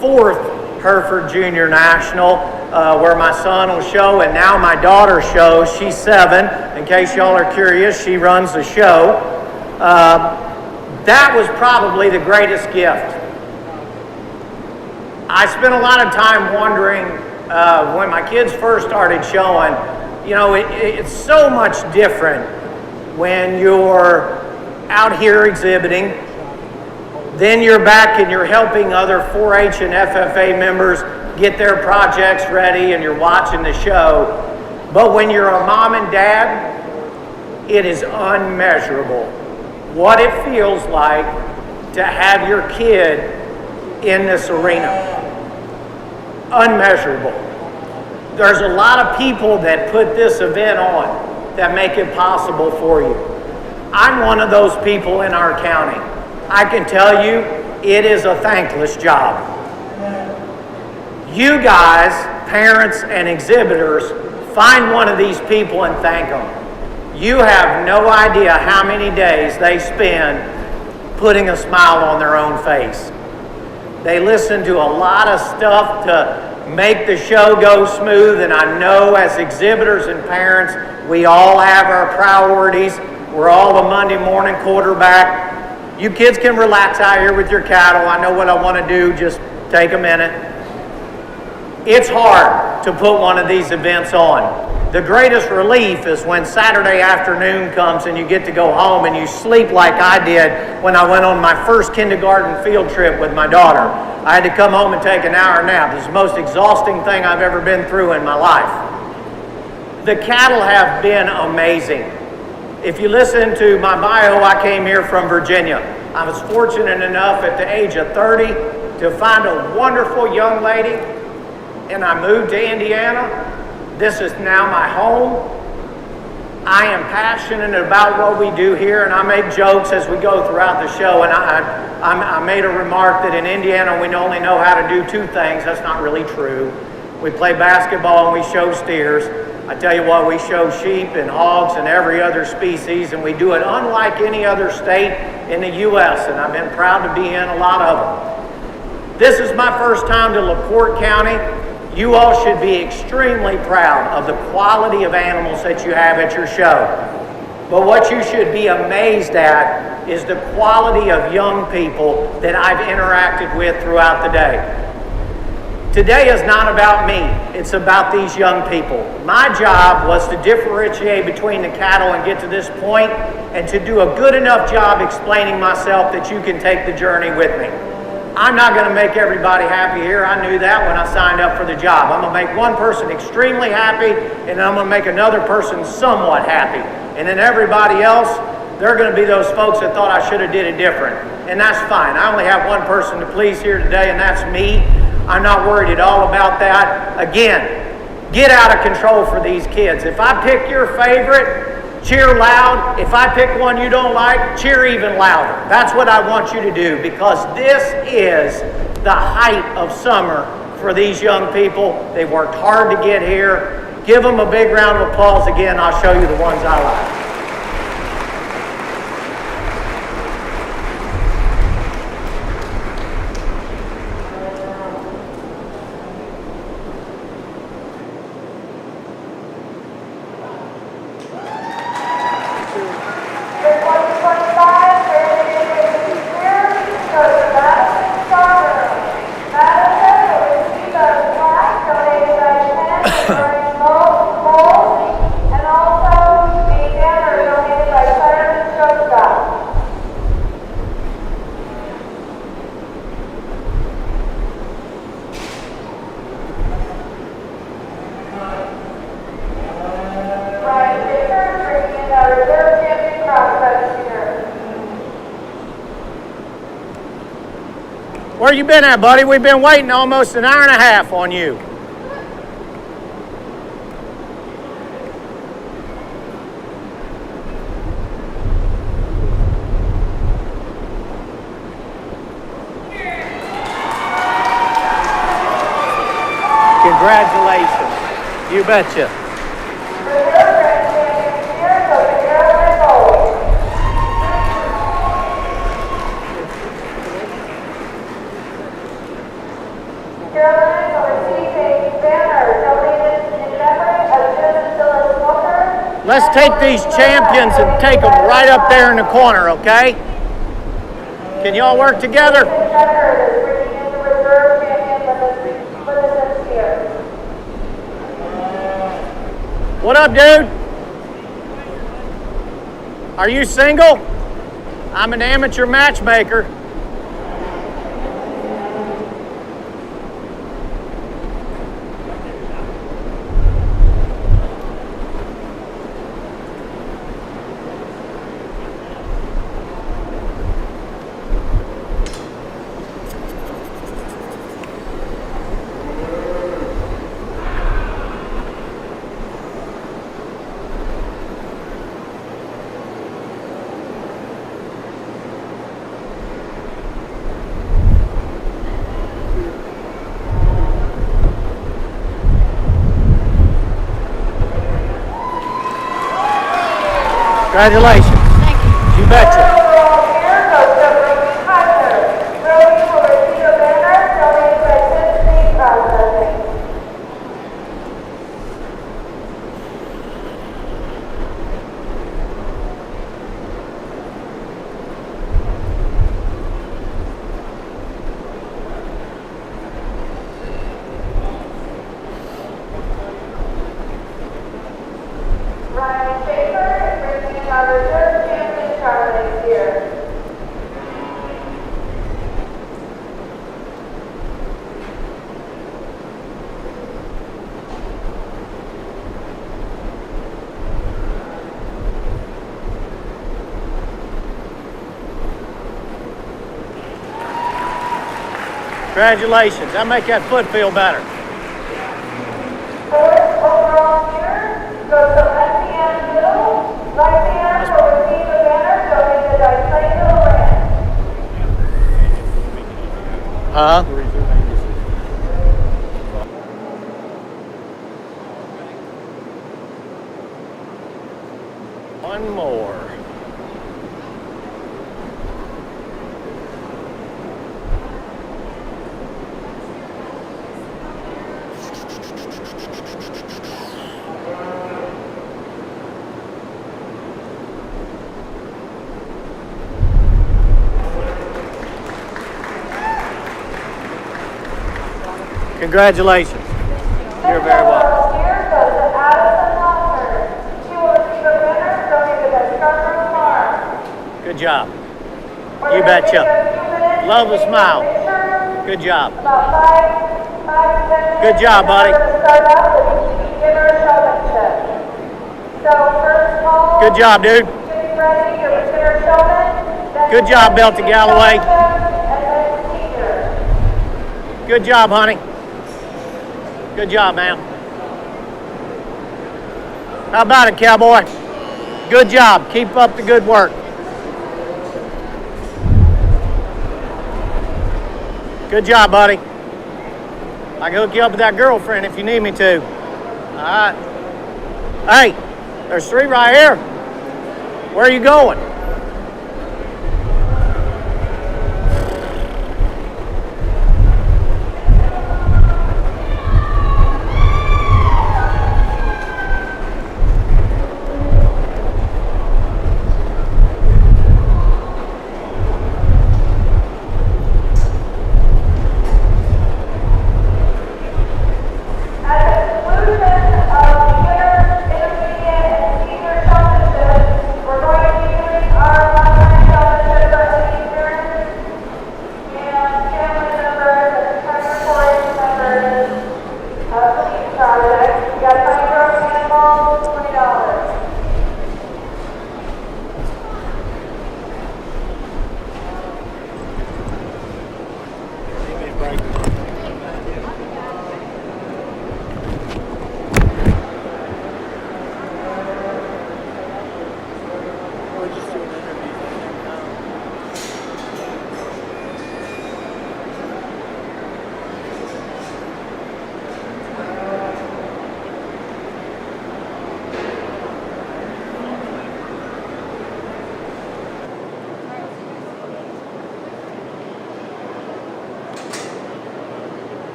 4th Hereford Junior National, where my son will show, and now my daughter shows. She's 7. In case y'all are curious, she runs the show. That was probably the greatest gift. I spent a lot of time wondering when my kids first started showing, you know, it's so much different when you're out here exhibiting, then you're back and you're helping other 4-H and FFA members get their projects ready and you're watching the show. But when you're a mom and dad, it is unmeasurable what it feels like to have your kid in this arena. Unmeasurable. There's a lot of people that put this event on that make it possible for you. I'm one of those people in our county. I can tell you, it is a thankless job. You guys, parents and exhibitors, find one of these people and thank them. You have no idea how many days they spend putting a smile on their own face. They listen to a lot of stuff to make the show go smooth, and I know as exhibitors and parents, we all have our priorities. We're all the Monday morning quarterback. You kids can relax out here with your cattle. I know what I want to do, just take a minute. It's hard to put one of these events on. The greatest relief is when Saturday afternoon comes and you get to go home and you sleep like I did when I went on my first kindergarten field trip with my daughter. I had to come home and take an hour nap. It's the most exhausting thing I've ever been through in my life. The cattle have been amazing. If you listen to my bio, I came here from Virginia. I was fortunate enough at the age of 30 to find a wonderful young lady, and I moved to Indiana. This is now my home. I am passionate about what we do here, and I make jokes as we go throughout the show. And I made a remark that in Indiana we only know how to do 2 things. That's not really true. We play basketball and we show steers. I tell you what, we show sheep and hogs and every other species, and we do it unlike any other state in the U.S., and I've been proud to be in a lot of them. This is my first time to LaPorte County. You all should be extremely proud of the quality of animals that you have at your show. But what you should be amazed at is the quality of young people that I've interacted with throughout the day. Today is not about me, it's about these young people. My job was to differentiate between the cattle and get to this point, and to do a good enough job explaining myself that you can take the journey with me. I'm not going to make everybody happy here. I knew that when I signed up for the job. I'm going to make one person extremely happy, and then I'm going to make another person somewhat happy. And then everybody else, they're going to be those folks that thought I should have did it different. And that's fine. I only have one person to please here today, and that's me. I'm not worried at all about that. Again, get out of control for these kids. If I pick your favorite, cheer loud. If I pick one you don't like, cheer even louder. That's what I want you to do, because this is the height of summer for these young people. They've worked hard to get here. Give them a big round of applause again. I'll show you the ones I like. Big one, Where you been at, buddy? We've been waiting almost an hour and a half on you. Congratulations. You betcha. Let's take these champions and take them right up there in the corner, okay? Can y'all work together? What up, dude? Are you single? I'm an amateur matchmaker. Congratulations. Thank you. You betcha. Congratulations. That make that foot feel better. Fourth overall here goes to left-hand middle. Right hand will receive the banner, donated by Simmental Ranch. Huh? One more. Congratulations. You're very welcome. Here goes to Heifer. She will receive a banner donated by Crossbred Farm. Good job. You betcha. Love a smile. Good job. About 5 to 10 minutes. Good job, buddy. Start out with give her a showmanship. So first call. Good job, dude. Getting ready, your beginner showman. Good job, Belty Galloway. And then senior. Good job, honey. Good job, man. How about it, cowboy? Good job. Keep up the good work. Good job, buddy. I can hook you up with that girlfriend if you need me to. All right. Hey, there's 3 right here. Where are you going? We're going to be doing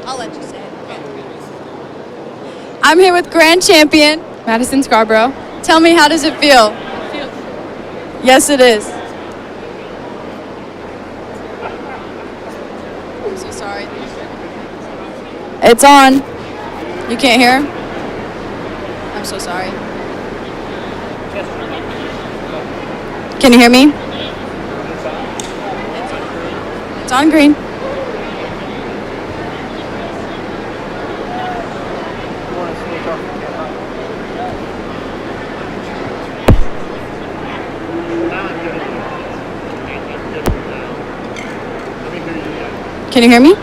I'll let you say it. I'm here with grand champion Madison Scarborough. Tell me, how does it feel? Yes, it is. I'm so sorry. It's on. You can't hear? I'm so sorry. Can you hear me? It's on green. Can you hear me?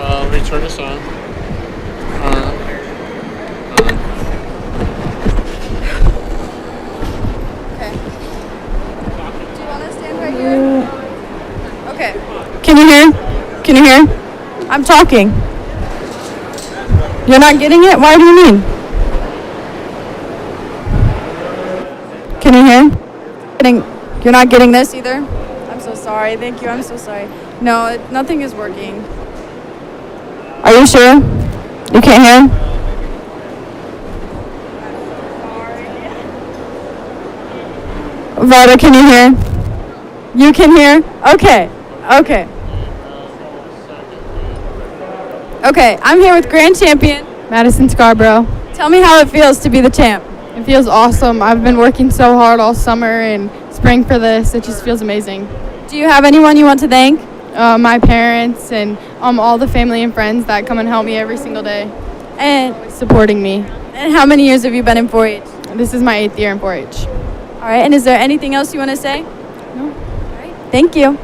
Let me turn this on. Okay. Can you hear? Can you hear? I'm talking. You're not getting it? Why do you mean? Can you hear? You're not getting this either? I'm so sorry. Thank you. I'm so sorry. No, nothing is working. Are you sure? You can't hear? Varda, can you hear? You can hear? Okay. Okay. Okay, I'm here with grand champion Madison Scarborough. Tell me how it feels to be the champ. It feels awesome. I've been working so hard all summer and spring for this. It just feels amazing. Do you have anyone you want to thank? My parents and all the family and friends that come and help me every single day. And supporting me. And how many years have you been in 4-H? This is my 8th year in 4-H. All right, and is there anything else you want to say? No. All right, thank you.